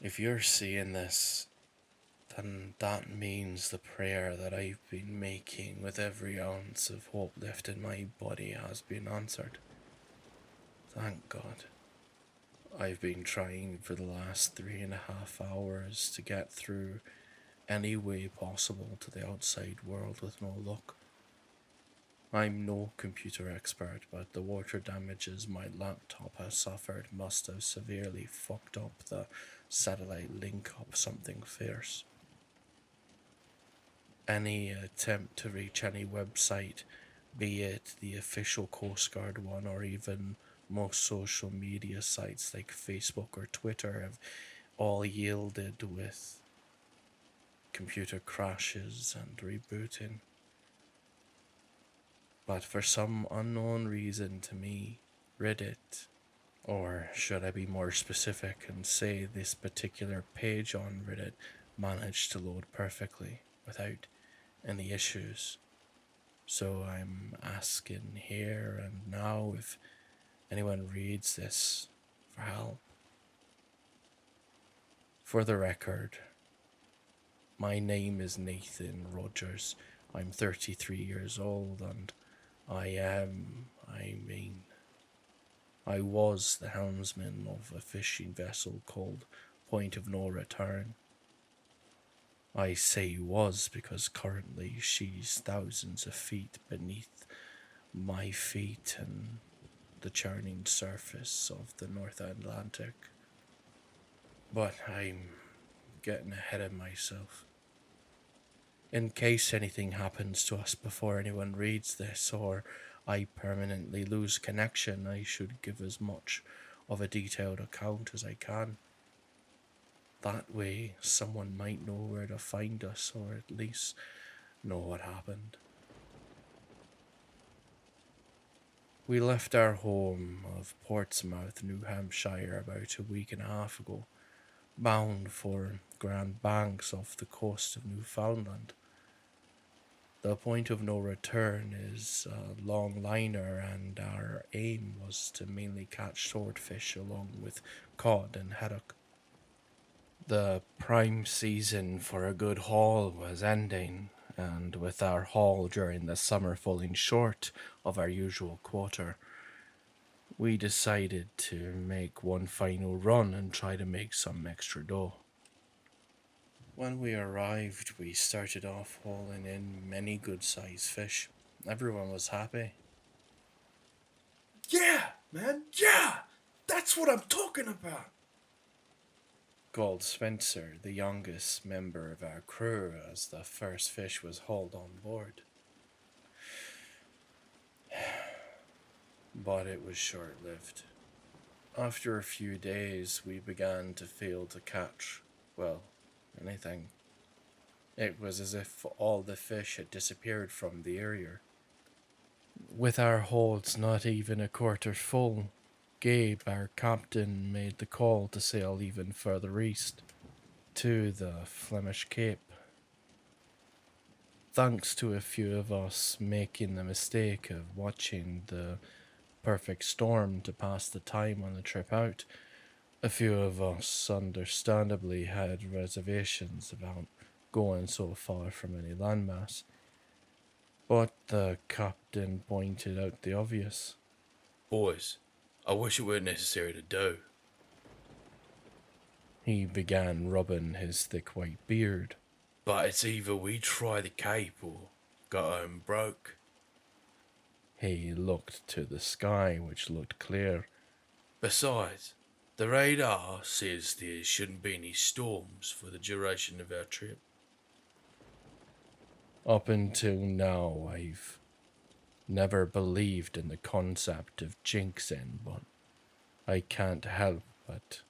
If you're seeing this, then that means the prayer that I've been making with every ounce of hope left in my body has been answered. Thank God. I've been trying for the last 3.5 hours to get through any way possible to the outside world with no luck. I'm no computer expert, but the water damages my laptop has suffered must have severely fucked up the satellite link of something fierce. Any attempt to reach any website, be it the official Coast Guard one or even most social media sites like Facebook or Twitter, have all yielded with computer crashes and rebooting. But for some unknown reason to me, Reddit, or should I be more specific and say this particular page on Reddit, managed to load perfectly without any issues. So I'm asking here and now if anyone reads this for help. For the record, my name is Nathan Rogers. I'm 33 years old and I was the helmsman of a fishing vessel called Point of No Return. I say was because currently she's thousands of feet beneath my feet and the churning surface of the North Atlantic. But I'm getting ahead of myself. In case anything happens to us before anyone reads this, or I permanently lose connection, I should give as much of a detailed account as I can. That way, someone might know where to find us, or at least know what happened. We left our home of Portsmouth, New Hampshire, about a week and a half ago, bound for Grand Banks off the coast of Newfoundland. The point of no return is a long liner, and our aim was to mainly catch swordfish along with cod and haddock. The prime season for a good haul was ending, and with our haul during the summer falling short of our usual quota, we decided to make one final run and try to make some extra dough. When we arrived, we started off hauling in many good sized fish. Everyone was happy. Yeah, man, yeah! That's what I'm talking about! Called Spencer, the youngest member of our crew, as the first fish was hauled on board. But it was short lived. After a few days, we began to fail to catch, well, anything. It was as if all the fish had disappeared from the area. With our holds not even a quarter full, Gabe, our captain, made the call to sail even further east, to the Flemish Cape. Thanks to a few of us making the mistake of watching the perfect storm to pass the time on the trip out, a few of us understandably had reservations about going so far from any landmass. But the captain pointed out the obvious. Boys, I wish it weren't necessary to do. He began rubbing his thick white beard. But it's either we try the Cape or go home broke. He looked to the sky, which looked clear. Besides, the radar says there shouldn't be any storms for the duration of our trip. Up until now, I've never believed in the concept of jinxing, but I can't help but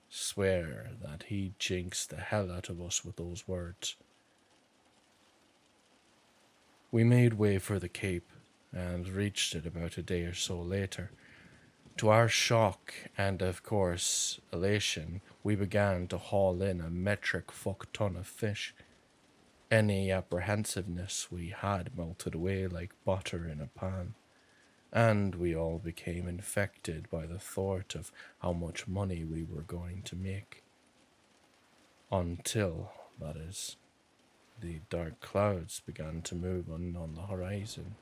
swear that he jinxed the hell out of us with those words. We made way for the Cape and reached it about a day or so later. To our shock and, of course, elation, we began to haul in a metric fuck ton of fish. Any apprehensiveness we had melted away like butter in a pan, and we all became infected by the thought of how much money we were going to make. Until, that is, the dark clouds began to move on the horizon.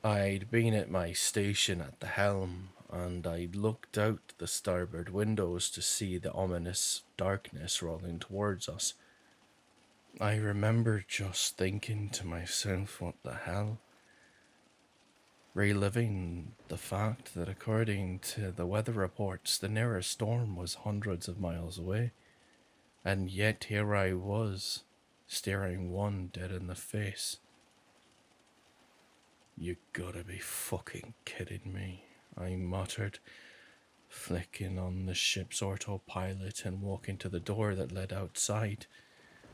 I'd been at my station at the helm, and I'd looked out the starboard windows to see the ominous darkness rolling towards us. I remember just thinking to myself, what the hell? Reliving the fact that according to the weather reports, the nearest storm was hundreds of miles away. And yet here I was, staring one dead in the face. You gotta be fucking kidding me, I muttered, flicking on the ship's autopilot and walking to the door that led outside.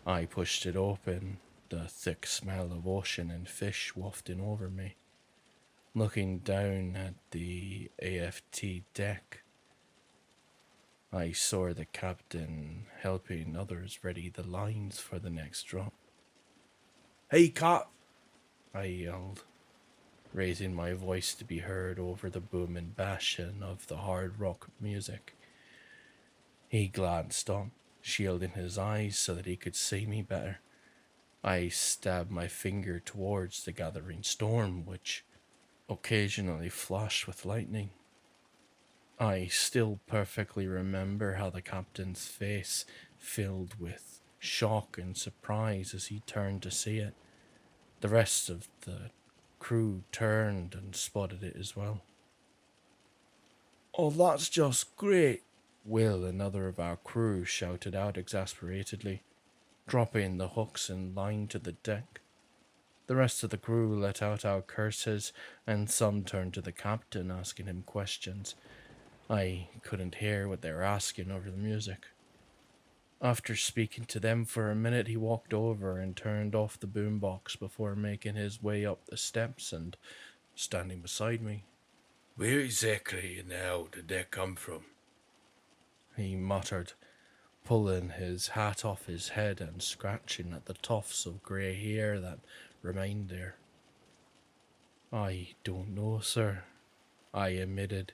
I pushed it open, the thick smell of ocean and fish wafting over me. Looking down at the AFT deck, I saw the captain helping others ready the lines for the next drop. "Hey, Cap!" I yelled, raising my voice to be heard over the booming bashing of the hard rock music. He glanced up, shielding his eyes so that he could see me better. I stabbed my finger towards the gathering storm, which occasionally flashed with lightning. I still perfectly remember how the captain's face filled with shock and surprise as he turned to see it. The rest of the crew turned and spotted it as well. "Oh, that's just great!" Will, another of our crew, shouted out exasperatedly, dropping the hooks and line to the deck. The rest of the crew let out our curses, and some turned to the captain, asking him questions. I couldn't hear what they were asking over the music. After speaking to them for a minute, he walked over and turned off the boombox before making his way up the steps and standing beside me. "Where exactly and how did that come from?" He muttered, pulling his hat off his head and scratching at the tufts of grey hair that remained there. "I don't know, sir," I admitted,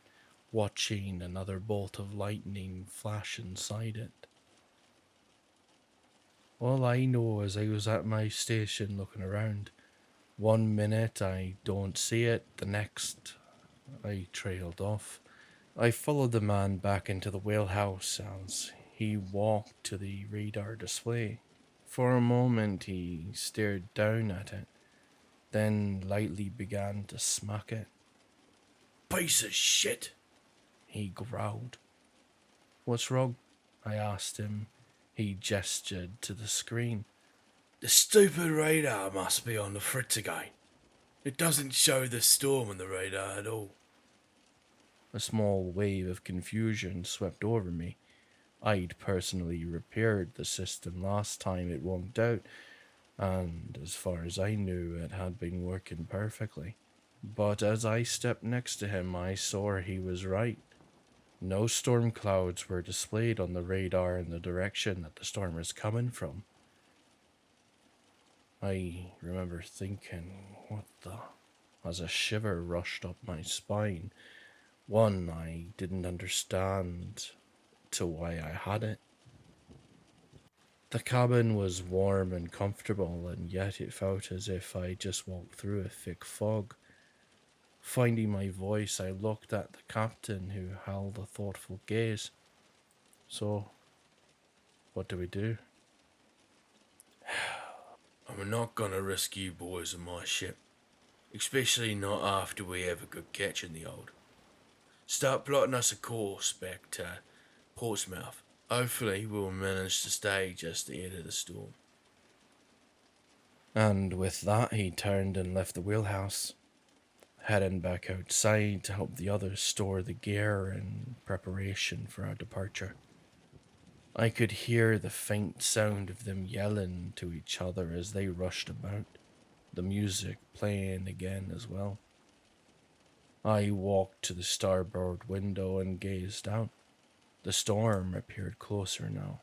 watching another bolt of lightning flash inside it. "All I know is I was at my station looking around. One minute I don't see it, the next I trailed off. I followed the man back into the wheelhouse as he walked to the radar display. For a moment he stared down at it, then lightly began to smack it. "Piece of shit!" he growled. "What's wrong?" I asked him. He gestured to the screen. "The stupid radar must be on the fritz again. It doesn't show the storm on the radar at all." A small wave of confusion swept over me. I'd personally repaired the system last time it wonked out, and as far as I knew, it had been working perfectly. But as I stepped next to him, I saw he was right. No storm clouds were displayed on the radar in the direction that the storm was coming from. I remember thinking, what the... as a shiver rushed up my spine. One, I didn't understand to why I had it. The cabin was warm and comfortable, and yet it felt as if I just walked through a thick fog. Finding my voice, I looked at the captain, who held a thoughtful gaze. "So, what do we do?" "I'm not gonna risk you boys on my ship, especially not after we have a good catch in the old. Start plotting us a course back to Portsmouth. Hopefully we'll manage to stay just ahead of the storm." And with that, he turned and left the wheelhouse, heading back outside to help the others store the gear in preparation for our departure. I could hear the faint sound of them yelling to each other as they rushed about, the music playing again as well. I walked to the starboard window and gazed out. The storm appeared closer now,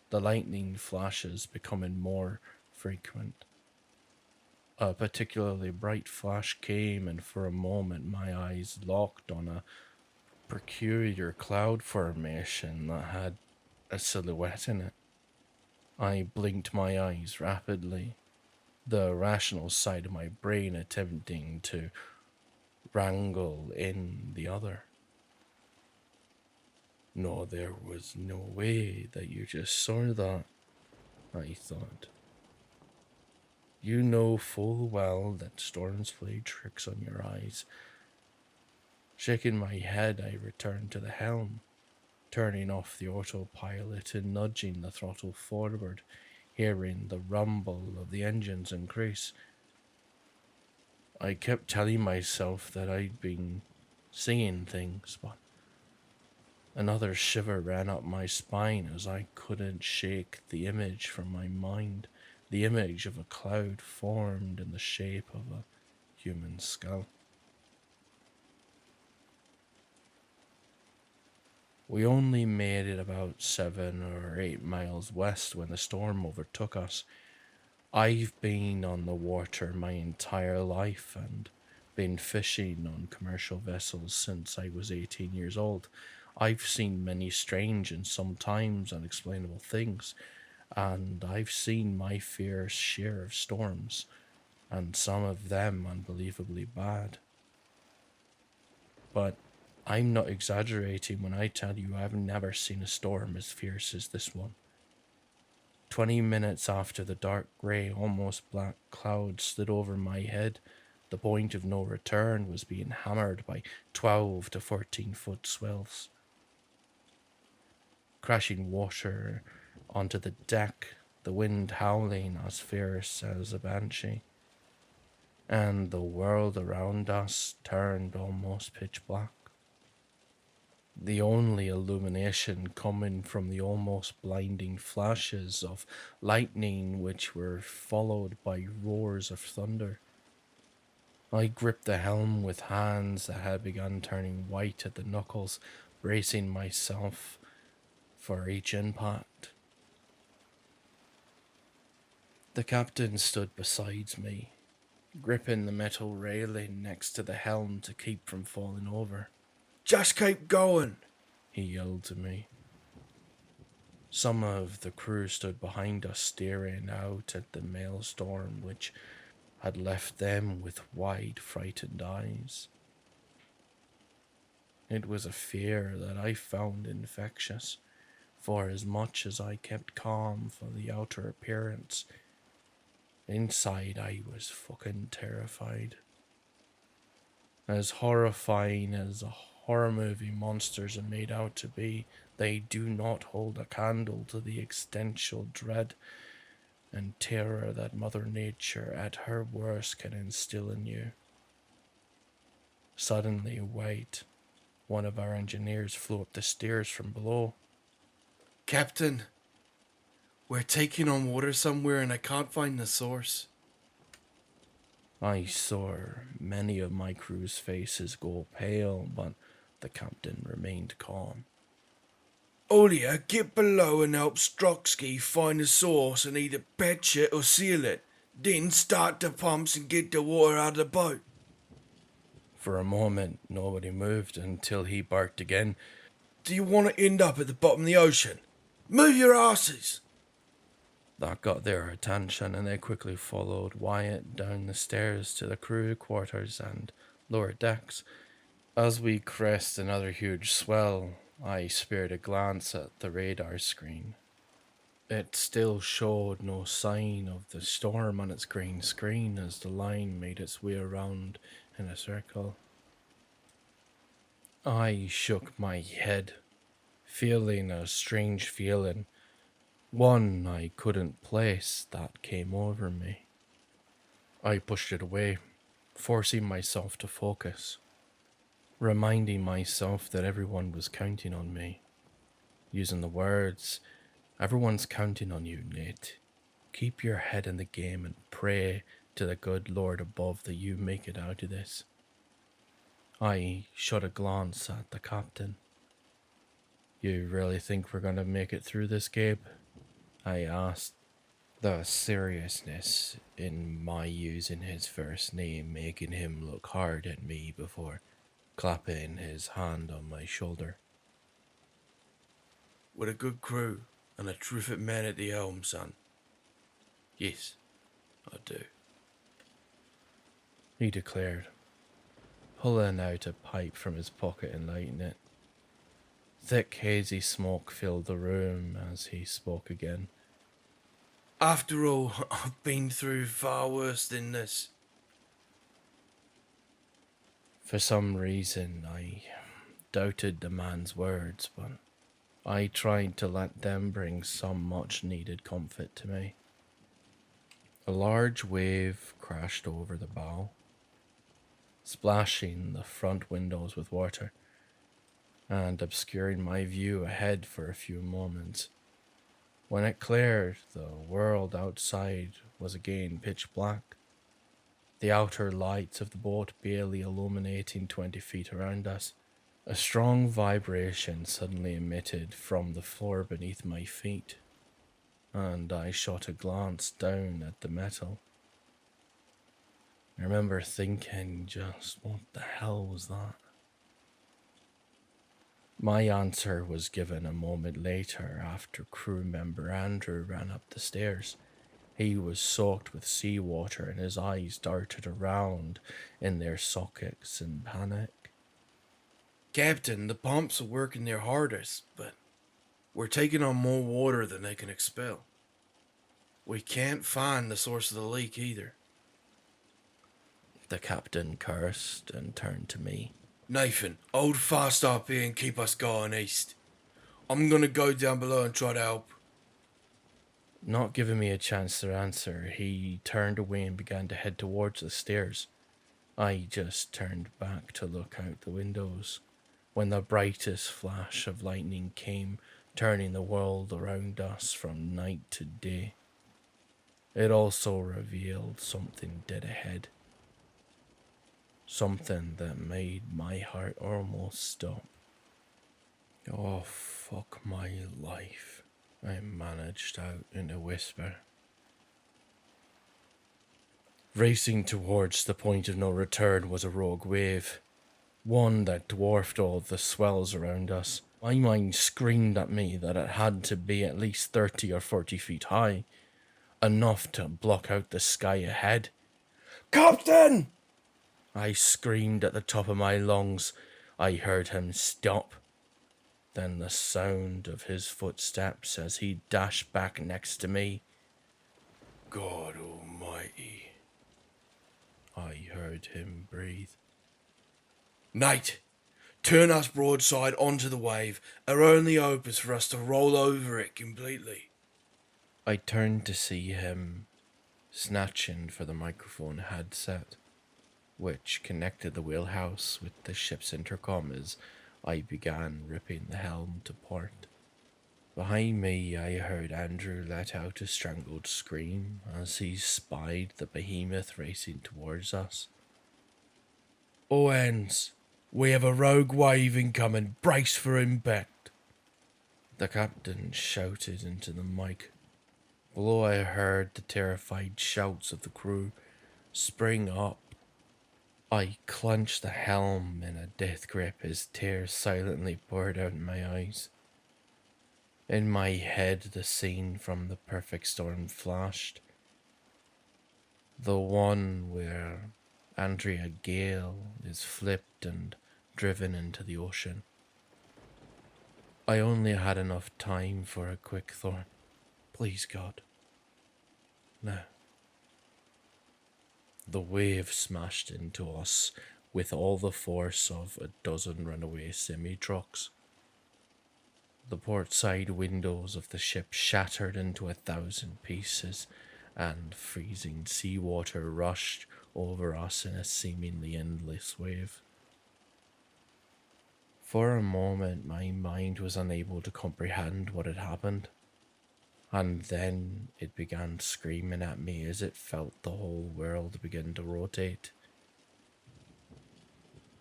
the lightning flashes becoming more frequent. A particularly bright flash came, and for a moment my eyes locked on a peculiar cloud formation that had a silhouette in it. I blinked my eyes rapidly, the rational side of my brain attempting to wrangle in the other. No, there was no way that you just saw that, I thought. You know full well that storms play tricks on your eyes. Shaking my head, I returned to the helm, turning off the autopilot and nudging the throttle forward, hearing the rumble of the engines increase. I kept telling myself that I'd been seeing things, but another shiver ran up my spine as I couldn't shake the image from my mind, the image of a cloud formed in the shape of a human skull. We only made it about 7 or 8 miles west when the storm overtook us. I've been on the water my entire life and been fishing on commercial vessels since I was 18 years old. I've seen many strange and sometimes unexplainable things, and I've seen my fair share of storms, and some of them unbelievably bad. But I'm not exaggerating when I tell you I've never seen a storm as fierce as this one. 20 minutes after the dark grey, almost black cloud slid over my head, the point of no return was being hammered by 12 to 14-foot swells. Crashing water onto the deck, the wind howling as fierce as a banshee, and the world around us turned almost pitch black. The only illumination coming from the almost blinding flashes of lightning which were followed by roars of thunder. I gripped the helm with hands that had begun turning white at the knuckles, bracing myself for each impact. The captain stood beside me, gripping the metal railing next to the helm to keep from falling over. Just keep going, he yelled to me. Some of the crew stood behind us, staring out at the maelstrom which had left them with wide, frightened eyes. It was a fear that I found infectious, for as much as I kept calm for the outer appearance, inside I was fucking terrified. As horrifying as a horror movie monsters are made out to be, they do not hold a candle to the existential dread and terror that Mother Nature at her worst can instill in you. Suddenly, wait, one of our engineers flew up the stairs from below. Captain, we're taking on water somewhere and I can't find the source. I saw many of my crew's faces go pale, but the captain remained calm. Olia, get below and help Stroksky find the source and either patch it or seal it. Then start the pumps and get the water out of the boat. For a moment, nobody moved until he barked again. Do you want to end up at the bottom of the ocean? Move your asses! That got their attention, and they quickly followed Wyatt down the stairs to the crew quarters and lower decks. As we crested another huge swell, I spared a glance at the radar screen. It still showed no sign of the storm on its green screen as the line made its way around in a circle. I shook my head, feeling a strange feeling, one I couldn't place, that came over me. I pushed it away, forcing myself to focus, reminding myself that everyone was counting on me, using the words, "Everyone's counting on you, Nate. Keep your head in the game and pray to the good Lord above that you make it out of this." I shot a glance at the captain. "You really think we're going to make it through this, Gabe?" I asked, the seriousness in my using his first name making him look hard at me before clapping his hand on my shoulder. With a good crew and a terrific man at the helm, son. Yes, I do. He declared, pulling out a pipe from his pocket and lighting it. Thick, hazy smoke filled the room as he spoke again. After all, I've been through far worse than this. For some reason, I doubted the man's words, but I tried to let them bring some much needed comfort to me. A large wave crashed over the bow, splashing the front windows with water and obscuring my view ahead for a few moments. When it cleared, the world outside was again pitch black, the outer lights of the boat barely illuminating 20 feet around us. A strong vibration suddenly emitted from the floor beneath my feet, and I shot a glance down at the metal. I remember thinking, just what the hell was that? My answer was given a moment later after crew member Andrew ran up the stairs. He was soaked with seawater and his eyes darted around in their sockets in panic. Captain, the pumps are working their hardest, but we're taking on more water than they can expel. We can't find the source of the leak either. The captain cursed and turned to me. Nathan, hold fast up here and keep us going east. I'm gonna go down below and try to help. Not giving me a chance to answer, he turned away and began to head towards the stairs. I just turned back to look out the windows when the brightest flash of lightning came, turning the world around us from night to day. It also revealed something dead ahead. Something that made my heart almost stop. Oh, fuck my life, I managed out in a whisper. Racing towards the point of no return was a rogue wave, one that dwarfed all the swells around us. My mind screamed at me that it had to be at least 30 or 40 feet high, enough to block out the sky ahead. Captain! I screamed at the top of my lungs. I heard him stop. Then the sound of his footsteps as he dashed back next to me. God almighty, I heard him breathe. Nate, turn us broadside onto the wave. Our only hope is for us to roll over it completely. I turned to see him, snatching for the microphone headset, which connected the wheelhouse with the ship's intercom as I began ripping the helm to port. Behind me, I heard Andrew let out a strangled scream as he spied the behemoth racing towards us. Owens, we have a rogue wave incoming. Brace for impact. The captain shouted into the mic. Below, I heard the terrified shouts of the crew spring up. I clenched the helm in a death grip as tears silently poured out in my eyes. In my head, the scene from The Perfect Storm flashed. The one where Andrea Gale is flipped and driven into the ocean. I only had enough time for a quick thought. Please, God. No. The wave smashed into us with all the force of a dozen runaway semi-trucks. The port side windows of the ship shattered into 1,000 pieces, and freezing seawater rushed over us in a seemingly endless wave. For a moment, my mind was unable to comprehend what had happened. And then it began screaming at me as it felt the whole world begin to rotate.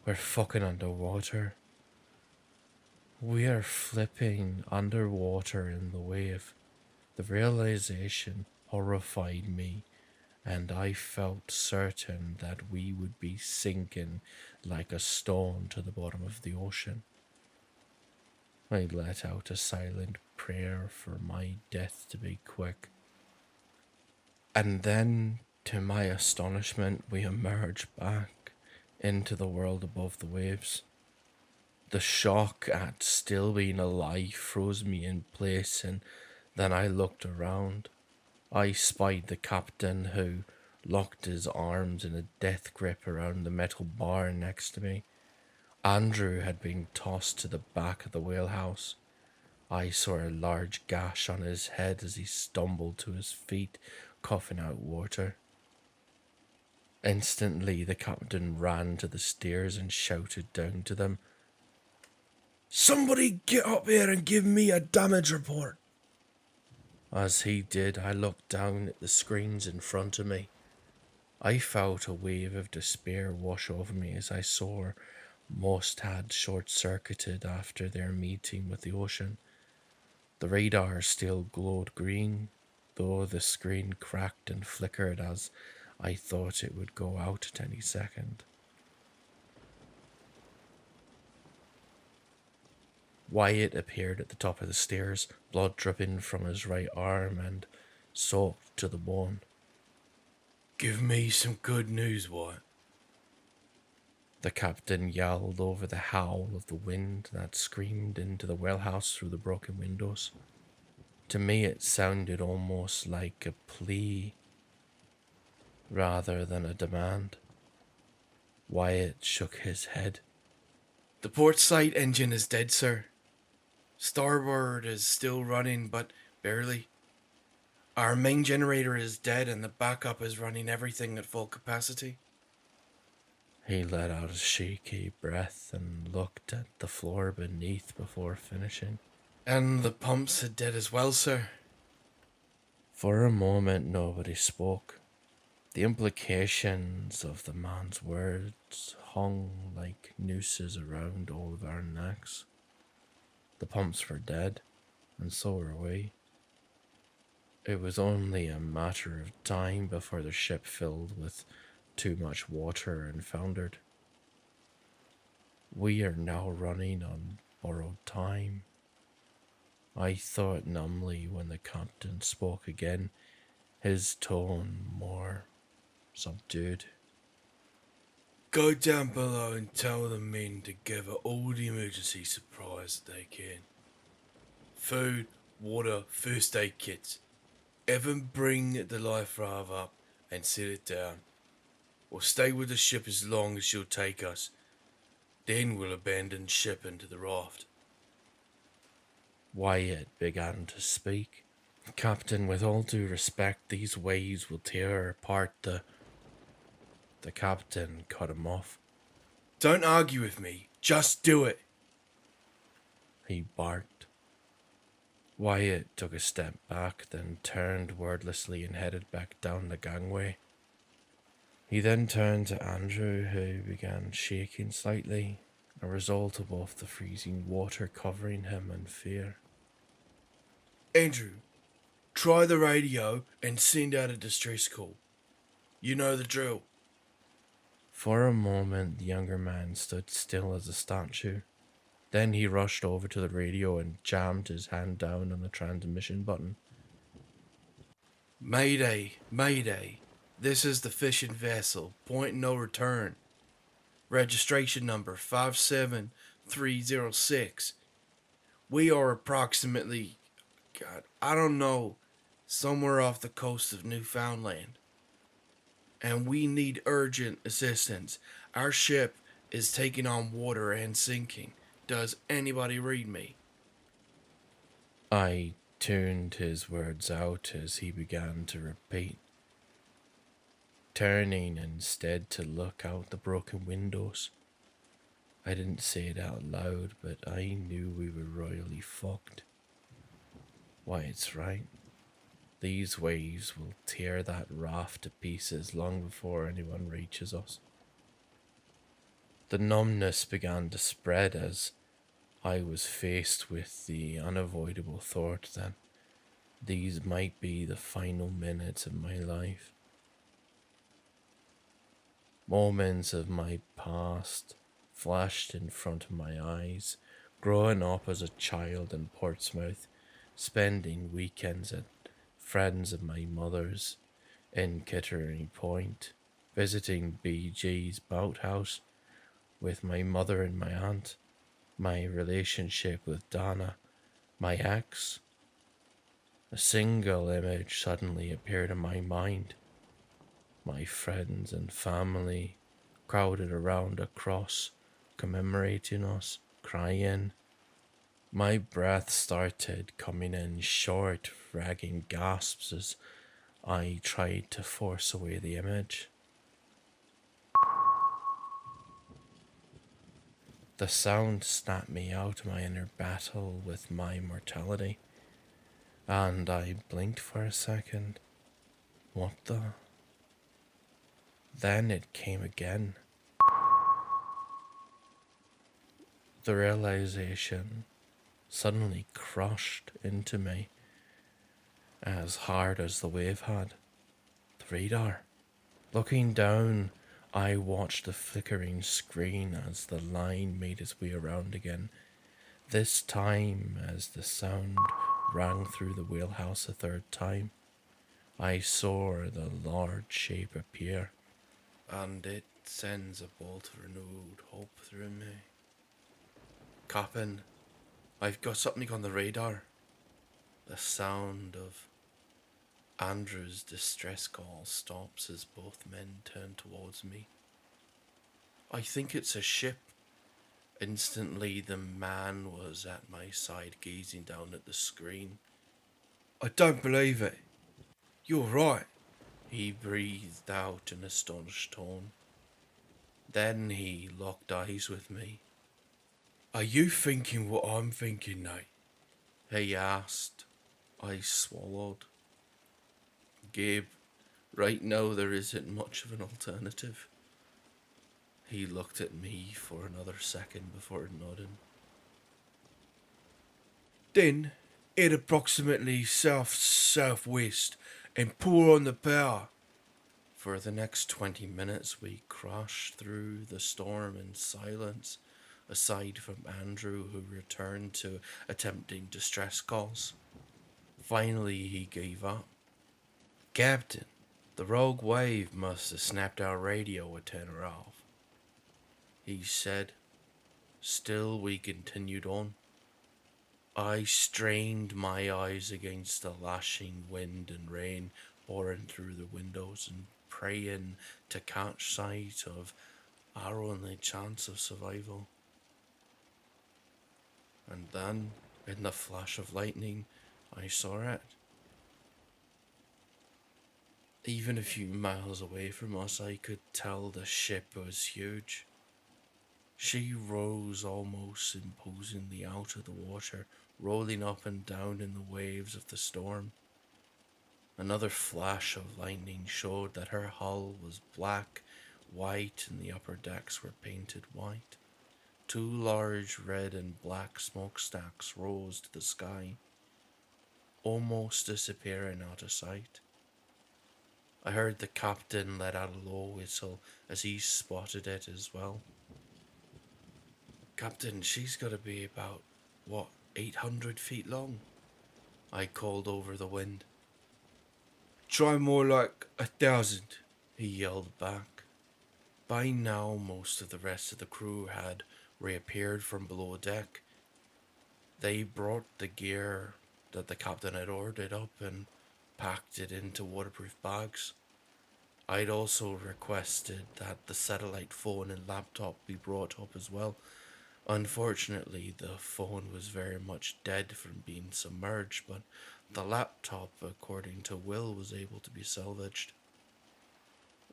We're fucking underwater. We are flipping underwater in the wave. The realization horrified me and I felt certain that we would be sinking like a stone to the bottom of the ocean. I let out a silent prayer for my death to be quick. And then, to my astonishment, we emerged back into the world above the waves. The shock at still being alive froze me in place, and then I looked around. I spied the captain, who locked his arms in a death grip around the metal bar next to me. Andrew had been tossed to the back of the whalehouse. I saw a large gash on his head as he stumbled to his feet, coughing out water. Instantly, the captain ran to the stairs and shouted down to them, "Somebody get up here and give me a damage report." As he did, I looked down at the screens in front of me. I felt a wave of despair wash over me as I saw most had short-circuited after their meeting with the ocean. The radar still glowed green, though the screen cracked and flickered as I thought it would go out at any second. Wyatt appeared at the top of the stairs, blood dripping from his right arm and soaked to the bone. "Give me some good news, Wyatt." The captain yelled over the howl of the wind that screamed into the wellhouse through the broken windows. To me, it sounded almost like a plea rather than a demand. Wyatt shook his head. "The port side engine is dead, sir. Starboard is still running, but barely. Our main generator is dead and the backup is running everything at full capacity." He let out a shaky breath and looked at the floor beneath before finishing. "And the pumps are dead as well, sir." For a moment, nobody spoke. The implications of the man's words hung like nooses around all of our necks. The pumps were dead, and so were we. It was only a matter of time before the ship filled with too much water and foundered. We are now running on borrowed time. I thought numbly when the captain spoke again, his tone more subdued. "Go down below and tell the men to gather all the emergency supplies they can. Food, water, first aid kits. Evan, bring the life raft up and set it down. We'll stay with the ship as long as she'll take us. Then we'll abandon ship into the raft." Wyatt began to speak. "Captain, with all due respect, these waves will tear apart the captain cut him off. "Don't argue with me. Just do it." He barked. Wyatt took a step back, then turned wordlessly and headed back down the gangway. He then turned to Andrew, who began shaking slightly, a result of both the freezing water covering him and fear. "Andrew, try the radio and send out a distress call. You know the drill." For a moment, the younger man stood still as a statue. Then he rushed over to the radio and jammed his hand down on the transmission button. "Mayday, mayday. This is the fishing vessel. Point no return. Registration number 57306. We are approximately, I don't know, somewhere off the coast of Newfoundland. And we need urgent assistance. Our ship is taking on water and sinking. Does anybody read me?" I tuned his words out as he began to repeat, turning instead to look out the broken windows. I didn't say it out loud, but I knew we were royally fucked. Why, it's right. These waves will tear that raft to pieces long before anyone reaches us. The numbness began to spread as I was faced with the unavoidable thought that these might be the final minutes of my life. Moments of my past flashed in front of my eyes, growing up as a child in Portsmouth, spending weekends at friends of my mother's in Kittery Point, visiting BG's boathouse with my mother and my aunt, my relationship with Donna, my ex. A single image suddenly appeared in my mind. My friends and family crowded around a cross, commemorating us, crying. My breath started coming in short, ragging gasps as I tried to force away the image. The sound snapped me out of my inner battle with my mortality, and I blinked for a second. What the? Then it came again. The realization suddenly crushed into me as hard as the wave had. The radar. Looking down, I watched the flickering screen as the line made its way around again. This time, as the sound rang through the wheelhouse a third time, I saw the large shape appear, and it sends a bolt of renewed hope through me. Captain, I've got something on the radar. The sound of Andrew's distress call stops as both men turn towards me. I think it's a ship. Instantly, the man was at my side, gazing down at the screen. I don't believe it. You're right, he breathed out in astonished tone. Then he locked eyes with me. Are you thinking what I'm thinking, Nate? He asked. I swallowed. Gabe, right now there isn't much of an alternative. He looked at me for another second before nodding. Then, head approximately south-southwest and pour on the power. For the next 20 minutes, we crashed through the storm in silence, aside from Andrew, who returned to attempting distress calls. Finally, he gave up. Captain, the rogue wave must have snapped our radio antenna off, he said. Still, we continued on. I strained my eyes against the lashing wind and rain pouring through the windows and praying to catch sight of our only chance of survival. And then, in the flash of lightning, I saw it. Even a few miles away from us, I could tell the ship was huge. She rose almost imposingly out of the water, rolling up and down in the waves of the storm. Another flash of lightning showed that her hull was black, white, and the upper decks were painted white. Two large red and black smokestacks rose to the sky, almost disappearing out of sight. I heard the captain let out a low whistle as he spotted it as well. Captain, she's got to be about, 800 feet long? I called over the wind. Try more like 1,000, he yelled back. By now, most of the rest of the crew had reappeared from below deck. They brought the gear that the captain had ordered up and packed it into waterproof bags. I'd also requested that the satellite phone and laptop be brought up as well. Unfortunately, the phone was very much dead from being submerged, but the laptop, according to Will, was able to be salvaged.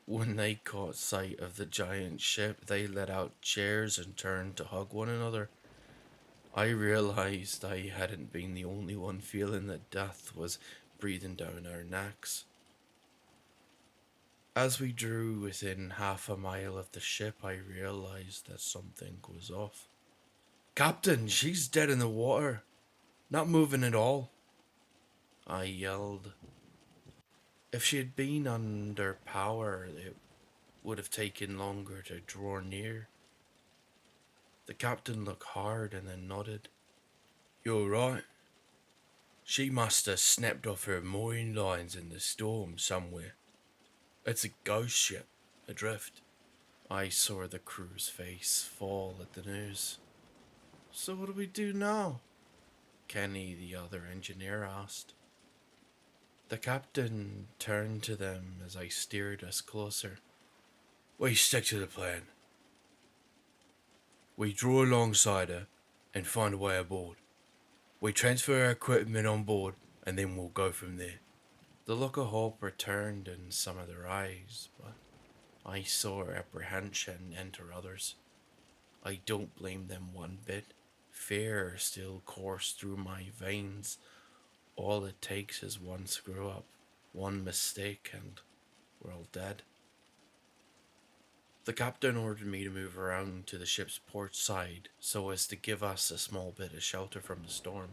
When they caught sight of the giant ship, they let out cheers and turned to hug one another. I realized I hadn't been the only one feeling that death was breathing down our necks. As we drew within half a mile of the ship, I realized that something was off. Captain, she's dead in the water. Not moving at all, I yelled. If she had been under power, it would have taken longer to draw near. The captain looked hard and then nodded. You're right. She must have snapped off her mooring lines in the storm somewhere. It's a ghost ship, adrift. I saw the crew's face fall at the news. So what do we do now? Kenny, the other engineer, asked. The captain turned to them as I steered us closer. We stick to the plan. We draw alongside her and find a way aboard. We transfer our equipment on board and then we'll go from there. The look of hope returned in some of their eyes, but I saw apprehension enter others. I don't blame them one bit. Fear still coursed through my veins. All it takes is one screw up, one mistake, and we're all dead. The captain ordered me to move around to the ship's port side so as to give us a small bit of shelter from the storm.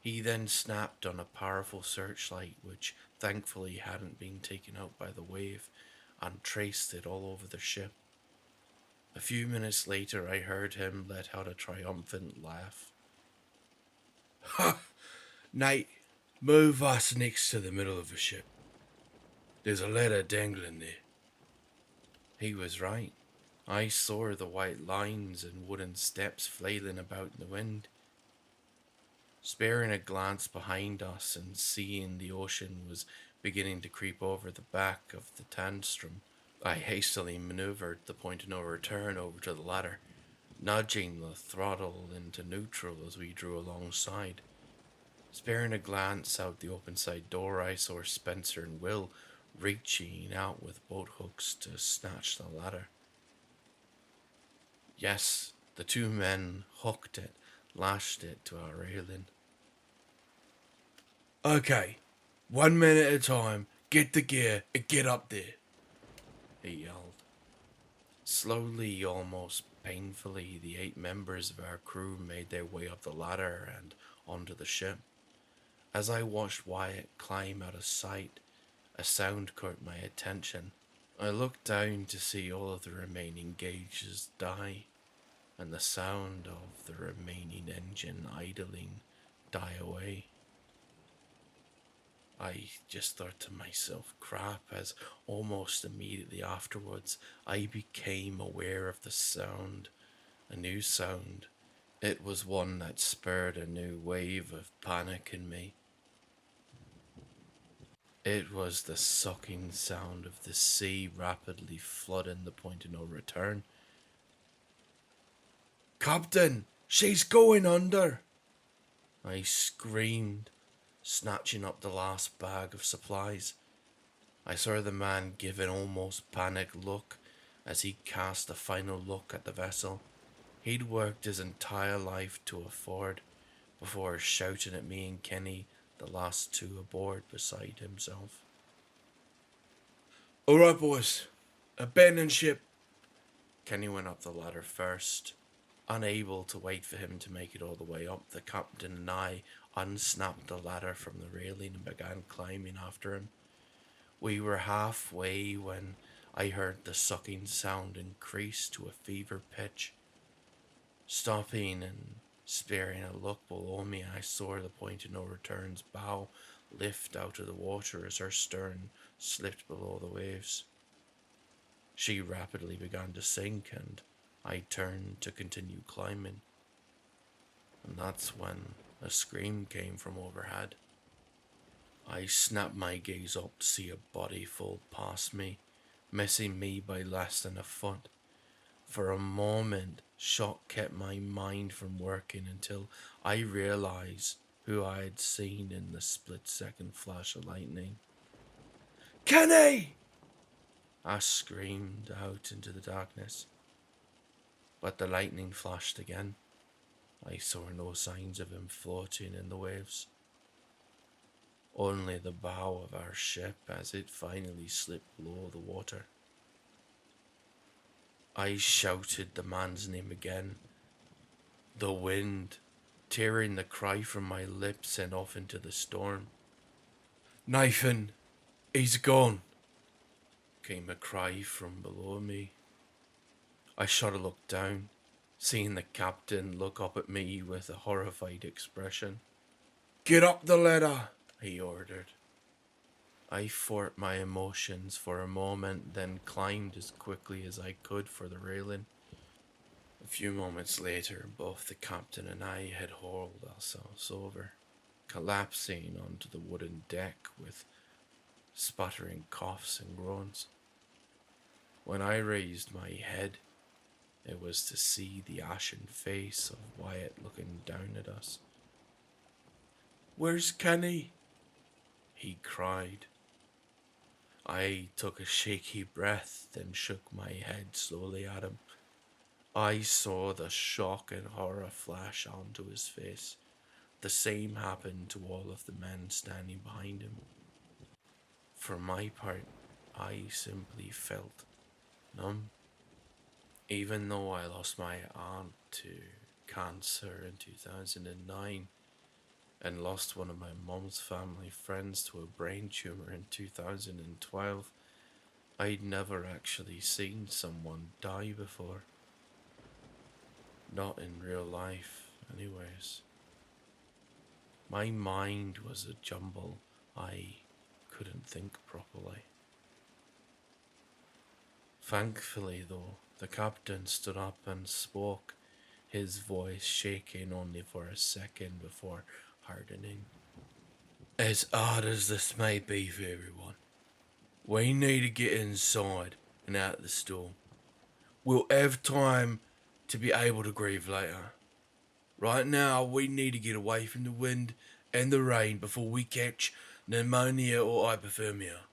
He then snapped on a powerful searchlight, which thankfully hadn't been taken out by the wave, and traced it all over the ship. A few minutes later, I heard him let out a triumphant laugh. Ha! Nate, move us next to the middle of the ship. There's a ladder dangling there. He was right. I saw the white lines and wooden steps flailing about in the wind. Sparing a glance behind us and seeing the ocean was beginning to creep over the back of the Tandstrom, I hastily maneuvered the point of no return over to the ladder, nudging the throttle into neutral as we drew alongside. Sparing a glance out the open side door, I saw Spencer and Will reaching out with boat hooks to snatch the ladder. Yes, the two men hooked it, lashed it to our railing. Okay, 1 minute at a time, get the gear and get up there, he yelled. Slowly, almost painfully, the 8 members of our crew made their way up the ladder and onto the ship. As I watched Wyatt climb out of sight, a sound caught my attention. I looked down to see all of the remaining gauges die, and the sound of the remaining engine idling die away. I just thought to myself, crap, as almost immediately afterwards I became aware of the sound, a new sound. It was one that spurred a new wave of panic in me. It was the sucking sound of the sea rapidly flooding the point of no return. Captain, she's going under! I screamed, snatching up the last bag of supplies. I saw the man give an almost panicked look as he cast a final look at the vessel he'd worked his entire life to afford before shouting at me and Kenny, the last 2 aboard, beside himself. Alright boys, abandon ship. Kenny went up the ladder first. Unable to wait for him to make it all the way up, the captain and I unsnapped the ladder from the railing and began climbing after him. We were halfway when I heard the sucking sound increase to a fever pitch. Stopping and sparing a look below me, I saw the point of no return's bow lift out of the water as her stern slipped below the waves. She rapidly began to sink, and I turned to continue climbing. And that's when a scream came from overhead. I snapped my gaze up to see a body fall past me, missing me by less than a foot. For a moment, shock kept my mind from working until I realized who I had seen in the split-second flash of lightning. Kenny! I screamed out into the darkness. But the lightning flashed again. I saw no signs of him floating in the waves. Only the bow of our ship as it finally slipped below the water. I shouted the man's name again. The wind, tearing the cry from my lips and off into the storm. Nathan, he's gone. came a cry from below me. I shot a look down, seeing the captain look up at me with a horrified expression. "Get up the ladder," he ordered. I fought my emotions for a moment, then climbed as quickly as I could for the railing. A few moments later, both the captain and I had hauled ourselves over, collapsing onto the wooden deck with sputtering coughs and groans. When I raised my head, it was to see the ashen face of Wyatt looking down at us. "Where's Kenny?" he cried. I took a shaky breath, then shook my head slowly at him. I saw the shock and horror flash onto his face. The same happened to all of the men standing behind him. For my part, I simply felt numb. Even though I lost my aunt to cancer in 2009 and lost one of my mom's family friends to a brain tumor in 2012, I'd never actually seen someone die before. Not in real life, anyways. My mind was a jumble. I couldn't think properly. Thankfully, though, the captain stood up and spoke, his voice shaking only for a second before hardening. "As hard as this may be for everyone, we need to get inside and out of the storm. We'll have time to be able to grieve later. Right now, we need to get away from the wind and the rain before we catch pneumonia or hypothermia."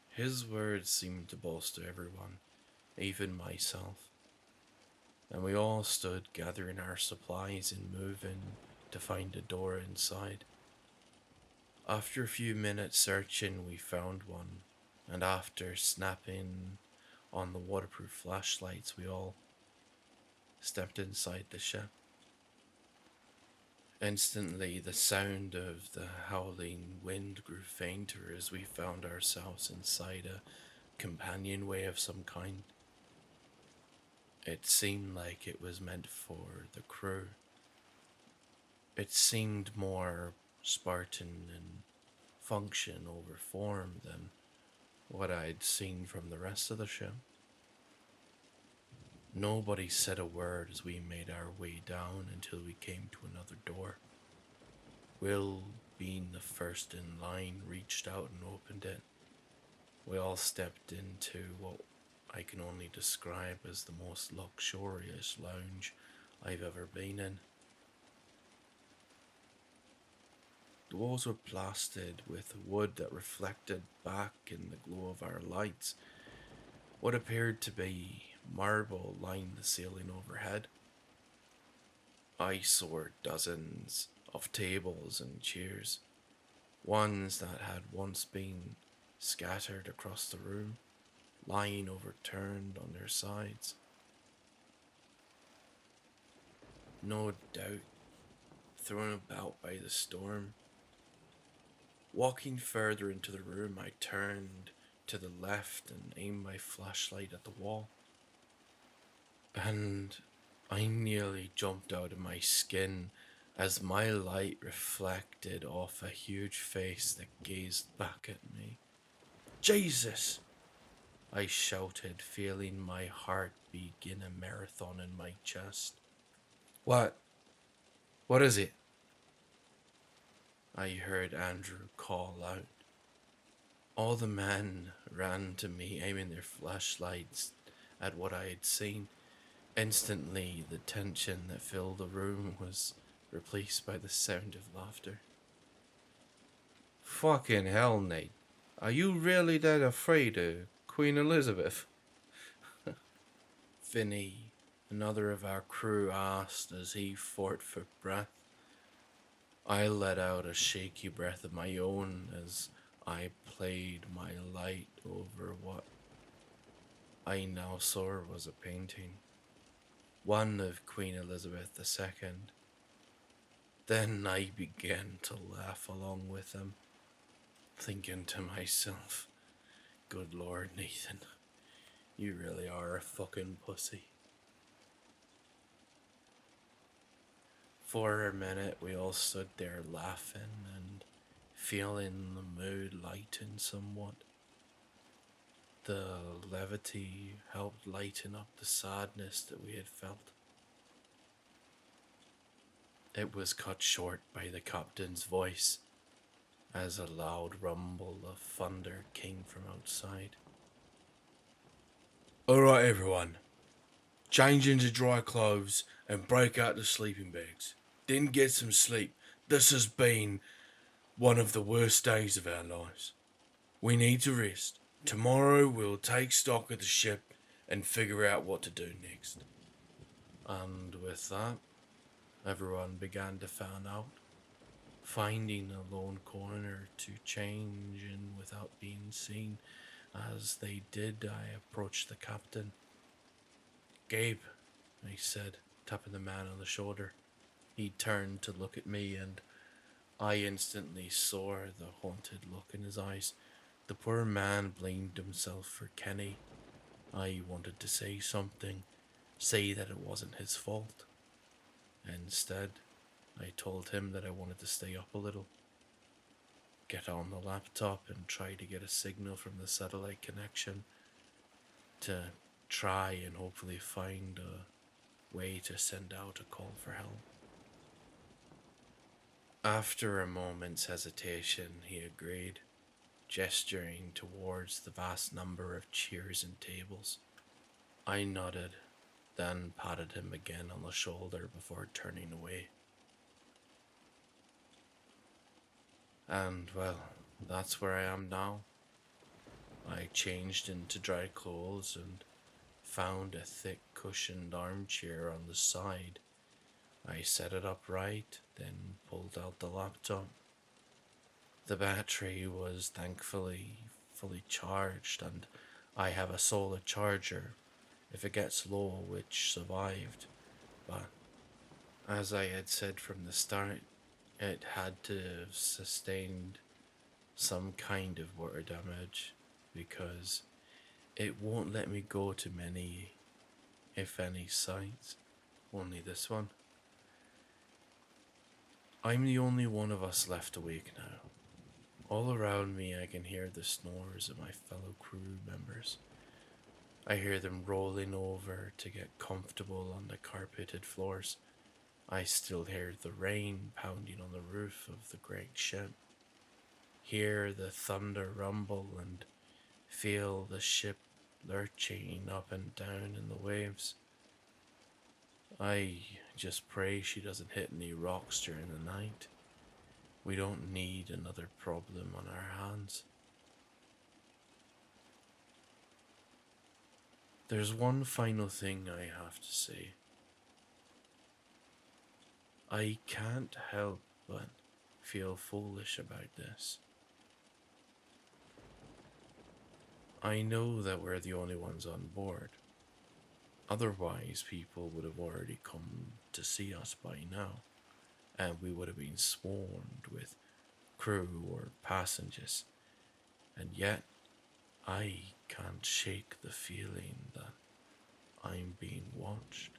His words seemed to bolster everyone, even myself, and we all stood gathering our supplies and moving to find a door inside. After a few minutes searching, we found one, and after snapping on the waterproof flashlights, we all stepped inside the ship. Instantly, the sound of the howling wind grew fainter as we found ourselves inside a companionway of some kind. It seemed like it was meant for the crew. It seemed more Spartan in function over form than what I'd seen from the rest of the ship. Nobody said a word as we made our way down until we came to another door. Will, being the first in line, reached out and opened it. We all stepped into what I can only describe as the most luxurious lounge I've ever been in. The walls were plastered with wood that reflected back in the glow of our lights. What appeared to be marble lined the ceiling overhead. I saw dozens of tables and chairs, ones that had once been scattered across the room, lying overturned on their sides. No doubt, thrown about by the storm. Walking further into the room, I turned to the left and aimed my flashlight at the wall. And I nearly jumped out of my skin as my light reflected off a huge face that gazed back at me. "Jesus!" I shouted, feeling my heart begin a marathon in my chest. "What? What is it?" I heard Andrew call out. All the men ran to me, aiming their flashlights at what I had seen. Instantly, the tension that filled the room was replaced by the sound of laughter. "Fucking hell, Nate. Are you really that afraid of Queen Elizabeth?" Vinny, another of our crew, asked as he fought for breath. I let out a shaky breath of my own as I played my light over what I now saw was a painting, one of Queen Elizabeth II. Then I began to laugh along with him, thinking to myself, Good Lord, Nathan. You really are a fucking pussy. For a minute, we all stood there laughing and feeling the mood lighten somewhat. The levity helped lighten up the sadness that we had felt. It was cut short by the captain's voice as a loud rumble of thunder came from outside. Alright, everyone. Change into dry clothes and break out the sleeping bags. Then get some sleep. This has been one of the worst days of our lives. We need to rest. Tomorrow we'll take stock of the ship and figure out what to do next. And with that, everyone began to fan out, finding a lone corner to change in without being seen. As they did, I approached the captain. Gabe, I said, tapping the man on the shoulder. He turned to look at me, and I instantly saw the haunted look in his eyes. The poor man blamed himself for Kenny. I wanted to say something, say that it wasn't his fault. Instead, I told him that I wanted to stay up a little, get on the laptop and try to get a signal from the satellite connection to try and hopefully find a way to send out a call for help. After a moment's hesitation, he agreed, gesturing towards the vast number of chairs and tables. I nodded, then patted him again on the shoulder before turning away. And, well, that's where I am now. I changed into dry clothes and found a thick cushioned armchair on the side. I set it up right, then pulled out the laptop. The battery was thankfully fully charged, and I have a solar charger if it gets low, which survived. But as I had said from the start, it had to have sustained some kind of water damage because it won't let me go to many, if any, sites. Only this one. I'm the only one of us left awake now. All around me I can hear the snores of my fellow crew members. I hear them rolling over to get comfortable on the carpeted floors. I still hear the rain pounding on the roof of the great ship. Hear the thunder rumble and feel the ship lurching up and down in the waves. I just pray she doesn't hit any rocks during the night. We don't need another problem on our hands. There's one final thing I have to say. I can't help but feel foolish about this. I know that we're the only ones on board. Otherwise, people would have already come to see us by now, and we would have been swarmed with crew or passengers. And yet, I can't shake the feeling that I'm being watched.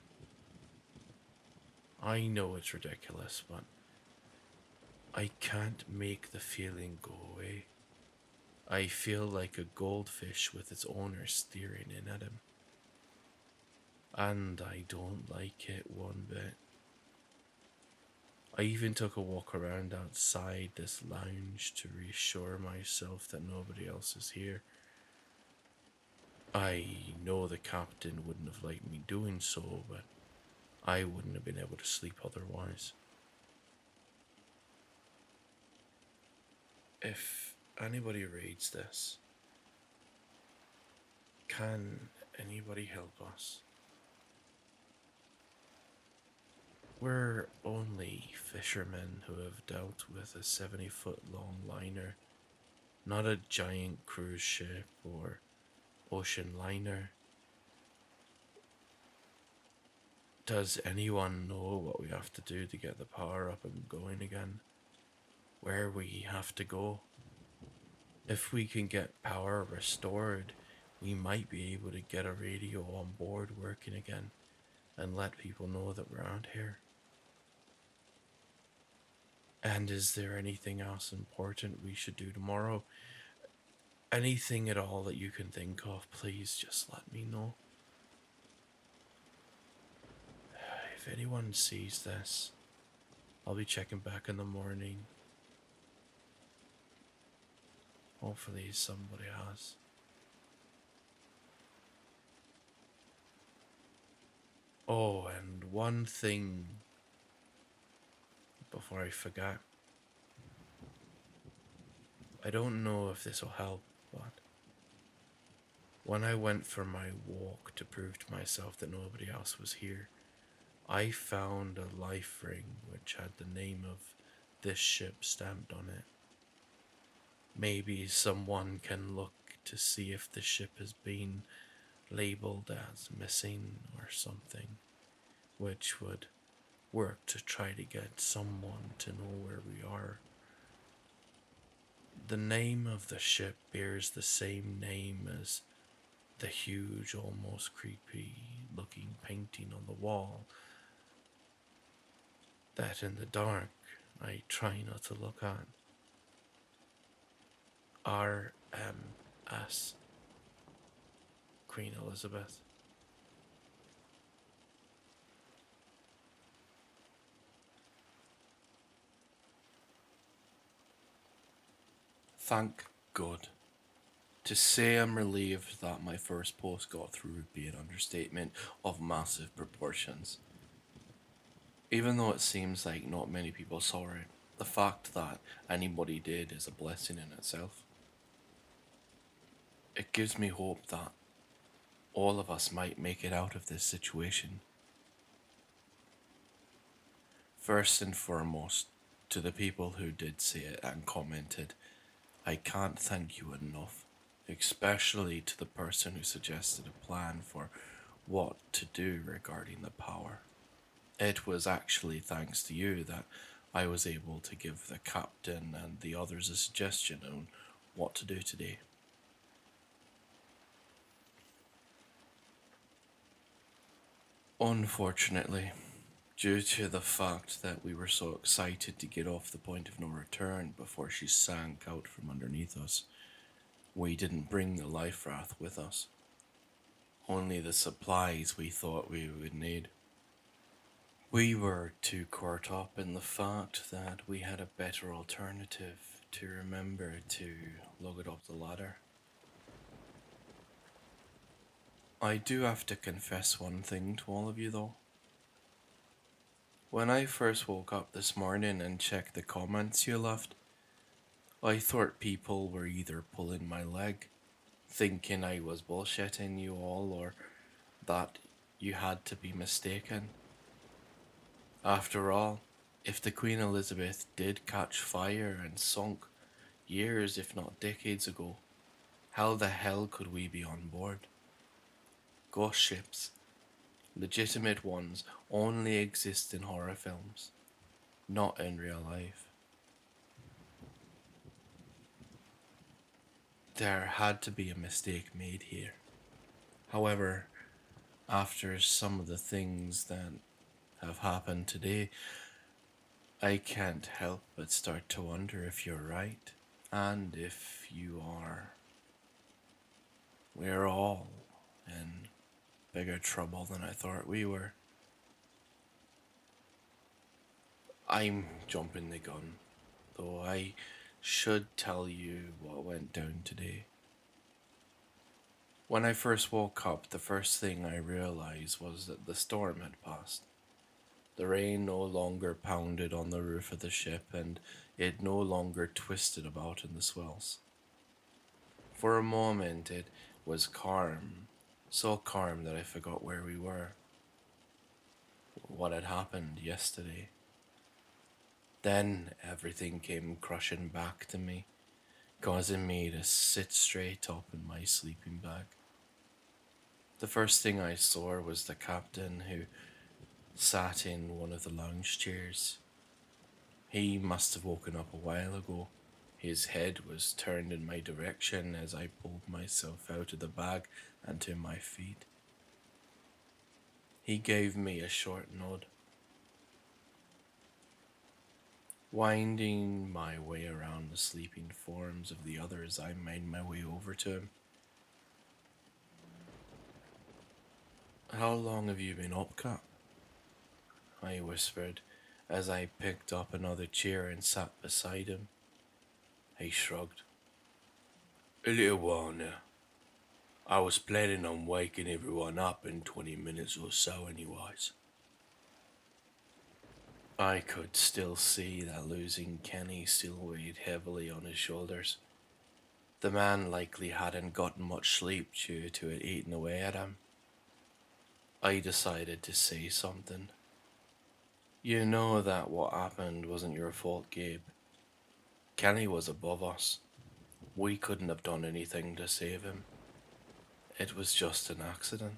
I know it's ridiculous, but I can't make the feeling go away. I feel like a goldfish with its owner staring in at him. And I don't like it one bit. I even took a walk around outside this lounge to reassure myself that nobody else is here. I know the captain wouldn't have liked me doing so, but I wouldn't have been able to sleep otherwise. If anybody reads this, can anybody help us? We're only fishermen who have dealt with a 70-foot long liner, not a giant cruise ship or ocean liner. Does anyone know what we have to do to get the power up and going again? Where we have to go? If we can get power restored, we might be able to get a radio on board working again and let people know that we're around here. And is there anything else important we should do tomorrow? Anything at all that you can think of, please just let me know. If anyone sees this, I'll be checking back in the morning. Hopefully somebody has. Oh, and one thing before I forget. I don't know if this will help, but when I went for my walk to prove to myself that nobody else was here, I found a life ring which had the name of this ship stamped on it. Maybe someone can look to see if the ship has been labeled as missing or something, which would work to try to get someone to know where we are. The name of the ship bears the same name as the huge, almost creepy looking painting on the wall that in the dark I try not to look at. RMS, Queen Elizabeth. Thank God. To say I'm relieved that my first post got through would be an understatement of massive proportions. Even though it seems like not many people saw it, the fact that anybody did is a blessing in itself. It gives me hope that all of us might make it out of this situation. First and foremost, to the people who did see it and commented, I can't thank you enough, especially to the person who suggested a plan for what to do regarding the power. It was actually thanks to you that I was able to give the captain and the others a suggestion on what to do today. Unfortunately, due to the fact that we were so excited to get off the point of no return before she sank out from underneath us, we didn't bring the life raft with us. Only the supplies we thought we would need. We were too caught up in the fact that we had a better alternative to remember to lug it up the ladder. I do have to confess one thing to all of you though. When I first woke up this morning and checked the comments you left, I thought people were either pulling my leg, thinking I was bullshitting you all, or that you had to be mistaken. After all, if the Queen Elizabeth did catch fire and sunk years, if not decades ago, how the hell could we be on board? Ghost ships, legitimate ones, only exist in horror films, not in real life. There had to be a mistake made here. However, after some of the things that have happened today, I can't help but start to wonder if you're right, and if you are. We're all in bigger trouble than I thought we were. I'm jumping the gun, though I should tell you what went down today. When I first woke up, the first thing I realized was that the storm had passed. The rain no longer pounded on the roof of the ship, and it no longer twisted about in the swells. For a moment it was calm, so calm that I forgot where we were, what had happened yesterday. Then everything came crushing back to me, causing me to sit straight up in my sleeping bag. The first thing I saw was the captain, who sat in one of the lounge chairs. He must have woken up a while ago, His head was turned in my direction as I pulled myself out of the bag and to my feet. He gave me a short nod. Winding my way around the sleeping forms of the others, I made my way over to him. "How long have you been up, Cap?" I whispered as I picked up another chair and sat beside him. He shrugged. "A little while now. I was planning on waking everyone up in 20 minutes or so anyways." I could still see that losing Kenny still weighed heavily on his shoulders. The man likely hadn't gotten much sleep due to it eating away at him. I decided to say something. "You know that what happened wasn't your fault, Gabe. Kenny was above us. We couldn't have done anything to save him. It was just an accident."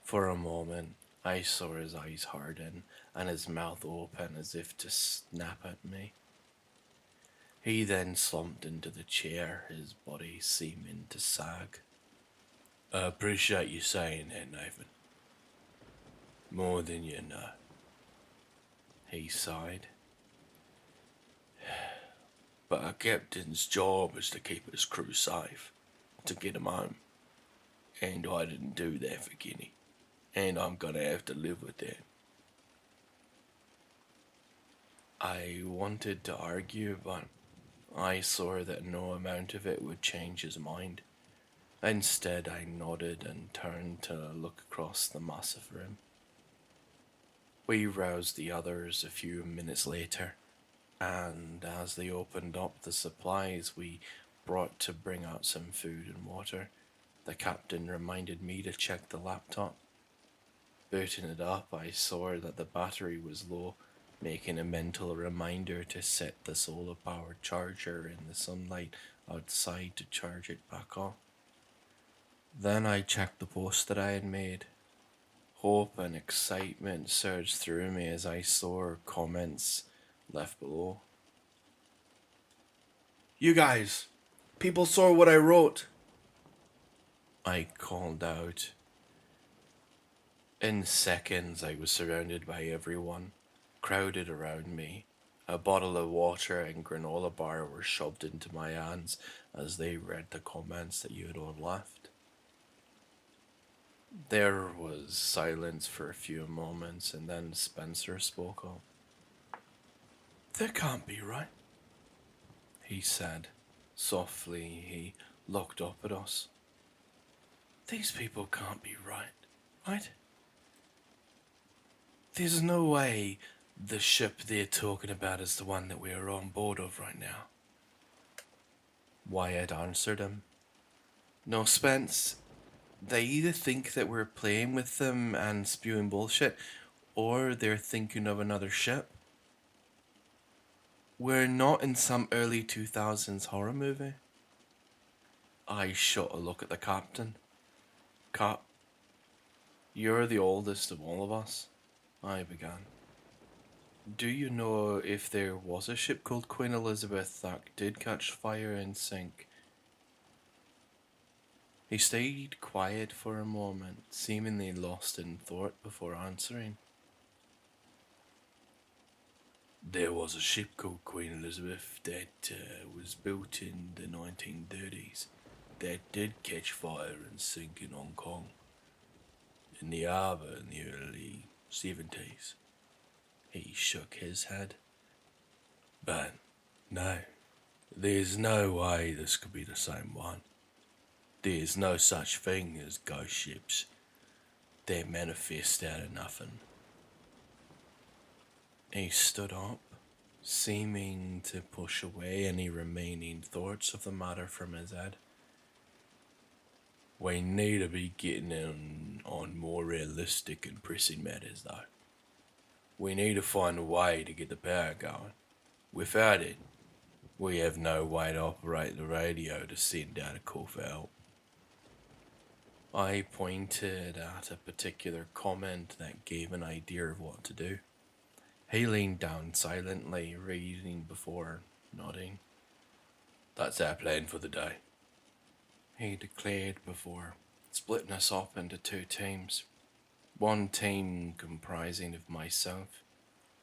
For a moment, I saw his eyes harden and his mouth open as if to snap at me. He then slumped into the chair, his body seeming to sag. "I appreciate you saying that, Nathan. More than you know." He sighed. "But a captain's job is to keep his crew safe, to get them home. And I didn't do that for Kenny. And I'm gonna have to live with that." I wanted to argue, but I saw that no amount of it would change his mind. Instead, I nodded and turned to look across the massive room. We roused the others a few minutes later, and as they opened up the supplies we brought to bring out some food and water, the captain reminded me to check the laptop. Booting it up, I saw that the battery was low, making a mental reminder to set the solar-powered charger in the sunlight outside to charge it back off. Then I checked the post that I had made. Hope and excitement surged through me as I saw comments left below. "You guys, people saw what I wrote," I called out. In seconds, I was surrounded by everyone, crowded around me. A bottle of water and granola bar were shoved into my hands as they read the comments that you had all left. There was silence for a few moments, and then Spencer spoke up. "That can't be right," he said. Softly, he looked up at us. "These people can't be right? There's no way the ship they're talking about is the one that we are on board of right now." Wyatt answered him. "No, Spence. They either think that we're playing with them and spewing bullshit, or they're thinking of another ship. We're not in some early 2000s horror movie." I shot a look at the captain. "Cap, you're the oldest of all of us," I began. "Do you know if there was a ship called Queen Elizabeth that did catch fire and sink?" He stayed quiet for a moment, seemingly lost in thought before answering. "There was a ship called Queen Elizabeth that was built in the 1930s that did catch fire and sink in Hong Kong, in the harbour in the early 70s. He shook his head. "But no, there's no way this could be the same one. There's no such thing as ghost ships. They manifest out of nothing." He stood up, seeming to push away any remaining thoughts of the matter from his head. "We need to be getting in on more realistic and pressing matters, though. We need to find a way to get the power going. Without it, we have no way to operate the radio to send out a call for help." I pointed at a particular comment that gave an idea of what to do. He leaned down silently, reading before nodding. "That's our plan for the day," he declared before splitting us up into two teams. One team comprising of myself,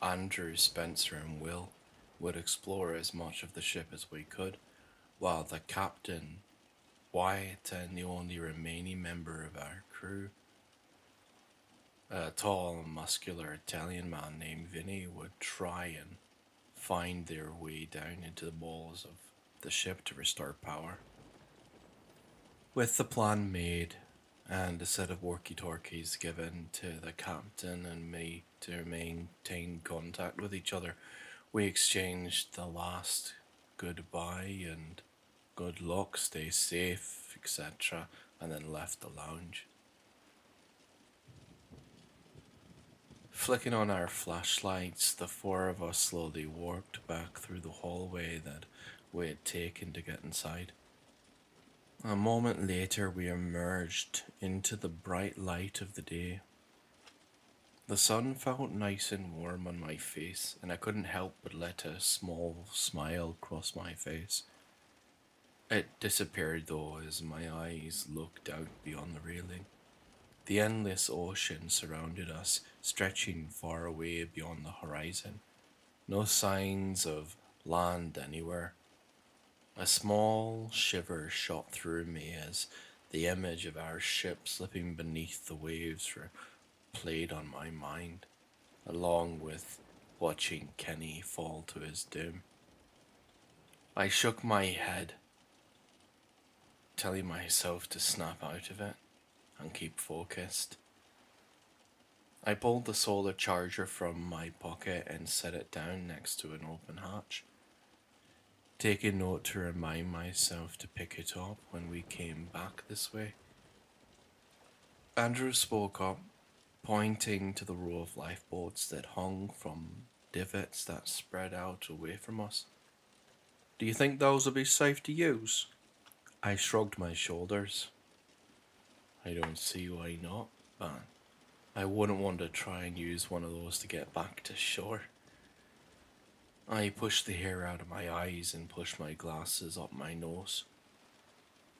Andrew, Spencer, and Will would explore as much of the ship as we could, while the captain, Wyatt, and the only remaining member of our crew, a tall and muscular Italian man named Vinny, would try and find their way down into the walls of the ship to restore power. With the plan made and a set of walkie-talkies given to the captain and me to maintain contact with each other, we exchanged the last goodbye and good luck, stay safe, etc., and then left the lounge. Flicking on our flashlights, the four of us slowly walked back through the hallway that we had taken to get inside. A moment later, we emerged into the bright light of the day. The sun felt nice and warm on my face, and I couldn't help but let a small smile cross my face. It disappeared though as my eyes looked out beyond the railing. The endless ocean surrounded us, stretching far away beyond the horizon. No signs of land anywhere. A small shiver shot through me as the image of our ship slipping beneath the waves played on my mind, along with watching Kenny fall to his doom. I shook my head, telling myself to snap out of it and keep focused. I pulled the solar charger from my pocket and set it down next to an open hatch, taking note to remind myself to pick it up when we came back this way. Andrew spoke up, pointing to the row of lifeboats that hung from divots that spread out away from us. "Do you think those will be safe to use?" I shrugged my shoulders. "I don't see why not, but I wouldn't want to try and use one of those to get back to shore." I pushed the hair out of my eyes and pushed my glasses up my nose.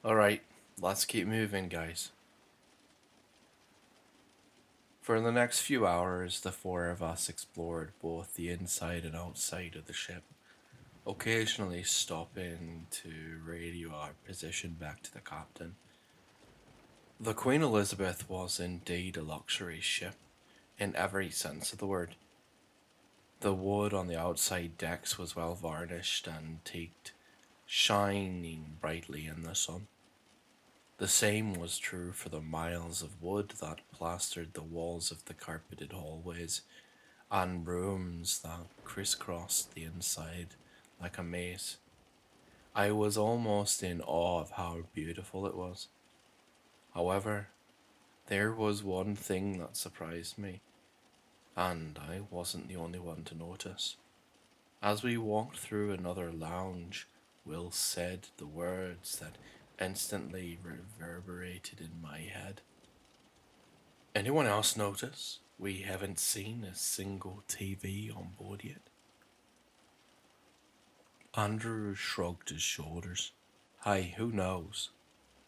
"Alright, let's keep moving, guys." For the next few hours, the four of us explored both the inside and outside of the ship, occasionally stopping to radio our position back to the captain. The Queen Elizabeth was indeed a luxury ship, in every sense of the word. The wood on the outside decks was well varnished and antiqued, shining brightly in the sun. The same was true for the miles of wood that plastered the walls of the carpeted hallways and rooms that crisscrossed the inside like a maze. I was almost in awe of how beautiful it was. However, there was one thing that surprised me, and I wasn't the only one to notice. As we walked through another lounge, Will said the words that instantly reverberated in my head. "Anyone else notice we haven't seen a single TV on board yet?" Andrew shrugged his shoulders. "Hey, who knows?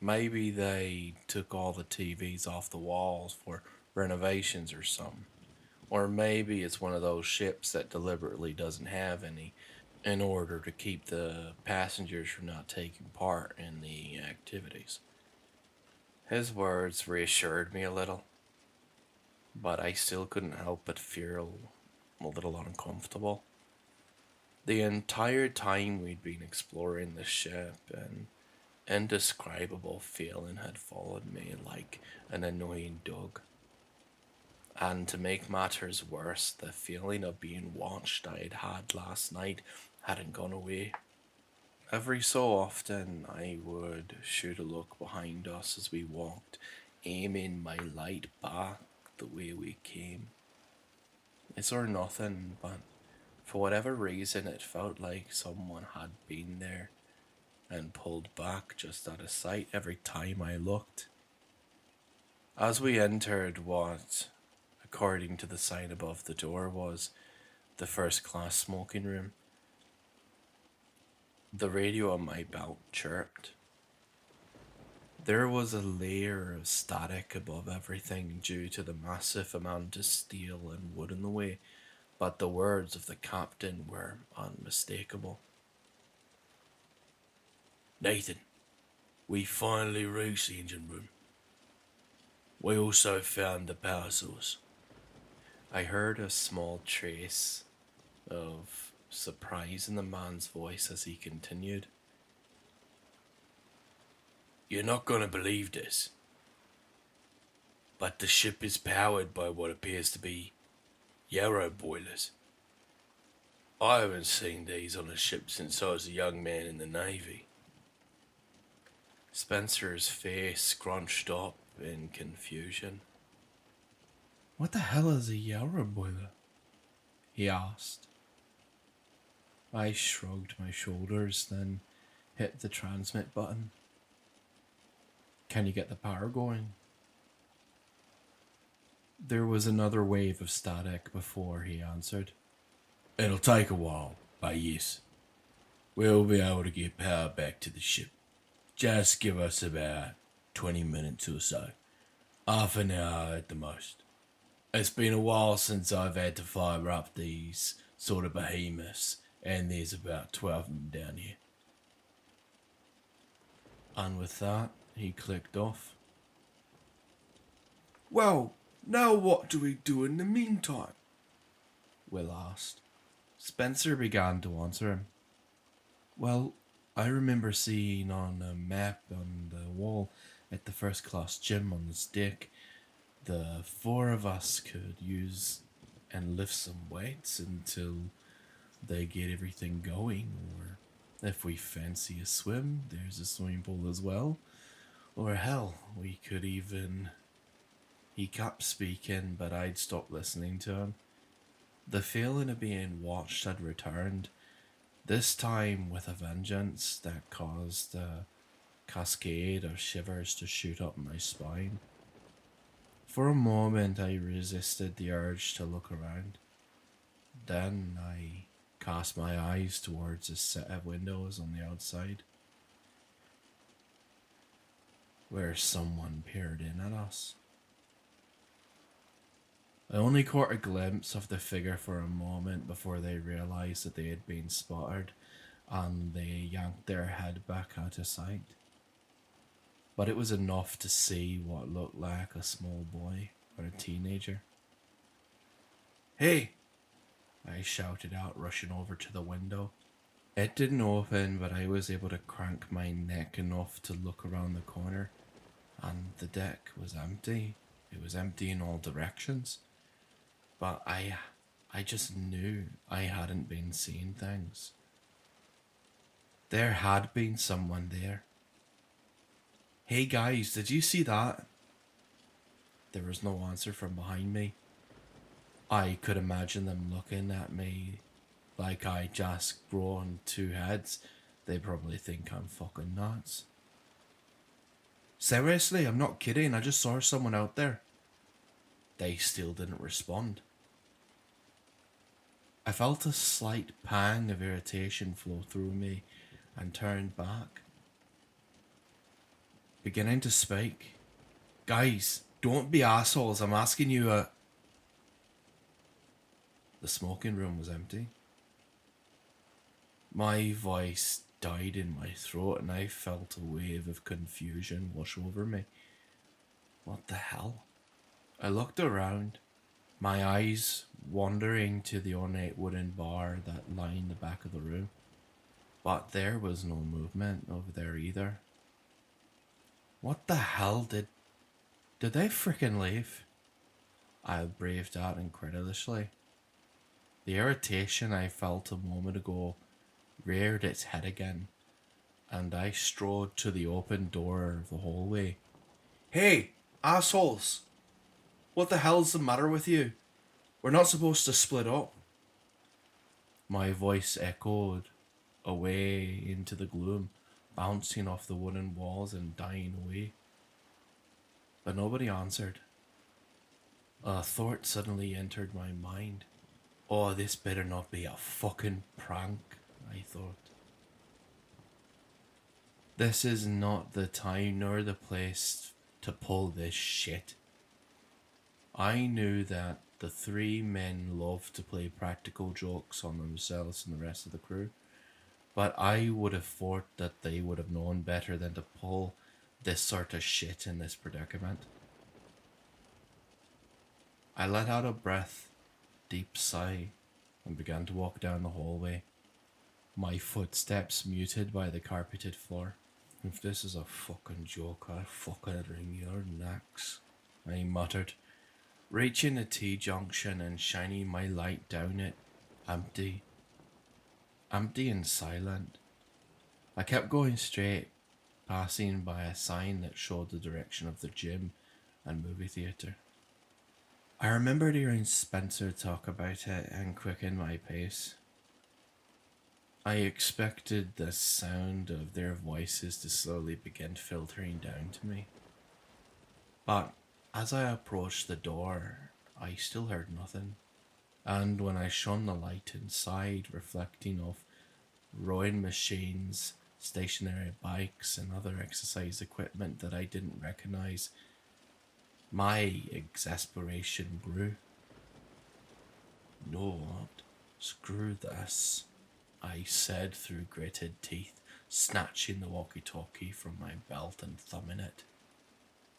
Maybe they took all the TVs off the walls for renovations or something. Or maybe it's one of those ships that deliberately doesn't have any in order to keep the passengers from not taking part in the activities." His words reassured me a little, but I still couldn't help but feel a little uncomfortable. The entire time we'd been exploring the ship, an indescribable feeling had followed me like an annoying dog. And to make matters worse, the feeling of being watched I had last night hadn't gone away. Every so often I would shoot a look behind us as we walked, aiming my light back the way we came. It's or nothing, but for whatever reason it felt like someone had been there and pulled back just out of sight every time I looked. As we entered what, according to the sign above the door, was the first class smoking room, The radio on my belt chirped. There was a layer of static above everything due to the massive amount of steel and wood in the way, but the words of the captain were unmistakable. Nathan, we finally reached the engine room. We also found the power source. I heard a small trace of surprise in the man's voice as he continued. You're not gonna believe this, but the ship is powered by what appears to be yarrow boilers. I haven't seen these on a ship since I was a young man in the Navy. Spencer's face scrunched up in confusion. What the hell is a yarrow boiler? He asked. I shrugged my shoulders, then hit the transmit button. Can you get the power going? There was another wave of static before he answered. It'll take a while, but yes, we'll be able to get power back to the ship. Just give us about 20 minutes or so. Half an hour at the most. It's been a while since I've had to fire up these sort of behemoths, and there's about 12 of them down here. And with that, he clicked off. Well, now what do we do in the meantime? Will asked. Spencer began to answer him. Well, I remember seeing on a map on the wall at the first class gym on this deck, the four of us could use and lift some weights until they get everything going, or if we fancy a swim, there's a swimming pool as well. Or hell, we could even... He kept speaking, but I'd stopped listening to him. The feeling of being watched had returned, this time with a vengeance that caused a cascade of shivers to shoot up my spine. For a moment, I resisted the urge to look around. Then I cast my eyes towards a set of windows on the outside, where someone peered in at us. I only caught a glimpse of the figure for a moment before they realized that they had been spotted, and they yanked their head back out of sight. But it was enough to see what looked like a small boy or a teenager. Hey! I shouted out, rushing over to the window. It didn't open, but I was able to crank my neck enough to look around the corner, and the deck was empty. It was empty in all directions. But I just knew I hadn't been seeing things. There had been someone there. Hey guys, did you see that? There was no answer from behind me. I could imagine them looking at me like I just grown two heads. They probably think I'm fucking nuts. Seriously, I'm not kidding. I just saw someone out there. They still didn't respond. I felt a slight pang of irritation flow through me and turned back, beginning to speak. Guys, don't be assholes. I'm asking you a... The smoking room was empty. My voice died in my throat and I felt a wave of confusion wash over me. What the hell? I looked around, my eyes wandering to the ornate wooden bar that lined the back of the room. But there was no movement over there either. What the hell did they frickin' leave? I braved out incredulously. The irritation I felt a moment ago reared its head again, and I strode to the open door of the hallway. Hey, assholes! What the hell's the matter with you? We're not supposed to split up. My voice echoed away into the gloom, bouncing off the wooden walls and dying away. But nobody answered. A thought suddenly entered my mind. Oh, this better not be a fucking prank, I thought. This is not the time nor the place to pull this shit. I knew that the three men loved to play practical jokes on themselves and the rest of the crew, but I would have thought that they would have known better than to pull this sort of shit in this predicament. I let out a breath, deep sigh, and began to walk down the hallway, my footsteps muted by the carpeted floor. If this is a fucking joke, I'll fucking wring your necks, I muttered, reaching the T-junction and shining my light down it. Empty. Empty and silent. I kept going straight, passing by a sign that showed the direction of the gym and movie theatre. I remembered hearing Spencer talk about it and quickened my pace. I expected the sound of their voices to slowly begin filtering down to me. But as I approached the door, I still heard nothing. And when I shone the light inside, reflecting off rowing machines, stationary bikes, and other exercise equipment that I didn't recognize, my exasperation grew. No, screw this, I said through gritted teeth, snatching the walkie-talkie from my belt and thumbing it.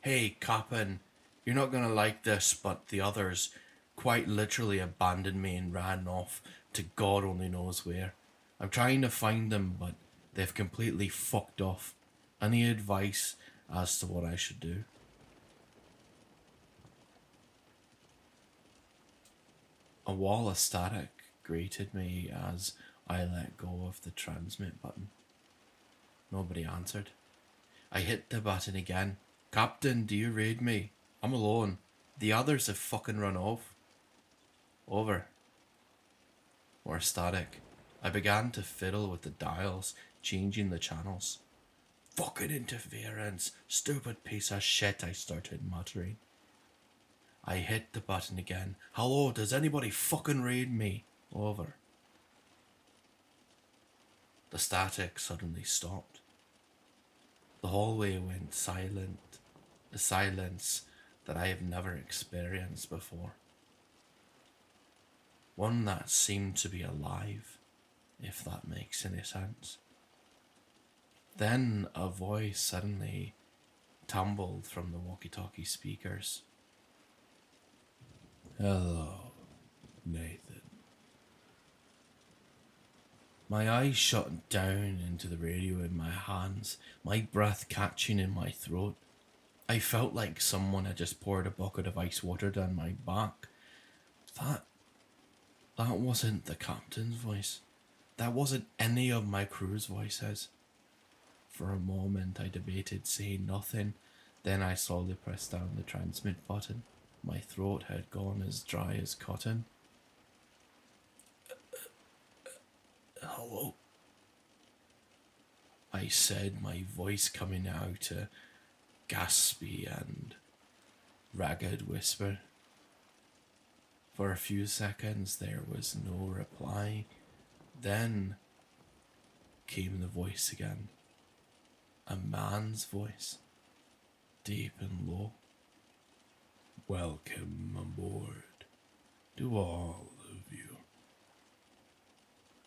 Hey, Captain, you're not gonna like this, but the others quite literally abandoned me and ran off to God only knows where. I'm trying to find them, but they've completely fucked off. Any advice as to what I should do? A wall of static greeted me as I let go of the transmit button. Nobody answered. I hit the button again. Captain, do you read me? I'm alone. The others have fucking run off. Over. More static. I began to fiddle with the dials, changing the channels. Fucking interference. Stupid piece of shit, I started muttering. I hit the button again. Hello, does anybody fucking read me? Over. The static suddenly stopped. The hallway went silent. A silence that I have never experienced before. One that seemed to be alive, if that makes any sense. Then a voice suddenly tumbled from the walkie-talkie speakers. Hello, Nathan. My eyes shut down into the radio in my hands, my breath catching in my throat. I felt like someone had just poured a bucket of ice water down my back. That wasn't the captain's voice. That wasn't any of my crew's voices. For a moment I debated saying nothing, then I slowly pressed down the transmit button. My throat had gone as dry as cotton. Hello? I said, my voice coming out a gaspy and ragged whisper. For a few seconds there was no reply. Then came the voice again. A man's voice, deep and low. Welcome aboard to all of you.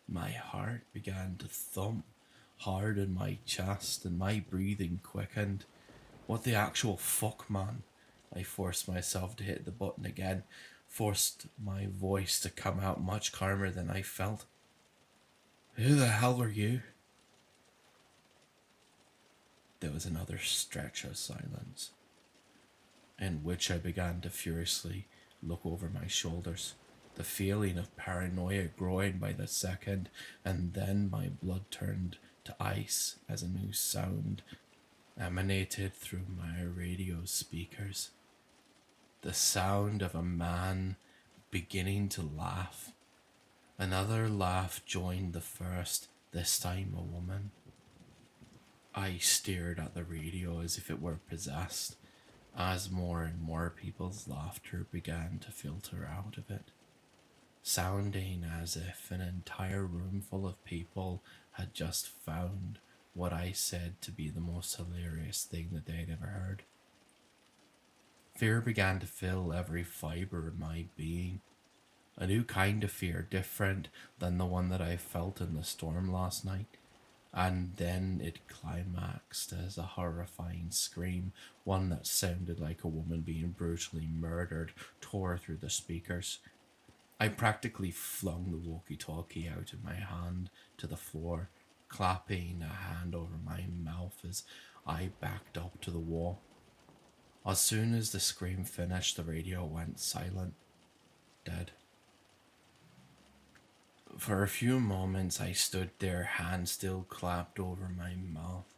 My heart began to thump hard in my chest and my breathing quickened. What the actual fuck, man? I forced myself to hit the button again, forced my voice to come out much calmer than I felt. Who the hell are you? There was another stretch of silence, in which I began to furiously look over my shoulders, the feeling of paranoia growing by the second, and then my blood turned to ice as a new sound emanated through my radio speakers. The sound of a man beginning to laugh. Another laugh joined the first, this time a woman. I stared at the radio as if it were possessed, as more and more people's laughter began to filter out of it, sounding as if an entire room full of people had just found what I said to be the most hilarious thing that they'd ever heard. Fear began to fill every fibre of my being. A new kind of fear, different than the one that I felt in the storm last night. And then it climaxed as a horrifying scream, one that sounded like a woman being brutally murdered, tore through the speakers. I practically flung the walkie-talkie out of my hand to the floor, clapping a hand over my mouth as I backed up to the wall. As soon as the scream finished, the radio went silent, dead. For a few moments, I stood there, hands still clapped over my mouth,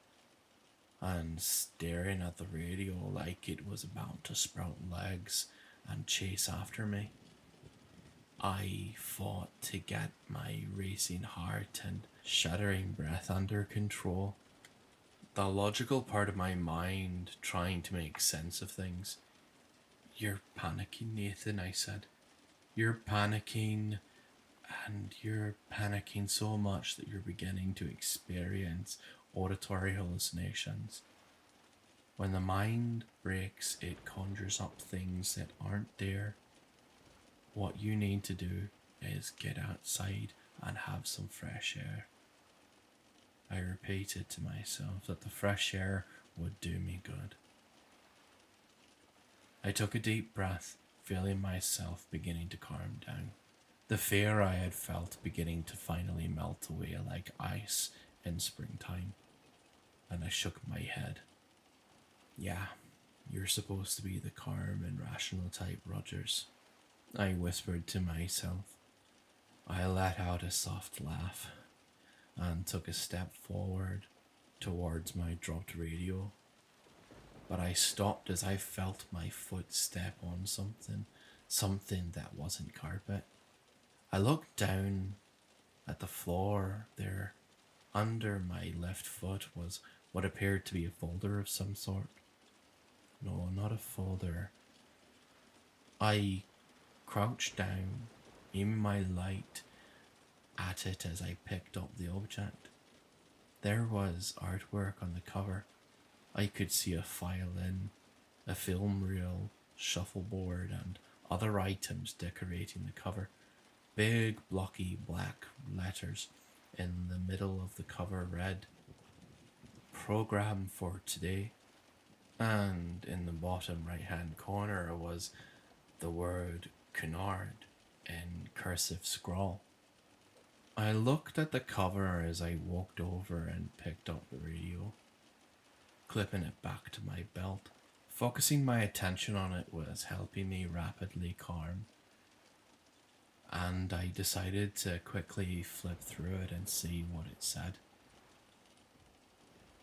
and staring at the radio like it was about to sprout legs and chase after me. I fought to get my racing heart and shuddering breath under control. The logical part of my mind trying to make sense of things. "You're panicking, Nathan," I said. "You're panicking, and you're panicking so much that you're beginning to experience auditory hallucinations. When the mind breaks, it conjures up things that aren't there. What you need to do is get outside and have some fresh air." I repeated to myself that the fresh air would do me good. I took a deep breath, feeling myself beginning to calm down. The fear I had felt beginning to finally melt away like ice in springtime, and I shook my head. "Yeah, you're supposed to be the calm and rational type, Rogers," I whispered to myself. I let out a soft laugh and took a step forward towards my dropped radio. But I stopped as I felt my foot step on something that wasn't carpet. I looked down at the floor there. Under my left foot was what appeared to be a folder of some sort. No, not a folder. I crouched down, aiming my light at it as I picked up the object. There was artwork on the cover. I could see a violin, a film reel, shuffleboard, and other items decorating the cover. Big blocky black letters in the middle of the cover read, "Program for today." And in the bottom right hand corner was the word "Cunard" in cursive scrawl. I looked at the cover as I walked over and picked up the radio, clipping it back to my belt. Focusing my attention on it was helping me rapidly calm, and I decided to quickly flip through it and see what it said.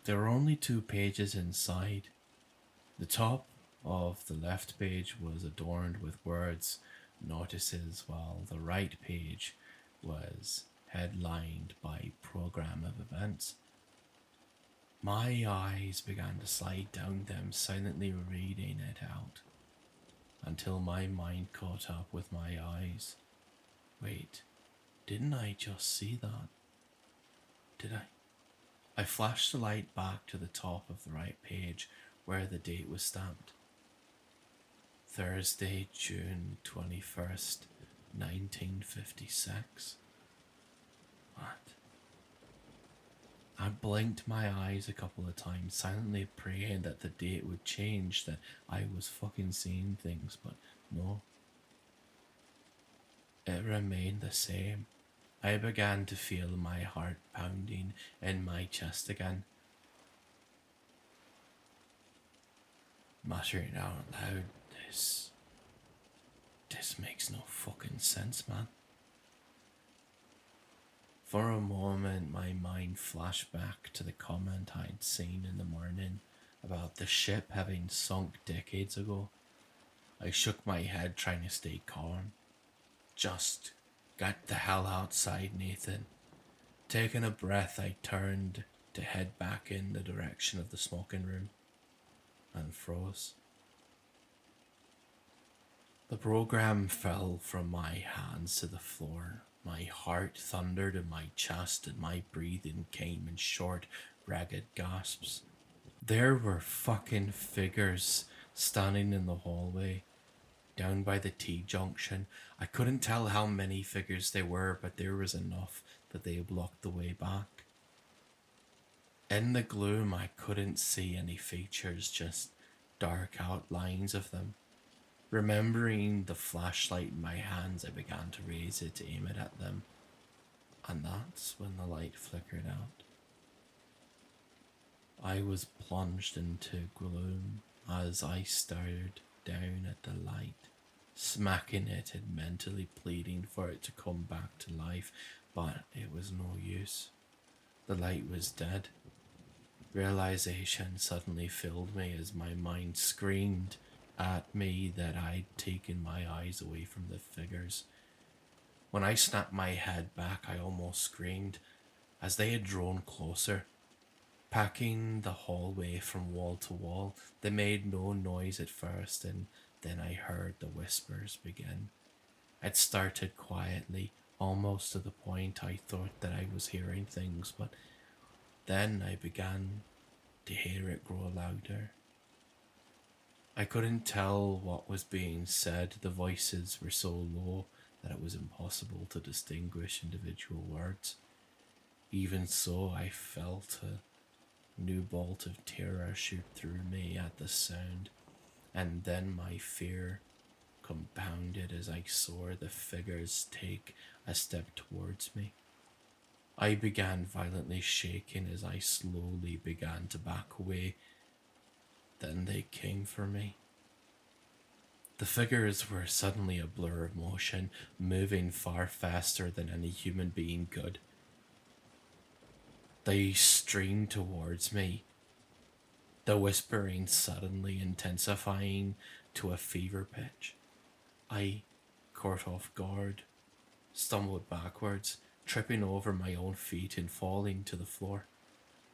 There were only 2 pages inside. The top of the left page was adorned with words, notices, while the right page was headlined by program of events. My eyes began to slide down them, silently reading it out, until my mind caught up with my eyes. Wait, didn't I just see that? Did I? I flashed the light back to the top of the right page where the date was stamped. Thursday, June 21st, 1956. What? I blinked my eyes a couple of times, silently praying that the date would change, that I was fucking seeing things, but no. It remained the same. I began to feel my heart pounding in my chest again. Muttering out loud, this makes no fucking sense, man. For a moment, my mind flashed back to the comment I'd seen in the morning about the ship having sunk decades ago. I shook my head, trying to stay calm. Just get the hell outside, Nathan. Taking a breath, I turned to head back in the direction of the smoking room and froze. The program fell from my hands to the floor. My heart thundered in my chest and my breathing came in short, ragged gasps. There were fucking figures standing in the hallway down by the T-junction. I couldn't tell how many figures there were, but there was enough that they blocked the way back. In the gloom, I couldn't see any features, just dark outlines of them. Remembering the flashlight in my hands, I began to raise it to aim it at them, and that's when the light flickered out. I was plunged into gloom as I stared down at the light, smacking it and mentally pleading for it to come back to life, but it was no use. The light was dead. Realization suddenly filled me as my mind screamed at me that I'd taken my eyes away from the figures. When I snapped my head back, I almost screamed as they had drawn closer, packing the hallway from wall to wall. They made no noise at first, and then I heard the whispers begin. It started quietly, almost to the point I thought that I was hearing things, but then I began to hear it grow louder. I couldn't tell what was being said. The voices were so low that it was impossible to distinguish individual words. Even so, I felt a new bolt of terror shoot through me at the sound, and then my fear compounded as I saw the figures take a step towards me. I began violently shaking as I slowly began to back away. Then they came for me. The figures were suddenly a blur of motion, moving far faster than any human being could. They streamed towards me, the whispering suddenly intensifying to a fever pitch. I, caught off guard, stumbled backwards, tripping over my own feet and falling to the floor.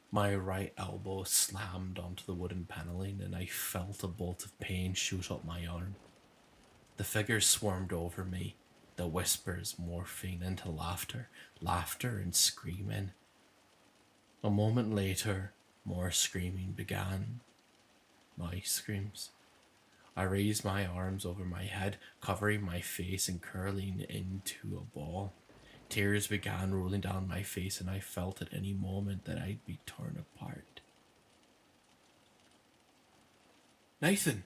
My right elbow slammed onto the wooden paneling, and I felt a bolt of pain shoot up my arm. The figures swarmed over me, the whispers morphing into laughter and screaming. A moment later, more screaming began. My screams. I raised my arms over my head, covering my face and curling into a ball. Tears began rolling down my face, and I felt at any moment that I'd be torn apart. "Nathan!"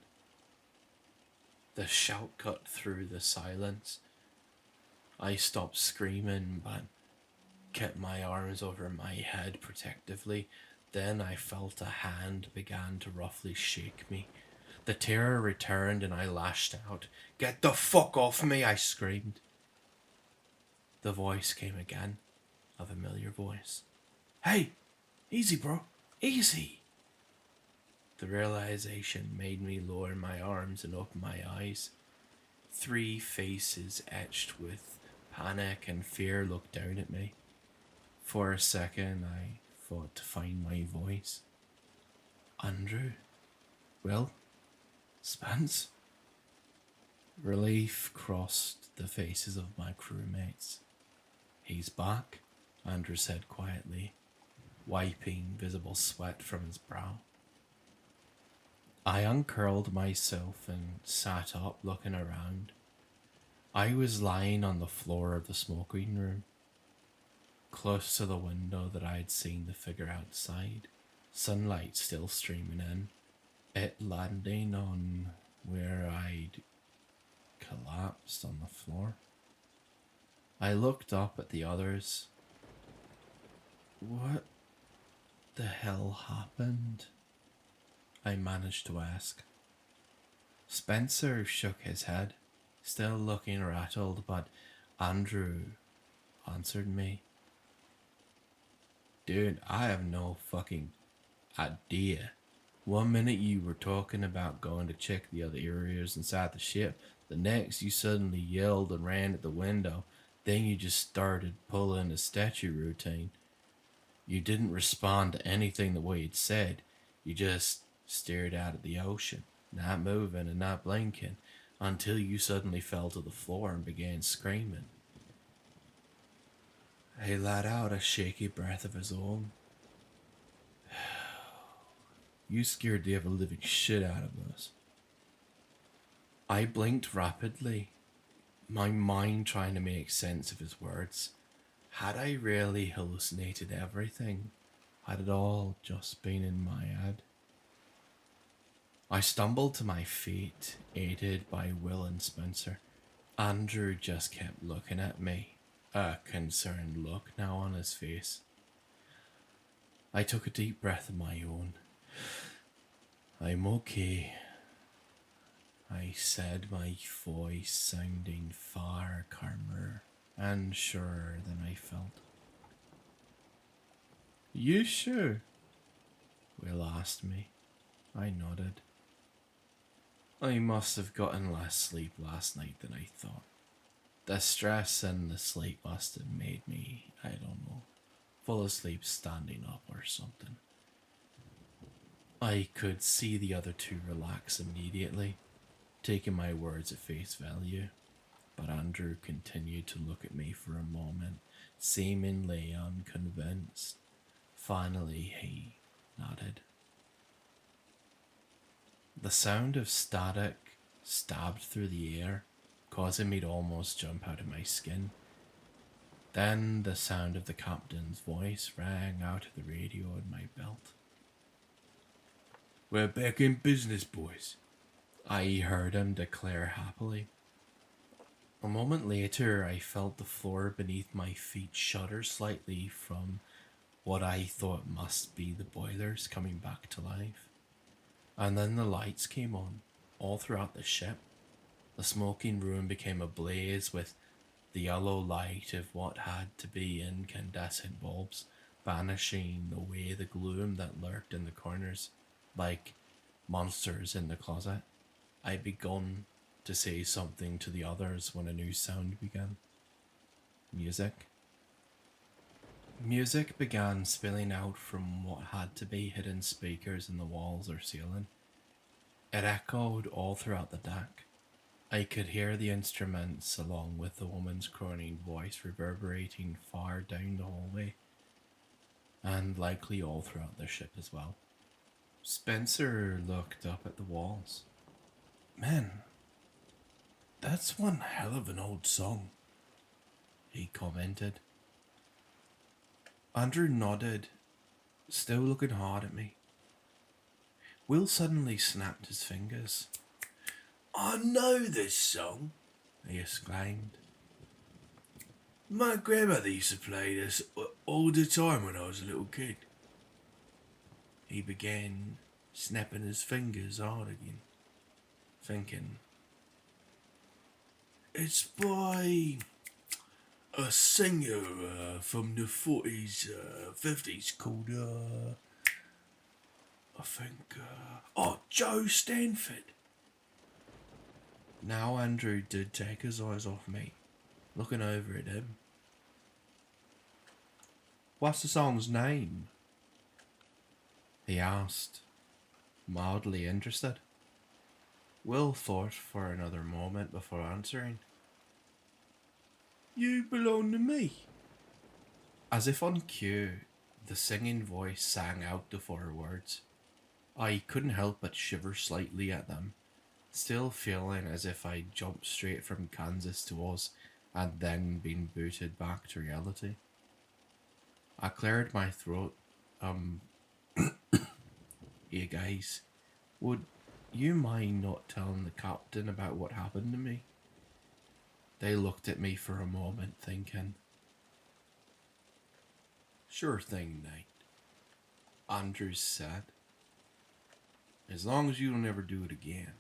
The shout cut through the silence. I stopped screaming, but kept my arms over my head protectively. Then I felt a hand began to roughly shake me. The terror returned and I lashed out. "Get the fuck off me!" I screamed. The voice came again, a familiar voice. "Hey, easy bro, easy." The realization made me lower my arms and open my eyes. 3 faces etched with panic and fear looked down at me. For a second, I fought to find my voice. "Andrew? Will? Spence?" Relief crossed the faces of my crewmates. "He's back," Andrew said quietly, wiping visible sweat from his brow. I uncurled myself and sat up, looking around. I was lying on the floor of the smoking room, close to the window that I had seen the figure outside, sunlight still streaming in, it landing on where I'd collapsed on the floor. I looked up at the others. "What the hell happened?" I managed to ask. Spencer shook his head, still looking rattled, but Andrew answered me. "Dude, I have no fucking idea. One minute you were talking about going to check the other areas inside the ship. The next you suddenly yelled and ran at the window. Then you just started pulling a statue routine. You didn't respond to anything the way it said. You just stared out at the ocean, not moving and not blinking, until you suddenly fell to the floor and began screaming." He let out a shaky breath of his own. You scared the ever living shit out of us. I blinked rapidly, my mind trying to make sense of his words. Had I really hallucinated everything? Had it all just been in my head? I stumbled to my feet, aided by Will and Spencer. Andrew just kept looking at me, a concerned look now on his face. I took a deep breath of my own. I'm okay, I said, my voice sounding far calmer and surer than I felt. You sure? Will asked me. I nodded. I must have gotten less sleep last night than I thought. The stress and the sleep must have made me, I don't know, fall asleep standing up or something. I could see the other two relax immediately, taking my words at face value, but Andrew continued to look at me for a moment, seemingly unconvinced. Finally, he nodded. The sound of static stabbed through the air, causing me to almost jump out of my skin. Then the sound of the captain's voice rang out of the radio in my belt. We're back in business, boys. I heard him declare happily. A moment later, I felt the floor beneath my feet shudder slightly from what I thought must be the boilers coming back to life. And then the lights came on, all throughout the ship. The smoking room became ablaze with the yellow light of what had to be incandescent bulbs, banishing away the gloom that lurked in the corners, like monsters in the closet. I'd begun to say something to the others when a new sound began. Music. Music began spilling out from what had to be hidden speakers in the walls or ceiling. It echoed all throughout the deck. I could hear the instruments along with the woman's croning voice reverberating far down the hallway, and likely all throughout the ship as well. Spencer looked up at the walls. Man, that's one hell of an old song, he commented. Andrew nodded, still looking hard at me. Will suddenly snapped his fingers. I know this song, he exclaimed. My grandmother used to play this all the time when I was a little kid. He began snapping his fingers hard again, thinking. It's by a singer from the 40s, 50s called, Joe Stanford. Now Andrew did take his eyes off me, looking over at him. What's the song's name? He asked, mildly interested. Will thought for another moment before answering. You belong to me. As if on cue, the singing voice sang out the 4 words. I couldn't help but shiver slightly at them, still feeling as if I'd jumped straight from Kansas to Oz and then been booted back to reality. I cleared my throat. Hey guys, would you mind not telling the captain about what happened to me? They looked at me for a moment, thinking. Sure thing, Knight, Andrews said. As long as you don't ever do it again.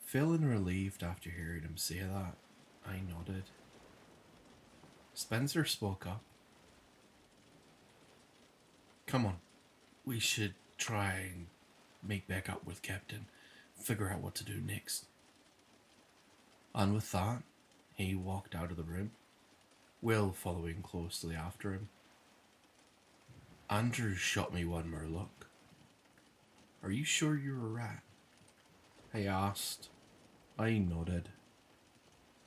Feeling relieved after hearing him say that, I nodded. Spencer spoke up. Come on, we should try and make back up with Captain, figure out what to do next. And with that, he walked out of the room, Will following closely after him. Andrew shot me one more look. Are you sure you're a rat? I asked. I nodded.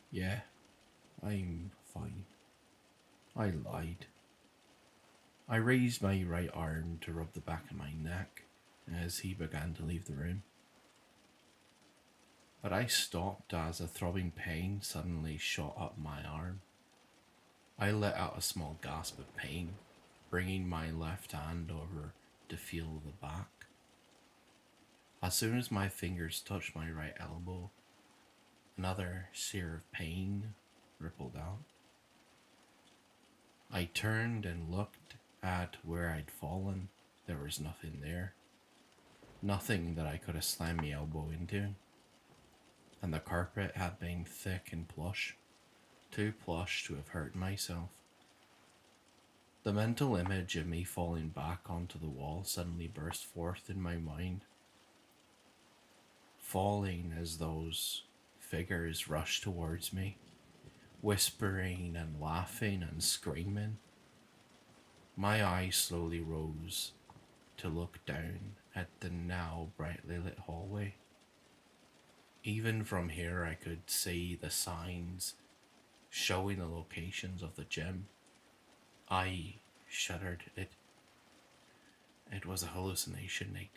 Yeah, I'm fine. I lied. I raised my right arm to rub the back of my neck, as he began to leave the room. But I stopped as a throbbing pain suddenly shot up my arm. I let out a small gasp of pain, bringing my left hand over to feel the back. As soon as my fingers touched my right elbow, another sear of pain rippled out. I turned and looked at where I'd fallen. There was nothing there. Nothing that I could have slammed my elbow into. And the carpet had been thick and plush, too plush to have hurt myself. The mental image of me falling back onto the wall suddenly burst forth in my mind, falling as those figures rushed towards me, whispering and laughing and screaming. My eyes slowly rose to look down at the now brightly lit hallway. Even from here I could see the signs showing the locations of the gym. I shuddered. It was a hallucination, Nate.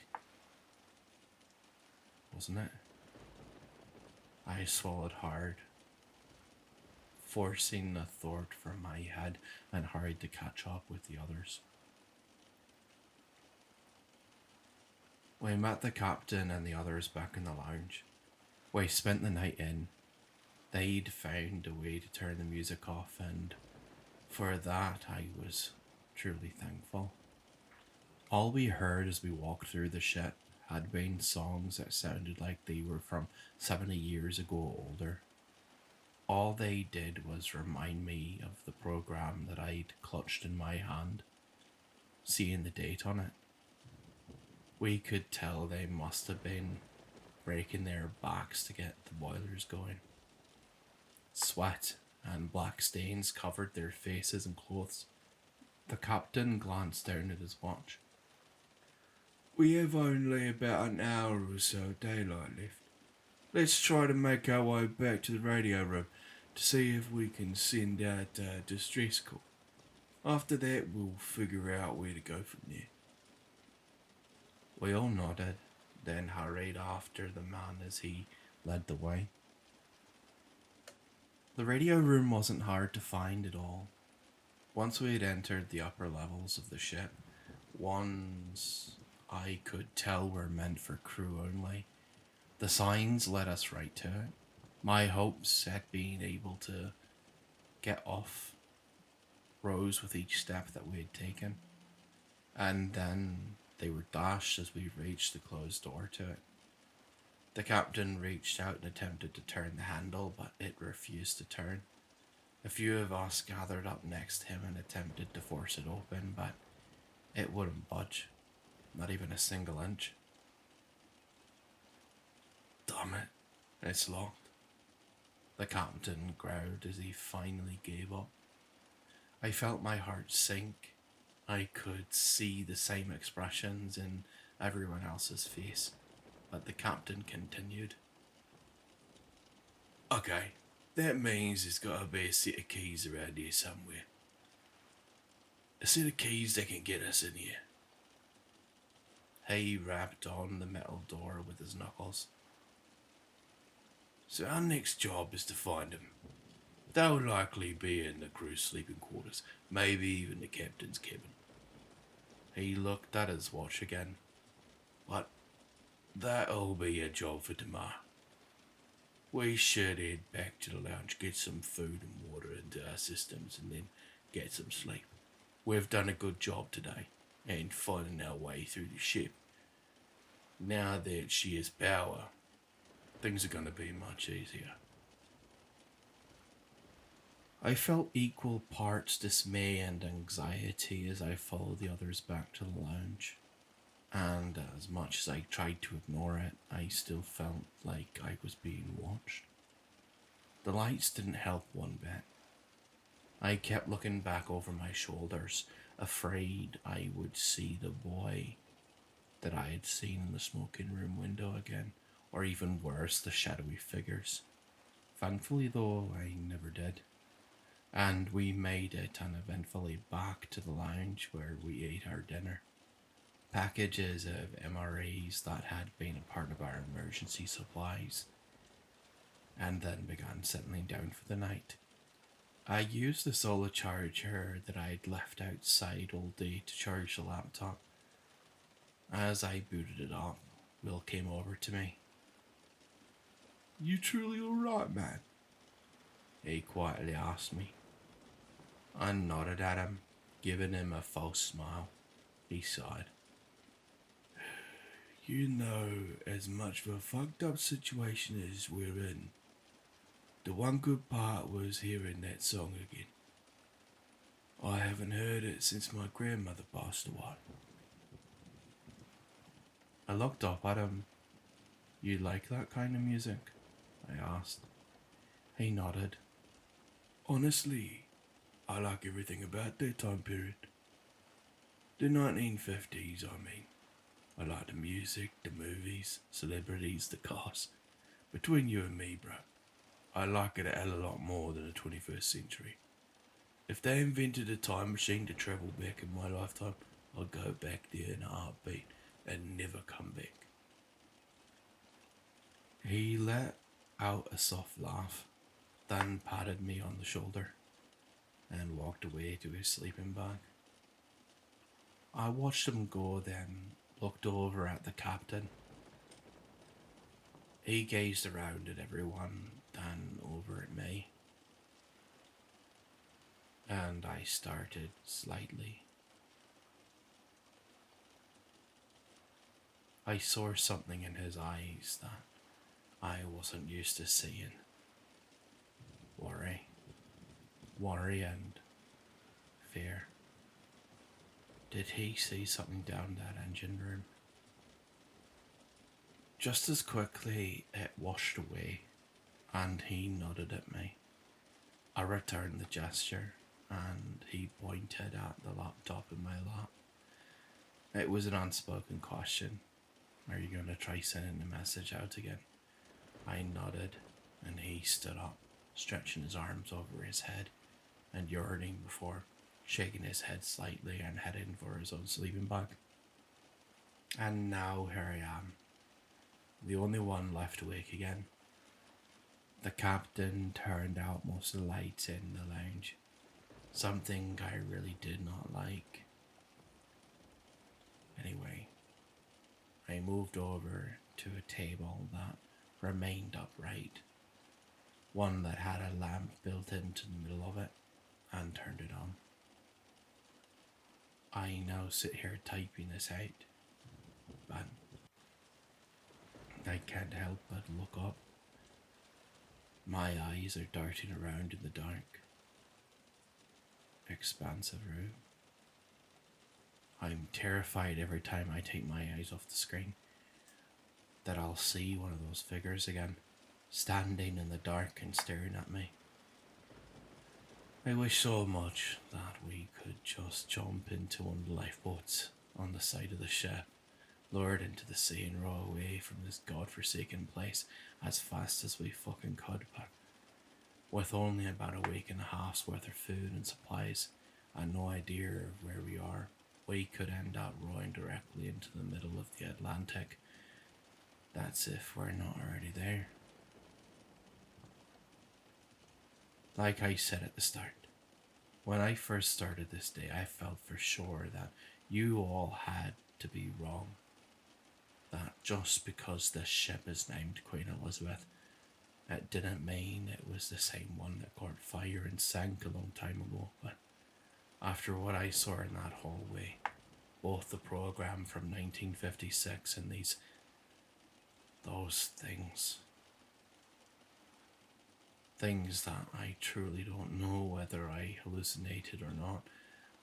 Wasn't it? I swallowed hard, forcing the thought from my head, and hurried to catch up with the others. We met the captain and the others back in the lounge. We spent the night in. They'd found a way to turn the music off, and for that I was truly thankful. All we heard as we walked through the ship had been songs that sounded like they were from 70 years ago or older. All they did was remind me of the program that I'd clutched in my hand, seeing the date on it. We could tell they must have been breaking their backs to get the boilers going. Sweat and black stains covered their faces and clothes. The captain glanced down at his watch. We have only about an hour or so daylight left. Let's try to make our way back to the radio room to see if we can send out a distress call. After that, we'll figure out where to go from there. We all nodded, then hurried after the man as he led the way. The radio room wasn't hard to find at all. Once we had entered the upper levels of the ship, ones I could tell were meant for crew only, the signs led us right to it. My hopes at being able to get off rose with each step that we had taken, and then they were dashed as we reached the closed door to it. The captain reached out and attempted to turn the handle, but it refused to turn. A few of us gathered up next to him and attempted to force it open, but it wouldn't budge, not even a single inch. Damn it, it's locked. The captain growled as he finally gave up. I felt my heart sink. I could see the same expressions in everyone else's face, but the captain continued. Okay, that means there's gotta be a set of keys around here somewhere. A set of keys that can get us in here. He rapped on the metal door with his knuckles. So our next job is to find them. They'll likely be in the crew's sleeping quarters, maybe even the captain's cabin. He looked at his watch again. But that'll be a job for tomorrow. We should head back to the lounge, get some food and water into our systems, and then get some sleep. We've done a good job today, and finding our way through the ship. Now that she has power, things are going to be much easier. I felt equal parts dismay and anxiety as I followed the others back to the lounge. And as much as I tried to ignore it, I still felt like I was being watched. The lights didn't help one bit. I kept looking back over my shoulders, afraid I would see the boy that I had seen in the smoking room window again, or even worse, the shadowy figures. Thankfully, though, I never did. And we made it uneventfully back to the lounge where we ate our dinner. packages of MREs that had been a part of our emergency supplies, and then began settling down for the night. I used the solar charger that I'd left outside all day to charge the laptop. As I booted it up, Will came over to me. "You truly alright, man?" he quietly asked me. I nodded at him, giving him a false smile. He sighed. "You know, as much of a fucked up situation as we're in, the one good part was hearing that song again. I haven't heard it since my grandmother passed away." I looked up at him. "You like that kind of music?" I asked. He nodded. "Honestly, I like everything about that time period. The 1950s, I mean. I like the music, the movies, celebrities, the cars. Between you and me, bro, I like it a hell of a lot more than the 21st century. If they invented a time machine to travel back in my lifetime, I'd go back there in a heartbeat and never come back." He let out a soft laugh, then patted me on the shoulder and walked away to his sleeping bag. I watched him go, then looked over at the captain. He gazed around at everyone, then over at me, and I started slightly. I saw something in his eyes that I wasn't used to seeing. Worry. Worry and fear. Did he see something down that engine room? Just as quickly, it washed away, and he nodded at me. I returned the gesture, and he pointed at the laptop in my lap. It was an unspoken question. "Are you going to try sending the message out again?" I nodded, and he stood up, stretching his arms over his head and yawning before shaking his head slightly and heading for his own sleeping bag. And now here I am, the only one left awake again. The captain turned out most of the lights in the lounge, something I really did not like. Anyway, I moved over to a table that remained upright, one that had a lamp built into the middle of it, and turned it on. I now sit here typing this out, but I can't help but look up. My eyes are darting around in the dark, expansive room. I'm terrified every time I take my eyes off the screen that I'll see one of those figures again, standing in the dark and staring at me. I wish so much that we could just jump into one of the lifeboats on the side of the ship, lowered into the sea and row away from this godforsaken place as fast as we fucking could, but with only about a week and a half's worth of food and supplies and no idea of where we are, we could end up rowing directly into the middle of the Atlantic. That's if we're not already there. Like I said at the start, when I first started this day, I felt for sure that you all had to be wrong. That just because this ship is named Queen Elizabeth, it didn't mean it was the same one that caught fire and sank a long time ago. But after what I saw in that hallway, both the program from 1956 and those things that I truly don't know whether I hallucinated or not,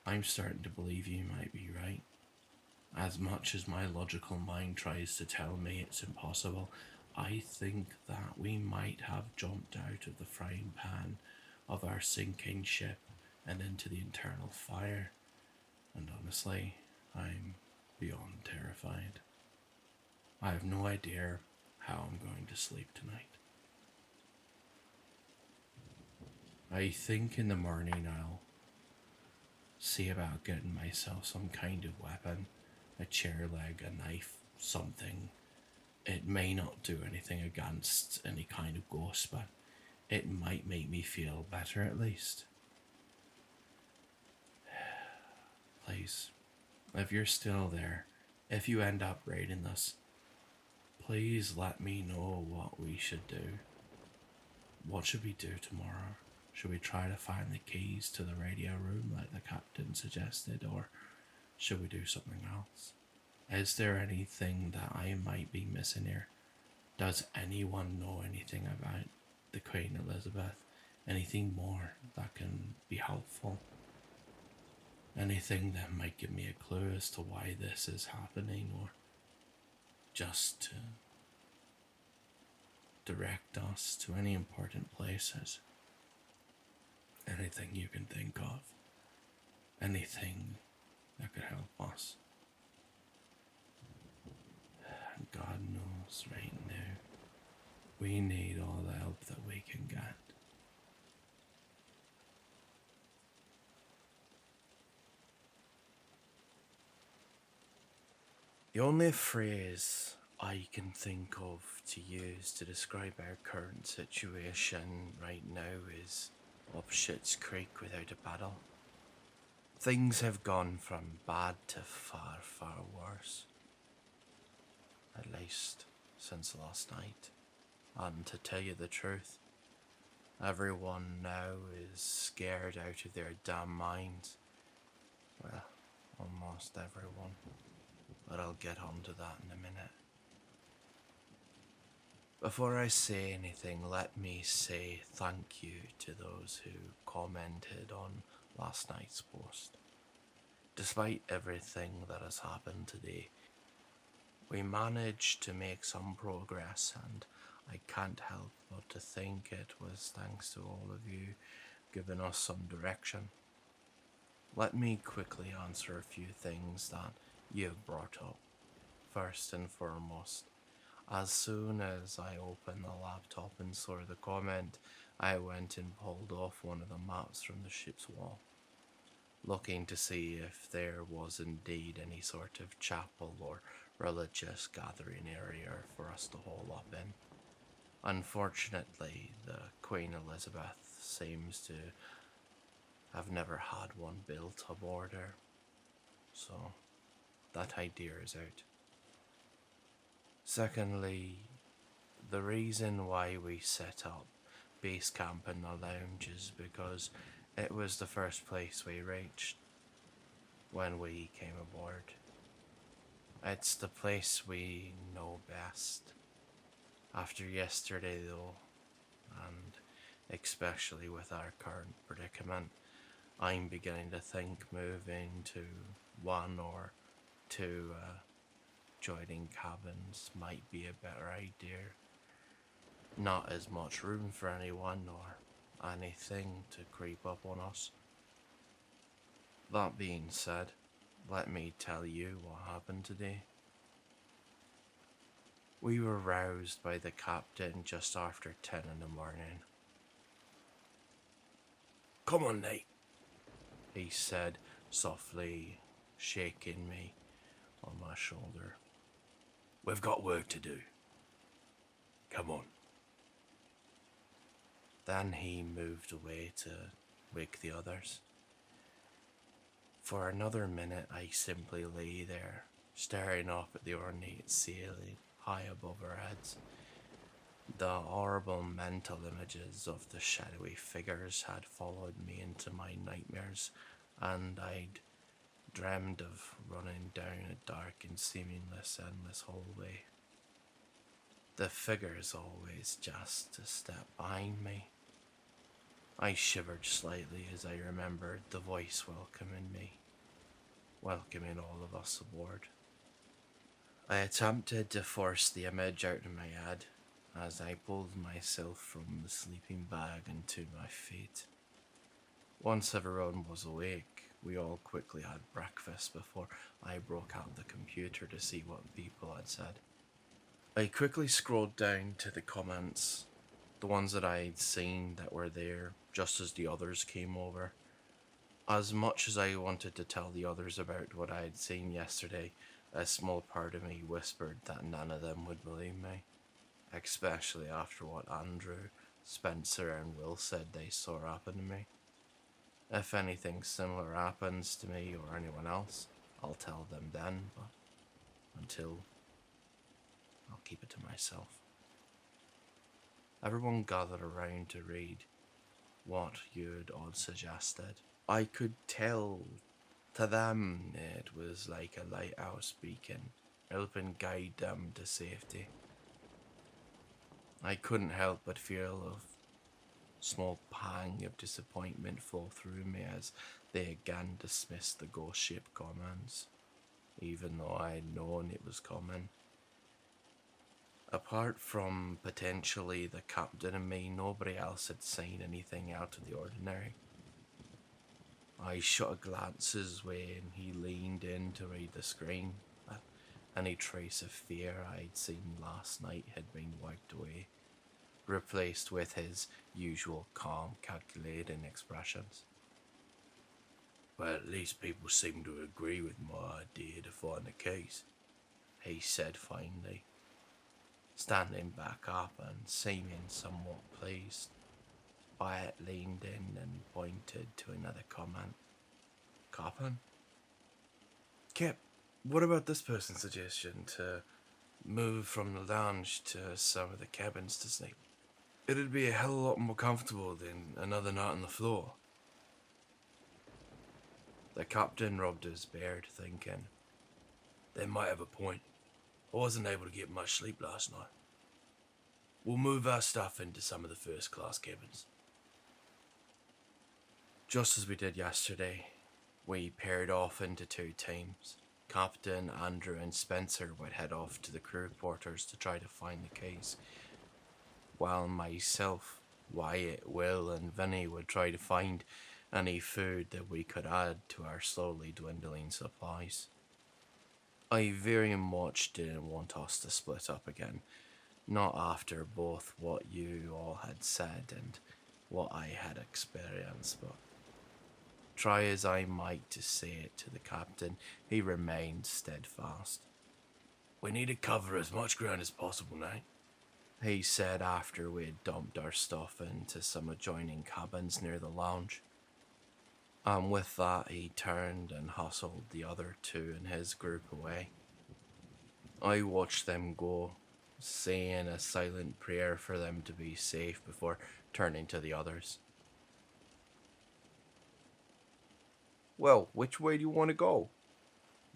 I'm starting to believe you might be right. As much as my logical mind tries to tell me it's impossible, I think that we might have jumped out of the frying pan of our sinking ship and into the internal fire. And honestly, I'm beyond terrified. I have no idea how I'm going to sleep tonight. I think in the morning I'll see about getting myself some kind of weapon a chair leg, a knife, something. It may not do anything against any kind of ghost, but it might make me feel better at least. Please, if you're still there, if you end up raiding this, please let me know what we should do. What should we do tomorrow? Should we try to find the keys to the radio room like the captain suggested, or should we do something else? Is there anything that I might be missing here? Does anyone know anything about the Queen Elizabeth? Anything more that can be helpful? Anything that might give me a clue as to why this is happening, or just to direct us to any important places? Anything you can think of? Anything that could help us? God knows right now, we need all the help that we can get. The only phrase I can think of to use to describe our current situation right now is up shit's creek without a paddle. Things have gone from bad to far, far worse. At least since last night. And to tell you the truth, everyone now is scared out of their damn minds. Well, almost everyone. But I'll get onto that in a minute. Before I say anything, let me say thank you to those who commented on last night's post. Despite everything that has happened today, we managed to make some progress, and I can't help but to think it was thanks to all of you giving us some direction. Let me quickly answer a few things that you've brought up. First and foremost, as soon as I opened the laptop and saw the comment, I went and pulled off one of the maps from the ship's wall, looking to see if there was indeed any sort of chapel or religious gathering area for us to hole up in. Unfortunately, the Queen Elizabeth seems to have never had one built aboard her, so that idea is out. Secondly, the reason why we set up base camp in the lounge is because it was the first place we reached when we came aboard. It's the place we know best. After yesterday though, and especially with our current predicament, I'm beginning to think moving to one or two joining cabins might be a better idea. Not as much room for anyone or anything to creep up on us. That being said, let me tell you what happened today. We were roused by the captain just after 10 in the morning. Come on, Nate. He said, softly shaking me on my shoulder. We've got work to do. Come on. Then he moved away to wake the others. For another minute I simply lay there, staring up at the ornate ceiling high above our heads. The horrible mental images of the shadowy figures had followed me into my nightmares, and I'd dreamed of running down a dark and seamless endless hallway. The figures always just a step behind me. I shivered slightly as I remembered the voice welcoming me, welcoming all of us aboard. I attempted to force the image out of my head as I pulled myself from the sleeping bag and to my feet. Once everyone was awake, we all quickly had breakfast before I broke out the computer to see what people had said. I quickly scrolled down to the comments, the ones that I'd seen that were there just as the others came over. As much as I wanted to tell the others about what I had seen yesterday, A small part of me whispered that none of them would believe me, especially after what Andrew, Spencer, and Will said they saw happen to me. If anything similar happens to me or anyone else, I'll tell them then, but until, I'll keep it to myself. Everyone gathered around to read what you'd all suggested. I could tell to them it was like a lighthouse beacon, helping guide them to safety. I couldn't help but feel a small pang of disappointment flow through me as they again dismissed the ghost ship comments, even though I had known it was coming. Apart from potentially the captain and me, nobody else had seen anything out of the ordinary. I shot a glance his way and he leaned in to read the screen, but any trace of fear I'd seen last night had been wiped away, replaced with his usual calm, calculating expressions. Well, at least people seem to agree with my idea to find the case, he said finally, standing back up and seeming somewhat pleased. Wyatt leaned in and pointed to another comment. Coppin? Kip, what about this person's suggestion to move from the lounge to some of the cabins to sleep? It'd be a hell of a lot more comfortable than another night on the floor. The captain rubbed his beard, thinking. They might have a point. I wasn't able to get much sleep last night. We'll move our stuff into some of the first-class cabins. Just as we did yesterday, we paired off into two teams. Captain, Andrew, and Spencer would head off to the crew quarters to try to find the case, while myself, Wyatt, Will, and Vinny would try to find any food that we could add to our slowly dwindling supplies. I very much didn't want us to split up again, not after both what you all had said and what I had experienced, but try as I might to say it to the captain, he remained steadfast. We need to cover as much ground as possible now, he said after we had dumped our stuff into some adjoining cabins near the lounge. And with that, he turned and hustled the other two in his group away. I watched them go, saying a silent prayer for them to be safe before turning to the others. Well, which way do you want to go?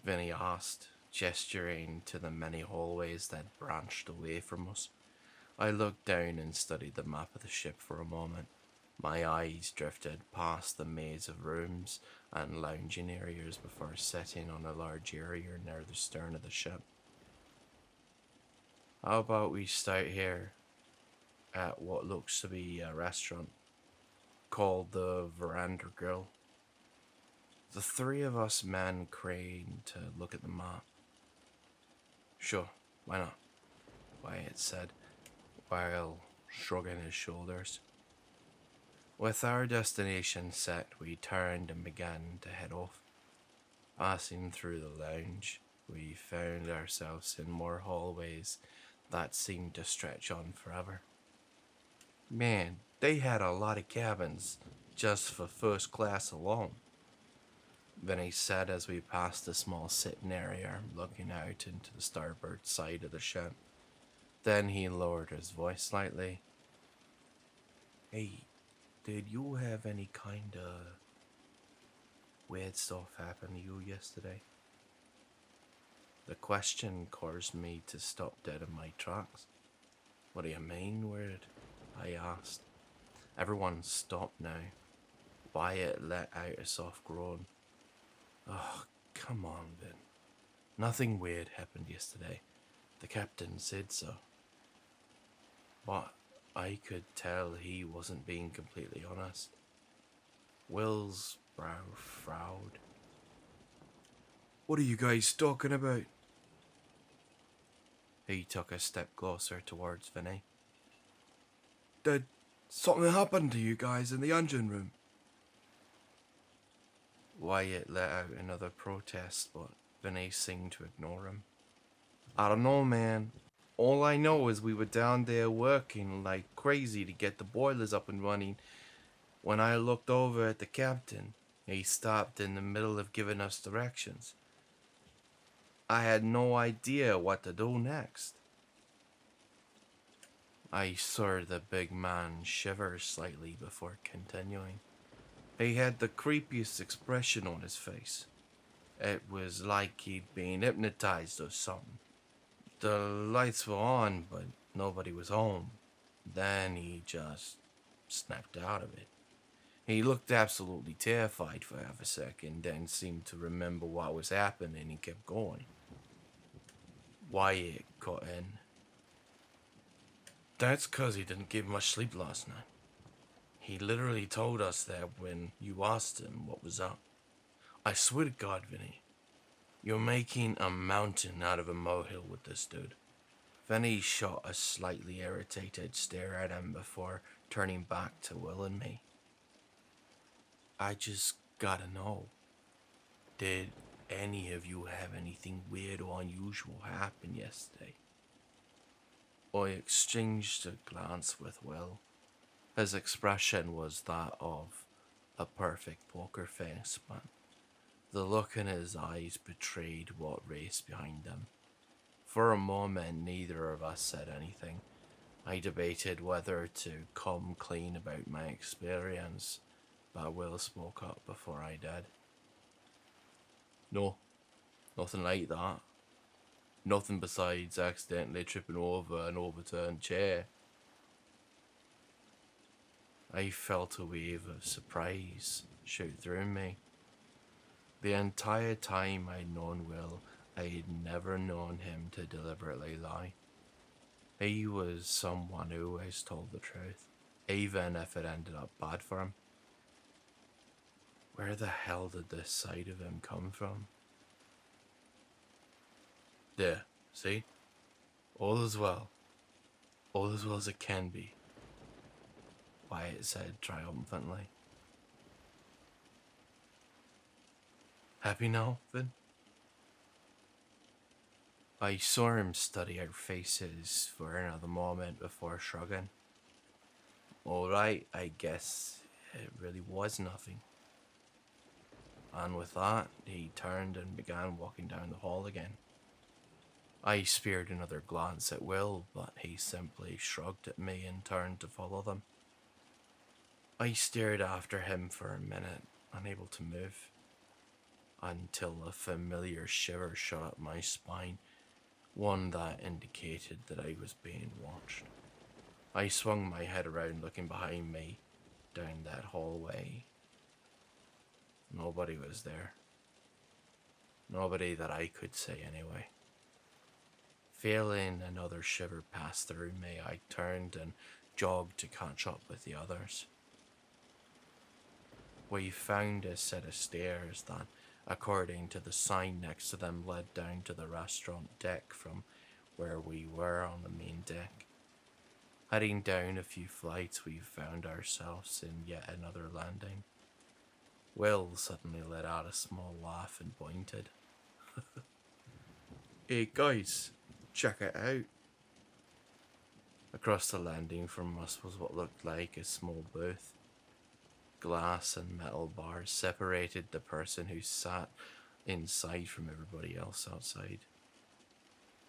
Vinny asked, gesturing to the many hallways that branched away from us. I looked down and studied the map of the ship for a moment. My eyes drifted past the maze of rooms and lounging areas before sitting on a large area near the stern of the ship. How about we start here at what looks to be a restaurant called the Veranda Grill? The three of us men craned to look at the map. Sure, why not? Wyatt said, while shrugging his shoulders. With our destination set, we turned and began to head off. Passing through the lounge, we found ourselves in more hallways that seemed to stretch on forever. Man, they had a lot of cabins just for first class alone, Vinny said as we passed a small sitting area looking out into the starboard side of the ship. Then he lowered his voice slightly. Hey, did you have any kind of weird stuff happen to you yesterday? The question caused me to stop dead in my tracks. What do you mean, weird? I asked. Everyone stopped now. Wyatt let out a soft groan. Oh, come on, Vin. Nothing weird happened yesterday. The captain said so. But I could tell he wasn't being completely honest. Will's brow frowned. What are you guys talking about? He took a step closer towards Vinny. Did something happen to you guys in the engine room? Wyatt let out another protest, but Vinny seemed to ignore him. I don't know, man. All I know is we were down there working like crazy to get the boilers up and running. When I looked over at the captain, he stopped in the middle of giving us directions. I had no idea what to do next. I saw the big man shiver slightly before continuing. He had the creepiest expression on his face. It was like he'd been hypnotized or something. The lights were on, but nobody was home. Then he just snapped out of it. He looked absolutely terrified for half a second, then seemed to remember what was happening and kept going. Wyatt cut in. That's 'cause he didn't get much sleep last night. He literally told us that when you asked him what was up. I swear to God, Vinny, you're making a mountain out of a molehill with this dude. Vinny shot a slightly irritated stare at him before turning back to Will and me. I just gotta know. Did any of you have anything weird or unusual happen yesterday? I exchanged a glance with Will. His expression was that of a perfect poker face, but the look in his eyes betrayed what raced behind him. For a moment, neither of us said anything. I debated whether to come clean about my experience, but Will spoke up before I did. No, nothing like that. Nothing besides accidentally tripping over an overturned chair. I felt a wave of surprise shoot through me. The entire time I'd known Will, I had never known him to deliberately lie. He was someone who always told the truth, even if it ended up bad for him. Where the hell did this side of him come from? There, see? All is well. All as well as it can be, Wyatt said triumphantly. Happy now, Vin? I saw him study our faces for another moment before shrugging. Alright, I guess it really was nothing. And with that, he turned and began walking down the hall again. I speared another glance at Will, but he simply shrugged at me and turned to follow them. I stared after him for a minute, unable to move, until a familiar shiver shot up my spine, one that indicated that I was being watched. I swung my head around, looking behind me, down that hallway. Nobody was there. Nobody that I could see, anyway. Feeling another shiver pass through me, I turned and jogged to catch up with the others. We found a set of stairs that, according to the sign next to them, led down to the restaurant deck from where we were on the main deck. Heading down a few flights, we found ourselves in yet another landing. Will suddenly let out a small laugh and pointed. Hey guys, check it out. Across the landing from us was what looked like a small booth. Glass and metal bars separated the person who sat inside from everybody else outside.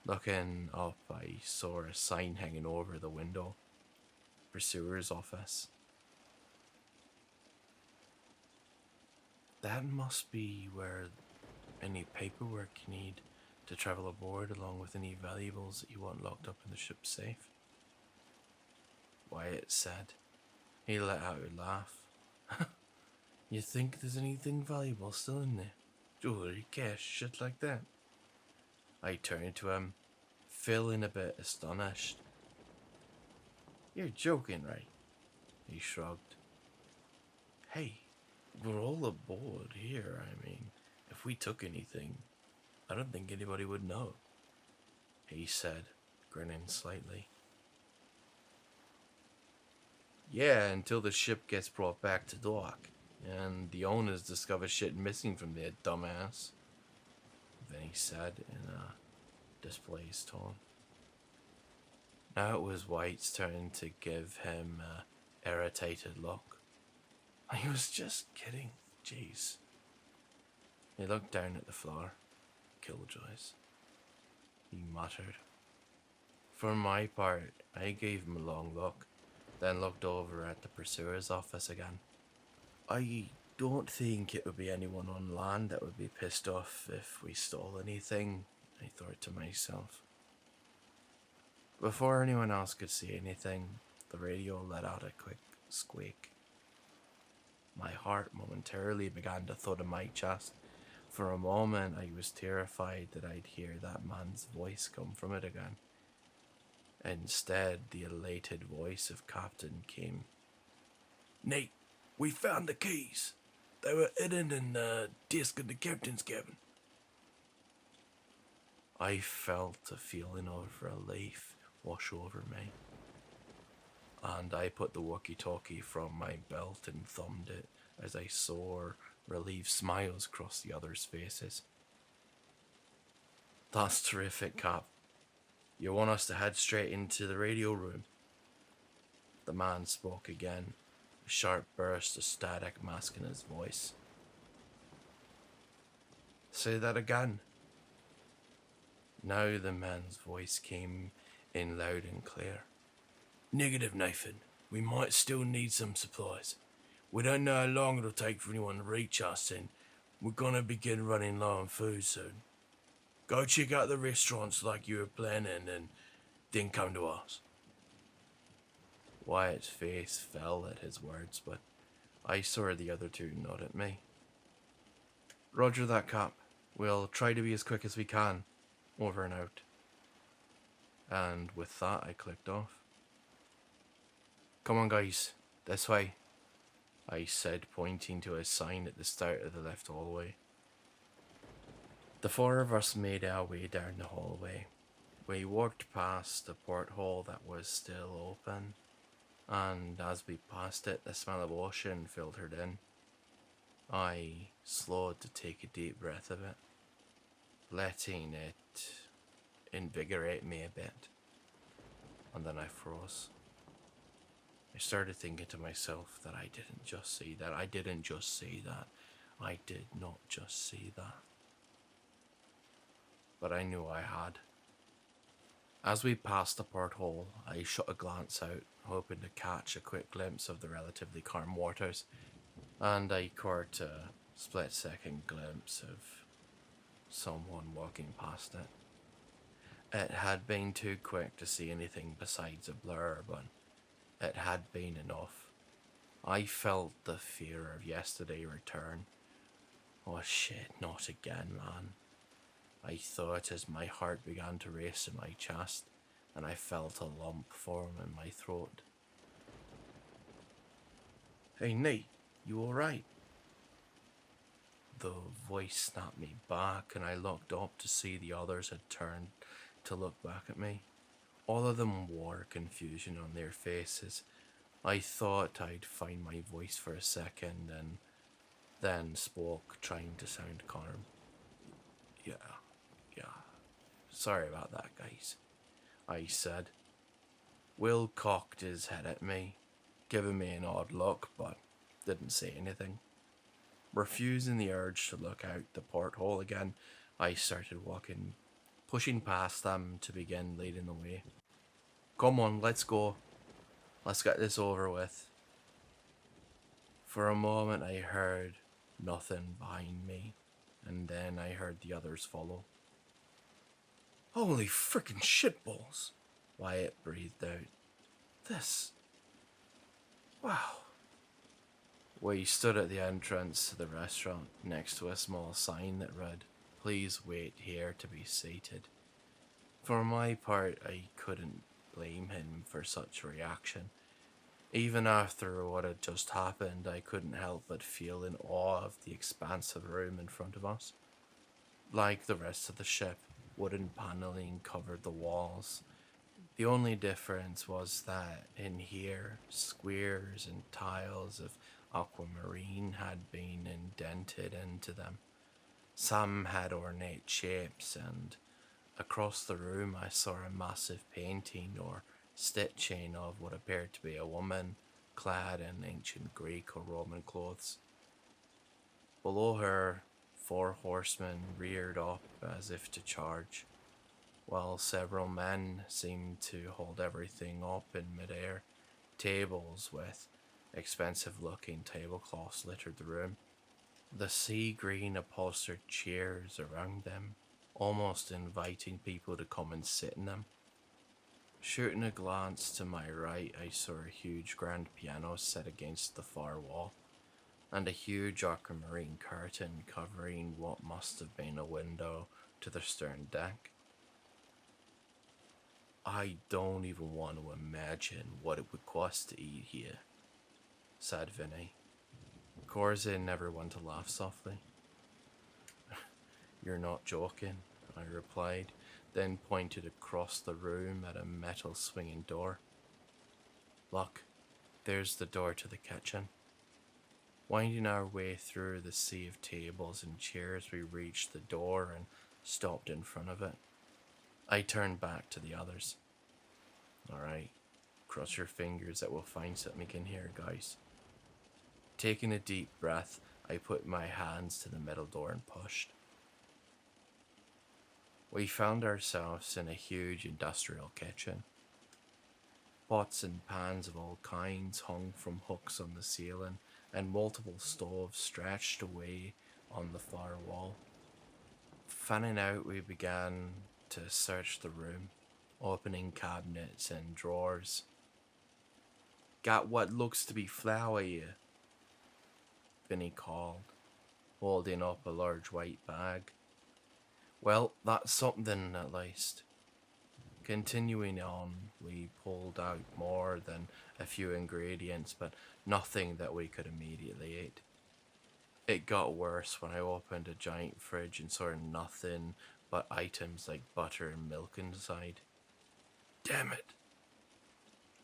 Looking up, I saw a sign hanging over the window. Pursuer's office. That must be where any paperwork you need to travel aboard, along with any valuables that you want locked up in the ship's safe, Wyatt said. He let out a laugh. You think there's anything valuable still in there? Jewelry, cash, shit like that? I turned to him, feeling a bit astonished. You're joking, right? He shrugged. Hey, we're all aboard here. I mean, if we took anything, I don't think anybody would know, he said, grinning slightly. Yeah, until the ship gets brought back to dock, and the owners discover shit missing from their dumbass. Vinny said in a displeased tone. Now it was White's turn to give him a irritated look. I was just kidding, jeez. He looked down at the floor. Killjoys, he muttered. For my part, I gave him a long look, then looked over at the pursuer's office again. I don't think it would be anyone on land that would be pissed off if we stole anything, I thought to myself. Before anyone else could say anything, the radio let out a quick squeak. My heart momentarily began to thud in my chest. For a moment, I was terrified that I'd hear that man's voice come from it again. Instead, the elated voice of Captain came. Nate, we found the keys. They were hidden in the desk in the captain's cabin. I felt a feeling of relief wash over me, and I put the walkie-talkie from my belt and thumbed it as I saw relieved smiles across the others' faces. That's terrific, Cap. You want us to head straight into the radio room? The man spoke again, a sharp burst of static masking his voice. Say that again. Now the man's voice came in loud and clear. Negative, Nathan. We might still need some supplies. We don't know how long it'll take for anyone to reach us, and we're gonna begin running low on food soon. Go check out the restaurants like you were planning, and then come to us. Wyatt's face fell at his words, but I saw the other two nod at me. Roger that, Cap. We'll try to be as quick as we can. Over and out. And with that, I clicked off. Come on, guys. This way, I said, pointing to a sign at the start of the left hallway. The four of us made our way down the hallway. We walked past the porthole that was still open, and as we passed it, the smell of ocean filtered in. I slowed to take a deep breath of it, letting it invigorate me a bit, and then I froze. I started thinking to myself that I didn't just see that. I did not just see that. But I knew I had. As we passed the porthole, I shot a glance out, hoping to catch a quick glimpse of the relatively calm waters, and I caught a split-second glimpse of someone walking past it. It had been too quick to see anything besides a blur, but it had been enough. I felt the fear of yesterday return. Oh shit, not again, man. I thought as my heart began to race in my chest, and I felt a lump form in my throat. Hey Nate, you alright? The voice snapped me back, and I looked up to see the others had turned to look back at me. All of them wore confusion on their faces. I thought I'd find my voice for a second, and then spoke, trying to sound calm. Yeah. Sorry about that, guys, I said. Will cocked his head at me, giving me an odd look, but didn't say anything. Refusing the urge to look out the porthole again, I started walking, pushing past them to begin leading the way. Come on, let's go. Let's get this over with. For a moment I heard nothing behind me, and then I heard the others follow. Holy frickin' shitballs, Wyatt breathed out. This... wow. We stood at the entrance to the restaurant next to a small sign that read, "Please wait here to be seated." For my part, I couldn't blame him for such a reaction. Even after what had just happened, I couldn't help but feel in awe of the expansive room in front of us. Like the rest of the ship, wooden paneling covered the walls. The only difference was that in here, squares and tiles of aquamarine had been indented into them. Some had ornate shapes, and across the room I saw a massive painting or stitching of what appeared to be a woman clad in ancient Greek or Roman clothes. Below her, 4 horsemen reared up as if to charge, while several men seemed to hold everything up in midair. Tables with expensive-looking tablecloths littered the room. The sea-green upholstered chairs around them, almost inviting people to come and sit in them. Shooting a glance to my right, I saw a huge grand piano set against the far wall, and a huge aquamarine curtain covering what must have been a window to the stern deck. I don't even want to imagine what it would cost to eat here, said Vinny. Corzin never one to laugh softly. You're not joking, I replied, then pointed across the room at a metal swinging door. Look, there's the door to the kitchen. Winding our way through the sea of tables and chairs, we reached the door and stopped in front of it. I turned back to the others. All right, cross your fingers that we'll find something in here, guys. Taking a deep breath, I put my hands to the middle door and pushed. We found ourselves in a huge industrial kitchen. Pots and pans of all kinds hung from hooks on the ceiling, and multiple stoves stretched away on the far wall. Fanning out, we began to search the room, opening cabinets and drawers. Got what looks to be flour here, Vinny called, holding up a large white bag. Well, that's something at least. Continuing on, we pulled out more than a few ingredients, but nothing that we could immediately eat. It got worse when I opened a giant fridge and saw nothing but items like butter and milk inside. Damn it!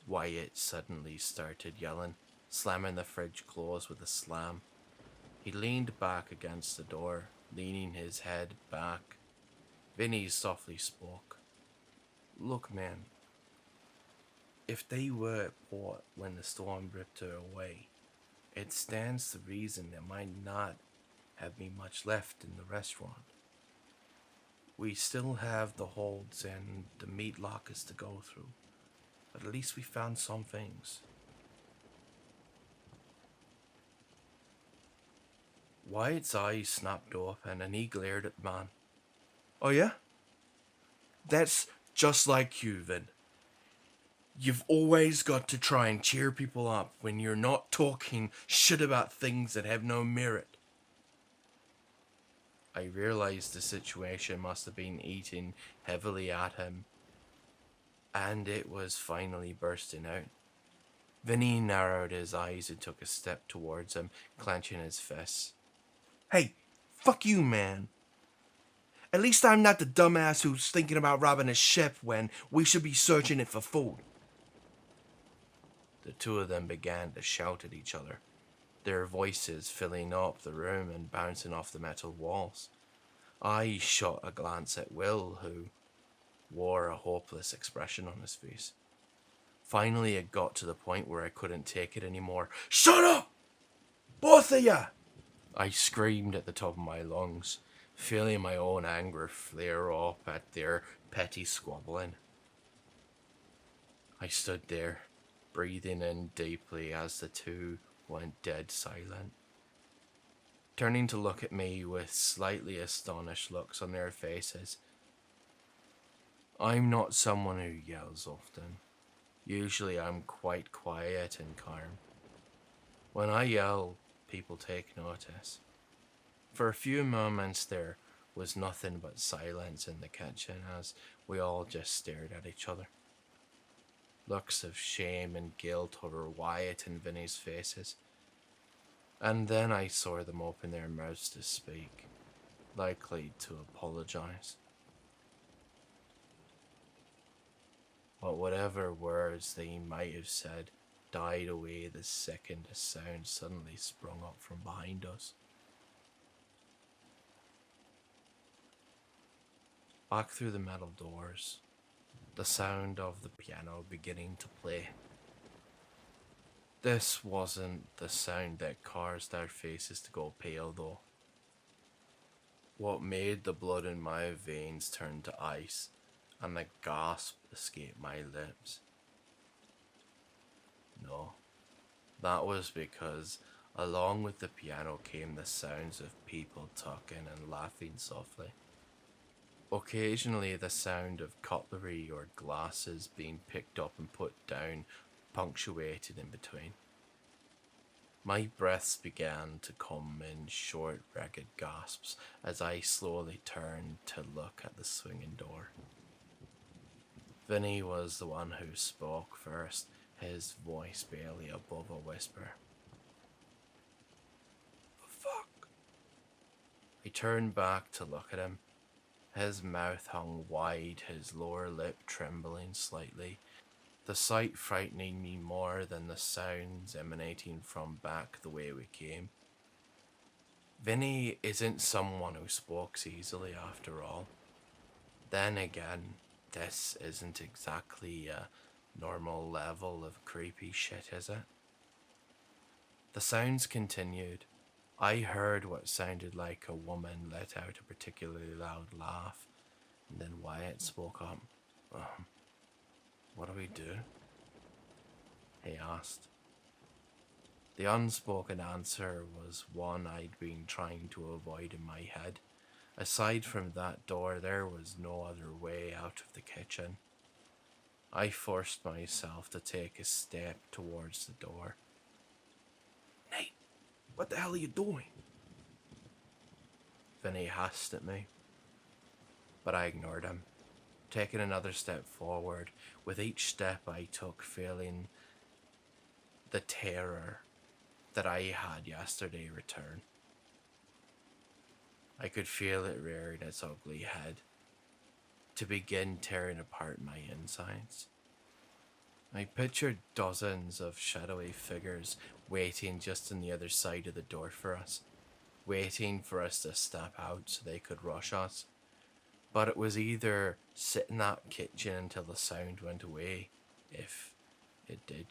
Wyatt suddenly started yelling, slamming the fridge closed with a slam. He leaned back against the door, leaning his head back. Vinny softly spoke. Look, man, if they were at port when the storm ripped her away, it stands to reason there might not have been much left in the restaurant. We still have the holds and the meat lockers to go through, but at least we found some things. Wyatt's eyes snapped open and he glared at the man. Oh yeah? That's just like you, Vin. You've always got to try and cheer people up when you're not talking shit about things that have no merit. I realized the situation must have been eating heavily at him, and it was finally bursting out. Vinny narrowed his eyes and took a step towards him, clenching his fists. Hey, fuck you, man. At least I'm not the dumbass who's thinking about robbing a ship when we should be searching it for food. The two of them began to shout at each other, their voices filling up the room and bouncing off the metal walls. I shot a glance at Will, who wore a hopeless expression on his face. Finally, it got to the point where I couldn't take it anymore. Shut up! Both of ya! I screamed at the top of my lungs, feeling my own anger flare up at their petty squabbling. I stood there, breathing in deeply as the two went dead silent, turning to look at me with slightly astonished looks on their faces. I'm not someone who yells often. Usually I'm quite quiet and calm. When I yell, people take notice. For a few moments there was nothing but silence in the kitchen as we all just stared at each other. Looks of shame and guilt over Wyatt and Vinny's faces. And then I saw them open their mouths to speak, likely to apologize. But whatever words they might have said died away the second a sound suddenly sprung up from behind us. Back through the metal doors, the sound of the piano beginning to play. This wasn't the sound that caused our faces to go pale, though. What made the blood in my veins turn to ice and a gasp escape my lips? No, that was because along with the piano came the sounds of people talking and laughing softly. Occasionally, the sound of cutlery or glasses being picked up and put down, punctuated in between. My breaths began to come in short, ragged gasps as I slowly turned to look at the swinging door. Vinny was the one who spoke first, his voice barely above a whisper. The fuck? I turned back to look at him. His mouth hung wide, his lower lip trembling slightly, the sight frightening me more than the sounds emanating from back the way we came. Vinny isn't someone who spoke easily after all. Then again, this isn't exactly a normal level of creepy shit, is it? The sounds continued. I heard what sounded like a woman let out a particularly loud laugh, and then Wyatt spoke up. What do we do? He asked. The unspoken answer was one I'd been trying to avoid in my head. Aside from that door, there was no other way out of the kitchen. I forced myself to take a step towards the door. Nate, what the hell are you doing? Vinny hissed at me, but I ignored him, taking another step forward. With each step I took, feeling the terror that I had yesterday return. I could feel it rearing its ugly head to begin tearing apart my insides. I pictured dozens of shadowy figures waiting just on the other side of the door for us, waiting for us to step out so they could rush us. But it was either sit in that kitchen until the sound went away, if it did,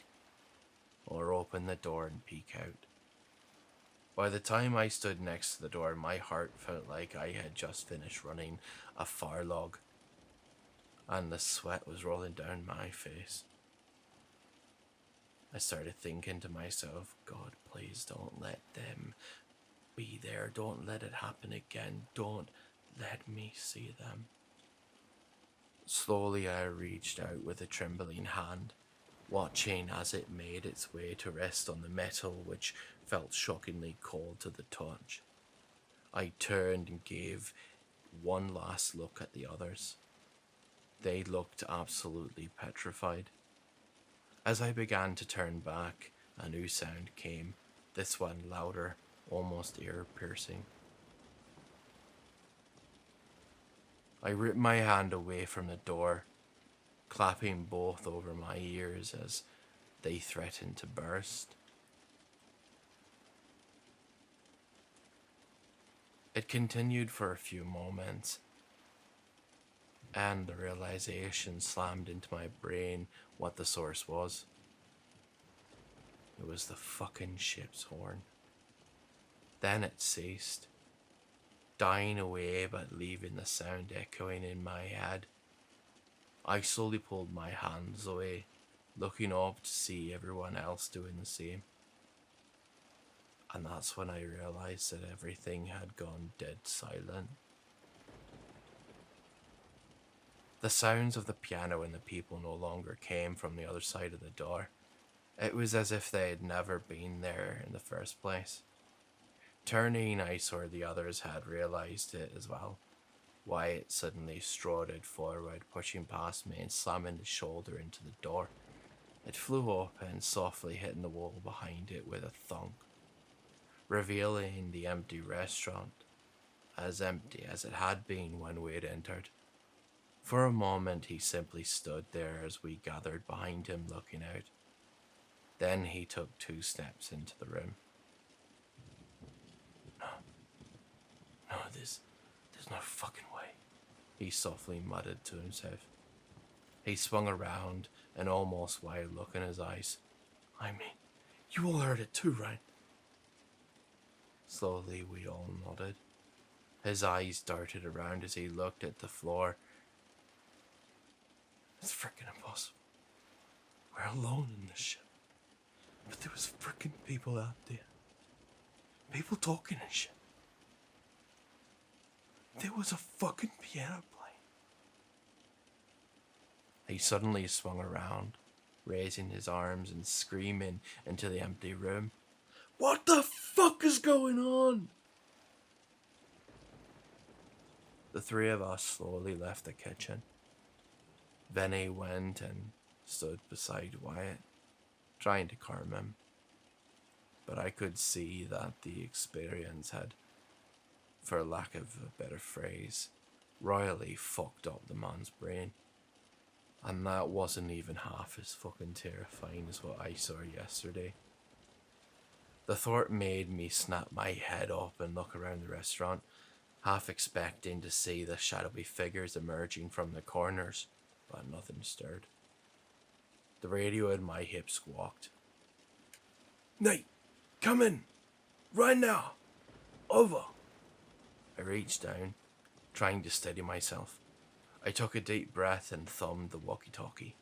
or open the door and peek out. By the time I stood next to the door, my heart felt like I had just finished running a furlong, and the sweat was rolling down my face. I started thinking to myself, God, please don't let them be there. Don't let it happen again. Don't let me see them. Slowly I reached out with a trembling hand, watching as it made its way to rest on the metal, which felt shockingly cold to the touch. I turned and gave one last look at the others. They looked absolutely petrified. As I began to turn back, a new sound came, this one louder, almost ear-piercing. I ripped my hand away from the door, clapping both over my ears as they threatened to burst. It continued for a few moments, and the realization slammed into my brain what the source was. It was the fucking ship's horn. Then it ceased, dying away but leaving the sound echoing in my head. I slowly pulled my hands away, looking up to see everyone else doing the same. And that's when I realized that everything had gone dead silent. The sounds of the piano and the people no longer came from the other side of the door. It was as if they had never been there in the first place. Turning, I saw the others had realized it as well. Wyatt suddenly strode forward, pushing past me and slamming his shoulder into the door. It flew open, softly hitting the wall behind it with a thunk, revealing the empty restaurant, as empty as it had been when we had entered. For a moment he simply stood there as we gathered behind him looking out. Then he took 2 steps into the room. No, there's no fucking way. he softly muttered to himself. He swung around, an almost wild look in his eyes. I mean, you all heard it too, right? Slowly we all nodded. His eyes darted around as he looked at the floor. It's freaking impossible. We're alone in this ship. But there was freaking people out there. People talking and shit. There was a fucking piano playing. He suddenly swung around, raising his arms and screaming into the empty room. What the fuck is going on? The three of us slowly left the kitchen. Vinny went and stood beside Wyatt, trying to calm him. But I could see that the experience had, for lack of a better phrase, royally fucked up the man's brain. And that wasn't even half as fucking terrifying as what I saw yesterday. The thought made me snap my head up and look around the restaurant, half expecting to see the shadowy figures emerging from the corners, but nothing stirred. The radio in my hip squawked. Nate, come in. Right now. Over. I reached down, trying to steady myself. I took a deep breath and thumbed the walkie-talkie.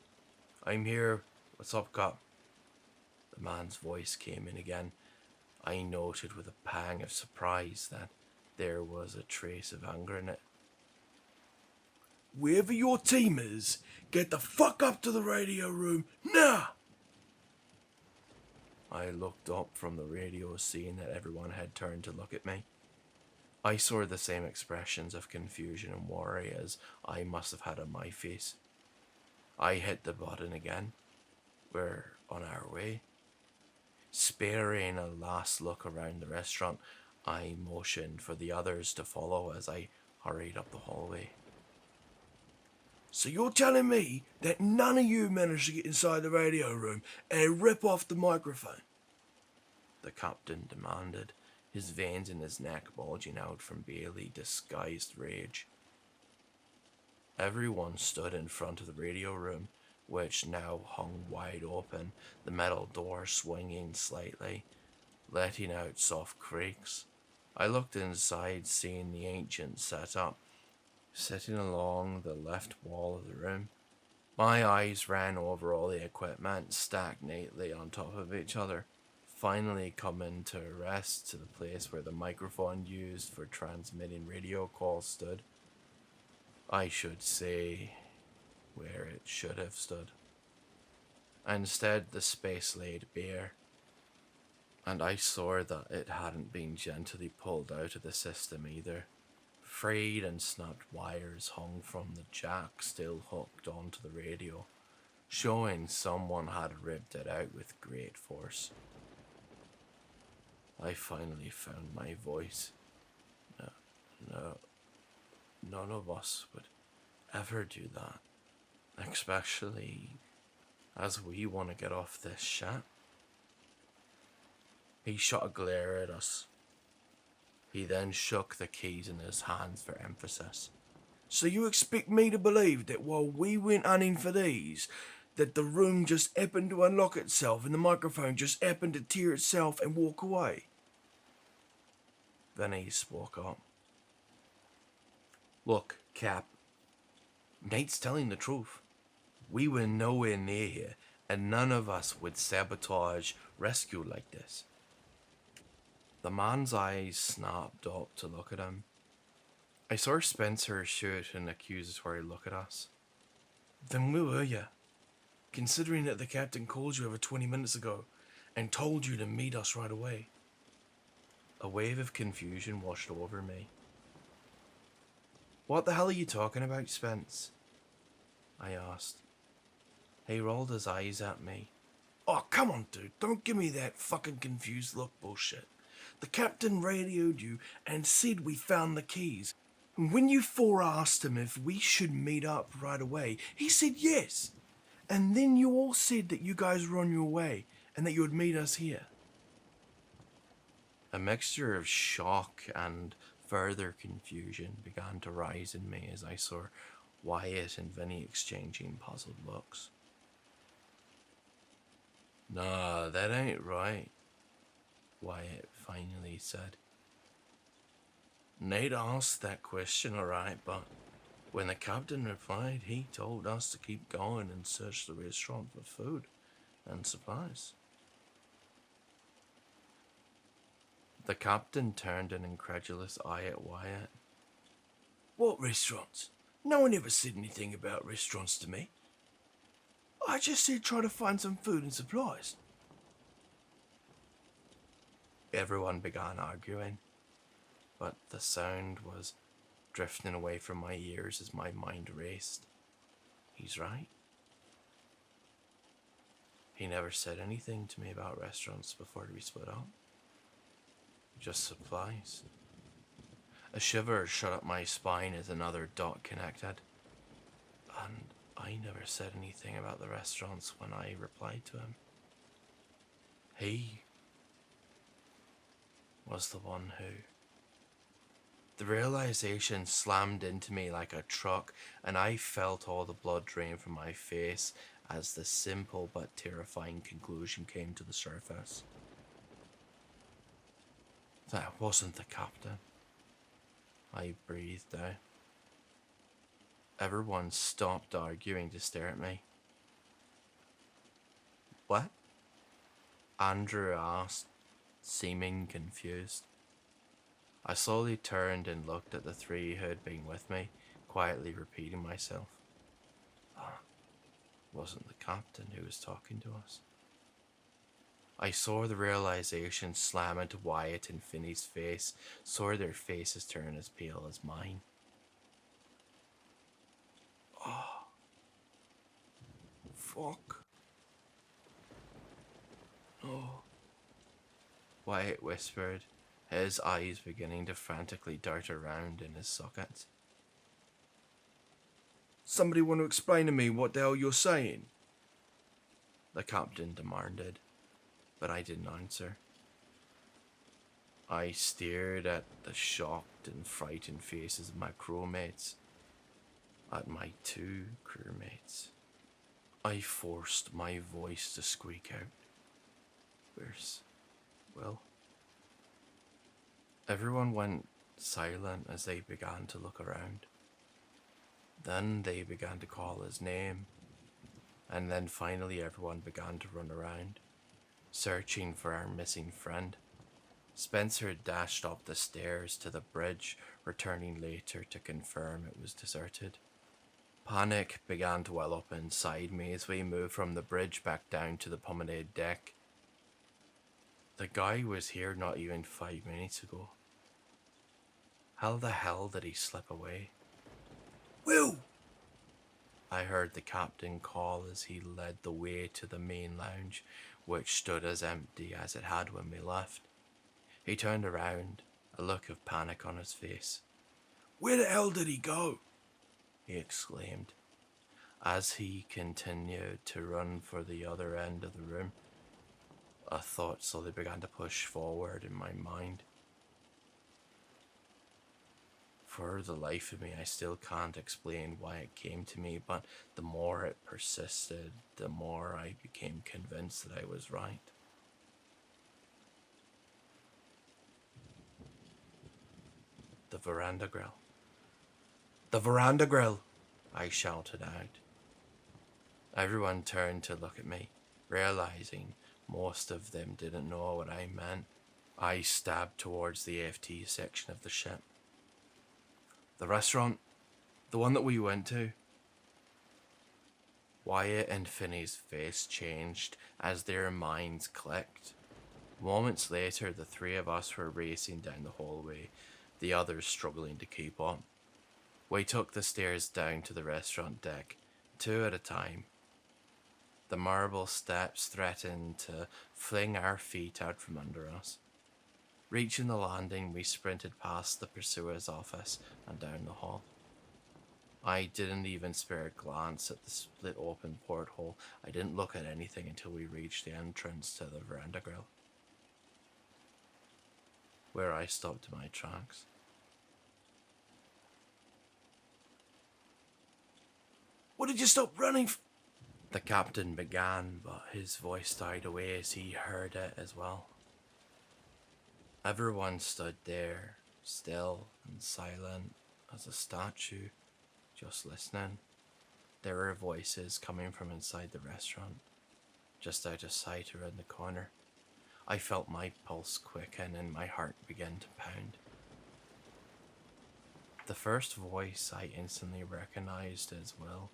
I'm here. What's up, cop? The man's voice came in again. I noted with a pang of surprise that there was a trace of anger in it. Wherever your team is, get the fuck up to the radio room now! I looked up from the radio, seeing that everyone had turned to look at me. I saw the same expressions of confusion and worry as I must have had on my face. I hit the button again. We're on our way. Sparing a last look around the restaurant, I motioned for the others to follow as I hurried up the hallway. So you're telling me that none of you managed to get inside the radio room and rip off the microphone? The captain demanded, his veins in his neck bulging out from barely disguised rage. Everyone stood in front of the radio room, which now hung wide open, the metal door swinging slightly, letting out soft creaks. I looked inside, seeing the ancient setup, sitting along the left wall of the room. My eyes ran over all the equipment stacked neatly on top of each other, finally coming to rest to the place where the microphone used for transmitting radio calls stood. I should say, where it should have stood. Instead, the space laid bare, and I saw that it hadn't been gently pulled out of the system either. Frayed and snapped wires hung from the jack still hooked onto the radio, showing someone had ripped it out with great force. I finally found my voice. No, none of us would ever do that, especially as we want to get off this ship. He shot a glare at us. He then shook the keys in his hands for emphasis. So you expect me to believe that while we went hunting for these, that the room just happened to unlock itself and the microphone just happened to tear itself and walk away? Then he spoke up. Look, Cap, Nate's telling the truth. We were nowhere near here, and none of us would sabotage rescue like this. The man's eyes snapped up to look at him. I saw Spencer shoot an accusatory look at us. Then where were you? Considering that the captain called you over 20 minutes ago and told you to meet us right away. A wave of confusion washed over me. What the hell are you talking about, Spence? I asked. He rolled his eyes at me. Oh, come on, dude. Don't give me that fucking confused look bullshit. The captain radioed you and said we found the keys. And when you four asked him if we should meet up right away, he said yes. And then you all said that you guys were on your way and that you would meet us here. A mixture of shock and Further confusion began to rise in me as I saw Wyatt and Vinny exchanging puzzled looks. "Nah, that ain't right," Wyatt finally said. "Nate asked that question, alright, but when the captain replied, he told us to keep going and search the restaurant for food and supplies." The captain turned an incredulous eye at Wyatt. "What restaurants? No one ever said anything about restaurants to me. I just said try to find some food and supplies." Everyone began arguing, but the sound was drifting away from my ears as my mind raced. He's right. He never said anything to me about restaurants before we split up. Just supplies. A shiver shot up my spine as another dot connected. And I never said anything about the restaurants when I replied to him. He was the one who... The realization slammed into me like a truck, and I felt all the blood drain from my face as the simple but terrifying conclusion came to the surface. That wasn't the captain. I breathed out. Everyone stopped arguing to stare at me. "What?" Andrew asked, seeming confused. I slowly turned and looked at the three who had been with me, quietly repeating myself. That wasn't the captain who was talking to us. I saw the realization slam into Wyatt and Finney's face, saw their faces turn as pale as mine. "Oh, fuck. No," Wyatt whispered, his eyes beginning to frantically dart around in his sockets. "Somebody want to explain to me what the hell you're saying?" the captain demanded, but I didn't answer. I stared at the shocked and frightened faces of my crewmates, at my two crewmates. I forced my voice to squeak out, "Where's Will?" Everyone went silent as they began to look around. Then they began to call his name, and then finally everyone began to run around, searching for our missing friend. Spencer dashed up the stairs to the bridge, returning later to confirm it was deserted. Panic began to well up inside me as we moved from the bridge back down to the promenade deck. The guy was here not even 5 minutes ago. How the hell did he slip away? "Will!" I heard the captain call as he led the way to the main lounge, which stood as empty as it had when we left. He turned around, a look of panic on his face. "Where the hell did he go?" he exclaimed, as he continued to run for the other end of the room. A thought slowly began to push forward in my mind. For the life of me, I still can't explain why it came to me, but the more it persisted, the more I became convinced that I was right. The veranda grill. "The veranda grill!" I shouted out. Everyone turned to look at me, realizing most of them didn't know what I meant. I stabbed towards the AFT section of the ship. "The restaurant, the one that we went to." Wyatt and Finney's face changed as their minds clicked. Moments later, the three of us were racing down the hallway, the others struggling to keep up. We took the stairs down to the restaurant deck, 2 at a time. The marble steps threatened to fling our feet out from under us. Reaching the landing, we sprinted past the pursuer's office and down the hall. I didn't even spare a glance at the split open porthole. I didn't look at anything until we reached the entrance to the veranda grill, where I stopped in my tracks. What did you stop running The captain began, but his voice died away as he heard it as well. Everyone stood there, still and silent as a statue, just listening. There were voices coming from inside the restaurant, just out of sight around the corner. I felt my pulse quicken and my heart begin to pound. The first voice I instantly recognized as Will.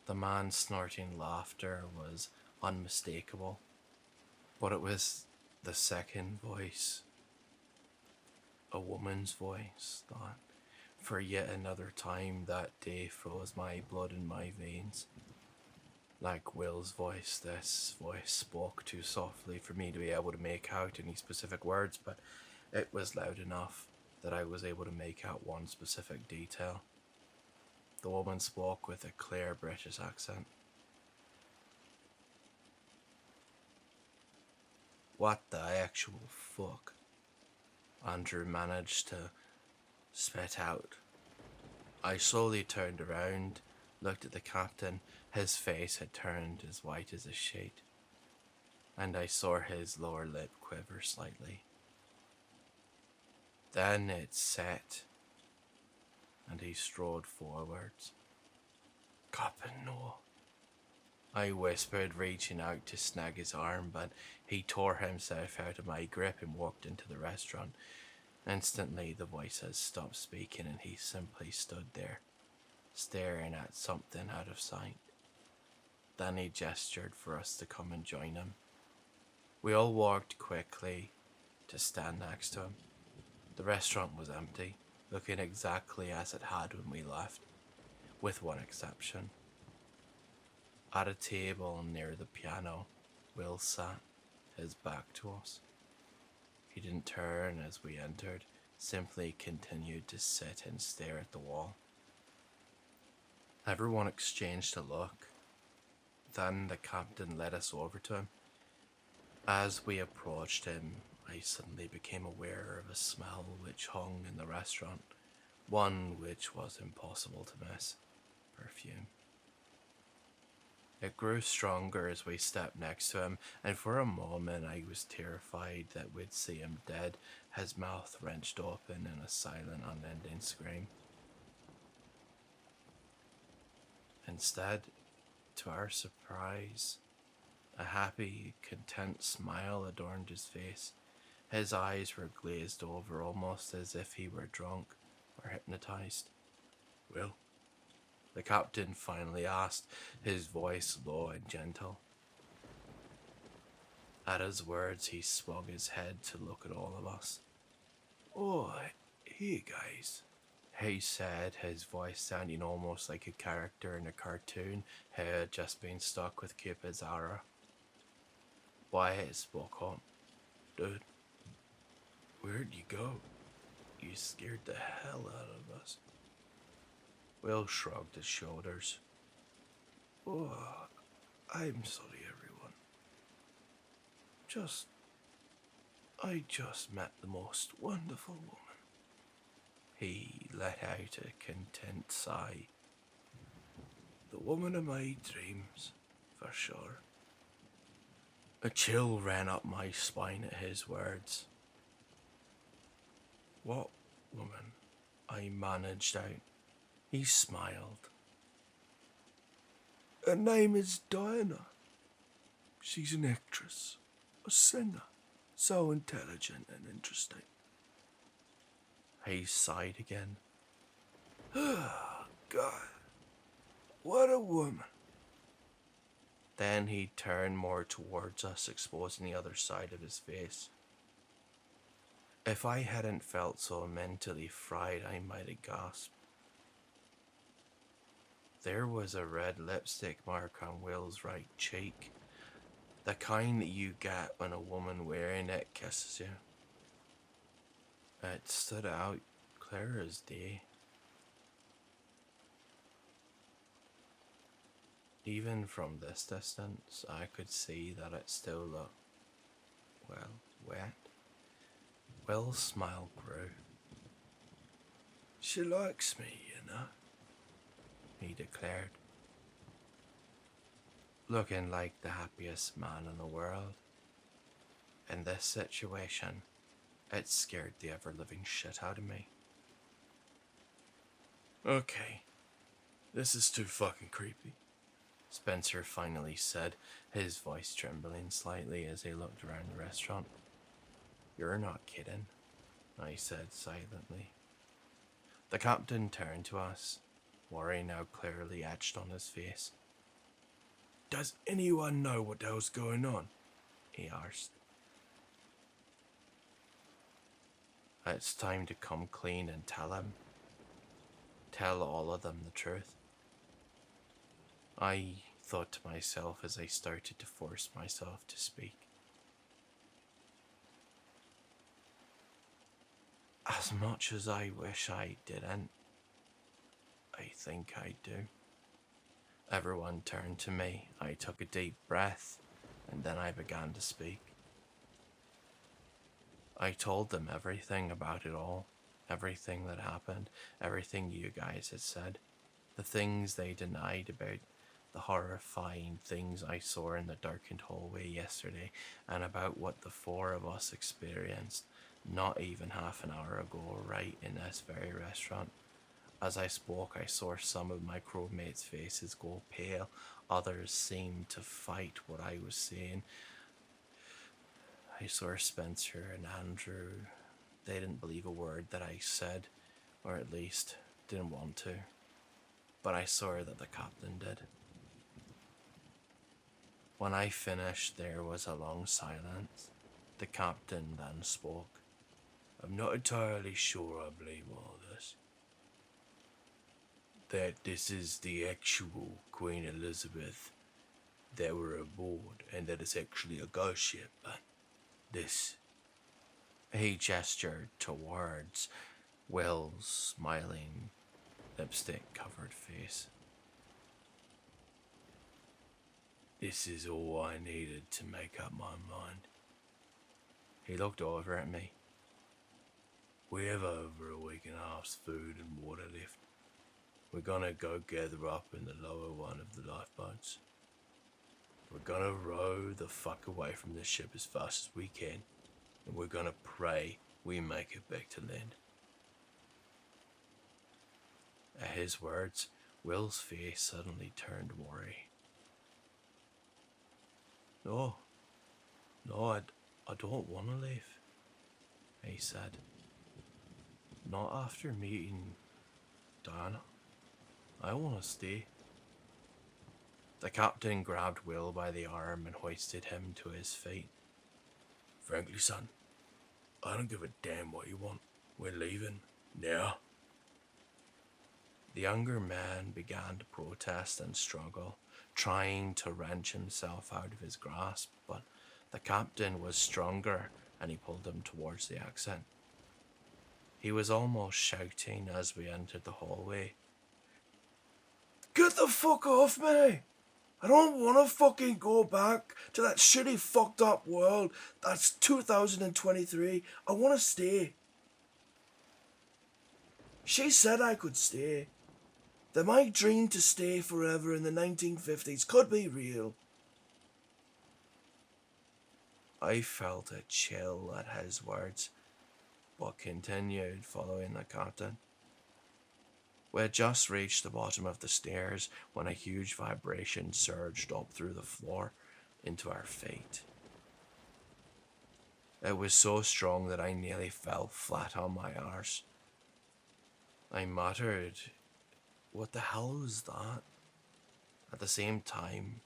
The man's snorting laughter was unmistakable, but it was the second voice, a woman's voice, that for yet another time that day froze my blood in my veins. Like Will's voice, this voice spoke too softly for me to be able to make out any specific words, but it was loud enough that I was able to make out one specific detail. The woman spoke with a clear British accent. What the actual fuck? Andrew managed to spit out. I slowly turned around, looked at the captain. His face had turned as white as a sheet, and I saw his lower lip quiver slightly. Then it set, and he strode forwards. Captain, no. I whispered, reaching out to snag his arm, but he tore himself out of my grip and walked into the restaurant. Instantly, the voices stopped speaking and he simply stood there, staring at something out of sight. Then he gestured for us to come and join him. We all walked quickly to stand next to him. The restaurant was empty, looking exactly as it had when we left, with one exception. At a table near the piano, Will sat, his back to us. He didn't turn as we entered, simply continued to sit and stare at the wall. Everyone exchanged a look. Then the captain led us over to him. As we approached him, I suddenly became aware of a smell which hung in the restaurant, one which was impossible to miss: perfume. It grew stronger as we stepped next to him, and for a moment I was terrified that we'd see him dead, his mouth wrenched open in a silent, unending scream. Instead, to our surprise, a happy, content smile adorned his face. His eyes were glazed over, almost as if he were drunk or hypnotized. Will? The captain finally asked, his voice low and gentle. At his words, he swung his head to look at all of us. Oh, hey guys, he said, his voice sounding almost like a character in a cartoon who had just been stuck with Cupid's arrow. Wyatt spoke up. Dude, where'd you go? You scared the hell out of us. Will shrugged his shoulders. Oh, I'm sorry, everyone. I just met the most wonderful woman. He let out a content sigh. The woman of my dreams, for sure. A chill ran up my spine at his words. What woman? I managed out. He smiled. Her name is Diana. She's an actress, a singer, so intelligent and interesting. He sighed again. Ah, God, what a woman. Then he turned more towards us, exposing the other side of his face. If I hadn't felt so mentally fried, I might have gasped. There was a red lipstick mark on Will's right cheek, the kind that you get when a woman wearing it kisses you. It stood out clear as day. Even from this distance, I could see that it still looked, well, wet. Will's smile grew. She likes me, you know. he declared, looking like the happiest man in the world. In this situation, it scared the ever-living shit out of me. Okay, this is too fucking creepy. Spencer finally said, his voice trembling slightly as he looked around the restaurant. You're not kidding, I said silently. The captain turned to us, worry now clearly etched on his face. Does anyone know what the hell's going on? He asked. It's time to come clean and tell him. Tell all of them the truth. I thought to myself as I started to force myself to speak. As much as I wish I didn't, I think I do. Everyone turned to me. I took a deep breath, and then I began to speak. I told them everything about it all, everything that happened, everything you guys had said, the things they denied about the horrifying things I saw in the darkened hallway yesterday, and about what the four of us experienced not even half an hour ago right in this very restaurant. As I spoke, I saw some of my crewmates' faces go pale, others seemed to fight what I was saying. I saw Spencer and Andrew. They didn't believe a word that I said, or at least didn't want to. But I saw that the captain did. When I finished, there was a long silence. The captain then spoke. I'm not entirely sure I believe all this. That this is the actual Queen Elizabeth that were aboard, and that it's actually a ghost ship, but this... He gestured towards Will's smiling, lipstick-covered face. This is all I needed to make up my mind. He looked over at me. We have over a week and a half's food and water left. We're gonna go gather up in the lower one of the lifeboats. We're gonna row the fuck away from the ship as fast as we can, and we're gonna pray we make it back to land. At his words, Will's face suddenly turned worry. No, I don't want to leave, he said. Not after meeting Diana. I want to stay. The captain grabbed Will by the arm and hoisted him to his feet. Frankly, son, I don't give a damn what you want. We're leaving now. The younger man began to protest and struggle, trying to wrench himself out of his grasp, but the captain was stronger and he pulled him towards the exit. He was almost shouting as we entered the hallway. Get the fuck off me! I don't want to fucking go back to that shitty fucked up world. That's 2023. I want to stay. She said I could stay. That my dream to stay forever in the 1950s could be real. I felt a chill at his words, but continued following the captain. We had just reached the bottom of the stairs when a huge vibration surged up through the floor into our feet. It was so strong that I nearly fell flat on my arse. I muttered, "What the hell was that?" At the same time,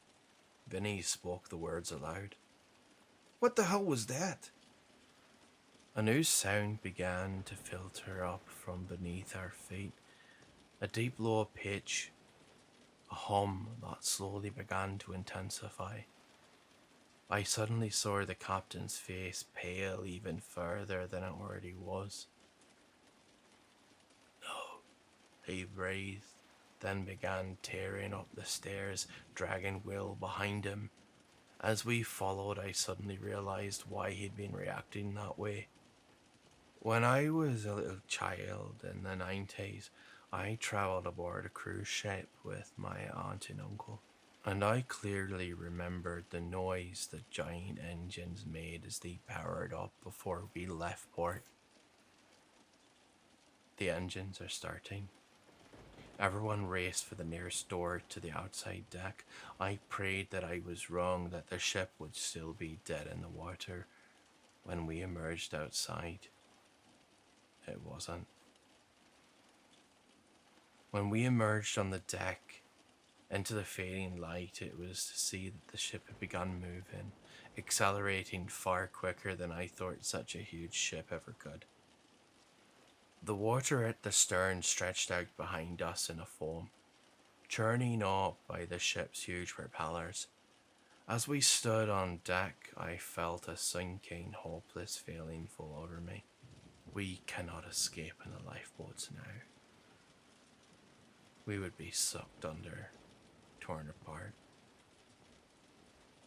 Vinny spoke the words aloud. What the hell was that? A new sound began to filter up from beneath our feet. A deep low pitch, a hum that slowly began to intensify. I suddenly saw the captain's face pale even further than it already was. No, he breathed, then began tearing up the stairs, dragging Will behind him. As we followed, I suddenly realized why he'd been reacting that way. When I was a little child in the 90s, I travelled aboard a cruise ship with my aunt and uncle, and I clearly remembered the noise the giant engines made as they powered up before we left port. The engines are starting. Everyone raced for the nearest door to the outside deck. I prayed that I was wrong, that the ship would still be dead in the water when we emerged outside. It wasn't. When we emerged on the deck into the fading light, it was to see that the ship had begun moving, accelerating far quicker than I thought such a huge ship ever could. The water at the stern stretched out behind us in a foam, churning up by the ship's huge propellers. As we stood on deck, I felt a sinking, hopeless feeling fall over me. We cannot escape in the lifeboats now. We would be sucked under, torn apart.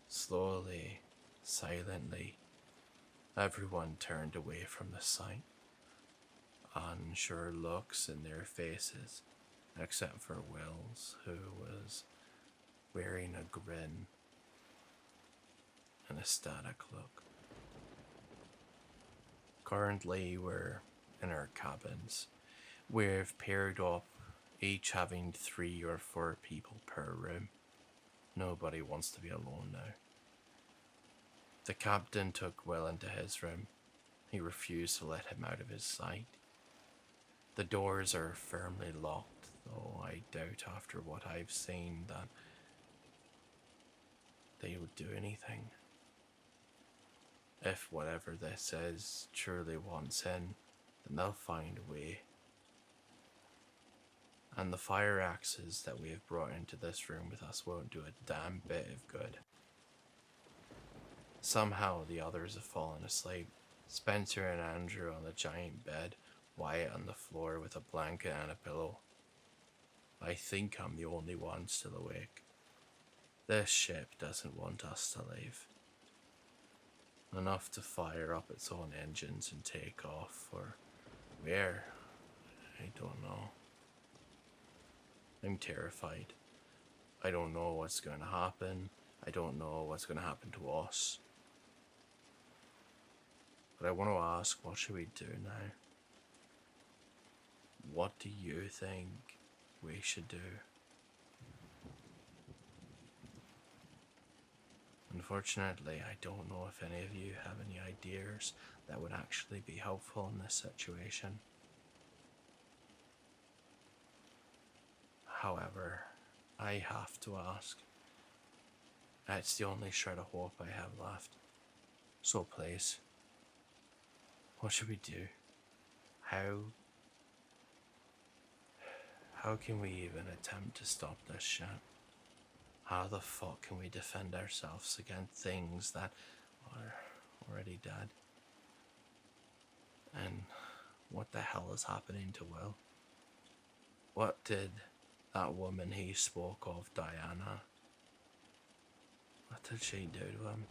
Slowly, silently, everyone turned away from the sight, unsure looks in their faces, except for Will's, who was wearing a grin, an ecstatic look. Currently, we're in our cabins. We've paired up, each having 3 or 4 people per room. Nobody wants to be alone now. The captain took Will into his room. He refused to let him out of his sight. The doors are firmly locked, though I doubt after what I've seen that they would do anything. If whatever this is truly wants in, then they'll find a way. And the fire axes that we have brought into this room with us won't do a damn bit of good. Somehow the others have fallen asleep. Spencer and Andrew on the giant bed, Wyatt on the floor with a blanket and a pillow. I think I'm the only one still awake. This ship doesn't want us to leave. Enough to fire up its own engines and take off, or where? I don't know. I'm terrified. I don't know what's going to happen. I don't know what's going to happen to us. But I want to ask, what should we do now? What do you think we should do? Unfortunately, I don't know if any of you have any ideas that would actually be helpful in this situation. However, I have to ask. It's the only shred of hope I have left. So please, what should we do? How can we even attempt to stop this shit? How the fuck can we defend ourselves against things that are already dead? And what the hell is happening to Will? What did that woman he spoke of, Diana, what did she do to him?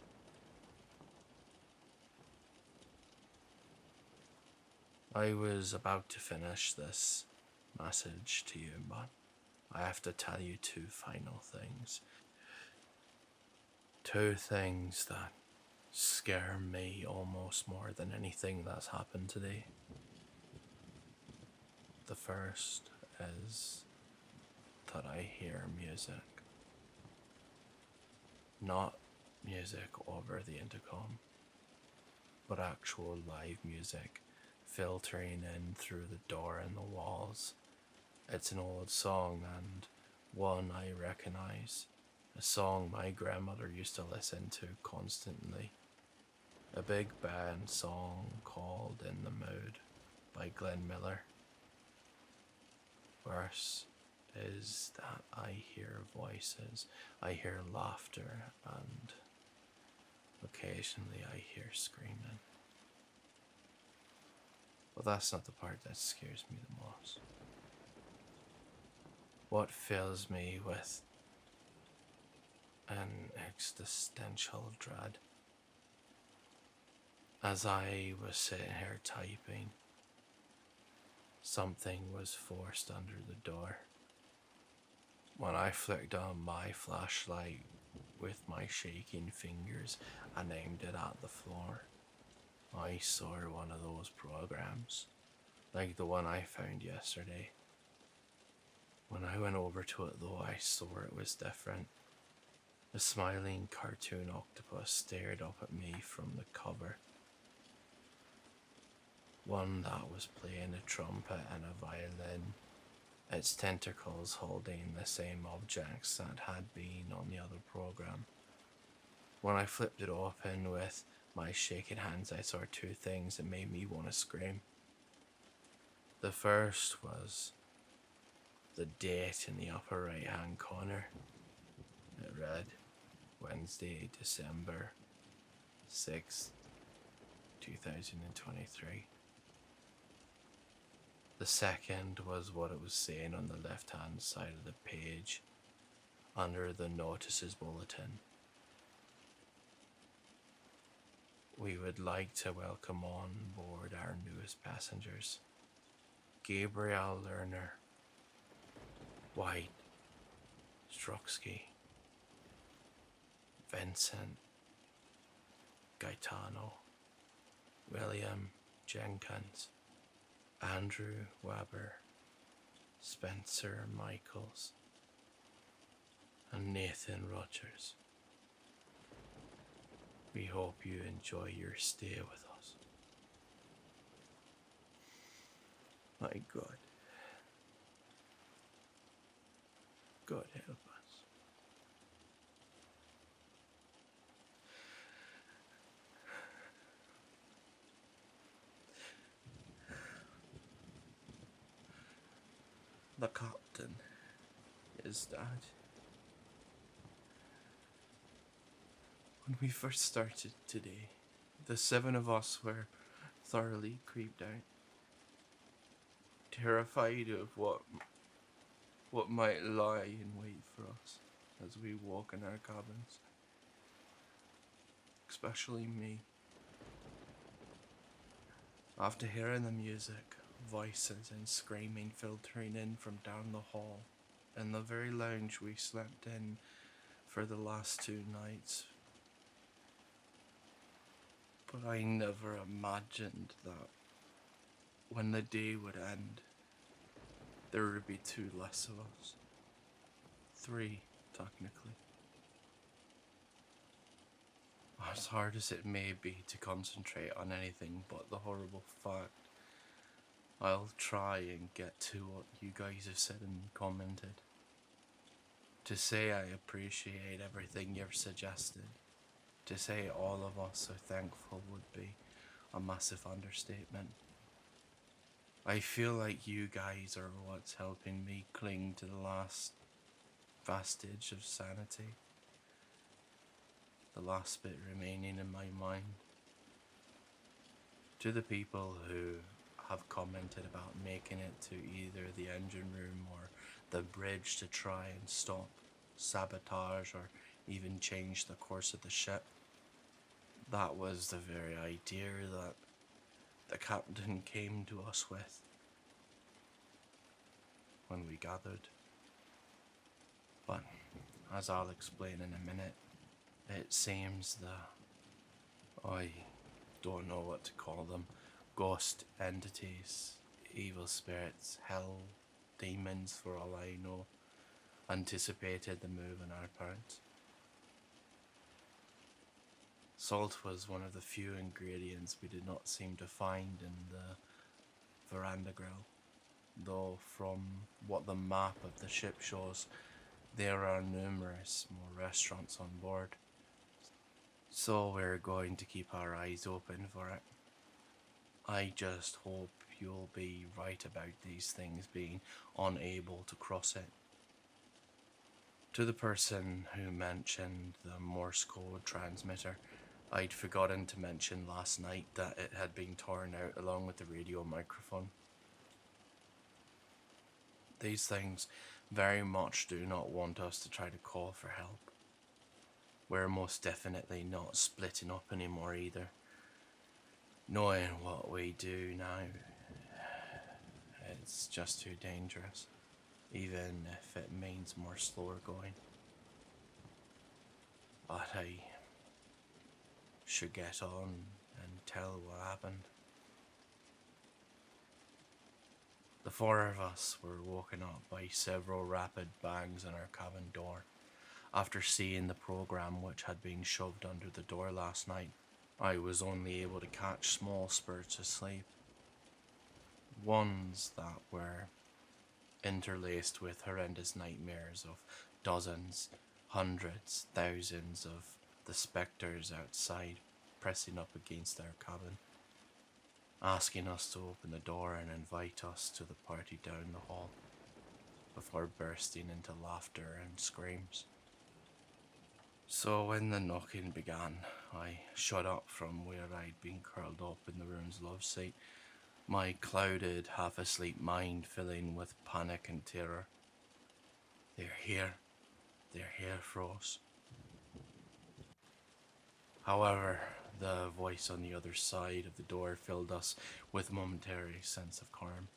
I was about to finish this message to you, but I have to tell you 2 final things. 2 things that scare me almost more than anything that's happened today. The first is that I hear music. Not music over the intercom, but actual live music filtering in through the door and the walls. It's an old song, and one I recognize. A song my grandmother used to listen to constantly. A big band song called In the Mood by Glenn Miller. Verse is that I hear voices, I hear laughter, and occasionally I hear screaming. But that's not the part that scares me the most. What fills me with an existential dread as I was sitting here typing, Something was forced under the door. When I flicked on my flashlight with my shaking fingers and aimed it at the floor, I saw one of those programs, like the one I found yesterday. When I went over to it though, I saw it was different. A smiling cartoon octopus stared up at me from the cover. One that was playing a trumpet and a violin, its tentacles holding the same objects that had been on the other program. When I flipped it open with my shaking hands, I saw two things that made me want to scream. The first was the date in the upper right hand corner. It read Wednesday, December 6th, 2023. The second was what it was saying on the left hand side of the page under the notices bulletin. We would like to welcome on board our newest passengers, Gabriel Lerner, White, Strucksky, Vincent, Gaetano, William Jenkins, Andrew Weber, Spencer Michaels, and Nathan Rogers. We hope you enjoy your stay with us. My God. God help us. The captain is dead. When we first started today, the 7 of us were thoroughly creeped out, terrified of what might lie in wait for us as we walk in our cabins. Especially me. After hearing the music, voices and screaming filtering in from down the hall, in the very lounge we slept in for the last 2 nights. But I never imagined that when the day would end, there would be 2 less of us. 3, technically. As hard as it may be to concentrate on anything but the horrible fact, I'll try and get to what you guys have said and commented. To say I appreciate everything you've suggested, to say all of us are thankful would be a massive understatement. I feel like you guys are what's helping me cling to the last vestige of sanity. The last bit remaining in my mind. To the people who have commented about making it to either the engine room or the bridge to try and stop sabotage or even change the course of the ship, that was the very idea that the captain came to us with when we gathered. But as I'll explain in a minute, it seems I don't know what to call them, ghost entities, evil spirits, hell, demons for all I know, anticipated the move on our part. Salt was one of the few ingredients we did not seem to find in the veranda grill, though from what the map of the ship shows, there are numerous more restaurants on board. So we're going to keep our eyes open for it. I just hope you'll be right about these things being unable to cross it. To the person who mentioned the Morse code transmitter, I'd forgotten to mention last night that it had been torn out along with the radio microphone. These things very much do not want us to try to call for help. We're most definitely not splitting up anymore either. Knowing what we do now, it's just too dangerous, even if it means more slower going. But I should get on and tell what happened. The four of us were woken up by several rapid bangs on our cabin door. After seeing the program which had been shoved under the door last night, I was only able to catch small spurts of sleep. Ones that were interlaced with horrendous nightmares of dozens, hundreds, thousands of the spectres outside pressing up against our cabin, asking us to open the door and invite us to the party down the hall, before bursting into laughter and screams. So when the knocking began, I shot up from where I'd been curled up in the room's love seat, my clouded, half-asleep mind filling with panic and terror. They're here for us. However, the voice on the other side of the door filled us with a momentary sense of calm.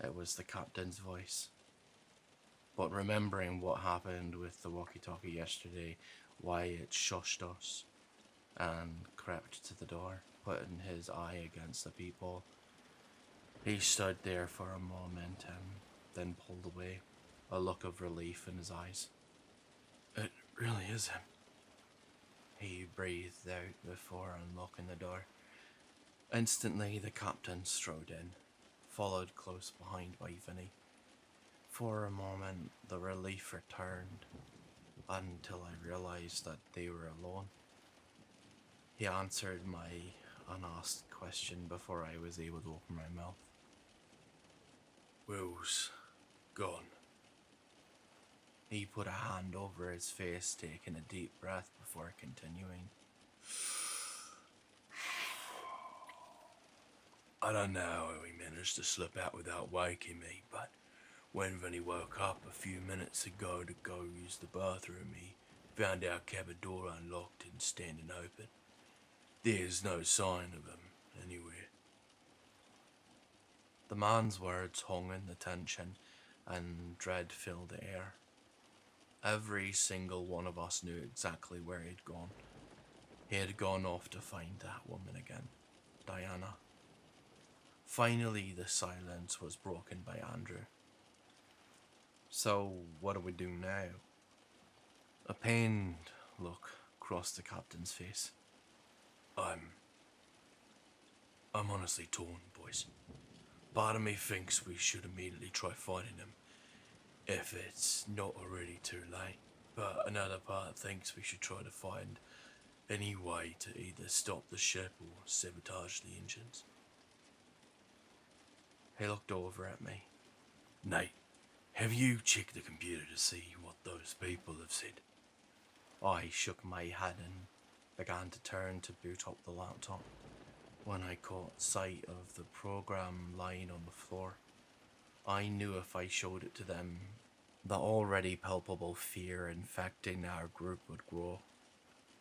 It was the captain's voice. But remembering what happened with the walkie-talkie yesterday, Wyatt shushed us and crept to the door, putting his eye against the peephole. He stood there for a moment and then pulled away, a look of relief in his eyes. "It really is him," he breathed out before unlocking the door. Instantly, the captain strode in, followed close behind by Vinny. For a moment, the relief returned, until I realized that they were alone. He answered my unasked question before I was able to open my mouth. "Will's gone." He put a hand over his face, taking a deep breath before continuing. I don't know how he managed to slip out without waking me, but when Vinny woke up a few minutes ago to go use the bathroom, he found our cabin door unlocked and standing open. There's no sign of him anywhere. The man's words hung in the tension, and dread filled the air. Every single one of us knew exactly where he'd gone. He had gone off to find that woman again, Diana. Finally, the silence was broken by Andrew. "So, what do we do now?" A pained look crossed the captain's face. I'm honestly torn, boys. Part of me thinks we should immediately try finding him, if it's not already too late. But another part thinks we should try to find any way to either stop the ship or sabotage the engines. He looked over at me. "Nate, have you checked the computer to see what those people have said?" I shook my head and began to turn to boot up the laptop when I caught sight of the program lying on the floor. I knew if I showed it to them, the already palpable fear infecting our group would grow.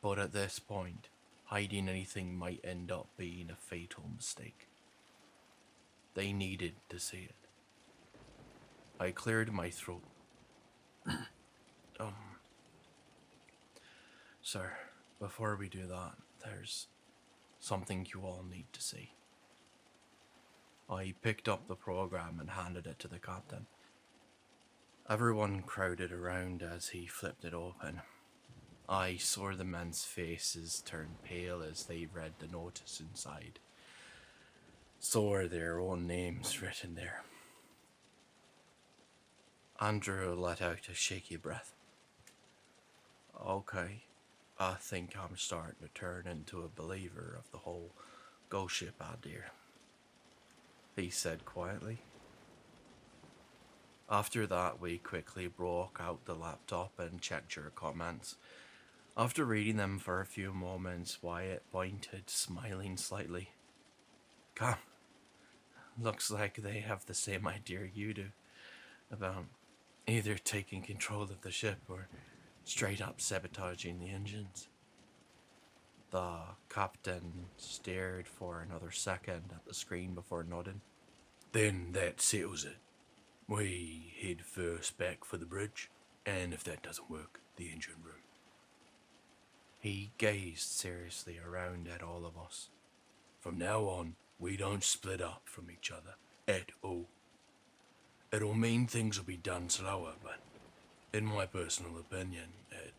But at this point, hiding anything might end up being a fatal mistake. They needed to see it. I cleared my throat. Sir, before we do that, there's something you all need to see. I picked up the program and handed it to the captain. Everyone crowded around as he flipped it open. I saw the men's faces turn pale as they read the notice inside. Saw their own names written there. Andrew let out a shaky breath. "Okay, I think I'm starting to turn into a believer of the whole ghost ship idea," he said quietly. After that, we quickly broke out the laptop and checked your comments. After reading them for a few moments, Wyatt pointed, smiling slightly. "Come, looks like they have the same idea you do, about either taking control of the ship or straight up sabotaging the engines." The captain stared for another second at the screen before nodding. Then that settles it. We head first back for the bridge, and if that doesn't work, the engine room. He gazed seriously around at all of us. From now on, we don't split up from each other at all. It'll mean things will be done slower, but in my personal opinion, it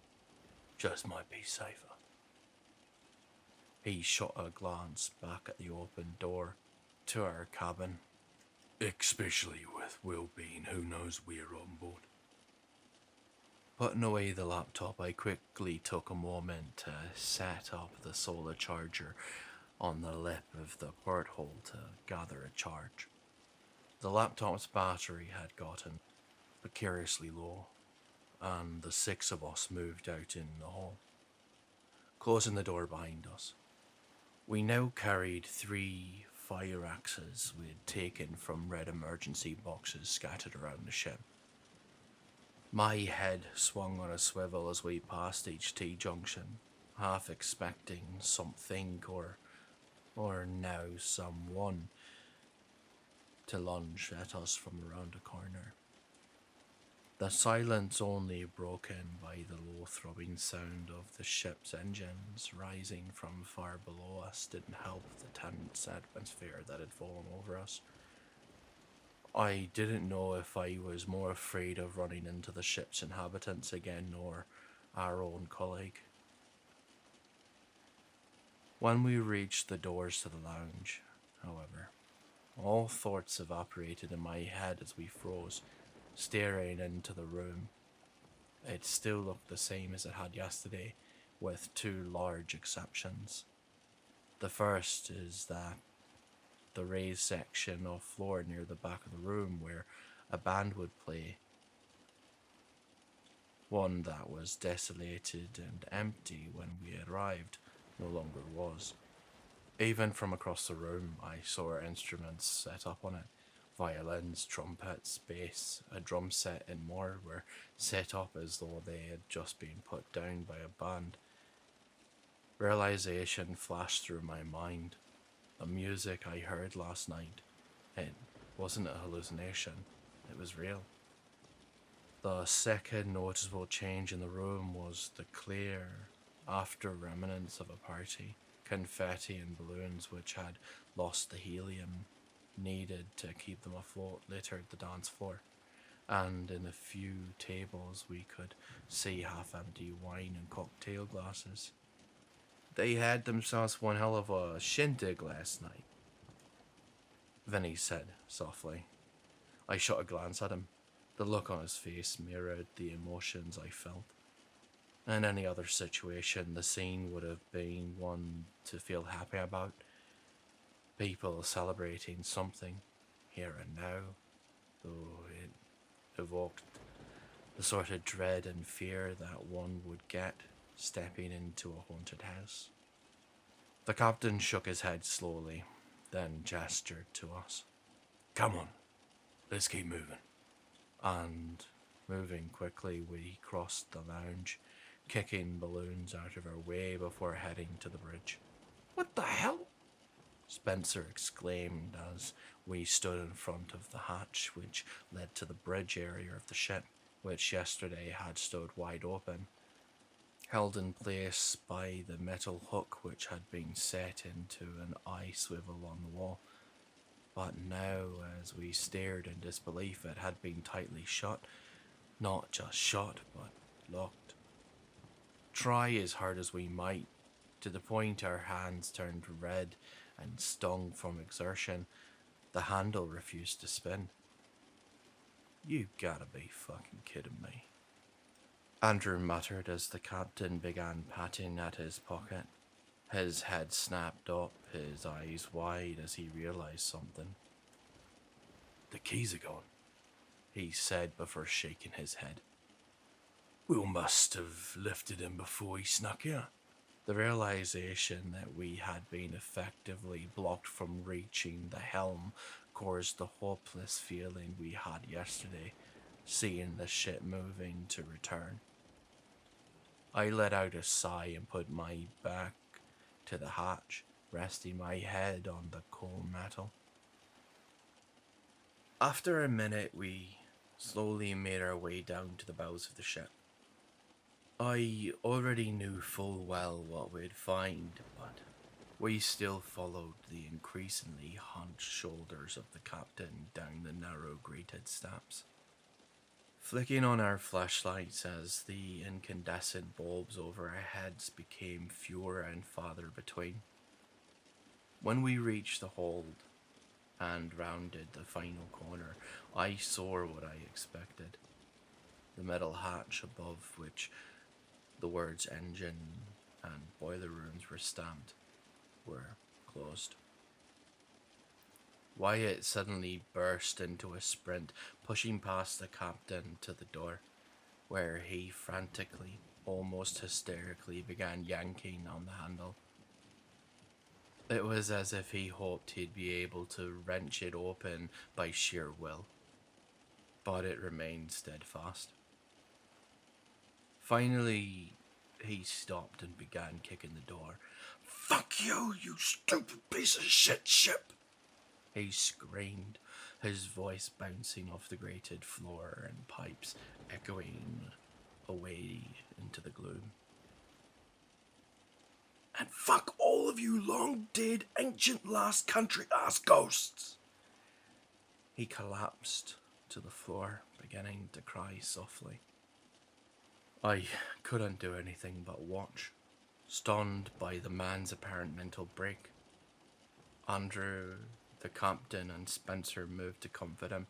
just might be safer. He shot a glance back at the open door to our cabin. Especially with Will being who knows we're on board. Putting away the laptop, I quickly took a moment to set up the solar charger on the lip of the porthole to gather a charge. The laptop's battery had gotten precariously low, and the six of us moved out in the hall, closing the door behind us. We now carried 3 fire axes we'd taken from red emergency boxes scattered around the ship. My head swung on a swivel as we passed each T-junction, half expecting something or now someone to lunge at us from around a corner. The silence only broken by the low throbbing sound of the ship's engines rising from far below us didn't help the tense atmosphere that had fallen over us. I didn't know if I was more afraid of running into the ship's inhabitants again or our own colleague. When we reached the doors to the lounge, however, all thoughts evaporated in my head as we froze, staring into the room. It still looked the same as it had yesterday, with 2 large exceptions. The first is that the raised section of floor near the back of the room where a band would play, one that was desolated and empty when we arrived, no longer was. Even from across the room, I saw instruments set up on it. Violins, trumpets, bass, a drum set and more were set up as though they had just been put down by a band. Realization flashed through my mind. The music I heard last night, it wasn't a hallucination, it was real. The second noticeable change in the room was the clear after remnants of a party. Confetti and balloons which had lost the helium needed to keep them afloat littered the dance floor, and in a few tables we could see half-empty wine and cocktail glasses. They had themselves one hell of a shindig last night, Vinny said softly. I shot a glance at him. The look on his face mirrored the emotions I felt. In any other situation, the scene would have been one to feel happy about. People celebrating something, here and now, though it evoked the sort of dread and fear that one would get stepping into a haunted house. The captain shook his head slowly, then gestured to us. Come on, let's keep moving. And, moving quickly, we crossed the lounge, kicking balloons out of our way before heading to the bridge. What the hell? Spencer exclaimed as we stood in front of the hatch which led to the bridge area of the ship, which yesterday had stood wide open, held in place by the metal hook which had been set into an eye swivel on the wall. But now, as we stared in disbelief, it had been tightly shut, not just shut, but locked. Try as hard as we might, to the point our hands turned red and stung from exertion, the handle refused to spin. You gotta be fucking kidding me, Andrew muttered as the captain began patting at his pocket. His head snapped up, his eyes wide as he realized something. The keys are gone, he said before shaking his head. Will must have lifted him before he snuck out. The realization that we had been effectively blocked from reaching the helm caused the hopeless feeling we had yesterday, seeing the ship moving to return. I let out a sigh and put my back to the hatch, resting my head on the cold metal. After a minute, we slowly made our way down to the bows of the ship. I already knew full well what we'd find, but we still followed the increasingly hunched shoulders of the captain down the narrow grated steps, flicking on our flashlights as the incandescent bulbs over our heads became fewer and farther between. When we reached the hold and rounded the final corner, I saw what I expected. The metal hatch above which the words engine and boiler rooms were stamped were closed. Wyatt suddenly burst into a sprint, pushing past the captain to the door, where he frantically, almost hysterically, began yanking on the handle. It was as if he hoped he'd be able to wrench it open by sheer will, but it remained steadfast. Finally, he stopped and began kicking the door. "Fuck you, you stupid piece of shit!" He screamed, his voice bouncing off the grated floor and pipes echoing away into the gloom. "And fuck all of you long-dead, ancient last country ass ghosts!" He collapsed to the floor, beginning to cry softly. I couldn't do anything but watch, stunned by the man's apparent mental break. Andrew, the captain, and Spencer moved to comfort him,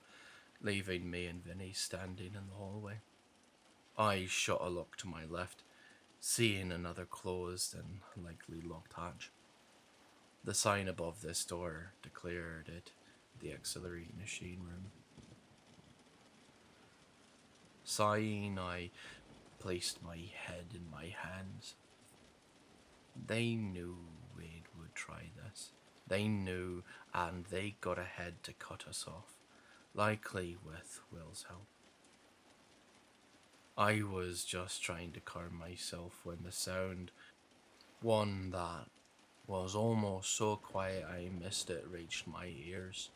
leaving me and Vinny standing in the hallway. I shot a look to my left, seeing another closed and likely locked hatch. The sign above this door declared it the auxiliary machine room. Sighing, I placed my head in my hands. They knew Wade would try this. They knew, and they got ahead to cut us off, likely with Will's help. I was just trying to calm myself when the sound, one that was almost so quiet I missed it, reached my ears.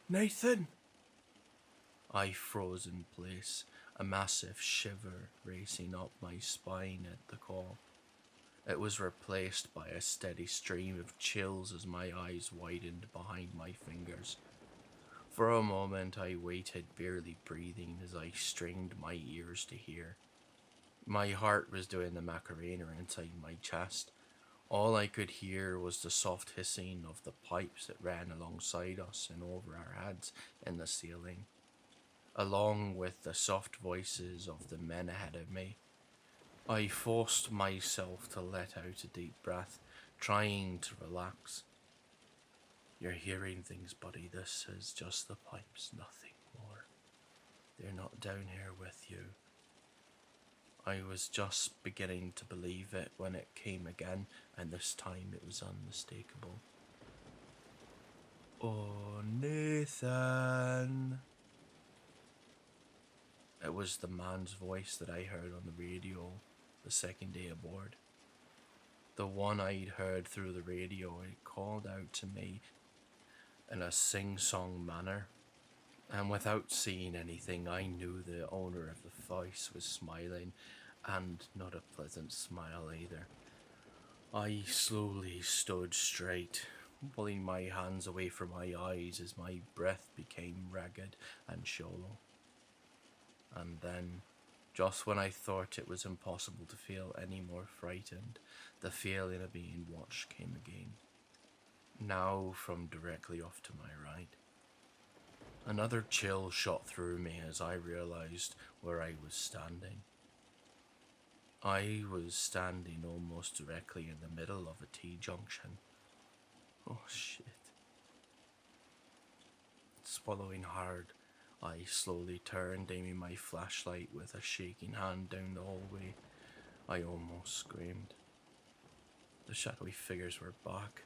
"Nathan!" I froze in place, a massive shiver racing up my spine at the call. It was replaced by a steady stream of chills as my eyes widened behind my fingers. For a moment I waited, barely breathing, as I strained my ears to hear. My heart was doing the Macarena inside my chest. All I could hear was the soft hissing of the pipes that ran alongside us and over our heads in the ceiling, along with the soft voices of the men ahead of me. I forced myself to let out a deep breath, trying to relax. "You're hearing things, buddy. This is just the pipes, nothing more. They're not down here with you." I was just beginning to believe it when it came again, and this time it was unmistakable. "Oh, Nathan." It was the man's voice that I heard on the radio the second day aboard. The one I'd heard through the radio. It called out to me in a sing-song manner, and without seeing anything, I knew the owner of the voice was smiling, and not a pleasant smile either. I slowly stood straight, pulling my hands away from my eyes as my breath became ragged and shallow. And then, just when I thought it was impossible to feel any more frightened, the feeling of being watched came again, now from directly off to my right. Another chill shot through me as I realized where I was standing. I was standing almost directly in the middle of a T-junction. Oh shit. Swallowing hard, I slowly turned, aiming my flashlight with a shaking hand down the hallway. I almost screamed. The shadowy figures were back.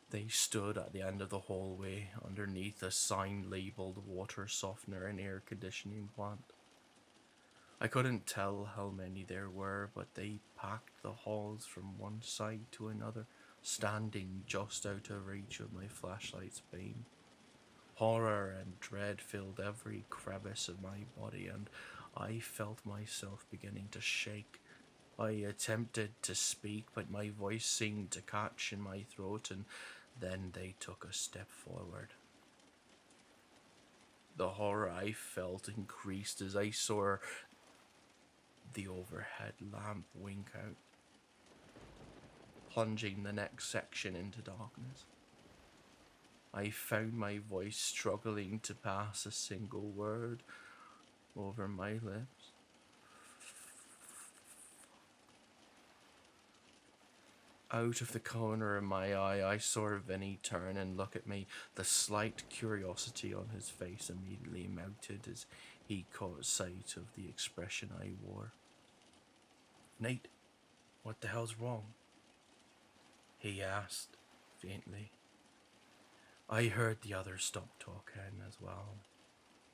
They stood at the end of the hallway, underneath a sign labelled water softener and air conditioning plant. I couldn't tell how many there were, but they packed the halls from one side to another, standing just out of reach of my flashlight's beam. Horror and dread filled every crevice of my body, and I felt myself beginning to shake. I attempted to speak, but my voice seemed to catch in my throat, and then they took a step forward. The horror I felt increased as I saw the overhead lamp wink out, plunging the next section into darkness. I found my voice struggling to pass a single word over my lips. Out of the corner of my eye, I saw Vinny turn and look at me. The slight curiosity on his face immediately mounted as he caught sight of the expression I wore. "Nate, what the hell's wrong?" he asked, faintly. I heard the others stop talking as well,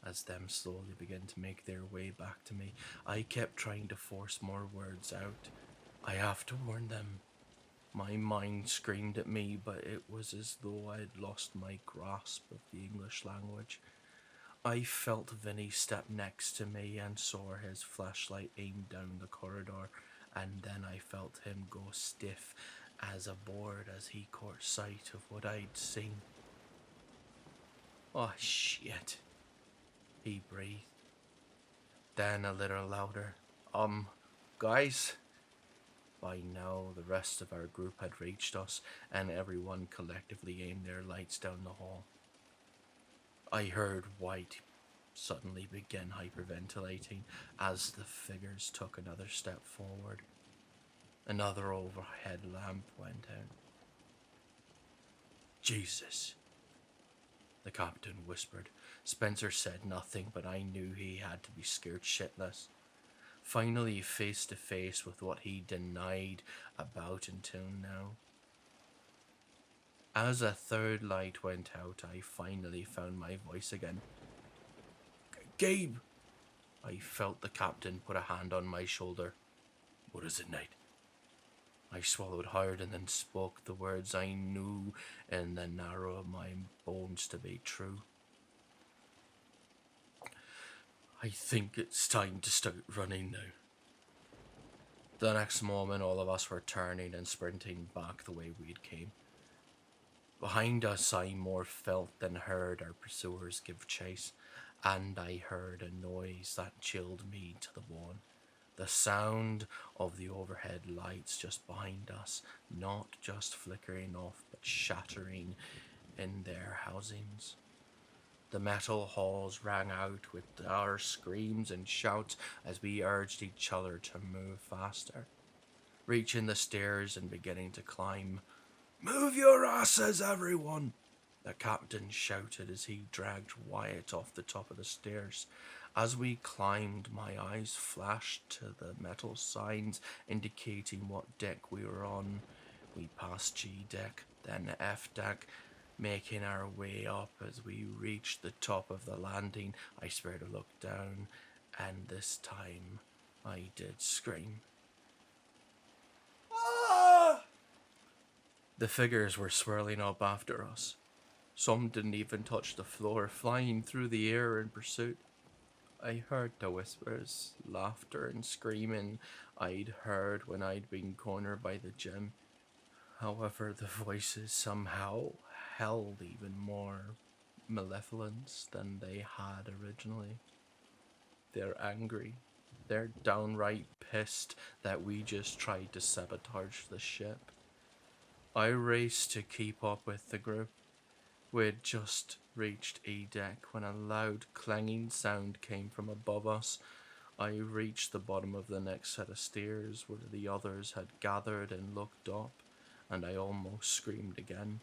as them slowly began to make their way back to me. I kept trying to force more words out. "I have to warn them." My mind screamed at me, but it was as though I had lost my grasp of the English language. I felt Vinny step next to me and saw his flashlight aimed down the corridor, and then I felt him go stiff as a board as he caught sight of what I'd seen. "Oh shit," he breathed. Then a little louder, Guys?" By now, the rest of our group had reached us, and everyone collectively aimed their lights down the hall. I heard White suddenly begin hyperventilating as the figures took another step forward. Another overhead lamp went out. "Jesus," the captain whispered. Spencer said nothing, but I knew he had to be scared shitless. Finally face to face with what he denied about until now. As a third light went out, I finally found my voice again. "Gabe!" I felt the captain put a hand on my shoulder. "What is it, Nate?" I swallowed hard and then spoke the words I knew in the marrow of my bones to be true. "I think it's time to start running now." The next moment, all of us were turning and sprinting back the way we'd came. Behind us, I more felt than heard our pursuers give chase, and I heard a noise that chilled me to the bone. The sound of the overhead lights just behind us, not just flickering off, but shattering in their housings. The metal halls rang out with our screams and shouts as we urged each other to move faster. Reaching the stairs and beginning to climb. "Move your asses, everyone!" the captain shouted as he dragged Wyatt off the top of the stairs. As we climbed, my eyes flashed to the metal signs indicating what deck we were on. We passed G deck, then F deck, making our way up. As we reached the top of the landing, I spared a look down, and this time I did scream. "Ah!" The figures were swirling up after us. Some didn't even touch the floor, flying through the air in pursuit. I heard the whispers, laughter, and screaming I'd heard when I'd been cornered by the gym. However, the voices somehow held even more malevolence than they had originally. They're angry. They're downright pissed that we just tried to sabotage the ship. I raced to keep up with the group. We'd just reached E deck when a loud clanging sound came from above us. I reached the bottom of the next set of stairs where the others had gathered and looked up, and I almost screamed again.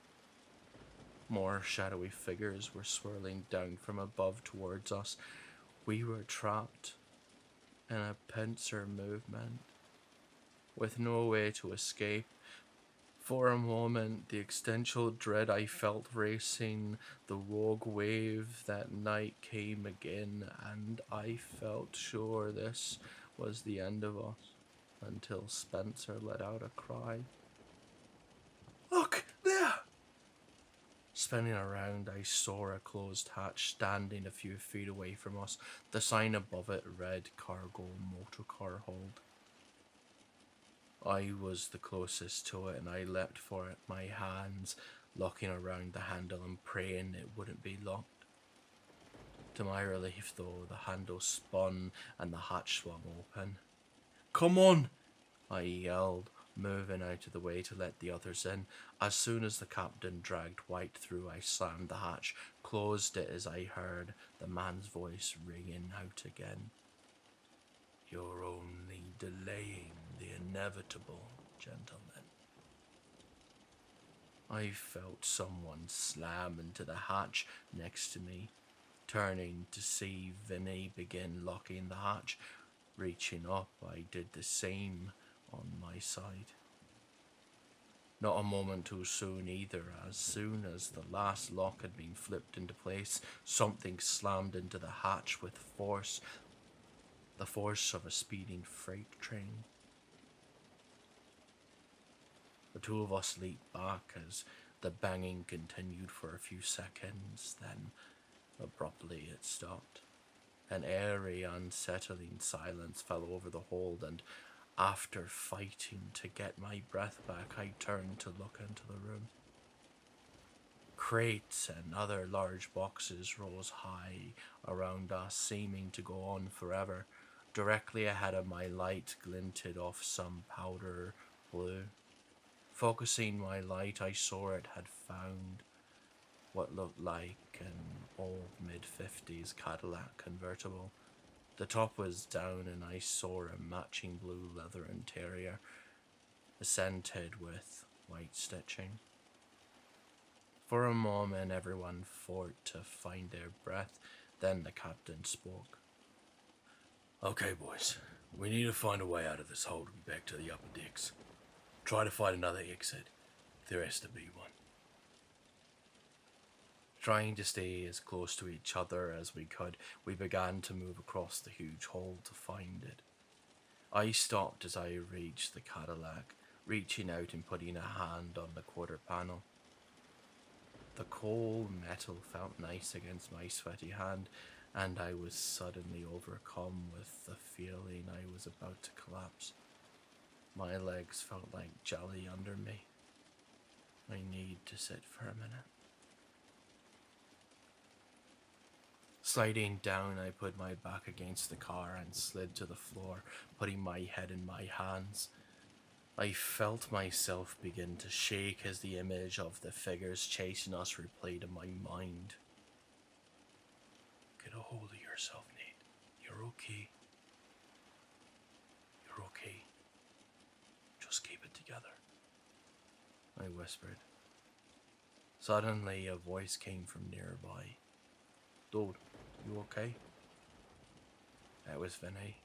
More shadowy figures were swirling down from above towards us. We were trapped in a pincer movement, with no way to escape. For a moment, the existential dread I felt racing the rogue wave that night came again, and I felt sure this was the end of us, until Spencer let out a cry. Look, there! Spinning around, I saw a closed hatch standing a few feet away from us. The sign above it read Cargo Motorcar Hold. I was the closest to it and I leapt for it, my hands locking around the handle and praying it wouldn't be locked. To my relief, though, the handle spun and the hatch swung open. Come on! I yelled, moving out of the way to let the others in. As soon as the captain dragged White through, I slammed the hatch, closed it as I heard the man's voice ringing out again. You're only delaying the inevitable, gentlemen. I felt someone slam into the hatch next to me. Turning to see Vinny begin locking the hatch. Reaching up, I did the same on my side. Not a moment too soon either. As soon as the last lock had been flipped into place, something slammed into the hatch with force. The force of a speeding freight train. The two of us leaped back as the banging continued for a few seconds, then abruptly it stopped. An airy, unsettling silence fell over the hold, and after fighting to get my breath back, I turned to look into the room. Crates and other large boxes rose high around us, seeming to go on forever. Directly ahead of my light glinted off some powder blue. Focusing my light, I saw it had found what looked like an old mid-50s Cadillac convertible. The top was down and I saw a matching blue leather interior, accented with white stitching. For a moment everyone fought to find their breath, then the captain spoke. Okay, boys, we need to find a way out of this hold and back to the upper decks. Try to find another exit. There has to be one. Trying to stay as close to each other as we could, we began to move across the huge hold to find it. I stopped as I reached the Cadillac, reaching out and putting a hand on the quarter panel. The cold metal felt nice against my sweaty hand, and I was suddenly overcome with the feeling I was about to collapse. My legs felt like jelly under me. I need to sit for a minute. Sliding down, I put my back against the car and slid to the floor, putting my head in my hands. I felt myself begin to shake as the image of the figures chasing us replayed in my mind. Get a hold of yourself, Nate. You're okay. You're okay. Just keep it together, I whispered. Suddenly, a voice came from nearby. Dude, you okay? It was Vinny.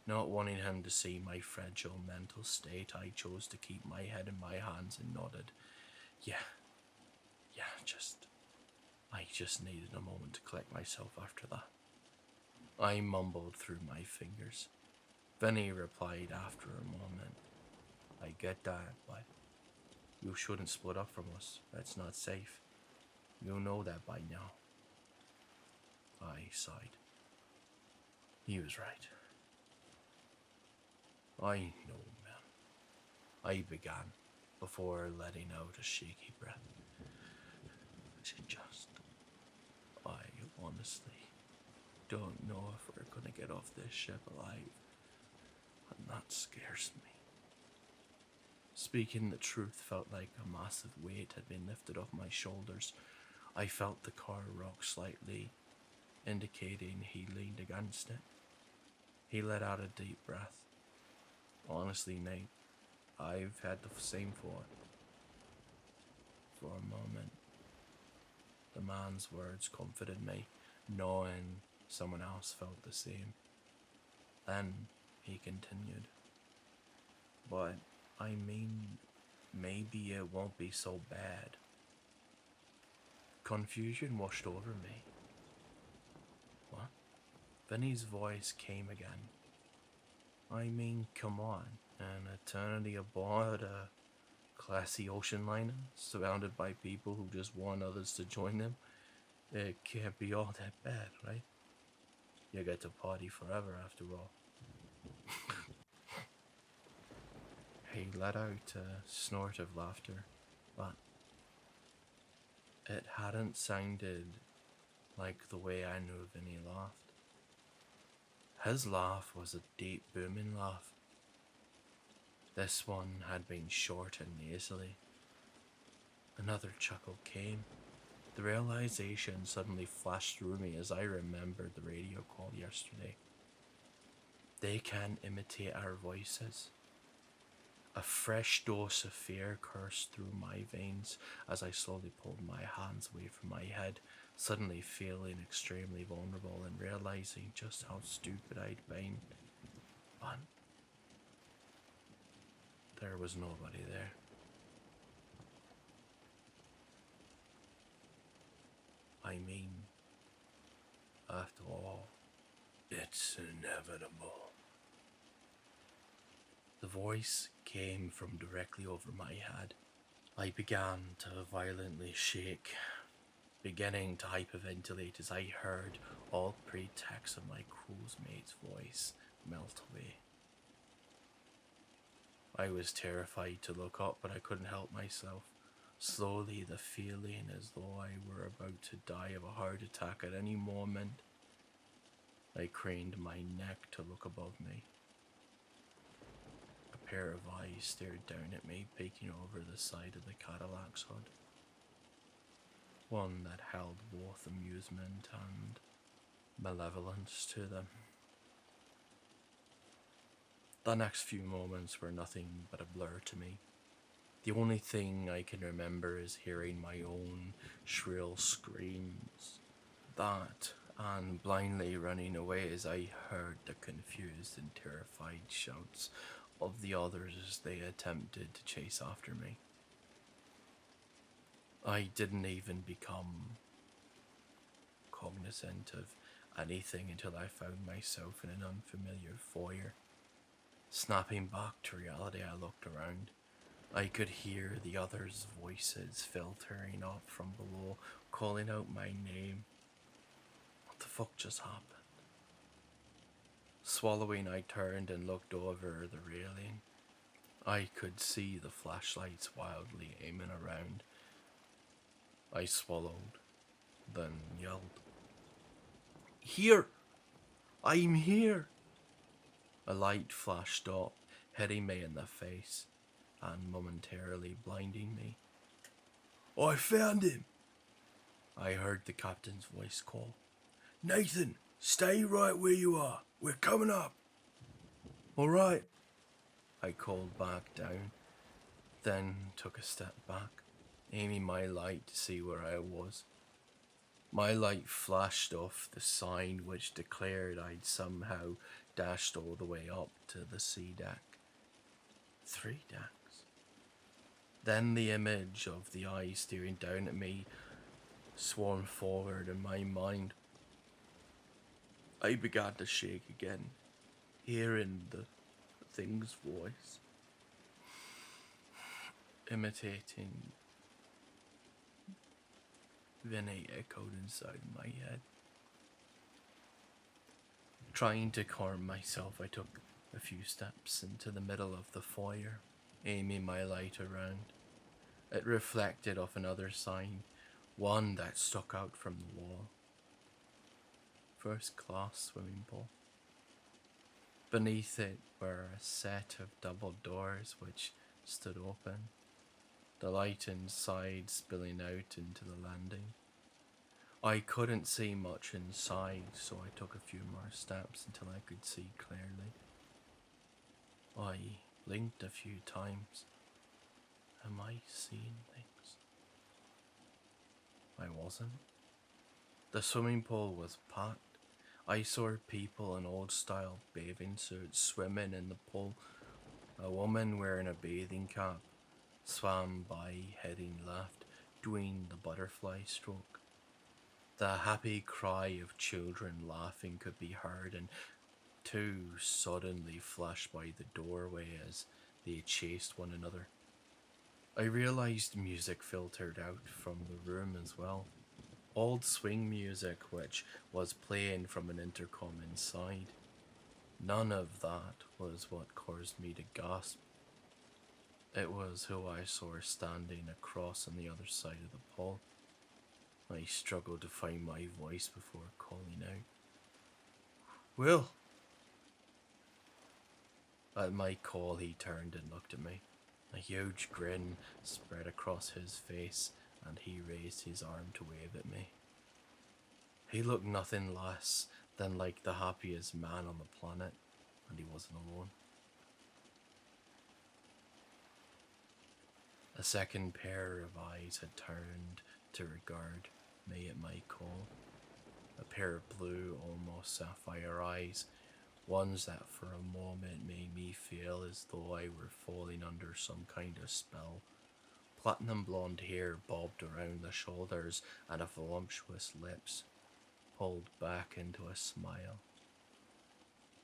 Not wanting him to see my fragile mental state, I chose to keep my head in my hands and nodded. Yeah, I just needed a moment to collect myself after that. I mumbled through my fingers. Vinny replied after a moment. I get that, but you shouldn't split up from us. That's not safe. You know that by now. I sighed. He was right. I know, man. I began, before letting out a shaky breath. I honestly don't know if we're gonna get off this ship alive, and that scares me. Speaking the truth felt like a massive weight had been lifted off my shoulders. I felt the car rock slightly, indicating he leaned against it. He let out a deep breath. Honestly, Nate, I've had the same thought. For a moment, the man's words comforted me, knowing someone else felt the same. Then he continued. But, I mean, maybe it won't be so bad. Confusion washed over me. What? Vinny's voice came again. I mean, come on, an eternity aboard a classy ocean liner, surrounded by people who just want others to join them. It can't be all that bad, right? You get to party forever after all. He let out a snort of laughter, but it hadn't sounded like the way I knew Vinny laughed. His laugh was a deep, booming laugh. This one had been short and nasally. Another chuckle came. The realization suddenly flashed through me as I remembered the radio call yesterday. They can imitate our voices. A fresh dose of fear coursed through my veins as I slowly pulled my hands away from my head, suddenly feeling extremely vulnerable and realizing just how stupid I'd been. But there was nobody there. I mean, after all, It's inevitable. the voice came from directly over my head. I began to violently shake, beginning to hyperventilate as I heard all pretext of my crew's mate's voice melt away. I was terrified to look up, but I couldn't help myself. Slowly, the feeling as though I were about to die of a heart attack at any moment. I craned my neck to look above me. A pair of eyes stared down at me, peeking over the side of the Cadillac's hood. One that held both amusement and malevolence to them. The next few moments were nothing but a blur to me. The only thing I can remember is hearing my own shrill screams. That, and blindly running away as I heard the confused and terrified shouts of the others as they attempted to chase after me. I didn't even become cognizant of anything until I found myself in an unfamiliar foyer. Snapping back to reality, I looked around. I could hear the others' voices filtering up from below, calling out my name. What the fuck just happened? Swallowing, I turned and looked over the railing. I could see the flashlights wildly aiming around. I swallowed, then yelled. Here! I'm here! A light flashed up, hitting me in the face and momentarily blinding me. I found him! I heard the captain's voice call. Nathan, stay right where you are. We're coming up. All right. I called back down, then took a step back, aiming my light to see where I was. My light flashed off the sign which declared I'd somehow dashed all the way up to the sea deck. 3 decks. Then the image of the eye staring down at me swarmed forward in my mind. I began to shake again, hearing the thing's voice, imitating Vinny echoed inside my head. Trying to calm myself, I took a few steps into the middle of the foyer, aiming my light around. It reflected off another sign, one that stuck out from the wall. First class swimming pool. Beneath it were a set of double doors which stood open, the light inside spilling out into the landing. I couldn't see much inside, so I took a few more steps until I could see clearly. I blinked a few times. Am I seeing things? I wasn't. The swimming pool was packed. I saw people in old-style bathing suits swimming in the pool. A woman wearing a bathing cap swam by, heading left, doing the butterfly stroke. The happy cry of children laughing could be heard, and 2 suddenly flashed by the doorway as they chased one another. I realised music filtered out from the room as well. Old swing music which was playing from an intercom inside. None of that was what caused me to gasp. It was who I saw standing across on the other side of the pole. I struggled to find my voice before calling out, "Will!" At my call, he turned and looked at me. A huge grin spread across his face, and he raised his arm to wave at me. He looked nothing less than like the happiest man on the planet, and he wasn't alone. A second pair of eyes had turned to regard me at my call. A pair of blue, almost sapphire eyes, ones that for a moment made me feel as though I were falling under some kind of spell. Platinum blonde hair bobbed around the shoulders, and a voluptuous lips pulled back into a smile,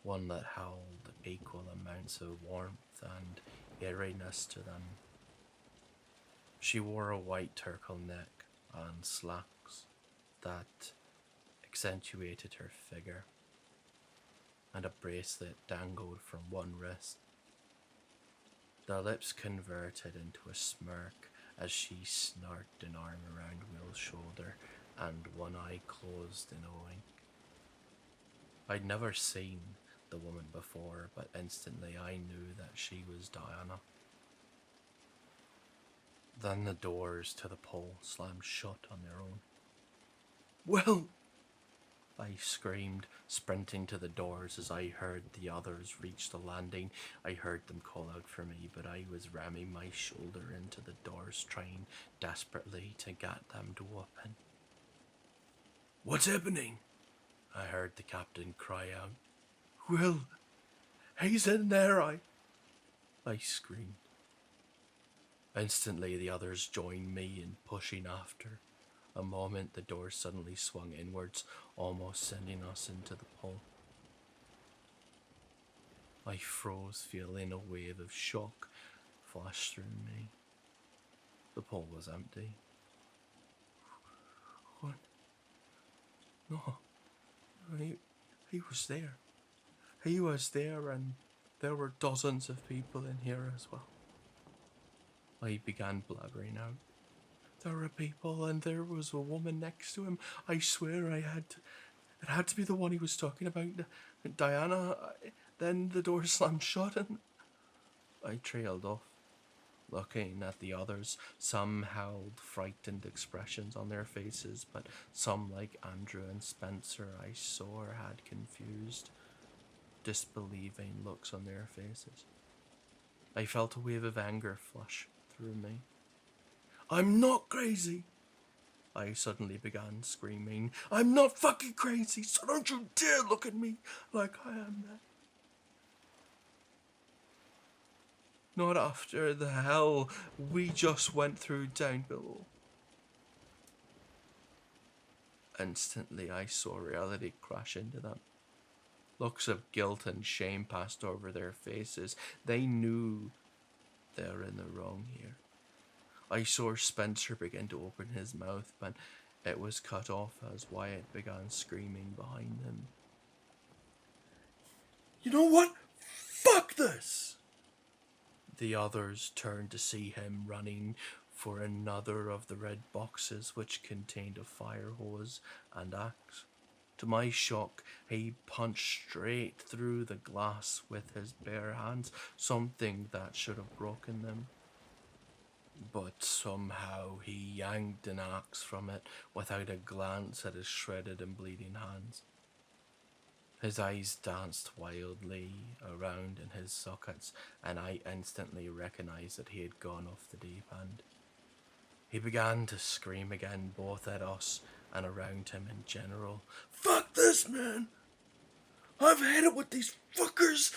one that held equal amounts of warmth and eeriness to them. She wore a white turtleneck and slacks that accentuated her figure, and a bracelet dangled from one wrist. The lips converted into a smirk as she snarked an arm around Will's shoulder and one eye closed in a wink. I'd never seen the woman before, but instantly I knew that she was Diana. Then the doors to the pole slammed shut on their own. "Well!" I screamed, sprinting to the doors as I heard the others reach the landing. I heard them call out for me, but I was ramming my shoulder into the doors, trying desperately to get them to open. "What's happening?" I heard the captain cry out. "Will, he's in there," I screamed. Instantly the others joined me in pushing after. A moment, the door suddenly swung inwards, almost sending us into the pole. I froze, feeling a wave of shock flash through me. The pole was empty. What? No. He was there. He was there, and there were dozens of people in here as well. I began blabbering out. There were people, and there was a woman next to him. I swear it had to be the one he was talking about, Diana. Then the door slammed shut, and I trailed off, looking at the others. Some held frightened expressions on their faces, but some, like Andrew and Spencer, I saw had confused, disbelieving looks on their faces. I felt a wave of anger flush through me. "I'm not crazy!" I suddenly began screaming. "I'm not fucking crazy, so don't you dare look at me like I am that. Not after the hell we just went through down below." Instantly, I saw reality crash into them. Looks of guilt and shame passed over their faces. They knew they were in the wrong here. I saw Spencer begin to open his mouth, but it was cut off as Wyatt began screaming behind him. "You know what? Fuck this!" The others turned to see him running for another of the red boxes which contained a fire hose and axe. To my shock, he punched straight through the glass with his bare hands, something that should have broken them. But somehow he yanked an axe from it without a glance at his shredded and bleeding hands. His eyes danced wildly around in his sockets, and I instantly recognized that he had gone off the deep end. He began to scream again, both at us and around him in general. "Fuck this, man! I've had it with these fuckers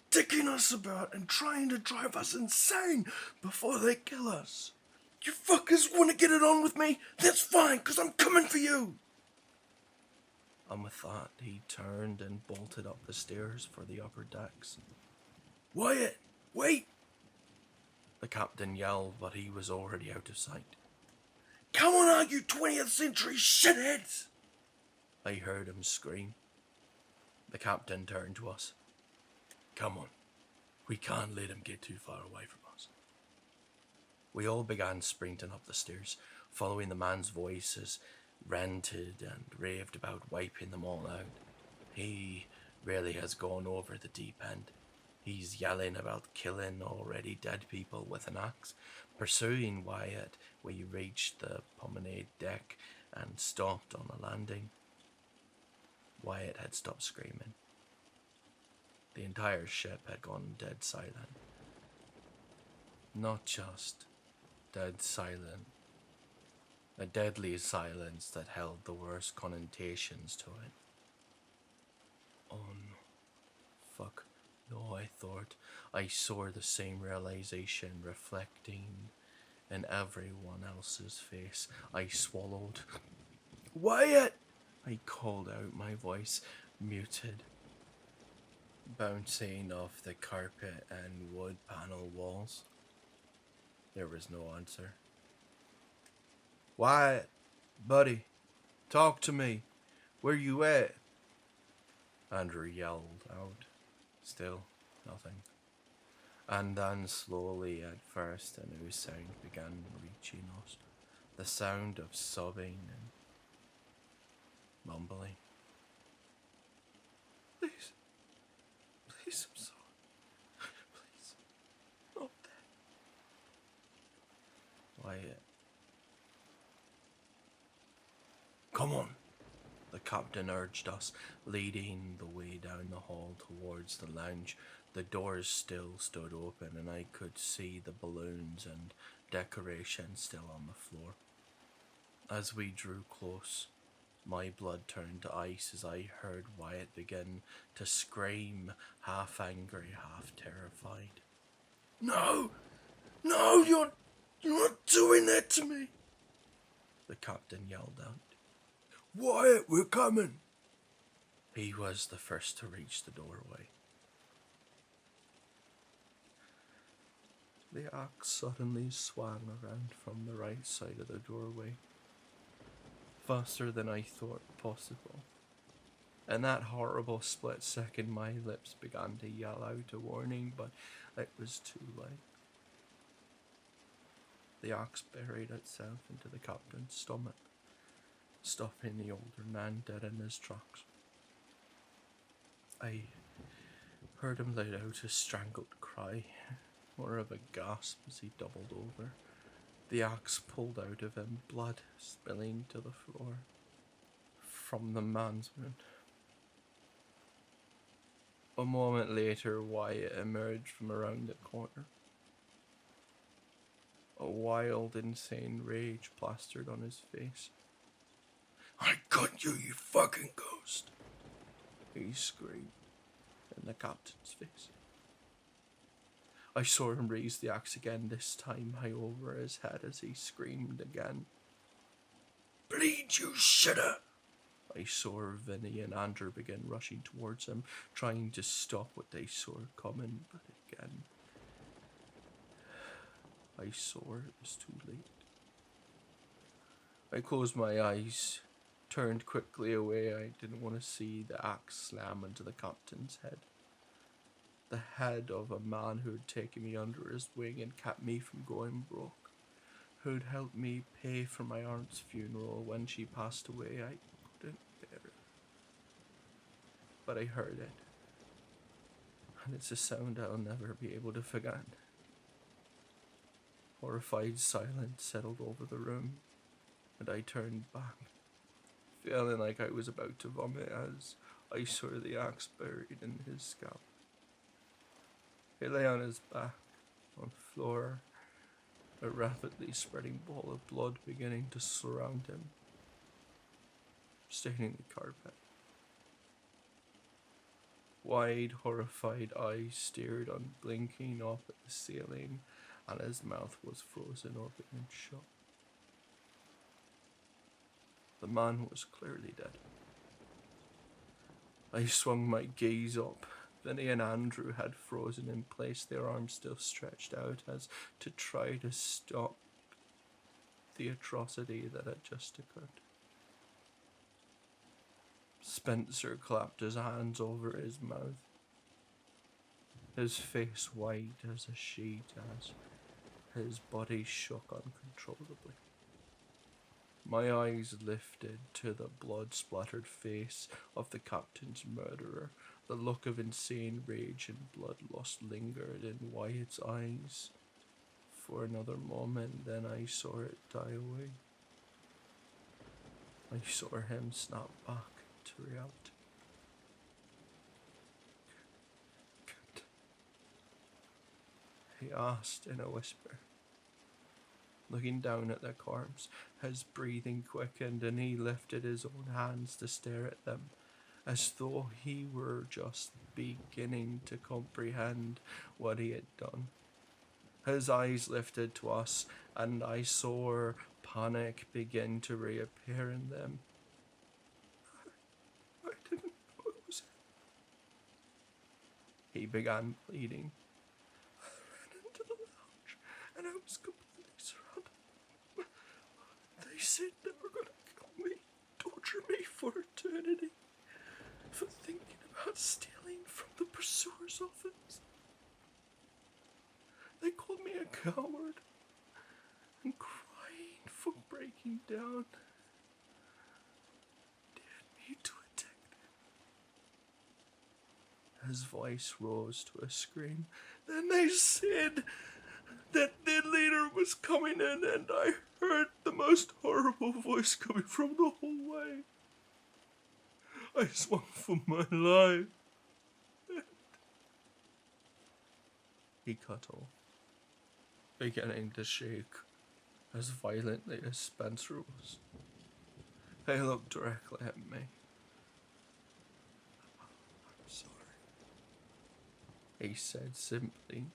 dicking us about and trying to drive us insane before they kill us. You fuckers want to get it on with me? That's fine, because I'm coming for you." And with that, he turned and bolted up the stairs for the upper decks. "Wyatt, wait!" The captain yelled, but he was already out of sight. Come on out, you 20th century shitheads! I heard him scream. The captain turned to us. Come on, we can't let him get too far away from us. We all began sprinting up the stairs, following the man's voice as ranted and raved about wiping them all out. He really has gone over the deep end. He's yelling about killing already dead people with an axe. Pursuing Wyatt, we reached the promenade deck and stopped on the landing. Wyatt had stopped screaming. The entire ship had gone dead silent. Not just dead silent, a deadly silence that held the worst connotations to it. Fuck. No, I thought. I saw the same realization reflecting in everyone else's face. I swallowed. Wyatt! I called out, my voice muted, bouncing off the carpet and wood panel walls. There was no answer. Wyatt, buddy, talk to me. Where you at? Andrew yelled out. Still nothing. And then slowly at first a new sound began reaching us. The sound of sobbing and mumbling. Please, please, I'm sorry. Please, not that. Wyatt. Come on. The captain urged us, leading the way down the hall towards the lounge. The doors still stood open, and I could see the balloons and decorations still on the floor. As we drew close, my blood turned to ice as I heard Wyatt begin to scream, half angry, half terrified. No! No, you're not doing that to me! The captain yelled out. Wyatt, we're coming! He was the first to reach the doorway. The axe suddenly swung around from the right side of the doorway, faster than I thought possible. In that horrible split second, my lips began to yell out a warning, but it was too late. The axe buried itself into the captain's stomach, stopping the older man dead in his tracks. I heard him let out a strangled cry, more of a gasp as he doubled over. The axe pulled out of him, blood spilling to the floor from the man's wound. A moment later, Wyatt emerged from around the corner. A wild, insane rage plastered on his face. I got you, you fucking ghost! He screamed in the captain's face. I saw him raise the axe again, this time high over his head as he screamed again. Bleed, you shitter! I saw Vinny and Andrew begin rushing towards him, trying to stop what they saw coming, but again, I saw it was too late. I closed my eyes, turned quickly away. I didn't want to see the axe slam into the captain's head. The head of a man who had taken me under his wing and kept me from going broke, who had helped me pay for my aunt's funeral when she passed away. I couldn't bear it. But I heard it, and it's a sound I'll never be able to forget. Horrified silence settled over the room, and I turned back, feeling like I was about to vomit as I saw the axe buried in his scalp. He lay on his back, on the floor, a rapidly spreading ball of blood beginning to surround him, staining the carpet. Wide, horrified eyes stared unblinking up at the ceiling, and his mouth was frozen open and shut. The man was clearly dead. I swung my gaze up, Vinny and Andrew had frozen in place, their arms still stretched out as to try to stop the atrocity that had just occurred. Spencer clapped his hands over his mouth, his face white as a sheet as his body shook uncontrollably. My eyes lifted to the blood-splattered face of the captain's murderer. The look of insane rage and bloodlust lingered in Wyatt's eyes for another moment, then I saw it die away. I saw him snap back to reality. He asked in a whisper, looking down at the corpse. His breathing quickened and he lifted his own hands to stare at them, as though he were just beginning to comprehend what he had done. His eyes lifted to us, and I saw panic begin to reappear in them. I didn't know it was him. He began pleading. I ran into the lounge, and I was completely surrounded. They said they were going to kill me, torture me for eternity, for thinking about stealing from the pursuer's office. They called me a coward and crying for breaking down. Dared me to attack them. His voice rose to a scream. Then they said that their leader was coming in, and I heard the most horrible voice coming from the hallway. I swung for my life. He cut off, beginning to shake as violently as Spencer was. He looked directly at me. I'm sorry, he said simply.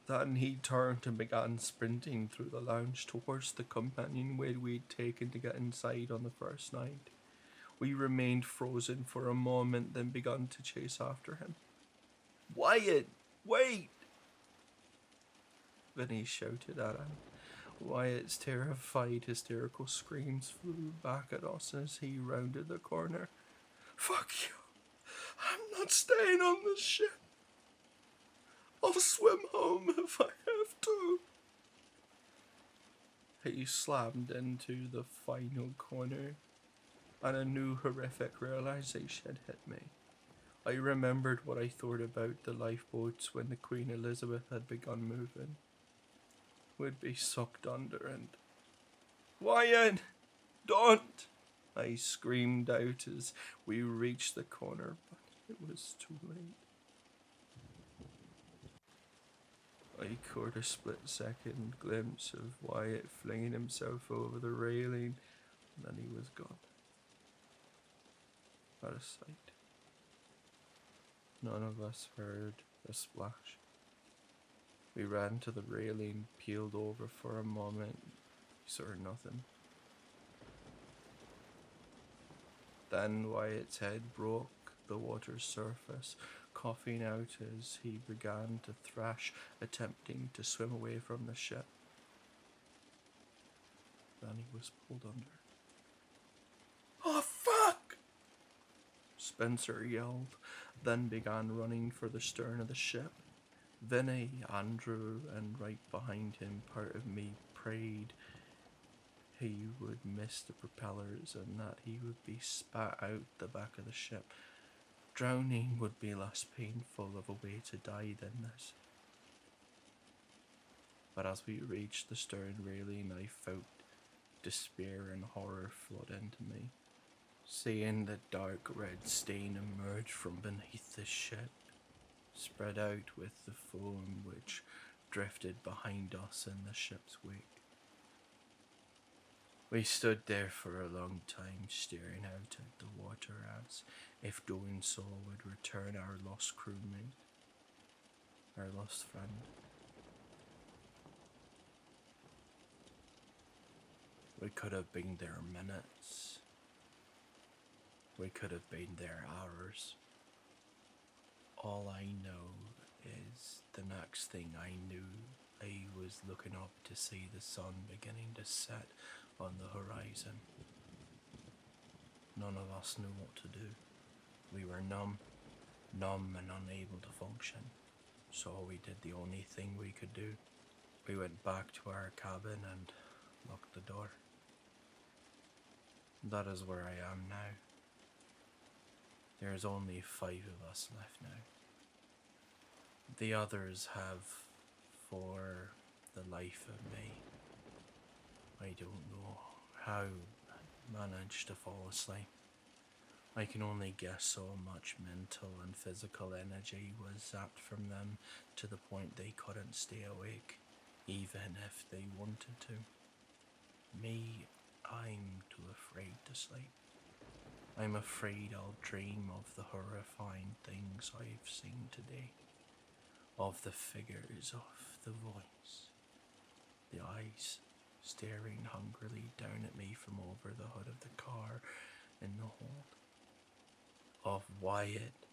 Then he turned and began sprinting through the lounge towards the companionway we'd taken to get inside on the first night. We remained frozen for a moment, then began to chase after him. Wyatt, wait! Vinny shouted at him. Wyatt's terrified, hysterical screams flew back at us as he rounded the corner. Fuck you! I'm not staying on the ship! I'll swim home if I have to! He slammed into the final corner, and a new horrific realization hit me. I remembered what I thought about the lifeboats when the Queen Elizabeth had begun moving. We'd be sucked under and... Wyatt! Don't! I screamed out as we reached the corner, but it was too late. I caught a split-second glimpse of Wyatt flinging himself over the railing, and then he was gone. Out of sight. None of us heard a splash. We ran to the railing, peeled over for a moment. We saw nothing. Then Wyatt's head broke the water's surface, coughing out as he began to thrash, attempting to swim away from the ship. Then he was pulled under. Oh, fuck! Spencer yelled, then began running for the stern of the ship. Vinny, Andrew, and right behind him, part of me prayed he would miss the propellers and that he would be spat out the back of the ship. Drowning would be less painful of a way to die than this. But as we reached the stern railing, I felt despair and horror flood into me. Seeing the dark red stain emerge from beneath the ship, spread out with the foam which drifted behind us in the ship's wake. We stood there for a long time, staring out at the water as if doing so would return our lost crewmate, our lost friend. We could have been there minutes. We could have been there hours. All I know is the next thing I knew, I was looking up to see the sun beginning to set on the horizon. None of us knew what to do. We were numb and unable to function. So we did the only thing we could do. We went back to our cabin and locked the door. That is where I am now. There's only 5 of us left now. The others have, for the life of me, I don't know how I managed to fall asleep. I can only guess so much mental and physical energy was zapped from them to the point they couldn't stay awake, even if they wanted to. Me, I'm too afraid to sleep. I'm afraid I'll dream of the horrifying things I've seen today, of the figures, of the voice, the eyes staring hungrily down at me from over the hood of the car in the hold, of Wyatt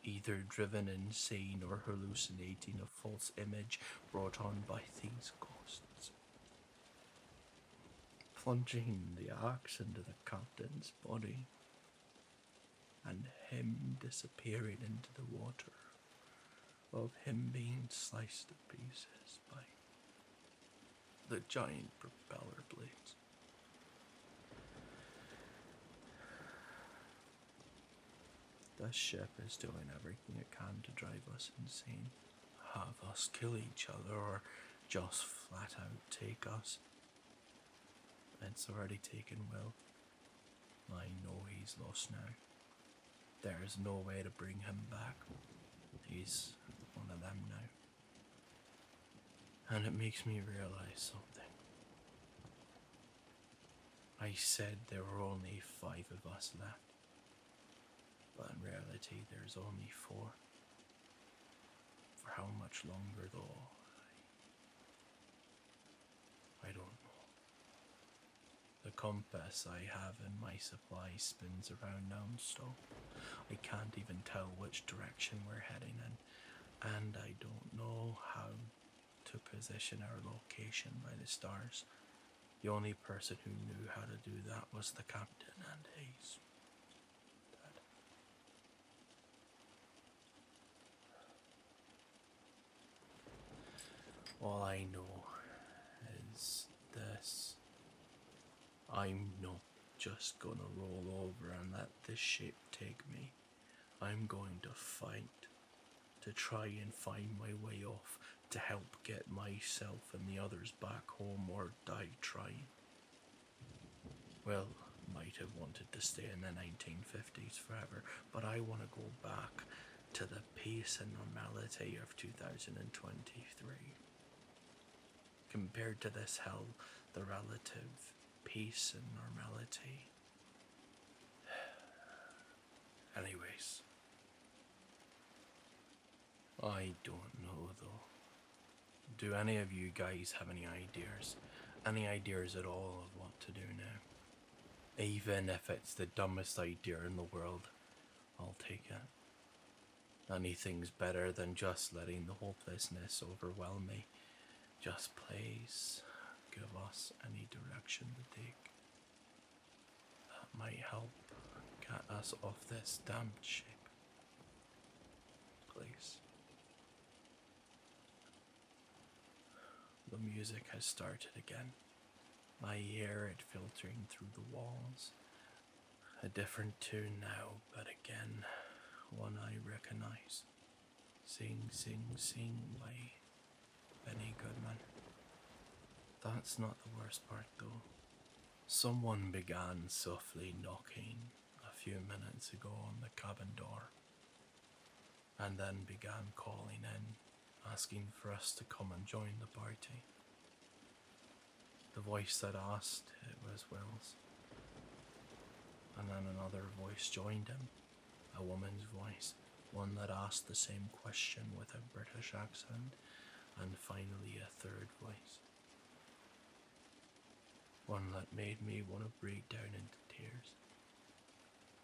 either driven insane or hallucinating a false image brought on by these ghosts, plunging the axe into the captain's body and him disappearing into the water, of him being sliced to pieces by the giant propeller blades. The ship is doing everything it can to drive us insane, have us kill each other, or just flat out take us. It's already taken Will. I know he's lost now. There is no way to bring him back. He's one of them now. And it makes me realize something. I said there were only 5 of us left. But in reality, there's only 4. For how much longer, though, I don't know. The compass I have in my supply spins around non-stop. I can't even tell which direction we're heading in, and I don't know how to position our location by the stars. The only person who knew how to do that was the captain, and he's dead. All I know is this. I'm not just gonna roll over and let this ship take me. I'm going to fight, to try and find my way off, to help get myself and the others back home or die trying. Will might have wanted to stay in the 1950s forever, but I want to go back to the peace and normality of 2023. Compared to this hell, the relative peace and normality. Anyways, I don't know though. Do any of you guys have any ideas? Any ideas at all of what to do now? Even if it's the dumbest idea in the world, I'll take it. Anything's better than just letting the hopelessness overwhelm me. Just please give us any direction to take. That might help get us off this damned ship. Please. The music has started again. I hear it filtering through the walls. A different tune now, but again, one I recognize. Sing, Sing, Sing by Benny Goodman. That's not the worst part though. Someone began softly knocking a few minutes ago on the cabin door, and then began calling in, asking for us to come and join the party. The voice that asked, it was Will's. And then another voice joined him, a woman's voice, one that asked the same question with a British accent, and finally a third voice. One that made me want to break down into tears.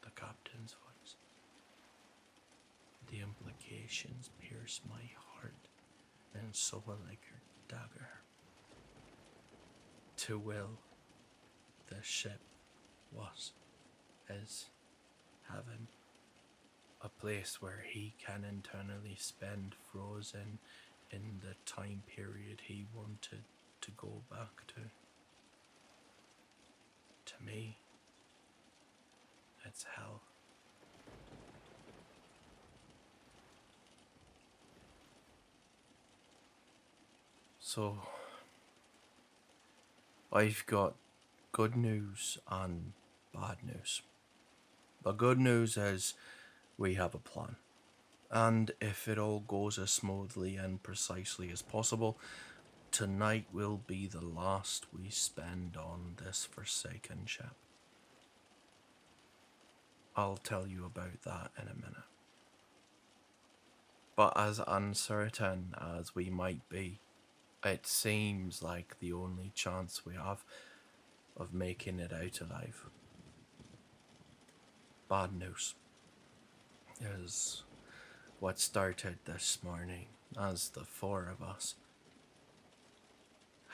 The captain's voice. The implications pierce my heart and soul like a dagger. To will, the ship was, is heaven, a place where he can internally spend frozen in the time period he wanted to go back to. To me, it's hell. So, I've got good news and bad news. The good news is we have a plan. And if it all goes as smoothly and precisely as possible, tonight will be the last we spend on this forsaken ship. I'll tell you about that in a minute. But as uncertain as we might be, it seems like the only chance we have of making it out alive. Bad news is what started this morning as the four of us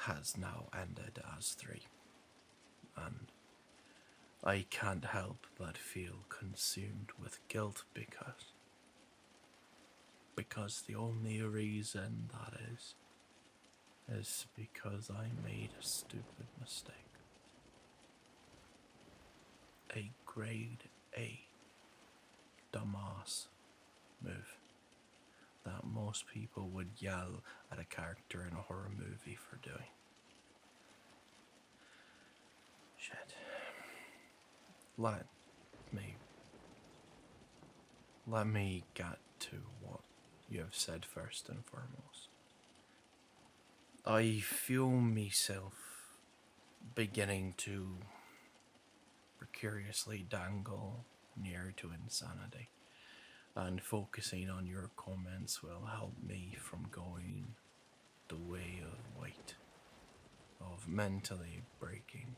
has now ended as three. And I can't help but feel consumed with guilt because the only reason that is because I made a stupid mistake. A grade A dumbass move that most people would yell at a character in a horror movie for doing. Shit. Let me get to what you have said first and foremost. I feel myself beginning to precariously dangle near to insanity, and focusing on your comments will help me from going the way of weight, of mentally breaking.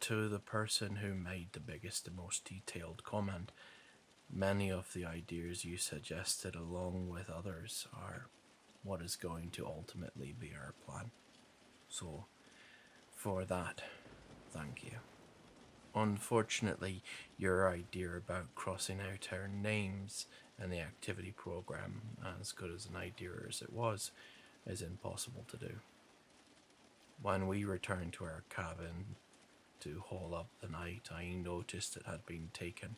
To the person who made the biggest and most detailed comment, many of the ideas you suggested along with others are what is going to ultimately be our plan. So, for that, thank you. Unfortunately, your idea about crossing out our names in the activity program, as good as an idea as it was, is impossible to do. When we returned to our cabin to haul up the night, I noticed it had been taken.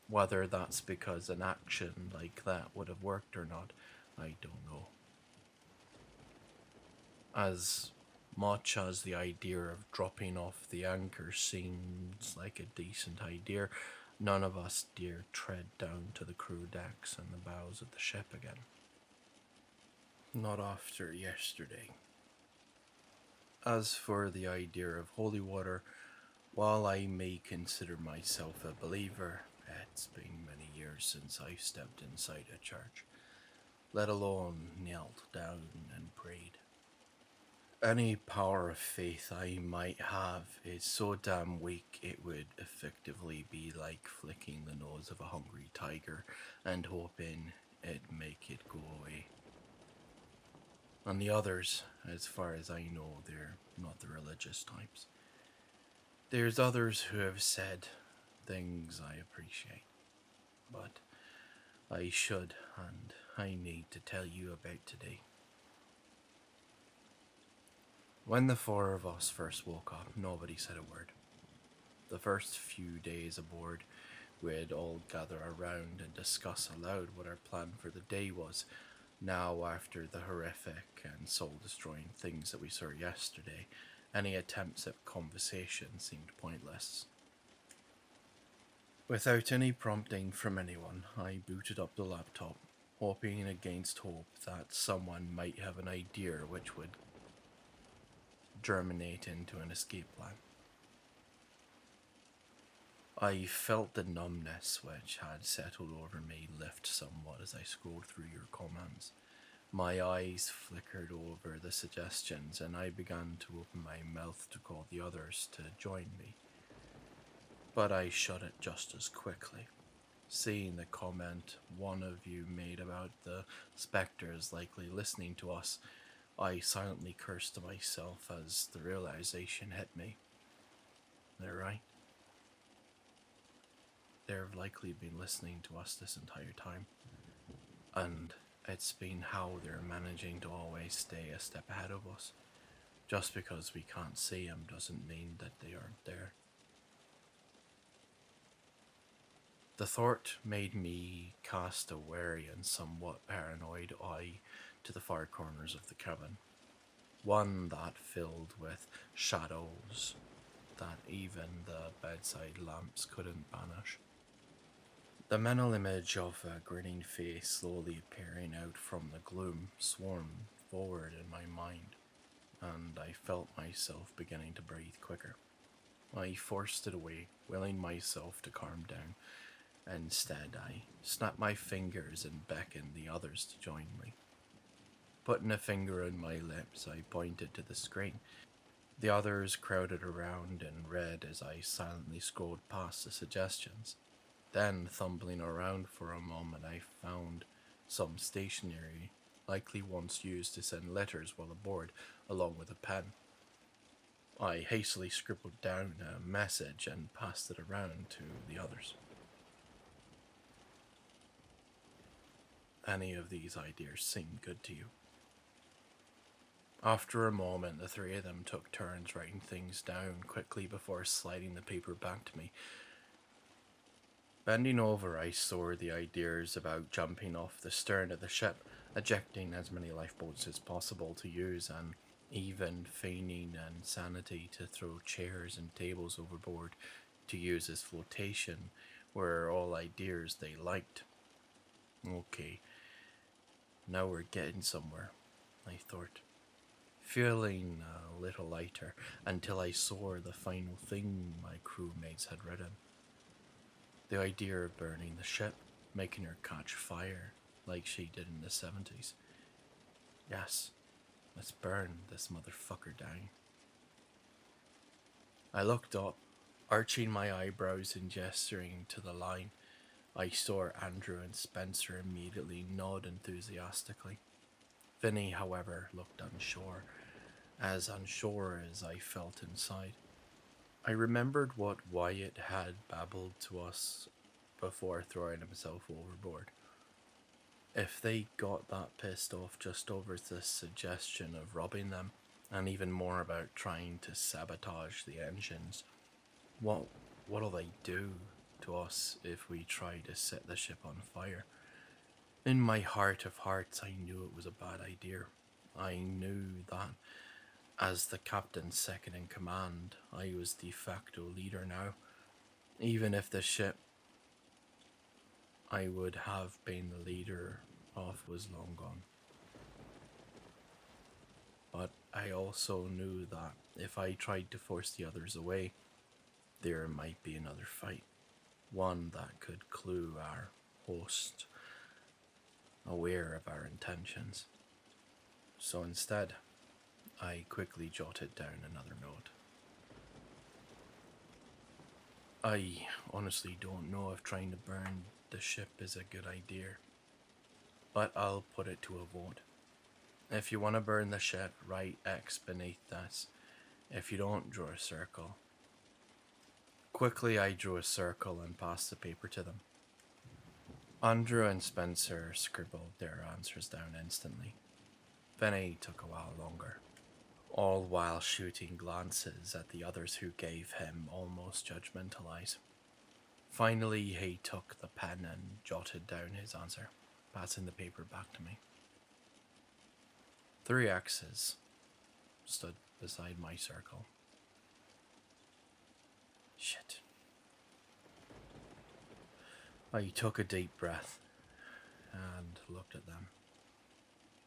Whether that's because an action like that would have worked or not, I don't know. As much as the idea of dropping off the anchor seems like a decent idea, none of us dare tread down to the crew decks and the bows of the ship again. Not after yesterday. As for the idea of holy water, while I may consider myself a believer, it's been many years since I stepped inside a church, let alone knelt down and prayed. Any power of faith I might have is so damn weak it would effectively be like flicking the nose of a hungry tiger and hoping it'd make it go away. And the others, as far as I know, they're not the religious types. There's others who have said things I appreciate, but I should and I need to tell you about today. When the four of us first woke up, nobody said a word. The first few days aboard, we'd all gather around and discuss aloud what our plan for the day was. Now, after the horrific and soul-destroying things that we saw yesterday, any attempts at conversation seemed pointless. Without any prompting from anyone, I booted up the laptop, hoping against hope that someone might have an idea which would germinate into an escape plan. I felt the numbness which had settled over me lift somewhat as I scrolled through your comments. My eyes flickered over the suggestions and I began to open my mouth to call the others to join me. But I shut it just as quickly. Seeing the comment one of you made about the spectres likely listening to us, I silently cursed to myself as the realization hit me. They're right. They've likely been listening to us this entire time. And it's been how they're managing to always stay a step ahead of us. Just because we can't see them doesn't mean that they aren't there. The thought made me cast a wary and somewhat paranoid eye to the far corners of the cabin, one that filled with shadows that even the bedside lamps couldn't banish. The mental image of a grinning face slowly appearing out from the gloom swarmed forward in my mind, and I felt myself beginning to breathe quicker. I forced it away, willing myself to calm down. Instead, I snapped my fingers and beckoned the others to join me. Putting a finger on my lips, I pointed to the screen. The others crowded around and read as I silently scrolled past the suggestions. Then, fumbling around for a moment, I found some stationery, likely once used to send letters while aboard, along with a pen. I hastily scribbled down a message and passed it around to the others. Any of these ideas seem good to you? After a moment, the three of them took turns writing things down quickly before sliding the paper back to me. Bending over, I saw the ideas about jumping off the stern of the ship, ejecting as many lifeboats as possible to use, and even feigning insanity to throw chairs and tables overboard to use as flotation were all ideas they liked. Okay, now we're getting somewhere, I thought, feeling a little lighter until I saw the final thing my crewmates had written. The idea of burning the ship, making her catch fire like she did in the 70s. Yes, let's burn this motherfucker down. I looked up, arching my eyebrows and gesturing to the line. I saw Andrew and Spencer immediately nod enthusiastically. Vinny, however, looked unsure as I felt inside. I remembered what Wyatt had babbled to us before throwing himself overboard. If they got that pissed off just over the suggestion of robbing them, and even more about trying to sabotage the engines, what'll they do to us if we try to set the ship on fire? In my heart of hearts, I knew it was a bad idea. I knew that as the captain second in command, I was de facto leader now. Even if the ship I would have been the leader of was long gone. But I also knew that if I tried to force the others away, there might be another fight. One that could clue our host aware of our intentions. So instead, I quickly jotted down another note. I honestly don't know if trying to burn the ship is a good idea, but I'll put it to a vote. If you want to burn the ship, write X beneath this. If you don't, draw a circle. Quickly, I drew a circle and passed the paper to them. Andrew and Spencer scribbled their answers down instantly. Vinny took a while longer, all while shooting glances at the others who gave him almost judgmental eyes. Finally, he took the pen and jotted down his answer, passing the paper back to me. 3 X's stood beside my circle. Shit. I took a deep breath and looked at them.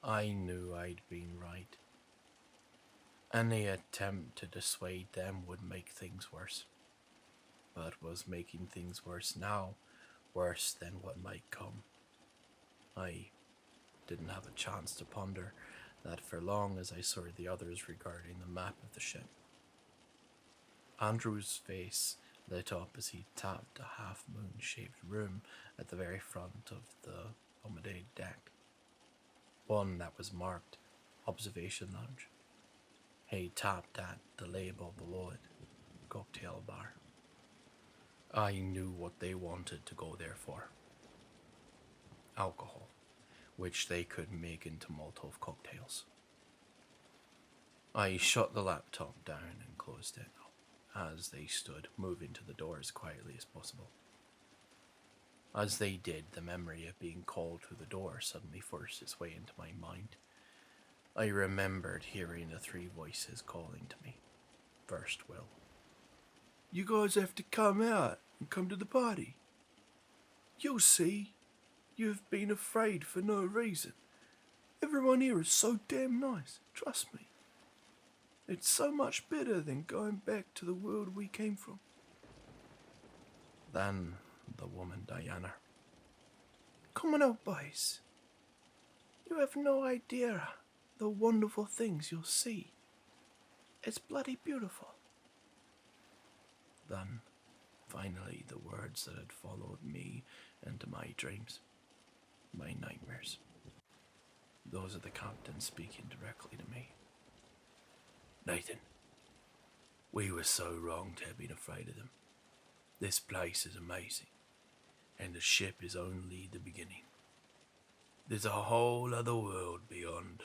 I knew I'd been right. Any attempt to dissuade them would make things worse, but was making things worse now worse than what might come. I didn't have a chance to ponder that for long as I saw the others regarding the map of the ship. Andrew's face lit up as he tapped a half-moon-shaped room at the very front of the promenade deck. One that was marked Observation Lounge. He tapped at the label below it, Cocktail Bar. I knew what they wanted to go there for. Alcohol, which they could make into Molotov cocktails. I shut the laptop down and closed it as they stood, moving to the door as quietly as possible. As they did, the memory of being called through the door suddenly forced its way into my mind. I remembered hearing the three voices calling to me. First, Will. You guys have to come out and come to the party. You'll see. You've been afraid for no reason. Everyone here is so damn nice, trust me. It's so much better than going back to the world we came from. Then the woman Diana. Come on out, boys. You have no idea the wonderful things you'll see. It's bloody beautiful. Then, finally, the words that had followed me into my dreams, my nightmares. Those are the captain speaking directly to me. Nathan, we were so wrong to have been afraid of them. This place is amazing, and the ship is only the beginning. There's a whole other world beyond,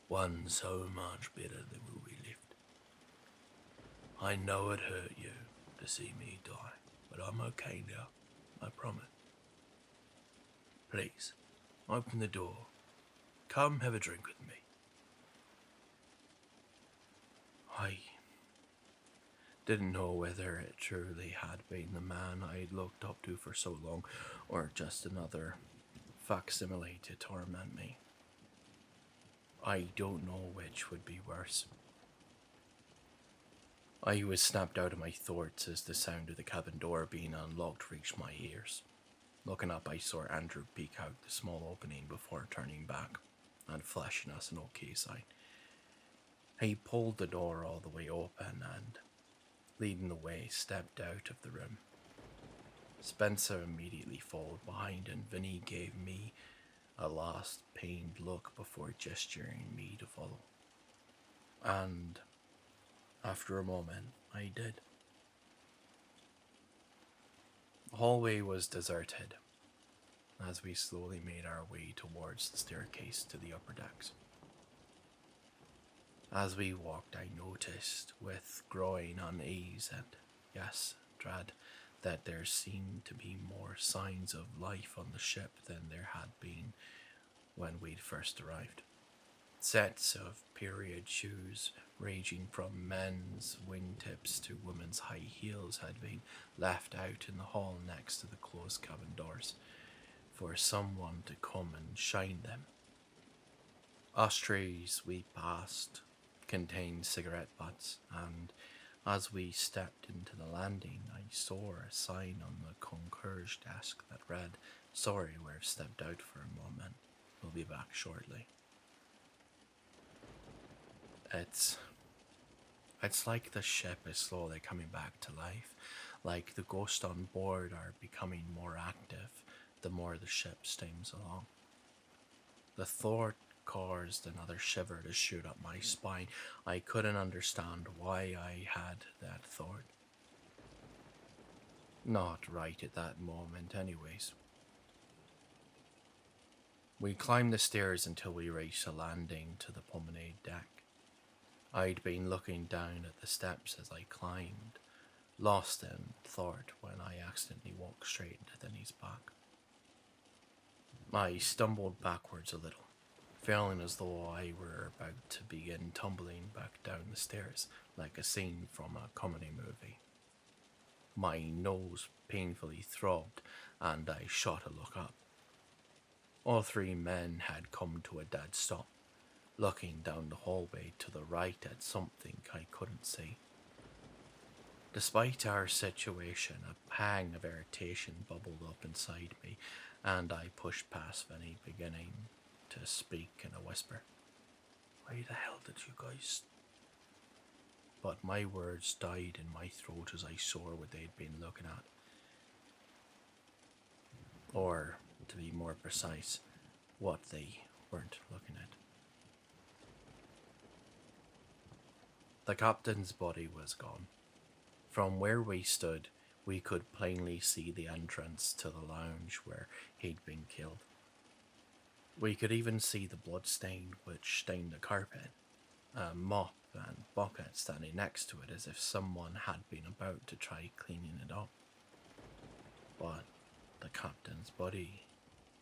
one so much better than where we lived. I know it hurt you to see me die, but I'm okay now, I promise. Please, open the door. Come have a drink with me. I didn't know whether it truly had been the man I'd looked up to for so long, or just another facsimile to torment me. I don't know which would be worse. I was snapped out of my thoughts as the sound of the cabin door being unlocked reached my ears. Looking up, I saw Andrew peek out the small opening before turning back and flashing us an OK sign. He pulled the door all the way open and, leading the way, stepped out of the room. Spencer immediately followed behind, and Vinny gave me a last pained look before gesturing me to follow. And after a moment, I did. The hallway was deserted as we slowly made our way towards the staircase to the upper decks. As we walked, I noticed, with growing unease and, yes, dread, that there seemed to be more signs of life on the ship than there had been when we'd first arrived. Sets of period shoes, ranging from men's wingtips to women's high heels, had been left out in the hall next to the closed cabin doors for someone to come and shine them. Ashtrays we passed contained cigarette butts, and as we stepped into the landing, I saw a sign on the concierge desk that read, "Sorry, we've stepped out for a moment. We'll be back shortly." It's like the ship is slowly coming back to life, like the ghosts on board are becoming more active the more the ship steams along. The thought caused another shiver to shoot up my spine. I couldn't understand why I had that thought. Not right at that moment, anyways. We climbed the stairs until we reached the landing to the promenade deck. I'd been looking down at the steps as I climbed, lost in thought when I accidentally walked straight into Vinny's back. I stumbled backwards a little, feeling as though I were about to begin tumbling back down the stairs like a scene from a comedy movie. My nose painfully throbbed, and I shot a look up. All three men had come to a dead stop, looking down the hallway to the right at something I couldn't see. Despite our situation, a pang of irritation bubbled up inside me, and I pushed past Vinny, beginning to speak in a whisper. Why the hell did you guys but my words died in my throat as I saw what they'd been looking at. Or, to be more precise, what they weren't looking at. The captain's body was gone. From where we stood, we could plainly see the entrance to the lounge where he'd been killed. We could even see the blood stain which stained the carpet, a mop and bucket standing next to it as if someone had been about to try cleaning it up. But the captain's body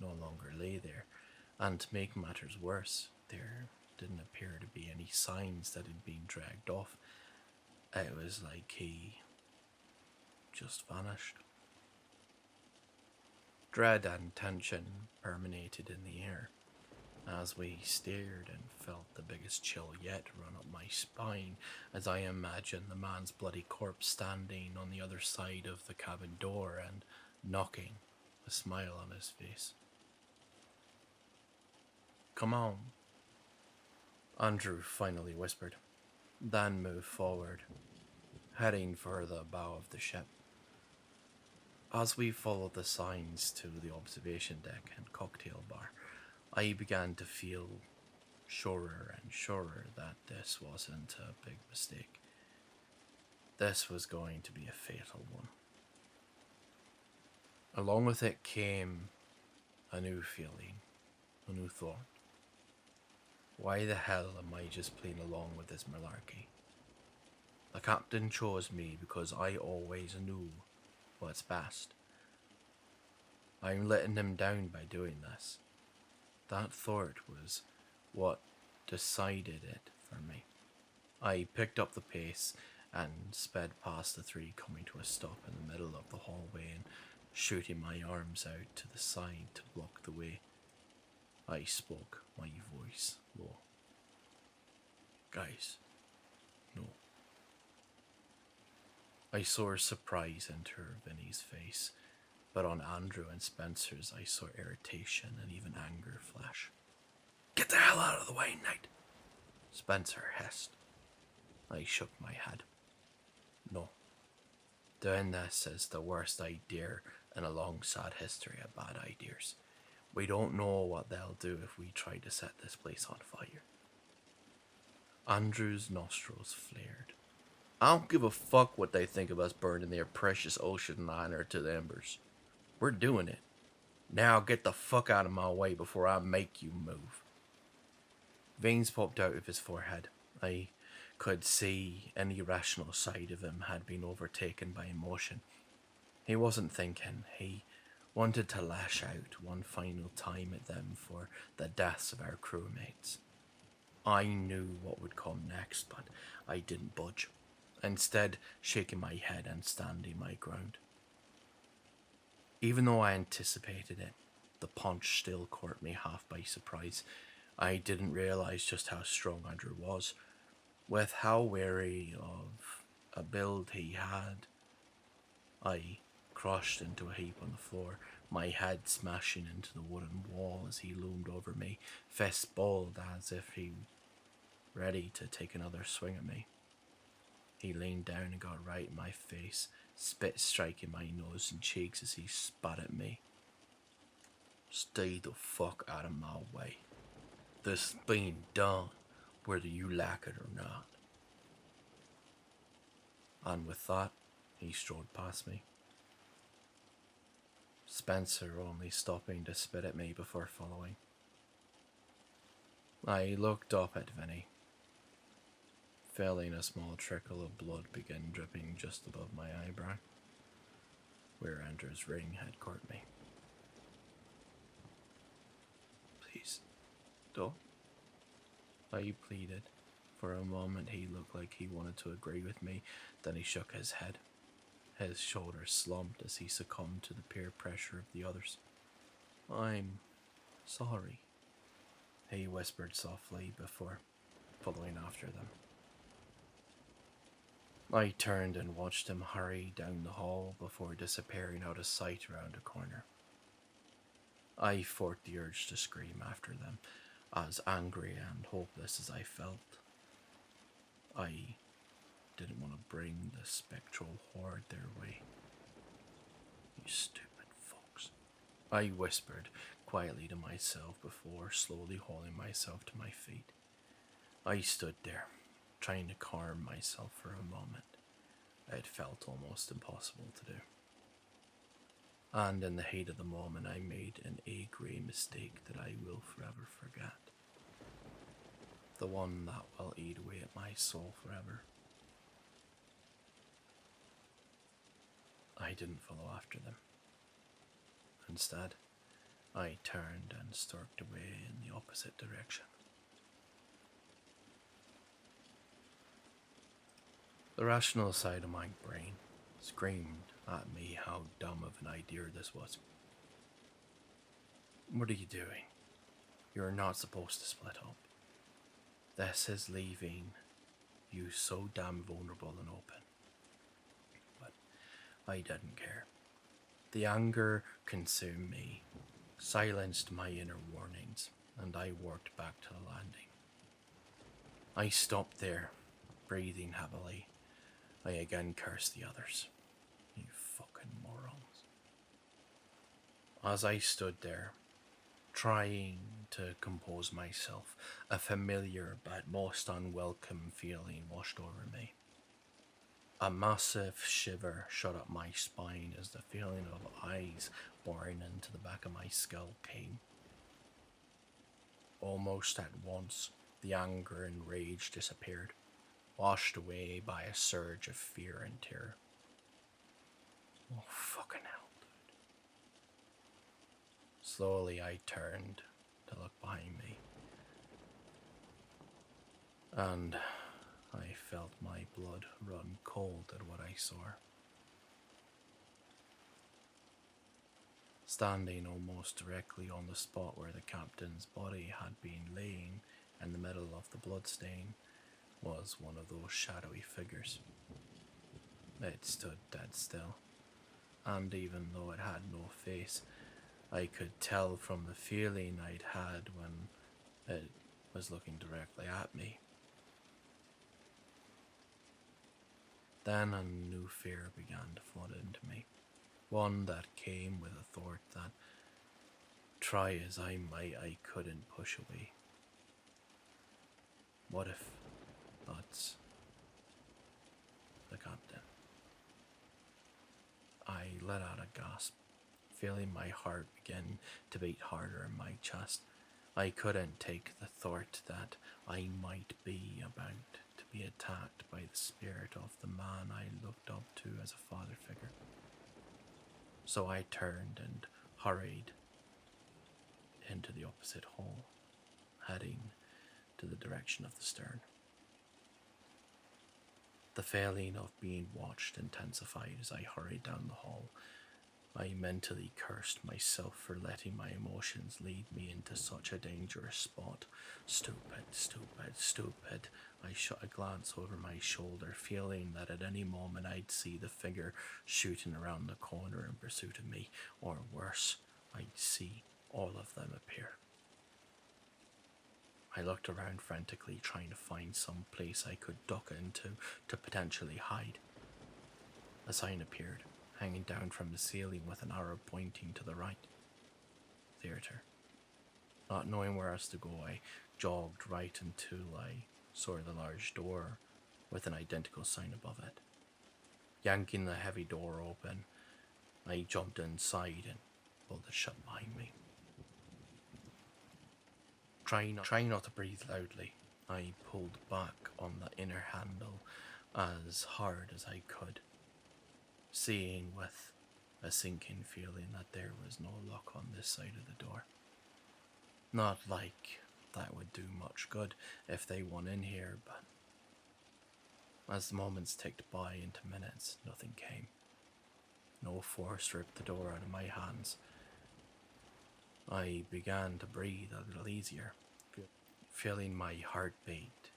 no longer lay there, and to make matters worse, there didn't appear to be any signs that he'd been dragged off. It was like he just vanished. Dread and tension permeated in the air as we stared and felt the biggest chill yet run up my spine as I imagined the man's bloody corpse standing on the other side of the cabin door and knocking, a smile on his face. "Come on," Andrew finally whispered, then moved forward, heading for the bow of the ship. As we followed the signs to the observation deck and cocktail bar, I began to feel surer and surer that this wasn't a big mistake. This was going to be a fatal one. Along with it came a new feeling, a new thought. Why the hell am I just playing along with this malarkey? The captain chose me because I always knew what's best. I'm letting him down by doing this. That thought was what decided it for me. I picked up the pace and sped past the three, coming to a stop in the middle of the hallway and shooting my arms out to the side to block the way. I spoke, my voice low. "Guys, no." I saw surprise enter Vinny's face, but on Andrew and Spencer's I saw irritation and even anger flash. "Get the hell out of the way, Knight!" Spencer hissed. I shook my head. "No. Doing this is the worst idea in a long, sad history of bad ideas. We don't know what they'll do if we try to set this place on fire." Andrew's nostrils flared. "I don't give a fuck what they think of us burning their precious ocean liner to the embers. We're doing it. Now get the fuck out of my way before I make you move." Veins popped out of his forehead. I could see any rational side of him had been overtaken by emotion. He wasn't thinking. He wanted to lash out one final time at them for the deaths of our crewmates. I knew what would come next, but I didn't budge, instead shaking my head and standing my ground. Even though I anticipated it, the punch still caught me half by surprise. I didn't realize just how strong Andrew was. With how wary of a build he had, I crushed into a heap on the floor, my head smashing into the wooden wall as he loomed over me, fist balled as if he ready to take another swing at me. He leaned down and got right in my face, spit striking my nose and cheeks as he spat at me. "Stay the fuck out of my way. This is being done, whether you like it or not." And with that, he strode past me, Spencer only stopping to spit at me before following. I looked up at Vinny, feeling a small trickle of blood begin dripping just above my eyebrow, where Andrew's ring had caught me. "Please, don't," I pleaded. For a moment he looked like he wanted to agree with me, then he shook his head. His shoulders slumped as he succumbed to the peer pressure of the others. "I'm sorry," he whispered softly before following after them. I turned and watched him hurry down the hall before disappearing out of sight around a corner. I fought the urge to scream after them, as angry and hopeless as I felt. I didn't want to bring the spectral horde their way. You stupid fucks. I whispered quietly to myself before slowly hauling myself to my feet. I stood there, trying to calm myself for a moment. It felt almost impossible to do. And in the heat of the moment, I made an grave mistake that I will forever forget. The one that will eat away at my soul forever. I didn't follow after them. Instead, I turned and stalked away in the opposite direction. The rational side of my brain screamed at me how dumb of an idea this was. What are you doing? You're not supposed to split up. This is leaving you so damn vulnerable and open. But I didn't care. The anger consumed me, silenced my inner warnings, and I walked back to the landing. I stopped there, breathing heavily. I again cursed the others. You fucking morons. As I stood there, trying to compose myself, a familiar but most unwelcome feeling washed over me. A massive shiver shot up my spine as the feeling of eyes boring into the back of my skull came. Almost at once, the anger and rage disappeared, washed away by a surge of fear and terror. Oh, fucking hell, dude. Slowly, I turned to look behind me, and I felt my blood run cold at what I saw. Standing almost directly on the spot where the captain's body had been laying in the middle of the bloodstain was one of those shadowy figures. It stood dead still, and even though it had no face, I could tell from the feeling I'd had when it was looking directly at me. Then a new fear began to flood into me, one that came with a thought that, try as I might, I couldn't push away. What if that's the captain? I let out a gasp, feeling my heart begin to beat harder in my chest. I couldn't take the thought that I might be about to be attacked by the spirit of the man I looked up to as a father figure. So I turned and hurried into the opposite hall, heading to the direction of the stern. The feeling of being watched intensified as I hurried down the hall. I mentally cursed myself for letting my emotions lead me into such a dangerous spot. Stupid, stupid, stupid. I shot a glance over my shoulder, feeling that at any moment I'd see the figure shooting around the corner in pursuit of me, or worse, I'd see all of them appear. I looked around frantically, trying to find some place I could duck into to potentially hide. A sign appeared, hanging down from the ceiling with an arrow pointing to the right. Theatre. Not knowing where else to go, I jogged right until I saw the large door with an identical sign above it. Yanking the heavy door open, I jumped inside and pulled it shut behind me. Trying not to breathe loudly, I pulled back on the inner handle as hard as I could, seeing with a sinking feeling that there was no lock on this side of the door. Not like that would do much good if they went in here, but as the moments ticked by into minutes, nothing came. No force ripped the door out of my hands. I began to breathe a little easier, feeling my heartbeat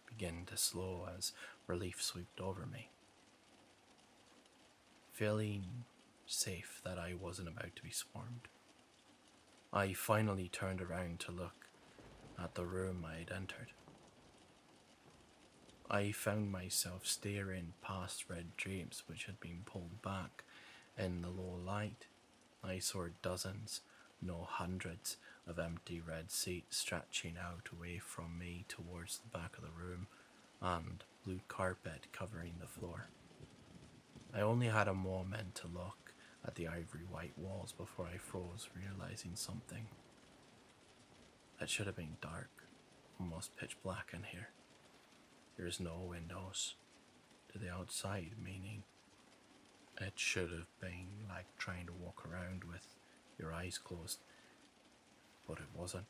begin to slow as relief swept over me. Feeling safe that I wasn't about to be swarmed, I finally turned around to look at the room I had entered. I found myself staring past red drapes which had been pulled back in the low light. I saw dozens, no hundreds, of empty red seats stretching out away from me towards the back of the room, and blue carpet covering the floor. I only had a moment to look at the ivory white walls before I froze, realizing something. It should have been dark, almost pitch black in here. There's no windows to the outside, meaning it should have been like trying to walk around with your eyes closed, but it wasn't.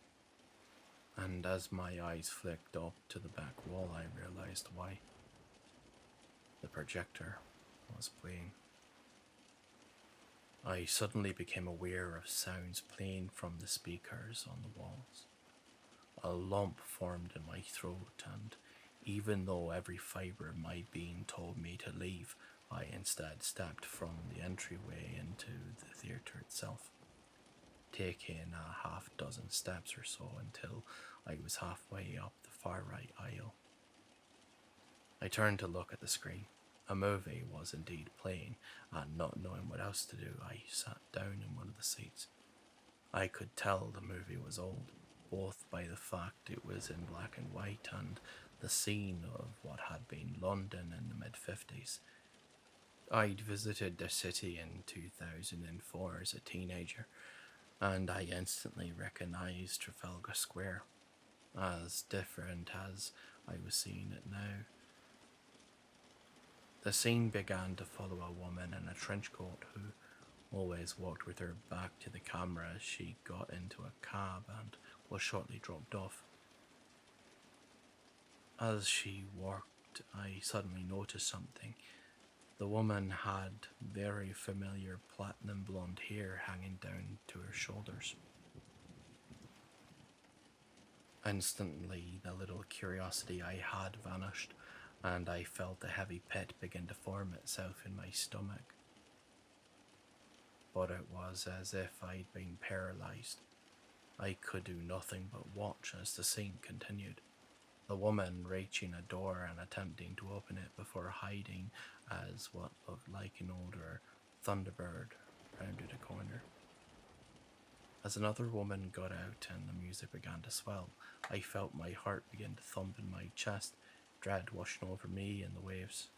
And as my eyes flicked up to the back wall, I realized why. The projector was playing. I suddenly became aware of sounds playing from the speakers on the walls. A lump formed in my throat, and even though every fibre of my being told me to leave, I instead stepped from the entryway into the theatre itself, taking a half dozen steps or so until I was halfway up the far right aisle. I turned to look at the screen. A movie was indeed playing, and not knowing what else to do, I sat down in one of the seats. I could tell the movie was old, both by the fact it was in black and white and the scene of what had been London in the mid-50s. I'd visited the city in 2004 as a teenager, and I instantly recognized Trafalgar Square, as different as I was seeing it now. The scene began to follow a woman in a trench coat who always walked with her back to the camera as she got into a cab and was shortly dropped off. As she walked, I suddenly noticed something. The woman had very familiar platinum blonde hair hanging down to her shoulders. Instantly, the little curiosity I had vanished, and I felt a heavy pit begin to form itself in my stomach. But it was as if I'd been paralyzed. I could do nothing but watch as the scene continued. The woman reaching a door and attempting to open it before hiding as what looked like an older thunderbird rounded a corner. As another woman got out and the music began to swell, I felt my heart begin to thump in my chest, dread washing over me in the waves.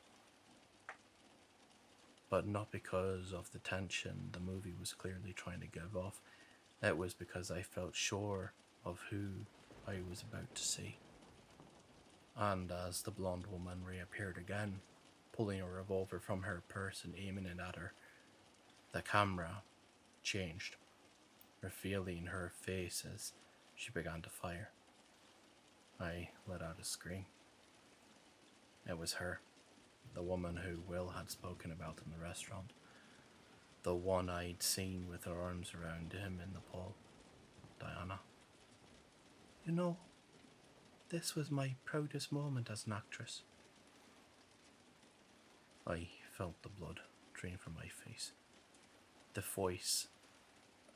But not because of the tension the movie was clearly trying to give off. It was because I felt sure of who I was about to see. And as the blonde woman reappeared again, pulling a revolver from her purse and aiming it at her, the camera changed, revealing her face as she began to fire. I let out a scream. It was her, the woman who Will had spoken about in the restaurant, the one I'd seen with her arms around him in the pool, Diana. You know, this was my proudest moment as an actress. I felt the blood drain from my face. The voice,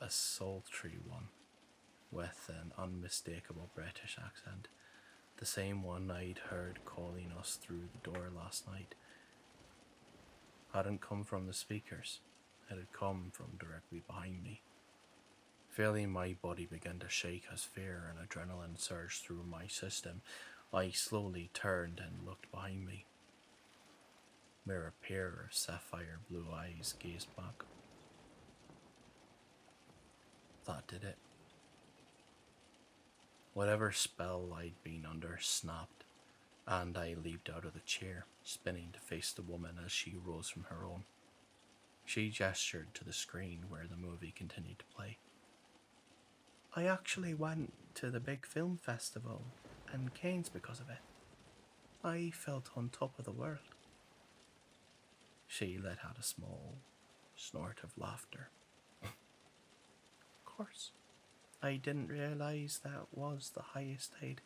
a sultry one, with an unmistakable British accent, the same one I'd heard calling us through the door last night, hadn't come from the speakers. It had come from directly behind me. Feeling my body begin to shake as fear and adrenaline surged through my system, I slowly turned and looked behind me, where a pair of sapphire blue eyes gazed back. That did it. Whatever spell I'd been under snapped, and I leaped out of the chair, spinning to face the woman as she rose from her own. She gestured to the screen where the movie continued to play. I actually went to the big film festival in Cannes because of it. I felt on top of the world. She let out a small snort of laughter. Of course, I didn't realise that was the highest I'd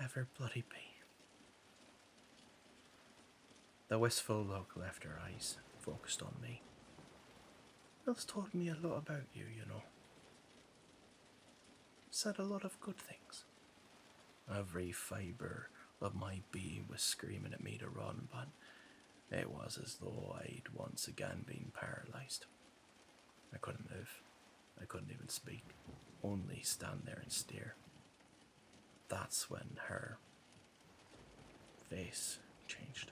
ever bloody be. The wistful look left her eyes, focused on me. Will's told me a lot about you, you know. Said a lot of good things. Every fibre of my being was screaming at me to run, but it was as though I'd once again been paralyzed. I couldn't move. I couldn't even speak, only stand there and stare. That's when her face changed,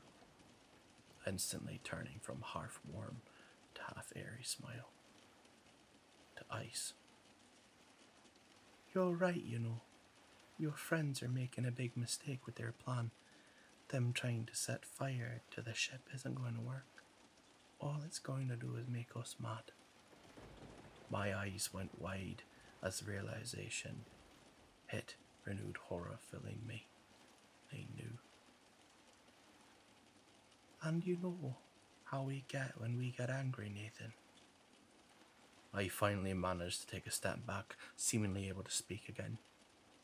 instantly turning from half warm to half airy smile to ice. You're right, you know. Your friends are making a big mistake with their plan. Them trying to set fire to the ship isn't going to work. All it's going to do is make us mad. My eyes went wide as the realization hit, renewed horror filling me. I knew. And you know how we get when we get angry, Nathan. I finally managed to take a step back, seemingly able to speak again.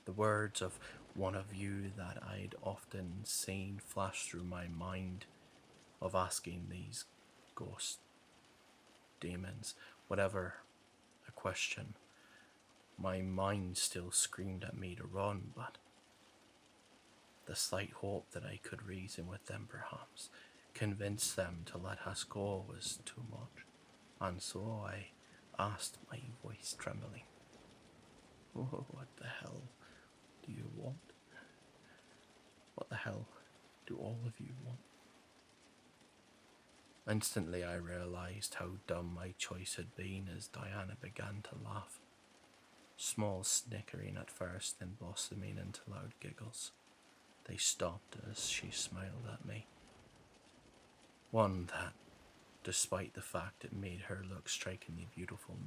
The words of one of you that I'd often seen flash through my mind, of asking these ghosts, demons, whatever, a question. My mind still screamed at me to run, but the slight hope that I could reason with them perhaps, convince them to let us go, was too much, and so I asked, my voice trembling, "Oh, what the hell do you want? What the hell do all of you want?" Instantly I realized how dumb my choice had been as Diana began to laugh. Small snickering at first, then blossoming into loud giggles. They stopped as she smiled at me. One that, despite the fact it made her look strikingly beautiful,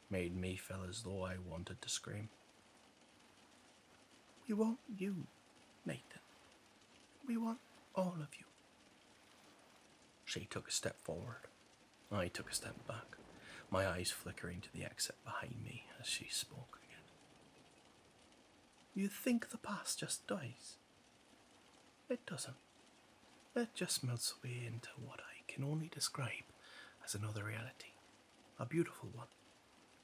made me feel as though I wanted to scream. "We want you, Nathan. We want all of you." She took a step forward. I took a step back, my eyes flickering to the exit behind me as she spoke again. "You think the past just dies? It doesn't. It just melts away into what I can only describe as another reality. A beautiful one,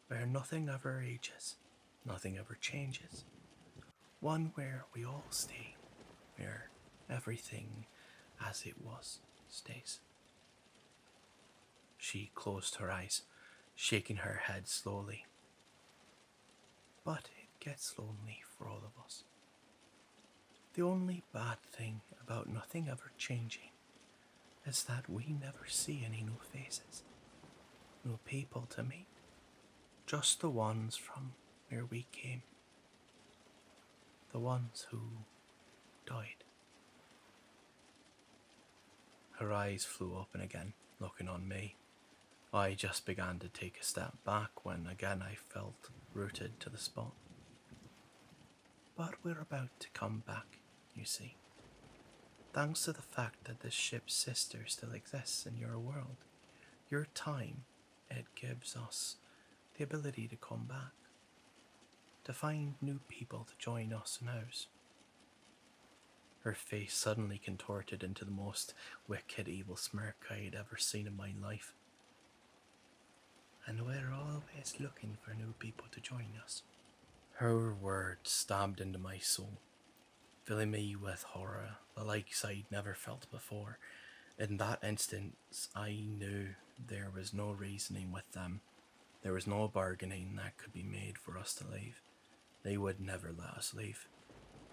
where nothing ever ages, nothing ever changes. One where we all stay, where everything as it was stays." She closed her eyes, shaking her head slowly. "But it gets lonely for all of us. The only bad thing about nothing ever changing is that we never see any new faces, no people to meet, just the ones from where we came, the ones who died." Her eyes flew open again, looking on me. I just began to take a step back when again I felt rooted to the spot. "But we're about to come back, you see. Thanks to the fact that this ship's sister still exists in your world, your time, it gives us the ability to come back, to find new people to join us in ours." Her face suddenly contorted into the most wicked, evil smirk I had ever seen in my life. "And we're always looking for new people to join us." Her words stabbed into my soul, filling me with horror, the likes I'd never felt before. In that instant, I knew there was no reasoning with them. There was no bargaining that could be made for us to leave. They would never let us leave.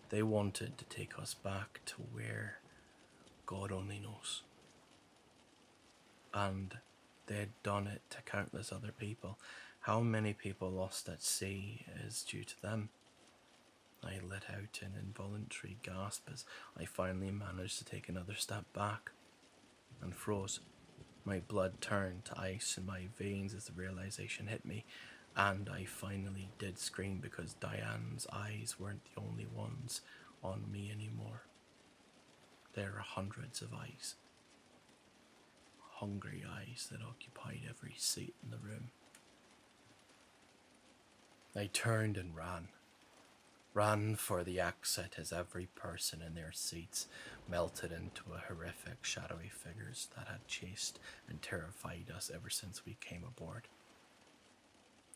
They wanted to take us back to where God only knows. And they'd done it to countless other people. How many people lost at sea is due to them? I let out an involuntary gasp as I finally managed to take another step back and froze. My blood turned to ice in my veins as the realization hit me, and I finally did scream because Diane's eyes weren't the only ones on me anymore. There were hundreds of eyes. Hungry eyes that occupied every seat in the room. I turned and ran for the exit as every person in their seats melted into a horrific shadowy figures that had chased and terrified us ever since we came aboard.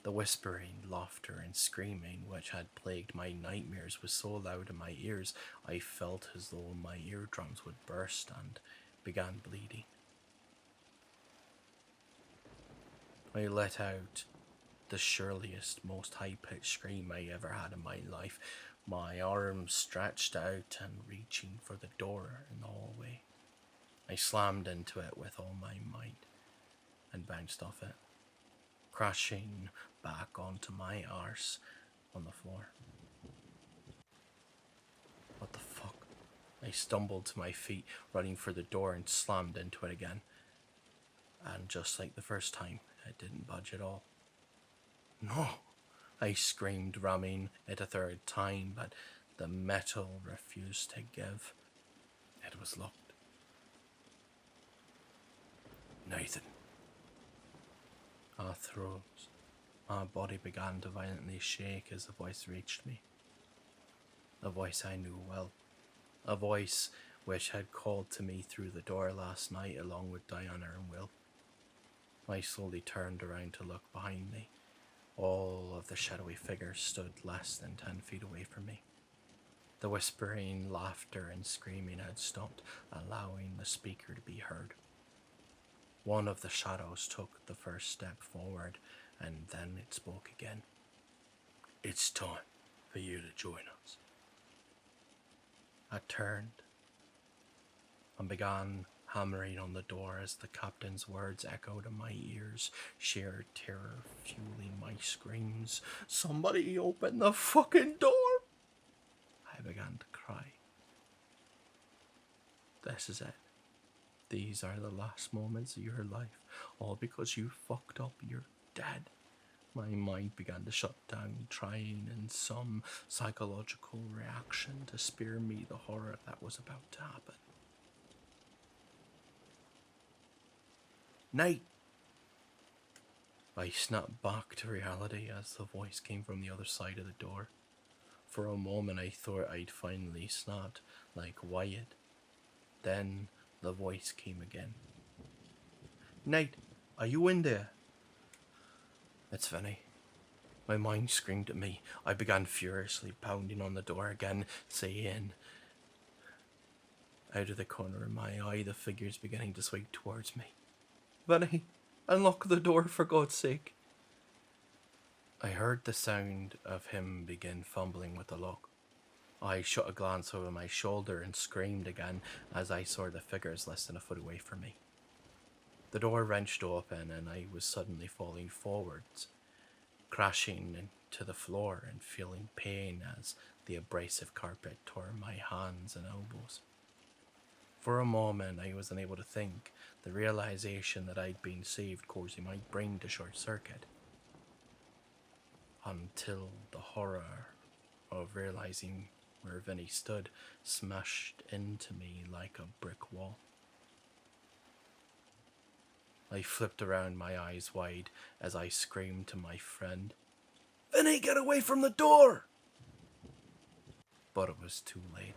The whispering, laughter, and screaming which had plagued my nightmares was so loud in my ears I felt as though my eardrums would burst and began bleeding. I let out the surliest, most high-pitched scream I ever had in my life, my arms stretched out and reaching for the door in the hallway. I slammed into it with all my might and bounced off it, crashing back onto my arse on the floor. What the fuck? I stumbled to my feet, running for the door, and slammed into it again. And just like the first time, it didn't budge at all. No! I screamed, ramming it a third time, but the metal refused to give. It was locked. Nathan. I froze. My body began to violently shake as the voice reached me. A voice I knew well. A voice which had called to me through the door last night along with Diana and Will. I slowly turned around to look behind me. All of the shadowy figures stood less than 10 feet away from me. The whispering, laughter, and screaming had stopped, allowing the speaker to be heard. One of the shadows took the first step forward, and then it spoke again. It's time for you to join us. I turned and began hammering on the door as the captain's words echoed in my ears, sheer terror fueling my screams. Somebody open the fucking door! I began to cry. This is it. These are the last moments of your life, all because you fucked up. You're dead. My mind began to shut down, trying in some psychological reaction to spare me the horror that was about to happen. Night! I snapped back to reality as the voice came from the other side of the door. For a moment I thought I'd finally snapped, like Wyatt. Then the voice came again. Night, are you in there? It's Vinny. My mind screamed at me. I began furiously pounding on the door again, saying, out of the corner of my eye, the figure's beginning to sway towards me. Vinny, unlock the door for God's sake. I heard the sound of him begin fumbling with the lock. I shot a glance over my shoulder and screamed again as I saw the figures less than a foot away from me. The door wrenched open and I was suddenly falling forwards, crashing into the floor and feeling pain as the abrasive carpet tore my hands and elbows. For a moment I was unable to think, the realization that I'd been saved causing my brain to short circuit. Until the horror of realizing where Vinny stood smashed into me like a brick wall. I flipped around, my eyes wide, as I screamed to my friend, Vinny, get away from the door! But it was too late.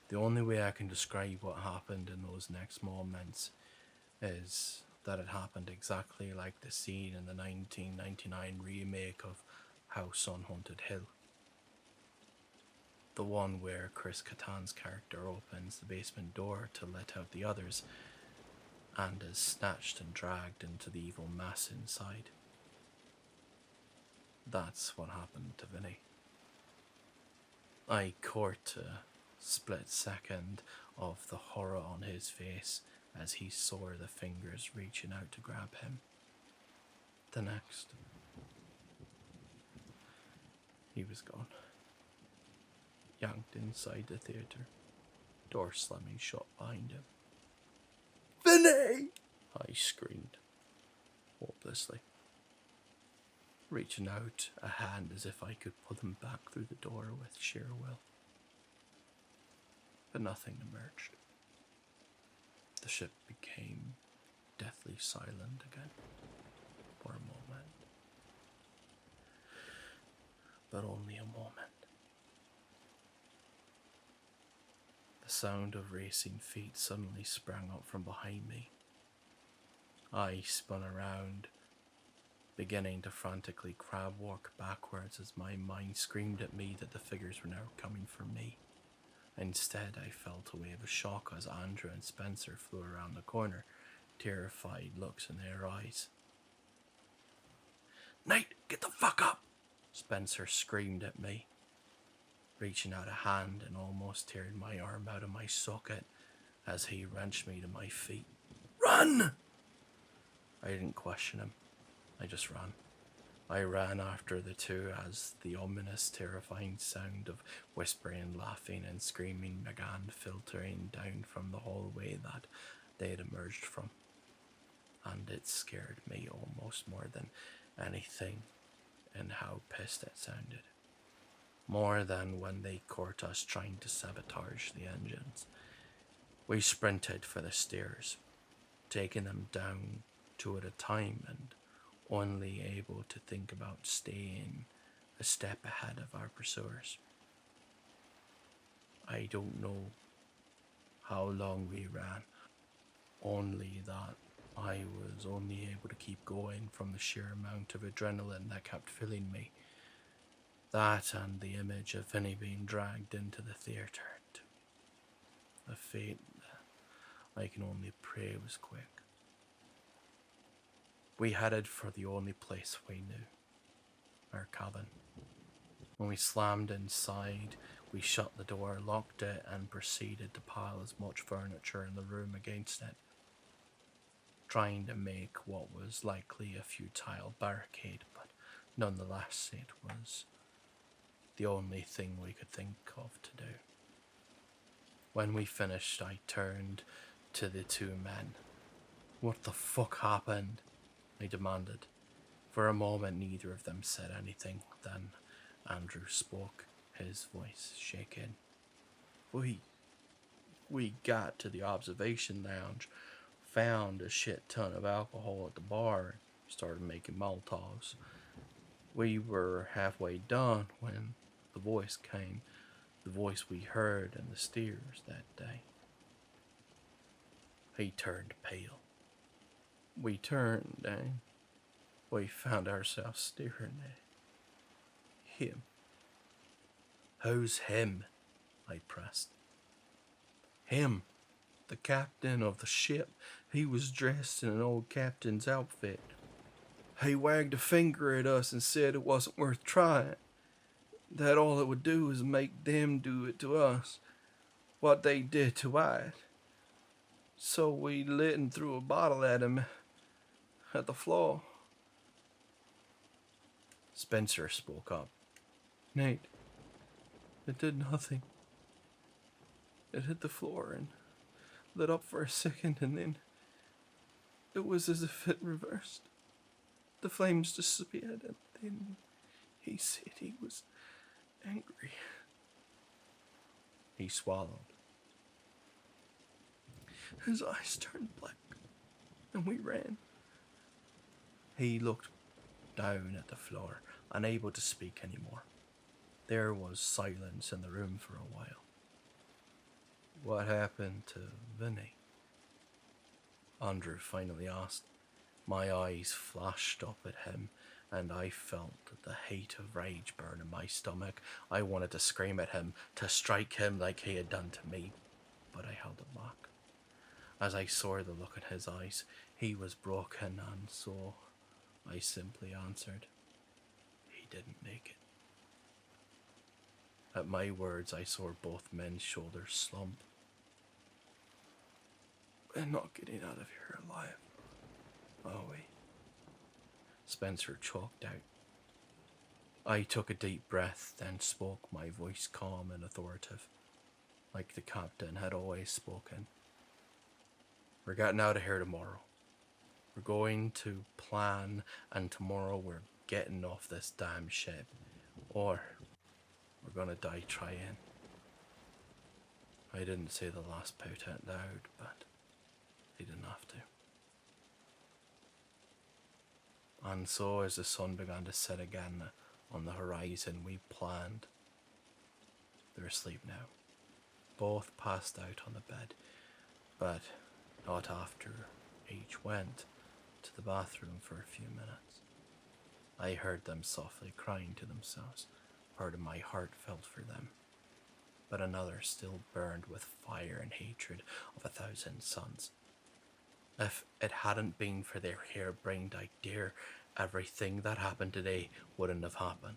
The only way I can describe what happened in those next moments is that it happened exactly like the scene in the 1999 remake of House on Haunted Hill. The one where Chris Kattan's character opens the basement door to let out the others and is snatched and dragged into the evil mass inside. That's what happened to Vinny. I caught a split second of the horror on his face as he saw the fingers reaching out to grab him. The next, he was gone. Yanked inside the theatre, door slamming shut behind him. Vinny! I screamed, hopelessly, reaching out a hand as if I could pull him back through the door with sheer will. But nothing emerged. The ship became deathly silent again for a moment. But only a moment. The sound of racing feet suddenly sprang up from behind me. I spun around, beginning to frantically crab walk backwards as my mind screamed at me that the figures were now coming for me. Instead, I felt a wave of shock as Andrew and Spencer flew around the corner, terrified looks in their eyes. "Nate, get the fuck up!" Spencer screamed at me, reaching out a hand and almost tearing my arm out of my socket as he wrenched me to my feet. "Run!" I didn't question him. I just ran. I ran after the two as the ominous, terrifying sound of whispering, laughing, and screaming began filtering down from the hallway that they had emerged from. And it scared me almost more than anything in how pissed it sounded. More than when they caught us trying to sabotage the engines. We sprinted for the stairs, taking them down two at a time and only able to think about staying a step ahead of our pursuers. I don't know how long we ran, only that I was only able to keep going from the sheer amount of adrenaline that kept filling me. That and the image of Vinny being dragged into the theatre. A fate that I can only pray was quick. We headed for the only place we knew, our cabin. When we slammed inside, we shut the door, locked it, and proceeded to pile as much furniture in the room against it, trying to make what was likely a futile barricade, but nonetheless it was the only thing we could think of to do. When we finished, I turned to the two men. "What the fuck happened?" I demanded. For a moment, neither of them said anything. Then Andrew spoke, his voice shaking. We got to the observation lounge, found a shit ton of alcohol at the bar, and started making Molotovs. We were halfway done when the voice came, the voice we heard in the stairs that day." He turned pale. We turned and we found ourselves staring at him. "Who's him?" I pressed. "Him, the captain of the ship. He was dressed in an old captain's outfit. He wagged a finger at us and said it wasn't worth trying, that all it would do is make them do it to us, what they did to White. So we lit and threw a bottle at him at the floor." Spencer spoke up. "Nate, it did nothing. It hit the floor and lit up for a second, and then it was as if it reversed. The flames disappeared, and then he said he was angry." He swallowed. "His eyes turned black, and we ran." He looked down at the floor, unable to speak anymore. There was silence in the room for a while. "What happened to Vinny?" Andrew finally asked. My eyes flashed up at him, and I felt the heat of rage burn in my stomach. I wanted to scream at him, to strike him like he had done to me, but I held it back. As I saw the look in his eyes, he was broken, and so I simply answered, "He didn't make it." At my words, I saw both men's shoulders slump. "We're not getting out of here alive, are we?" Spencer choked out. I took a deep breath, then spoke, my voice calm and authoritative, like the captain had always spoken. "We're getting out of here tomorrow. We're going to plan, and tomorrow we're getting off this damn ship, or we're gonna die trying." I didn't say the last part out loud, but he didn't have to. And so as the sun began to set again on the horizon, we planned. They're asleep now. Both passed out on the bed, but not after each went to the bathroom for a few minutes. I heard them softly crying to themselves. Part of my heart felt for them, but another still burned with fire and hatred of 1,000 suns. If it hadn't been for their harebrained idea, everything that happened today wouldn't have happened.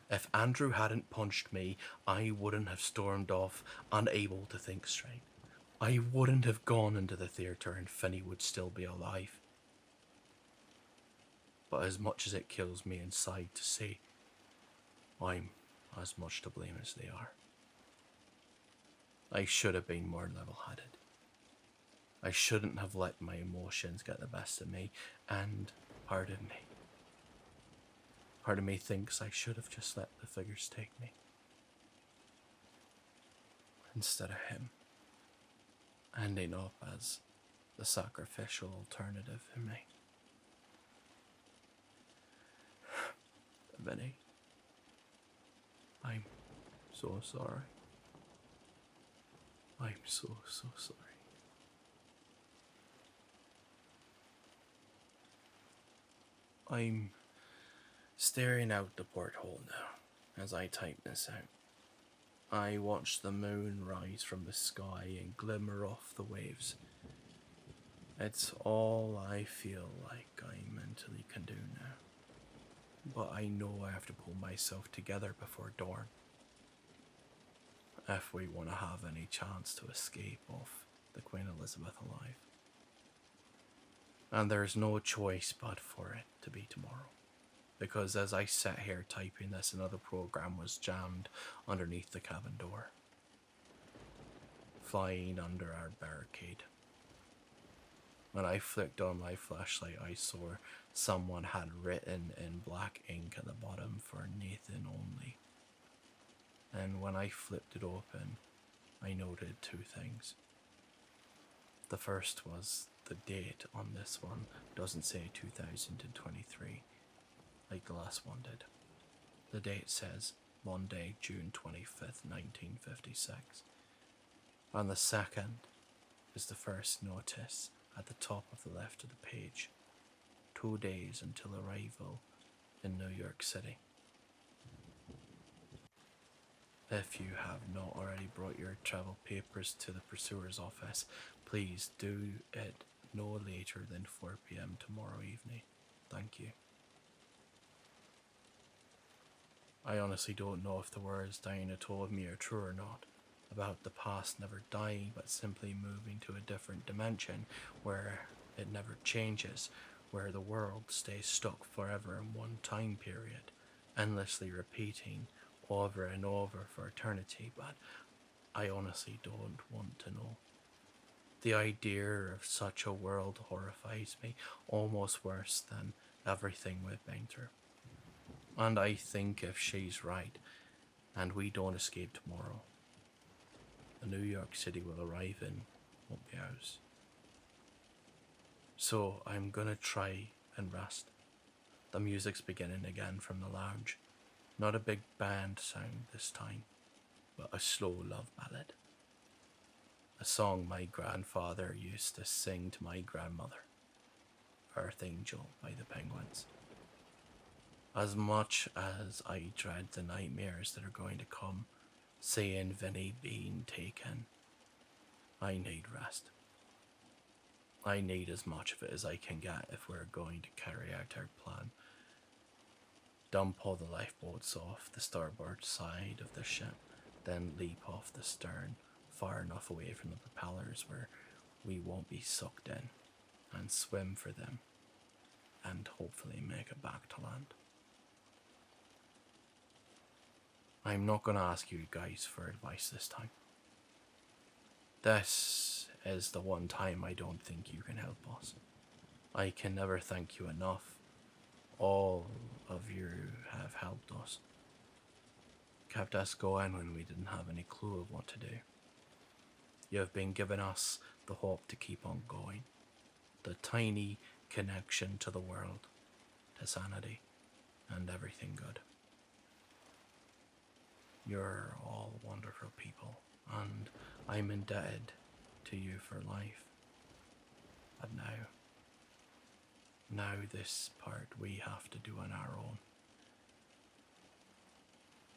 If Andrew hadn't punched me, I wouldn't have stormed off, unable to think straight. I wouldn't have gone into the theatre and Finney would still be alive. But as much as it kills me inside to say, I'm as much to blame as they are. I should have been more level-headed. I shouldn't have let my emotions get the best of me, and part of me thinks I should have just let the figures take me. Instead of him ending up as the sacrificial alternative for me. Vinny, I'm so sorry. I'm so sorry. I'm staring out the porthole now as I type this out. I watch the moon rise from the sky and glimmer off the waves. It's all I feel like I mentally can do now. But I know I have to pull myself together before dawn, if we want to have any chance to escape off the Queen Elizabeth alive. And there's no choice but for it to be tomorrow, because as I sat here typing this, another program was jammed underneath the cabin door, flying under our barricade. When I flicked on my flashlight, I saw someone had written in black ink at the bottom for Nathan only. And when I flipped it open, I noted two things. The first was the date on this one doesn't say 2023, like the last one did. The date says Monday, June 25th, 1956. And the second is the first notice at the top of the left of the page. 2 days until arrival in New York City. If you have not already brought your travel papers to the pursuer's office, please do it no later than 4 p.m. tomorrow evening. Thank you. I honestly don't know if the words Diana told me are true or not, about the past never dying but simply moving to a different dimension where it never changes, where the world stays stuck forever in one time period, endlessly repeating over and over for eternity, but I honestly don't want to know. The idea of such a world horrifies me, almost worse than everything we've been through. And I think if she's right, and we don't escape tomorrow, the New York City we'll arrive in won't be ours. So I'm gonna try and rest. The music's beginning again from the lounge. Not a big band sound this time, but a slow love ballad. A song my grandfather used to sing to my grandmother, Earth Angel by the Penguins. As much as I dread the nightmares that are going to come, saying Vinny being taken, I need rest. I need as much of it as I can get if we're going to carry out our plan. Dump all the lifeboats off the starboard side of the ship, then leap off the stern, far enough away from the propellers where we won't be sucked in, and swim for them, and hopefully make it back to land. I'm not going to ask you guys for advice this time. This is the one time I don't think you can help us. I can never thank you enough. All of you have helped us. Kept us going when we didn't have any clue of what to do. You have been giving us the hope to keep on going. The tiny connection to the world, to sanity, and everything good. You're all wonderful people, and I'm indebted to you for life. But now, Now this part we have to do on our own.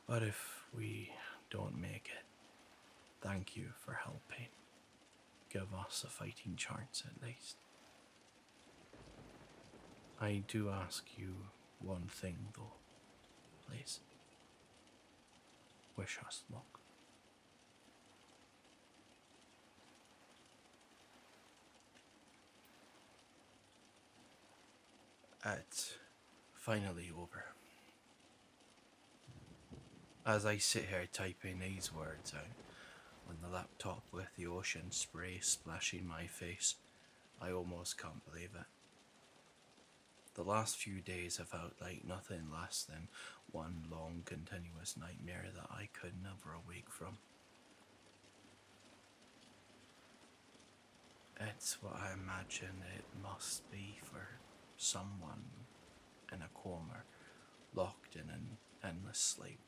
But if we don't make it, thank you for helping. Give us a fighting chance at least. I do ask you one thing though, please. Wish us luck. It's finally over. As I sit here typing these words out on the laptop with the ocean spray splashing my face, I almost can't believe it. The last few days have felt like nothing less than one long continuous nightmare that I could never awake from. It's what I imagine it must be for someone in a coma, locked in an endless sleep.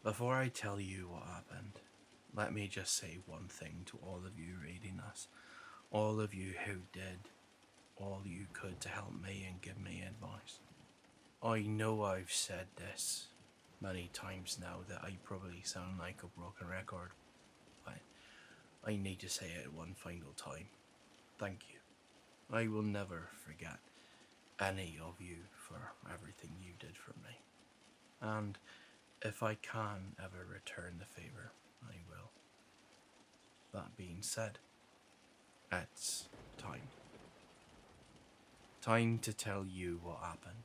Before I tell you what happened, let me just say one thing to all of you reading this, all of you who did all you could to help me and give me advice. I know I've said this many times now that I probably sound like a broken record, but I need to say it one final time. Thank you. I will never forget any of you for everything you did for me. And if I can ever return the favor, I will. That being said, it's time. Time to tell you what happened.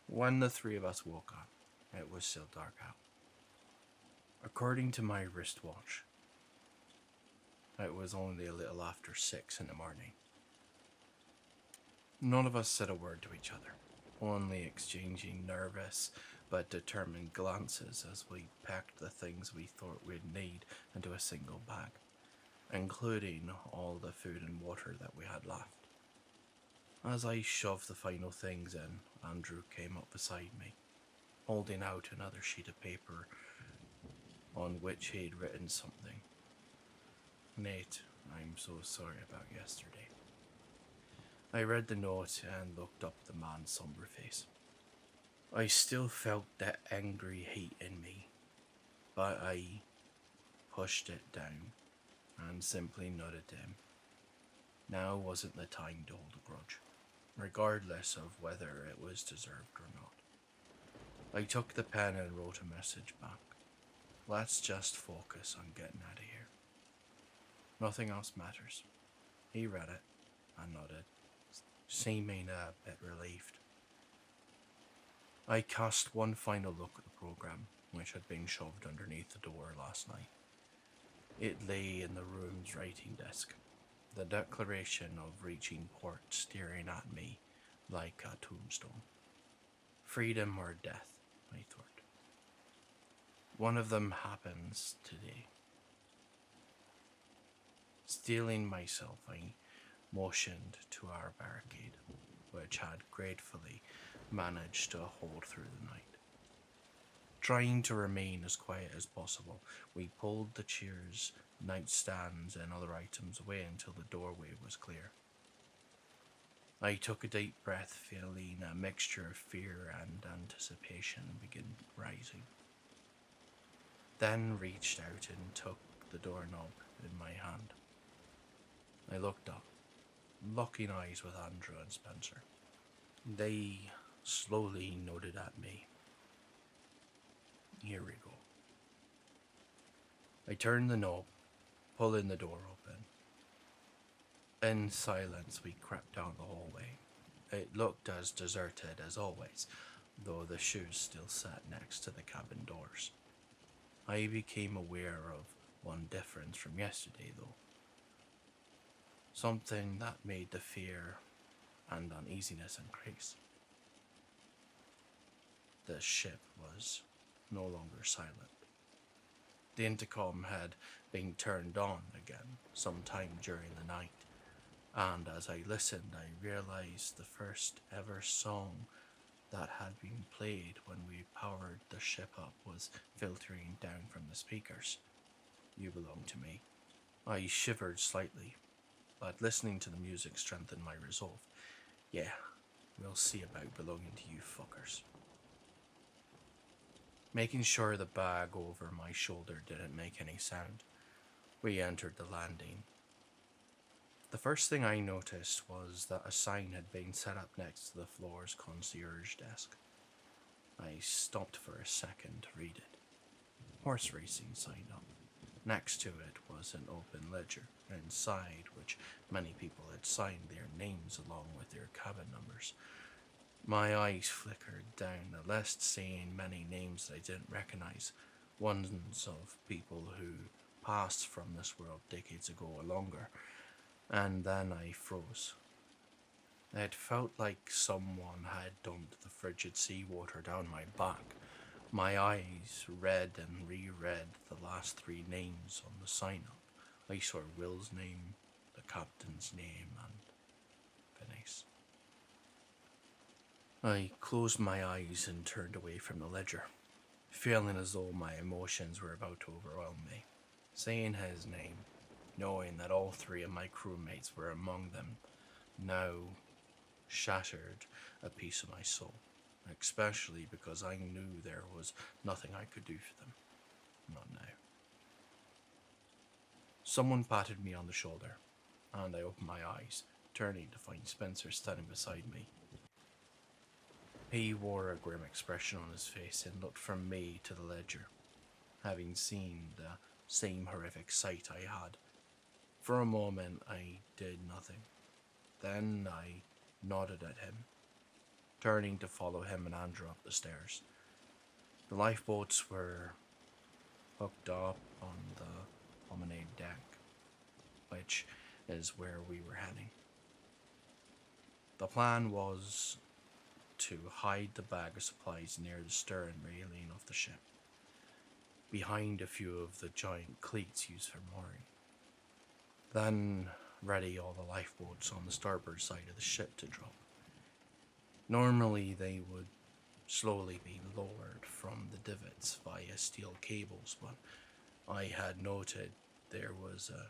When the three of us woke up, it was still dark out. According to my wristwatch, it was only a little after 6 in the morning. None of us said a word to each other, only exchanging nervous but determined glances as we packed the things we thought we'd need into a single bag, including all the food and water that we had left. As I shoved the final things in, Andrew came up beside me, holding out another sheet of paper on which he'd written something. Nate, I'm so sorry about yesterday. I read the note and looked up at the man's somber face. I still felt that angry heat in me, but I pushed it down and simply nodded to him. Now wasn't the time to hold a grudge, regardless of whether it was deserved or not. I took the pen and wrote a message back. Let's just focus on getting out of here. Nothing else matters. He read it and nodded, seeming a bit relieved. I cast one final look at the program, which had been shoved underneath the door last night. It lay in the room's writing desk, the declaration of reaching port staring at me like a tombstone. Freedom or death, I thought. One of them happens today. Steeling myself, I motioned to our barricade, which had gratefully managed to hold through the night. Trying to remain as quiet as possible, we pulled the chairs, nightstands, and other items away until the doorway was clear. I took a deep breath, feeling a mixture of fear and anticipation begin rising. Then reached out and took the doorknob in my hand. I looked up, locking eyes with Andrew and Spencer. They slowly nodded at me. Here we go. I turned the knob, pulling the door open. In silence, we crept down the hallway. It looked as deserted as always, though the shoes still sat next to the cabin doors. I became aware of one difference from yesterday, though. Something that made the fear and uneasiness increase. The ship was no longer silent. The intercom had been turned on again sometime during the night, and as I listened, I realized the first ever song that had been played when we powered the ship up was filtering down from the speakers. You Belong to Me, I shivered slightly, but listening to the music strengthened my resolve. Yeah, we'll see about belonging to you fuckers. Making sure the bag over my shoulder didn't make any sound, we entered the landing. The first thing I noticed was that a sign had been set up next to the floor's concierge desk. I stopped for a second to read it. Horse racing sign up. Next to it was an open ledger, inside which many people had signed their names along with their cabin numbers. My eyes flickered down the list, seeing many names that I didn't recognize, ones of people who passed from this world decades ago or longer, and then I froze. It felt like someone had dumped the frigid seawater down my back. My eyes read and reread the last three names on the sign-up. I saw Will's name, the captain's name, and Venice. I closed my eyes and turned away from the ledger, feeling as though my emotions were about to overwhelm me. Saying his name, knowing that all three of my crewmates were among them, now shattered a piece of my soul, especially because I knew there was nothing I could do for them. Not now. Someone patted me on the shoulder, and I opened my eyes, turning to find Spencer standing beside me. He wore a grim expression on his face and looked from me to the ledger, having seen the same horrific sight I had. For a moment I did nothing. Then I nodded at him, turning to follow him and Andrew up the stairs. The lifeboats were hooked up on the promenade deck, which is where we were heading. The plan was to hide the bag of supplies near the stern railing of the ship, behind a few of the giant cleats used for mooring. Then ready all the lifeboats on the starboard side of the ship to drop. Normally they would slowly be lowered from the divots via steel cables, but I had noted there was a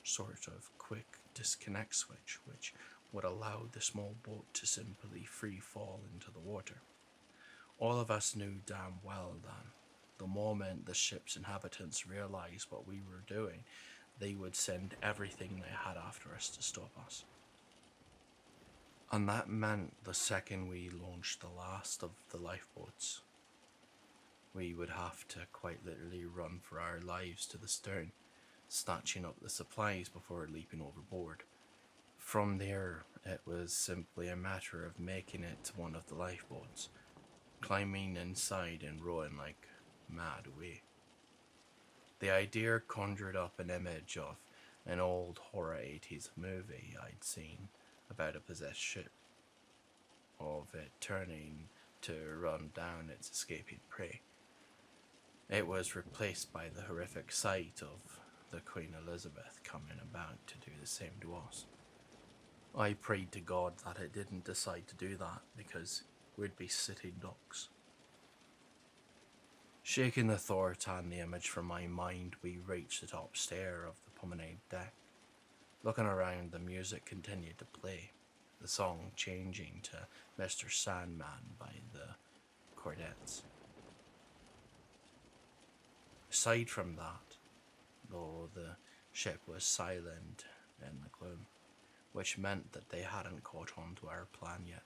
sort of quick disconnect switch which would allow the small boat to simply free fall into the water. All of us knew damn well that the moment the ship's inhabitants realized what we were doing, they would send everything they had after us to stop us. And that meant the second we launched the last of the lifeboats, we would have to quite literally run for our lives to the stern, snatching up the supplies before leaping overboard. From there, it was simply a matter of making it to one of the lifeboats, climbing inside and rowing like mad away. The idea conjured up an image of an old horror 80s movie I'd seen about a possessed ship, of it turning to run down its escaping prey. It was replaced by the horrific sight of the Queen Elizabeth coming about to do the same to us. I prayed to God that it didn't decide to do that, because we'd be sitting ducks. Shaking the thought and the image from my mind, we reached the top stair of the promenade deck. Looking around, the music continued to play, the song changing to Mr. Sandman by the Cordettes. Aside from that, though, the ship was silent in the gloom, which meant that they hadn't caught on to our plan yet,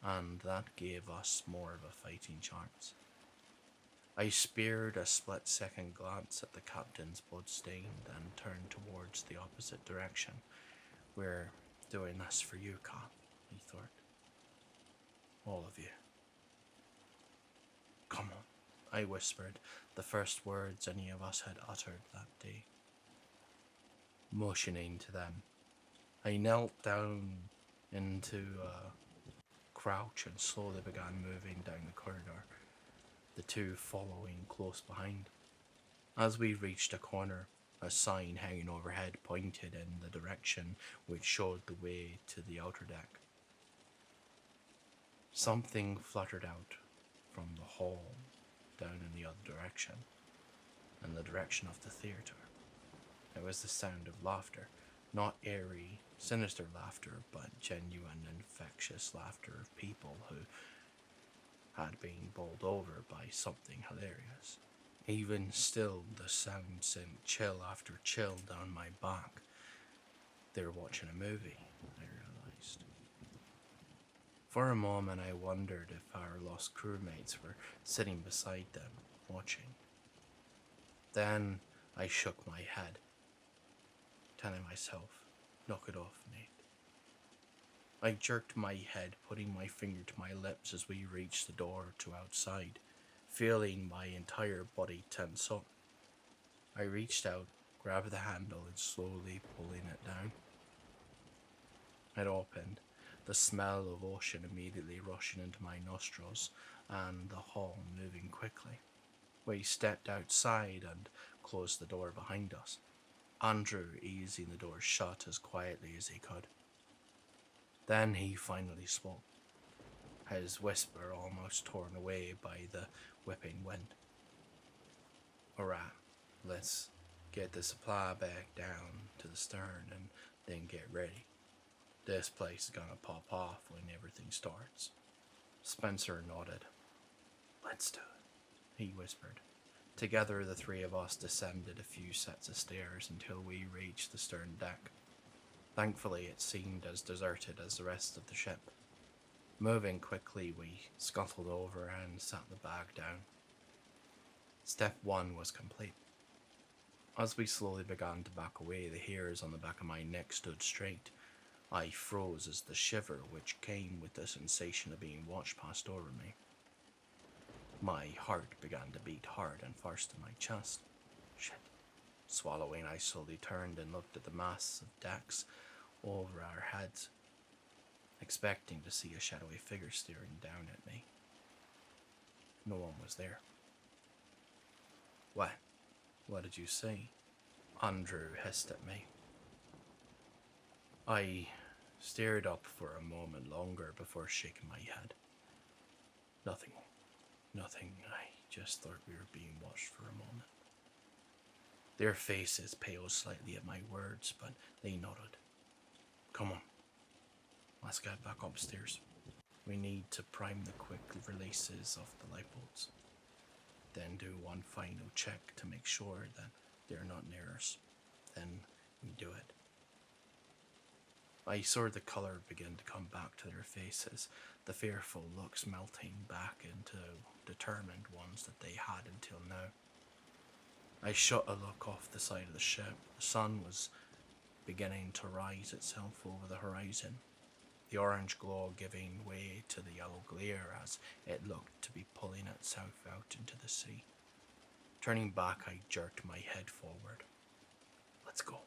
and that gave us more of a fighting chance. I spared a split-second glance at the captain's blood-stained and turned towards the opposite direction. We're doing this for you, Cap, he thought. All of you. Come on, I whispered, the first words any of us had uttered that day. Motioning to them, I knelt down into a crouch and slowly began moving down the corridor, the two following close behind. As we reached a corner, a sign hanging overhead pointed in the direction which showed the way to the outer deck. Something fluttered out from the hall down in the other direction, in the direction of the theatre. It was the sound of laughter, not airy, sinister laughter, but genuine, infectious laughter of people who had been bowled over by something hilarious. Even still, the sound sent chill after chill down my back. They were watching a movie, I realized. For a moment, I wondered if our lost crewmates were sitting beside them, watching. Then I shook my head, telling myself, knock it off, Nate. I jerked my head, putting my finger to my lips as we reached the door to outside, feeling my entire body tense up. I reached out, grabbed the handle, and slowly pulling it down. It opened, the smell of ocean immediately rushing into my nostrils, and the hull moving quickly. We stepped outside and closed the door behind us, Andrew easing the door shut as quietly as he could. Then he finally spoke, his whisper almost torn away by the whipping wind. Alright, let's get the supply back down to the stern and then get ready. This place is gonna pop off when everything starts. Spencer nodded. Let's do it, he whispered. Together, the three of us descended a few sets of stairs until we reached the stern deck. Thankfully, it seemed as deserted as the rest of the ship. Moving quickly, we scuttled over and sat the bag down. Step 1 was complete. As we slowly began to back away, the hairs on the back of my neck stood straight. I froze as the shiver which came with the sensation of being watched passed over me. My heart began to beat hard and fast in my chest. Shit. Swallowing, I slowly turned and looked at the mass of decks over our heads, expecting to see a shadowy figure staring down at me. No one was there. What? What did you see? Andrew hissed at me. I stared up for a moment longer before shaking my head. Nothing. I just thought we were being watched for a moment. Their faces paled slightly at my words, but they nodded. Come on. Let's get back upstairs. We need to prime the quick releases of the light bolts. Then do one final check to make sure that they're not near us. Then we do it. I saw the colour begin to come back to their faces, the fearful looks melting back into determined ones that they had until now. I shot a look off the side of the ship. The sun was beginning to rise itself over the horizon, the orange glow giving way to the yellow glare as it looked to be pulling itself out into the sea. Turning back, I jerked my head forward. Let's go.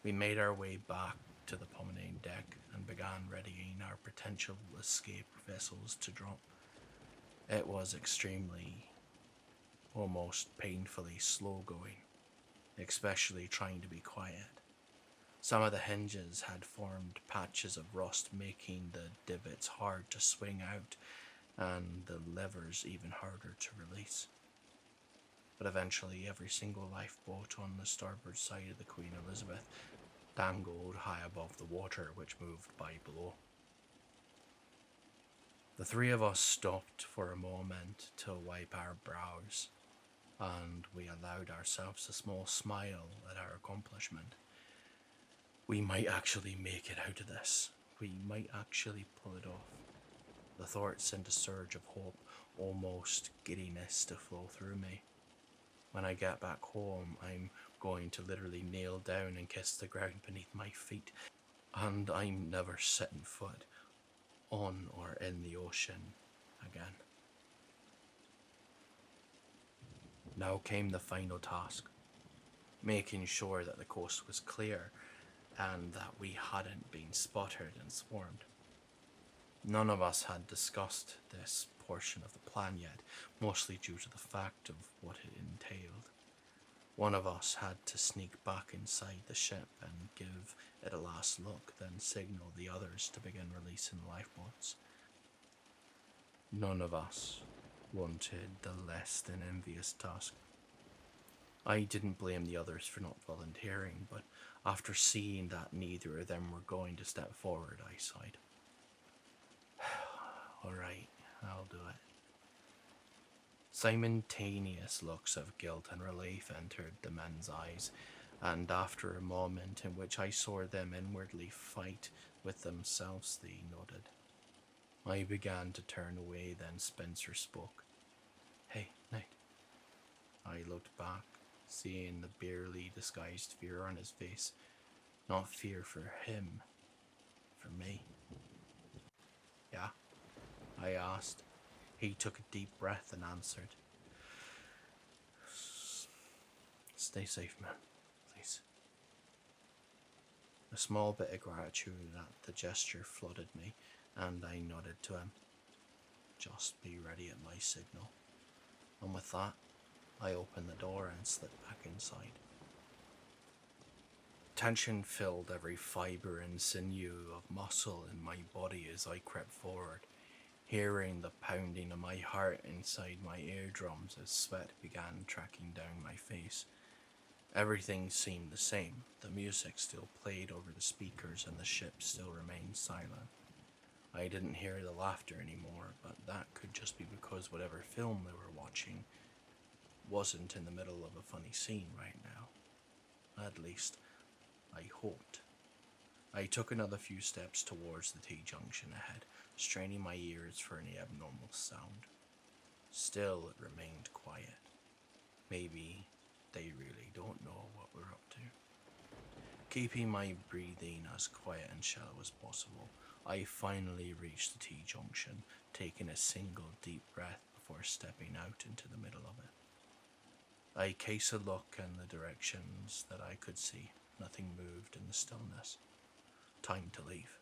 We made our way back to the promenade deck and began readying our potential escape vessels to drop. It was extremely, almost painfully slow going, especially trying to be quiet. Some of the hinges had formed patches of rust, making the divots hard to swing out and the levers even harder to release. But eventually every single lifeboat on the starboard side of the Queen Elizabeth dangled high above the water which moved by below. The three of us stopped for a moment to wipe our brows, and we allowed ourselves a small smile at our accomplishment. We might actually make it out of this. We might actually pull it off. The thought sent a surge of hope, almost giddiness to flow through me. When I get back home, I'm going to literally kneel down and kiss the ground beneath my feet, and I'm never setting foot on or in the ocean again. Now came the final task, making sure that the coast was clear and that we hadn't been spotted and swarmed. None of us had discussed this portion of the plan yet, mostly due to the fact of what it entailed. One of us had to sneak back inside the ship and give it a last look, then signal the others to begin releasing the lifeboats. None of us wanted the less than envious task. I didn't blame the others for not volunteering, but after seeing that neither of them were going to step forward, I sighed. Alright, I'll do it. Simultaneous looks of guilt and relief entered the men's eyes, and after a moment in which I saw them inwardly fight with themselves, they nodded. I began to turn away, then Spencer spoke. Hey, Knight. I looked back, seeing the barely disguised fear on his face. Not fear for him, for me. Yeah? I asked. He took a deep breath and answered. Stay safe, man, please. A small bit of gratitude at the gesture flooded me, and I nodded to him. Just be ready at my signal. And with that, I opened the door and slipped back inside. Tension filled every fibre and sinew of muscle in my body as I crept forward, hearing the pounding of my heart inside my eardrums as sweat began tracking down my face. Everything seemed the same. The music still played over the speakers and the ship still remained silent. I didn't hear the laughter anymore, but that could just be because whatever film they were watching wasn't in the middle of a funny scene right now. At least, I hoped. I took another few steps towards the T-junction ahead, straining my ears for any abnormal sound. Still, it remained quiet. Maybe they really don't know what we're up to. Keeping my breathing as quiet and shallow as possible, I finally reached the T-junction, taking a single deep breath before stepping out into the middle of it. I cast a look in the directions that I could see. Nothing moved in the stillness. Time to leave.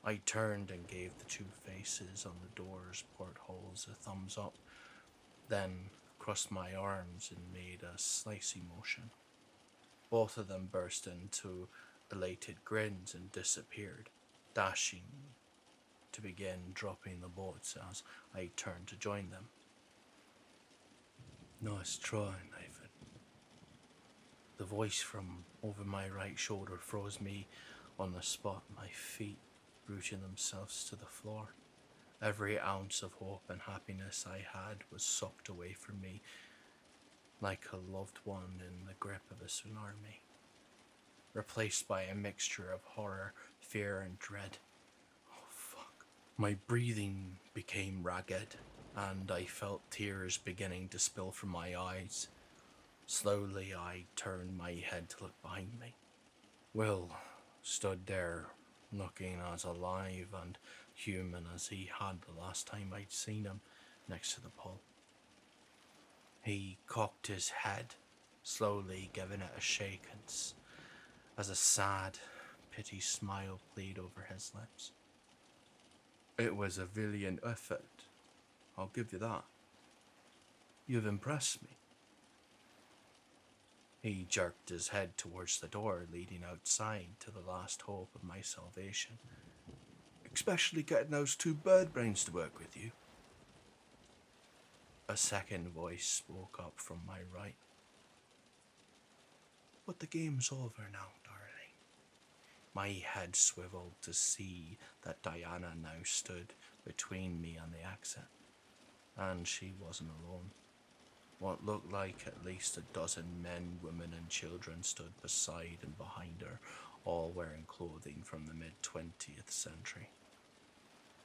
I turned and gave the two faces on the door's portholes a thumbs up, then crossed my arms and made a slicey motion. Both of them burst into elated grins and disappeared, dashing to begin dropping the boats as I turned to join them. Nice try, Nathan. The voice from over my right shoulder froze me on the spot, my feet rooting themselves to the floor. Every ounce of hope and happiness I had was sucked away from me like a loved one in the grip of a tsunami, replaced by a mixture of horror, fear, and dread. Oh, fuck. My breathing became ragged, and I felt tears beginning to spill from my eyes. Slowly, I turned my head to look behind me. Will stood there, looking as alive and human as he had the last time I'd seen him, next to the pole. He cocked his head, slowly giving it a shake as a sad, pity smile played over his lips. It was a valiant effort, I'll give you that. You've impressed me. He jerked his head towards the door leading outside to the last hope of my salvation. Especially getting those two bird brains to work with you. A second voice spoke up from my right. But the game's over now, darling. My head swiveled to see that Diana now stood between me and the exit. And she wasn't alone. What looked like at least a dozen men, women and children stood beside and behind her, all wearing clothing from the mid-20th century.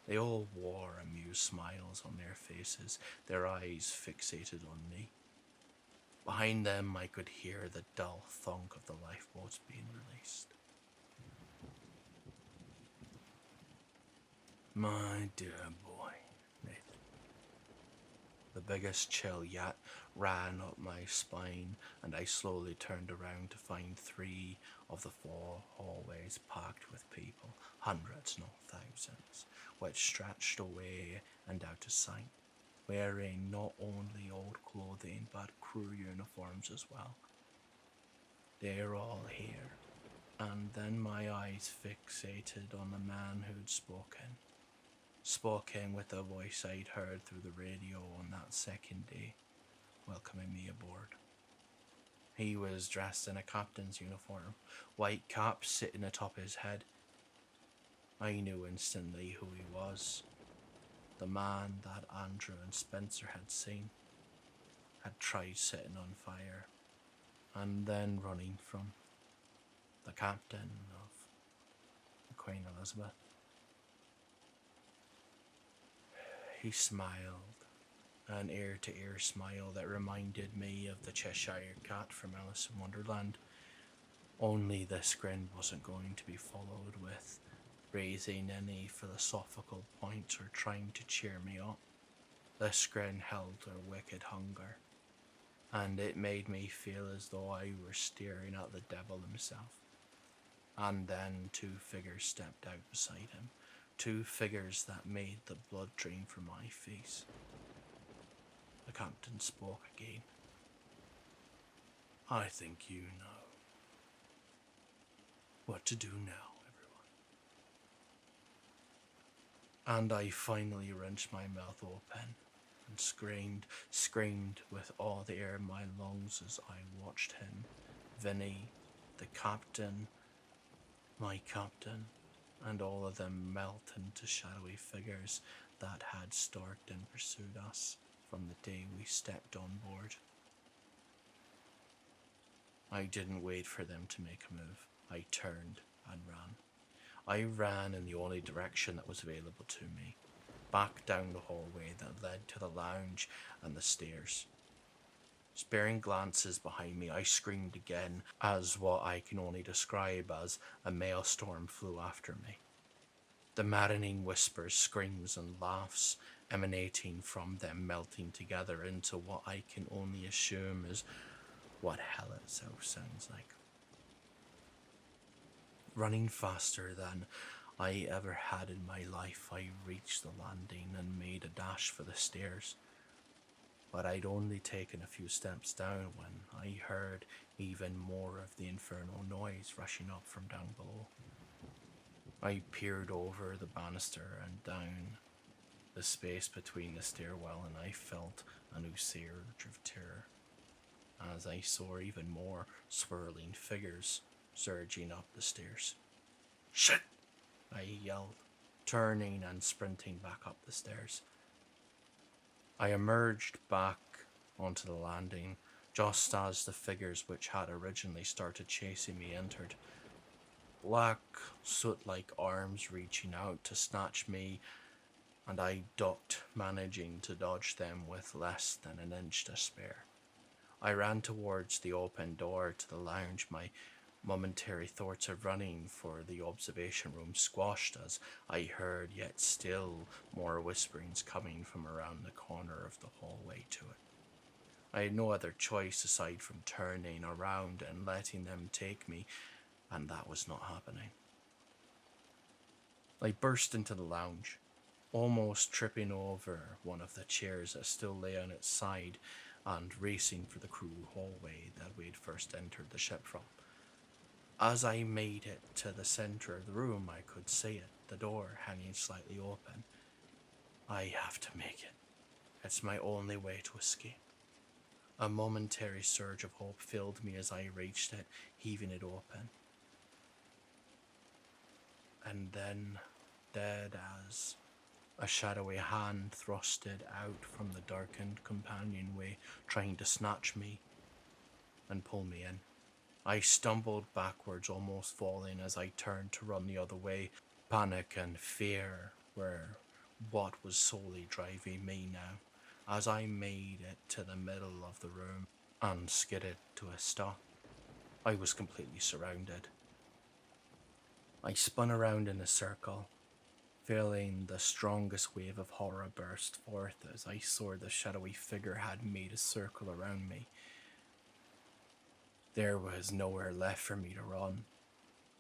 They all wore amused smiles on their faces, their eyes fixated on me. Behind them I could hear the dull thunk of the lifeboats being released. My dear boy, Nathan. The biggest chill yet ran up my spine, and I slowly turned around to find 3 of the 4 hallways packed with people, hundreds, not thousands, which stretched away and out of sight, wearing not only old clothing but crew uniforms as well. They're all here, and then my eyes fixated on the man who'd spoken with the voice I'd heard through the radio on that second day, welcoming me aboard. He was dressed in a captain's uniform, white cap sitting atop his head. I knew instantly who he was. The man that Andrew and Spencer had seen, had tried setting on fire, and then running from. The captain of the Queen Elizabeth. He smiled, an ear-to-ear smile that reminded me of the Cheshire Cat from Alice in Wonderland. Only this grin wasn't going to be followed with raising any philosophical points or trying to cheer me up. This grin held a wicked hunger, and it made me feel as though I were staring at the devil himself. And then two figures stepped out beside him, two figures that made the blood drain from my face. The captain spoke again. I think you know what to do now, everyone. And I finally wrenched my mouth open and screamed with all the air in my lungs as I watched him, Vinny, the captain, my captain, and all of them melt into shadowy figures that had stalked and pursued us from the day we stepped on board. I didn't wait for them to make a move. I turned and ran. I ran in the only direction that was available to me, back down the hallway that led to the lounge and the stairs. Sparing glances behind me, I screamed again as what I can only describe as a maelstrom flew after me. The maddening whispers, screams and laughs emanating from them melting together into what I can only assume is what hell itself sounds like. Running faster than I ever had in my life, I reached the landing and made a dash for the stairs. But I'd only taken a few steps down when I heard even more of the infernal noise rushing up from down below. I peered over the banister and down the space between the stairwell, and I felt a new surge of terror as I saw even more swirling figures surging up the stairs. "Shit!" I yelled, turning and sprinting back up the stairs. I emerged back onto the landing just as the figures which had originally started chasing me entered. Black, soot-like arms reaching out to snatch me, and I ducked, managing to dodge them with less than an inch to spare. I ran towards the open door to the lounge, my momentary thoughts of running for the observation room squashed as I heard yet still more whisperings coming from around the corner of the hallway to it. I had no other choice aside from turning around and letting them take me, and that was not happening. I burst into the lounge, almost tripping over one of the chairs that still lay on its side and racing for the crew hallway that we had first entered the ship from. As I made it to the center of the room, I could see it, the door hanging slightly open. I have to make it. It's my only way to escape. A momentary surge of hope filled me as I reached it, heaving it open. And then, dead as a shadowy hand thrusted out from the darkened companionway, trying to snatch me and pull me in. I stumbled backwards, almost falling as I turned to run the other way. Panic and fear were what was solely driving me now. As I made it to the middle of the room and skidded to a stop, I was completely surrounded. I spun around in a circle, feeling the strongest wave of horror burst forth as I saw the shadowy figure had made a circle around me. There was nowhere left for me to run.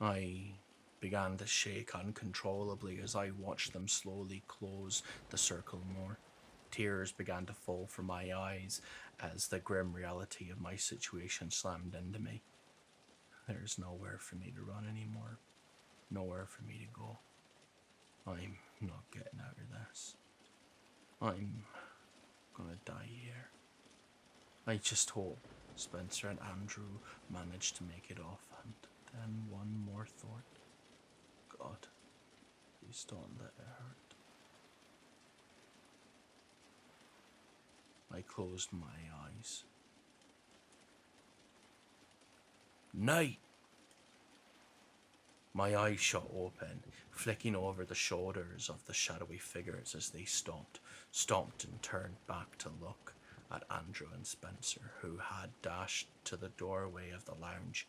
I began to shake uncontrollably as I watched them slowly close the circle more. Tears began to fall from my eyes as the grim reality of my situation slammed into me. There's nowhere for me to run anymore. Nowhere for me to go. I'm not getting out of this. I'm gonna die here. I just hope Spencer and Andrew managed to make it off, and then one more thought. God, please don't let it hurt. I closed my eyes. Night! My eyes shot open, flicking over the shoulders of the shadowy figures as they stomped and turned back to look at Andrew and Spencer, who had dashed to the doorway of the lounge.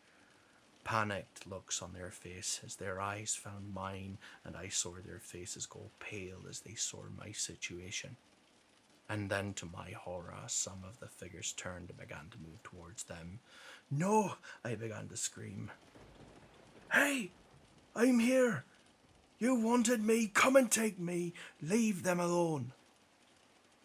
Panicked looks on their faces, their eyes found mine, and I saw their faces go pale as they saw my situation. And then, to my horror, some of the figures turned and began to move towards them. No! I began to scream. Hey! I'm here! You wanted me! Come and take me! Leave them alone!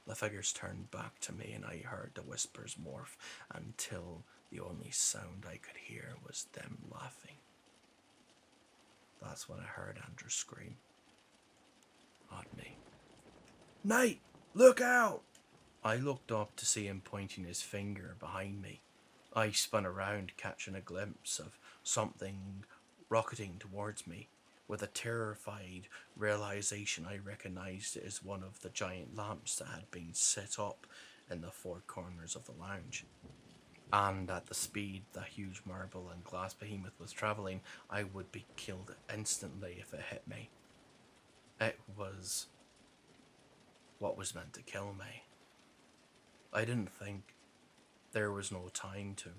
The figures turned back to me, and I heard the whispers morph until the only sound I could hear was them laughing. That's when I heard Andrew scream at me. Night! Look out! I looked up to see him pointing his finger behind me. I spun around, catching a glimpse of something rocketing towards me. With a terrified realization, I recognized it as one of the giant lamps that had been set up in the four corners of the lounge. And at the speed the huge marble and glass behemoth was travelling, I would be killed instantly if it hit me. It was what was meant to kill me. I didn't think. There was no time to.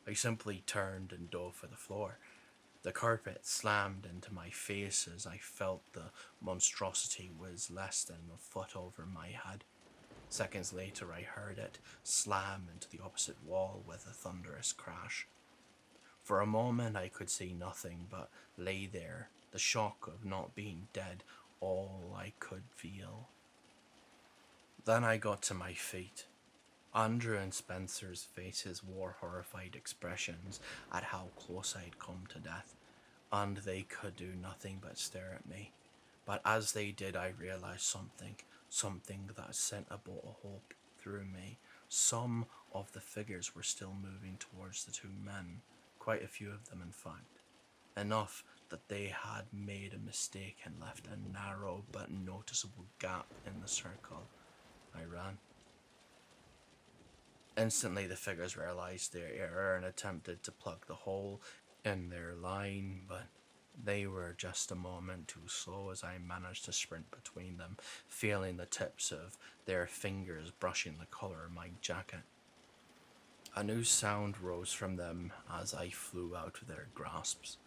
I simply turned and dove for the floor. The carpet slammed into my face as I felt the monstrosity was less than a foot over my head. Seconds later, I heard it slam into the opposite wall with a thunderous crash. For a moment, I could see nothing but lay there, the shock of not being dead, all I could feel. Then I got to my feet. Andrew and Spencer's faces wore horrified expressions at how close I had come to death, and they could do nothing but stare at me. But as they did, I realized something that sent a bolt of hope through me. Some of the figures were still moving towards the two men, quite a few of them in fact, enough that they had made a mistake and left a narrow but noticeable gap in the circle. I ran. Instantly, the figures realized their error and attempted to plug the hole in their line, but they were just a moment too slow as I managed to sprint between them, feeling the tips of their fingers brushing the collar of my jacket. A new sound rose from them as I flew out of their grasps,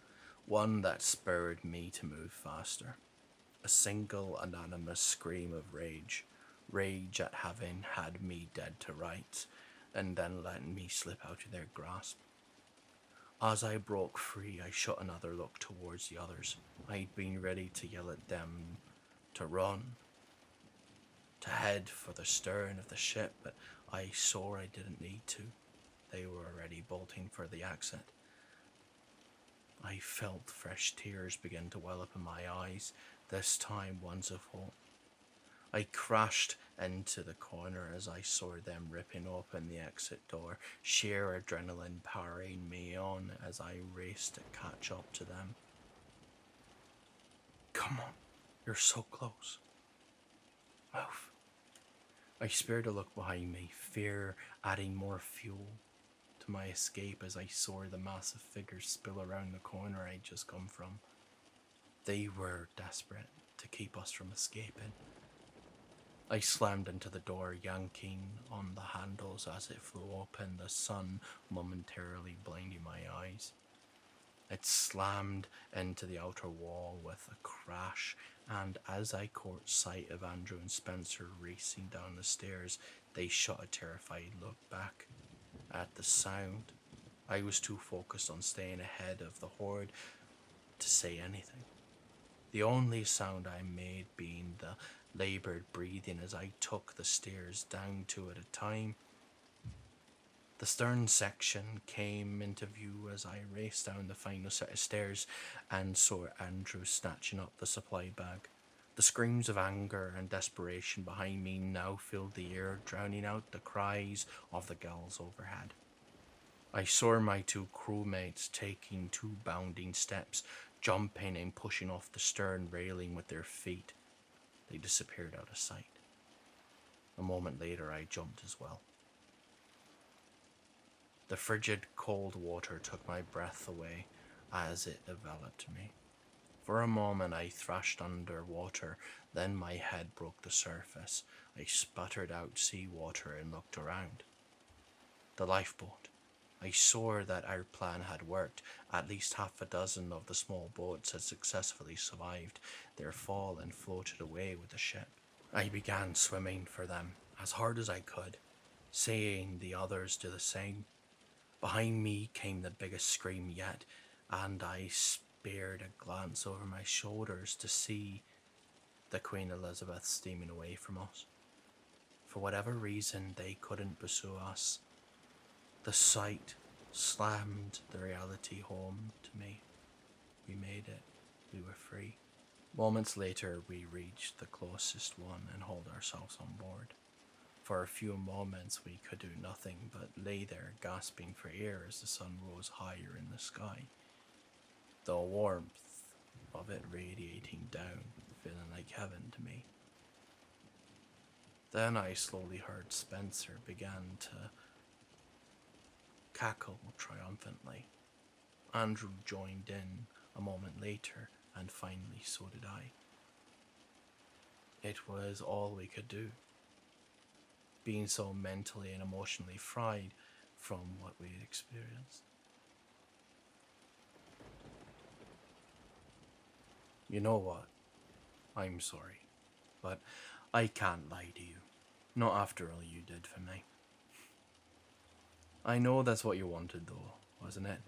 one that spurred me to move faster. A single anonymous scream of rage at having had me dead to rights, and then letting me slip out of their grasp. As I broke free, I shot another look towards the others. I'd been ready to yell at them to run, to head for the stern of the ship, but I saw I didn't need to. They were already bolting for the exit. I felt fresh tears begin to well up in my eyes, this time ones of hope. I crashed into the corner as I saw them ripping open the exit door, sheer adrenaline powering me on as I raced to catch up to them. Come on, you're so close. Move. I spared a look behind me, fear adding more fuel to my escape as I saw the massive figures spill around the corner I'd just come from. They were desperate to keep us from escaping. I slammed into the door, yanking on the handles as it flew open, the sun momentarily blinding my eyes. It slammed into the outer wall with a crash, and as I caught sight of Andrew and Spencer racing down the stairs, they shot a terrified look back at the sound. I was too focused on staying ahead of the horde to say anything. The only sound I made being the laboured breathing as I took the stairs down two at a time. The stern section came into view as I raced down the final set of stairs and saw Andrew snatching up the supply bag. The screams of anger and desperation behind me now filled the air, drowning out the cries of the girls overhead. I saw my two crewmates taking two bounding steps, jumping and pushing off the stern railing with their feet. They disappeared out of sight. A moment later, I jumped as well. The frigid, cold water took my breath away as it enveloped me. For a moment, I thrashed underwater, then my head broke the surface. I sputtered out seawater and looked around. The lifeboat. I saw that our plan had worked. At least half a dozen of the small boats had successfully survived their fall and floated away with the ship. I began swimming for them as hard as I could, seeing the others do the same. Behind me came the biggest scream yet, and I spared a glance over my shoulders to see the Queen Elizabeth steaming away from us. For whatever reason, they couldn't pursue us. The sight slammed the reality home to me. We made it. We were free. Moments later, we reached the closest one and hauled ourselves on board. For a few moments, we could do nothing but lay there gasping for air as the sun rose higher in the sky. The warmth of it radiating down, feeling like heaven to me. Then I slowly heard Spencer began to cackle triumphantly. Andrew joined in a moment later, and finally so did I. It was all we could do, being so mentally and emotionally fried from what we had experienced. You know what? I'm sorry, but I can't lie to you. Not after all you did for me. I know that's what you wanted though, wasn't it?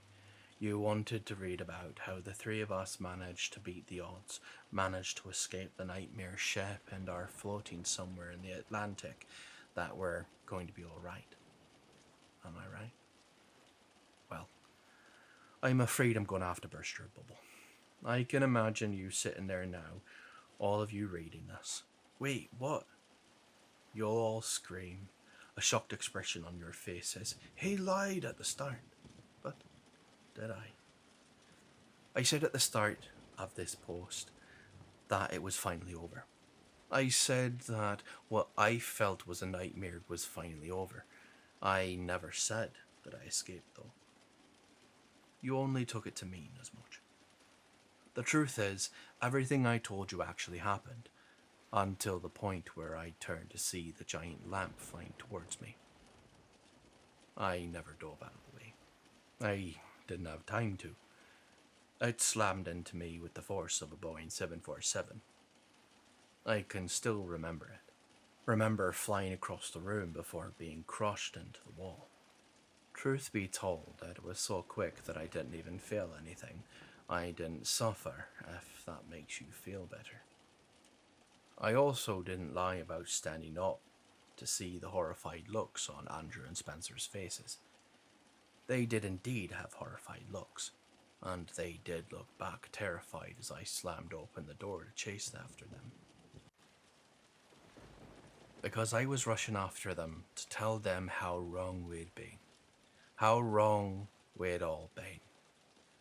You wanted to read about how the three of us managed to beat the odds, managed to escape the nightmare ship and are floating somewhere in the Atlantic, that we're going to be alright. Am I right? Well, I'm afraid I'm going to have to burst your bubble. I can imagine you sitting there now, all of you reading this. Wait, what? You'll all scream. A shocked expression on your faces. He lied at the start. But did I? I said at the start of this post that it was finally over. I said that what I felt was a nightmare was finally over. I never said that I escaped though. You only took it to mean as much. The truth is, everything I told you actually happened, until the point where I turned to see the giant lamp flying towards me. I never dove out of the way. I didn't have time to. It slammed into me with the force of a Boeing 747. I can still remember it. Remember flying across the room before being crushed into the wall. Truth be told, it was so quick that I didn't even feel anything. I didn't suffer, if that makes you feel better. I also didn't lie about standing up to see the horrified looks on Andrew and Spencer's faces. They did indeed have horrified looks, and they did look back terrified as I slammed open the door to chase after them. Because I was rushing after them to tell them how wrong we'd been. How wrong we'd all been.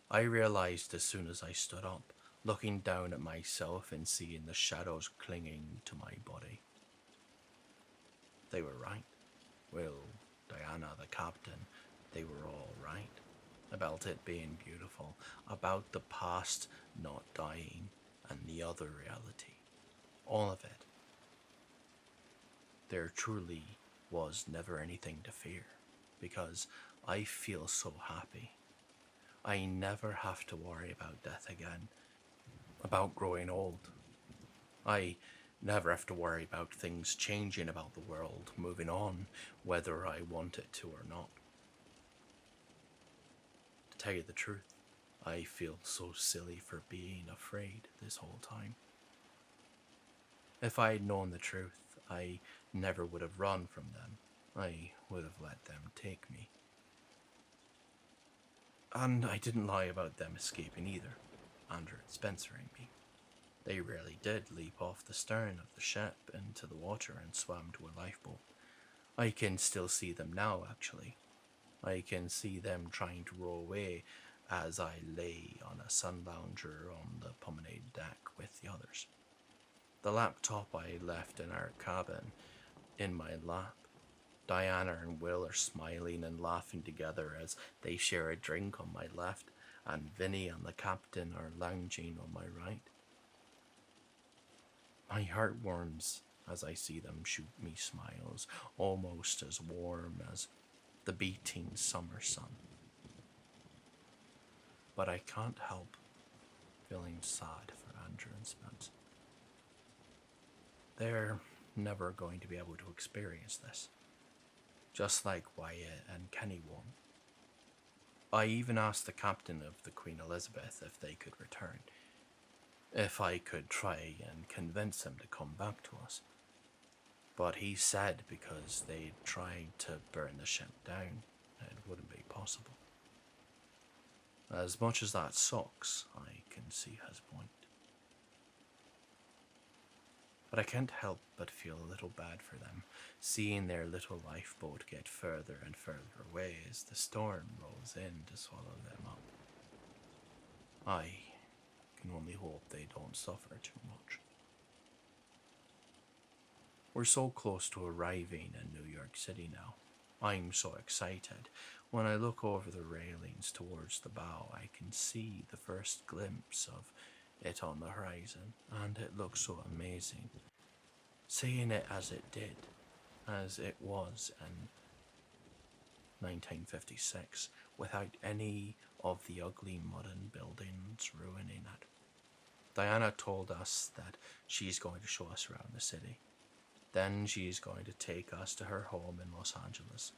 I realized as soon as I stood up, looking down at myself and seeing the shadows clinging to my body. They were right. Will, Diana, the captain, they were all right. About it being beautiful, about the past not dying, and the other reality. All of it. There truly was never anything to fear, because I feel so happy. I never have to worry about death again, about growing old. I never have to worry about things changing about the world, moving on, whether I want it to or not. To tell you the truth, I feel so silly for being afraid this whole time. If I had known the truth, I never would have run from them. I would have let them take me. And I didn't lie about them escaping either, Andrew and Spencer and me. They really did leap off the stern of the ship into the water and swam to a lifeboat. I can still see them now, actually. I can see them trying to row away as I lay on a sun lounger on the promenade deck with the others. The laptop I left in our cabin in my lap. Diana and Will are smiling and laughing together as they share a drink on my left, and Vinny and the captain are lounging on my right. My heart warms as I see them shoot me smiles, almost as warm as the beating summer sun. But I can't help feeling sad for Andrew and Spence. They're never going to be able to experience this, just like Wyatt and Kenny won't. I even asked the captain of the Queen Elizabeth if they could return, if I could try and convince him to come back to us. But he said because they tried to burn the ship down, it wouldn't be possible. As much as that sucks, I can see his point. But I can't help but feel a little bad for them, seeing their little lifeboat get further and further away as the storm rolls in to swallow them up. I can only hope they don't suffer too much. We're so close to arriving in New York City now. I'm so excited. When I look over the railings towards the bow, I can see the first glimpse of it on the horizon, and it looks so amazing. Seeing it as it did, as it was in 1956, without any of the ugly modern buildings ruining it. Diana told us that she's going to show us around the city. Then she's going to take us to her home in Los Angeles.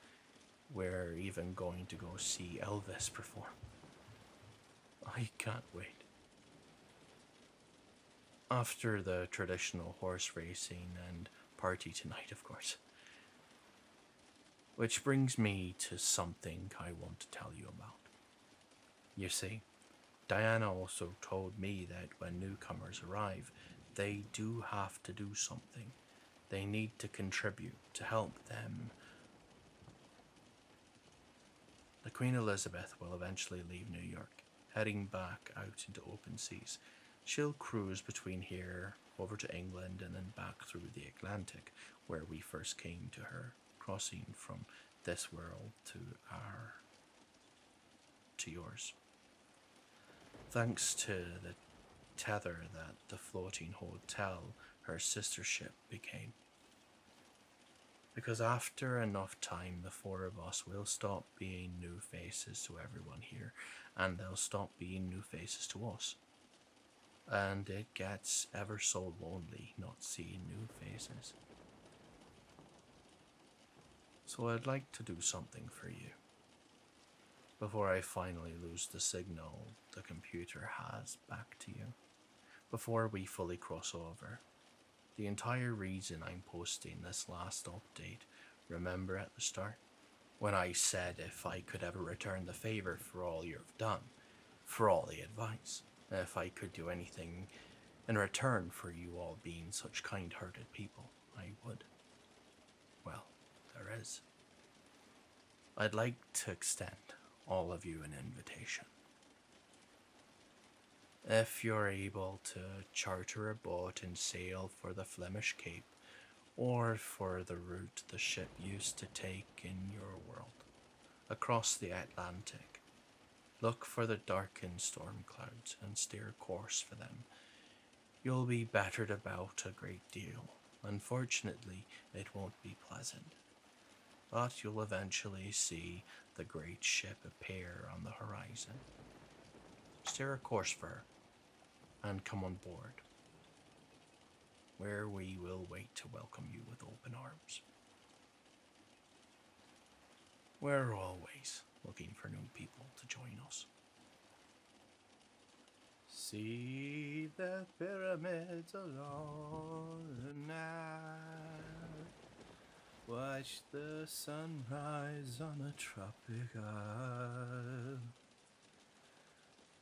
We're even going to go see Elvis perform. I can't wait. After the traditional horse racing and party tonight, of course. Which brings me to something I want to tell you about. You see, Diana also told me that when newcomers arrive, they do have to do something. They need to contribute to help them. The Queen Elizabeth will eventually leave New York, heading back out into open seas. She'll cruise between here, over to England, and then back through the Atlantic, where we first came to her, crossing from this world to yours. Thanks to the tether that the floating hotel her sister ship became. Because after enough time, the four of us will stop being new faces to everyone here, and they'll stop being new faces to us. And it gets ever so lonely not seeing new faces. So I'd like to do something for you. Before I finally lose the signal the computer has back to you. Before we fully cross over. The entire reason I'm posting this last update, remember at the start? When I said if I could ever return the favor for all you've done, for all the advice, if I could do anything in return for you all being such kind-hearted people, I would. Well, there is. I'd like to extend all of you an invitation. If you're able to charter a boat and sail for the Flemish Cape, or for the route the ship used to take in your world, across the Atlantic, look for the darkened storm clouds and steer course for them. You'll be battered about a great deal. Unfortunately, it won't be pleasant. But you'll eventually see the great ship appear on the horizon. Steer a course for her, and come on board, where we will wait to welcome you with open arms. We're always looking for new people to join us. See the pyramids along the night. Watch the sunrise on a tropic isle.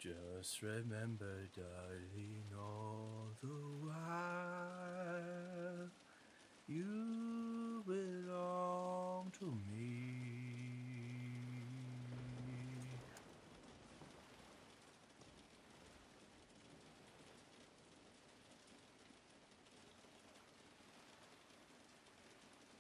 Just remember, darling, all the while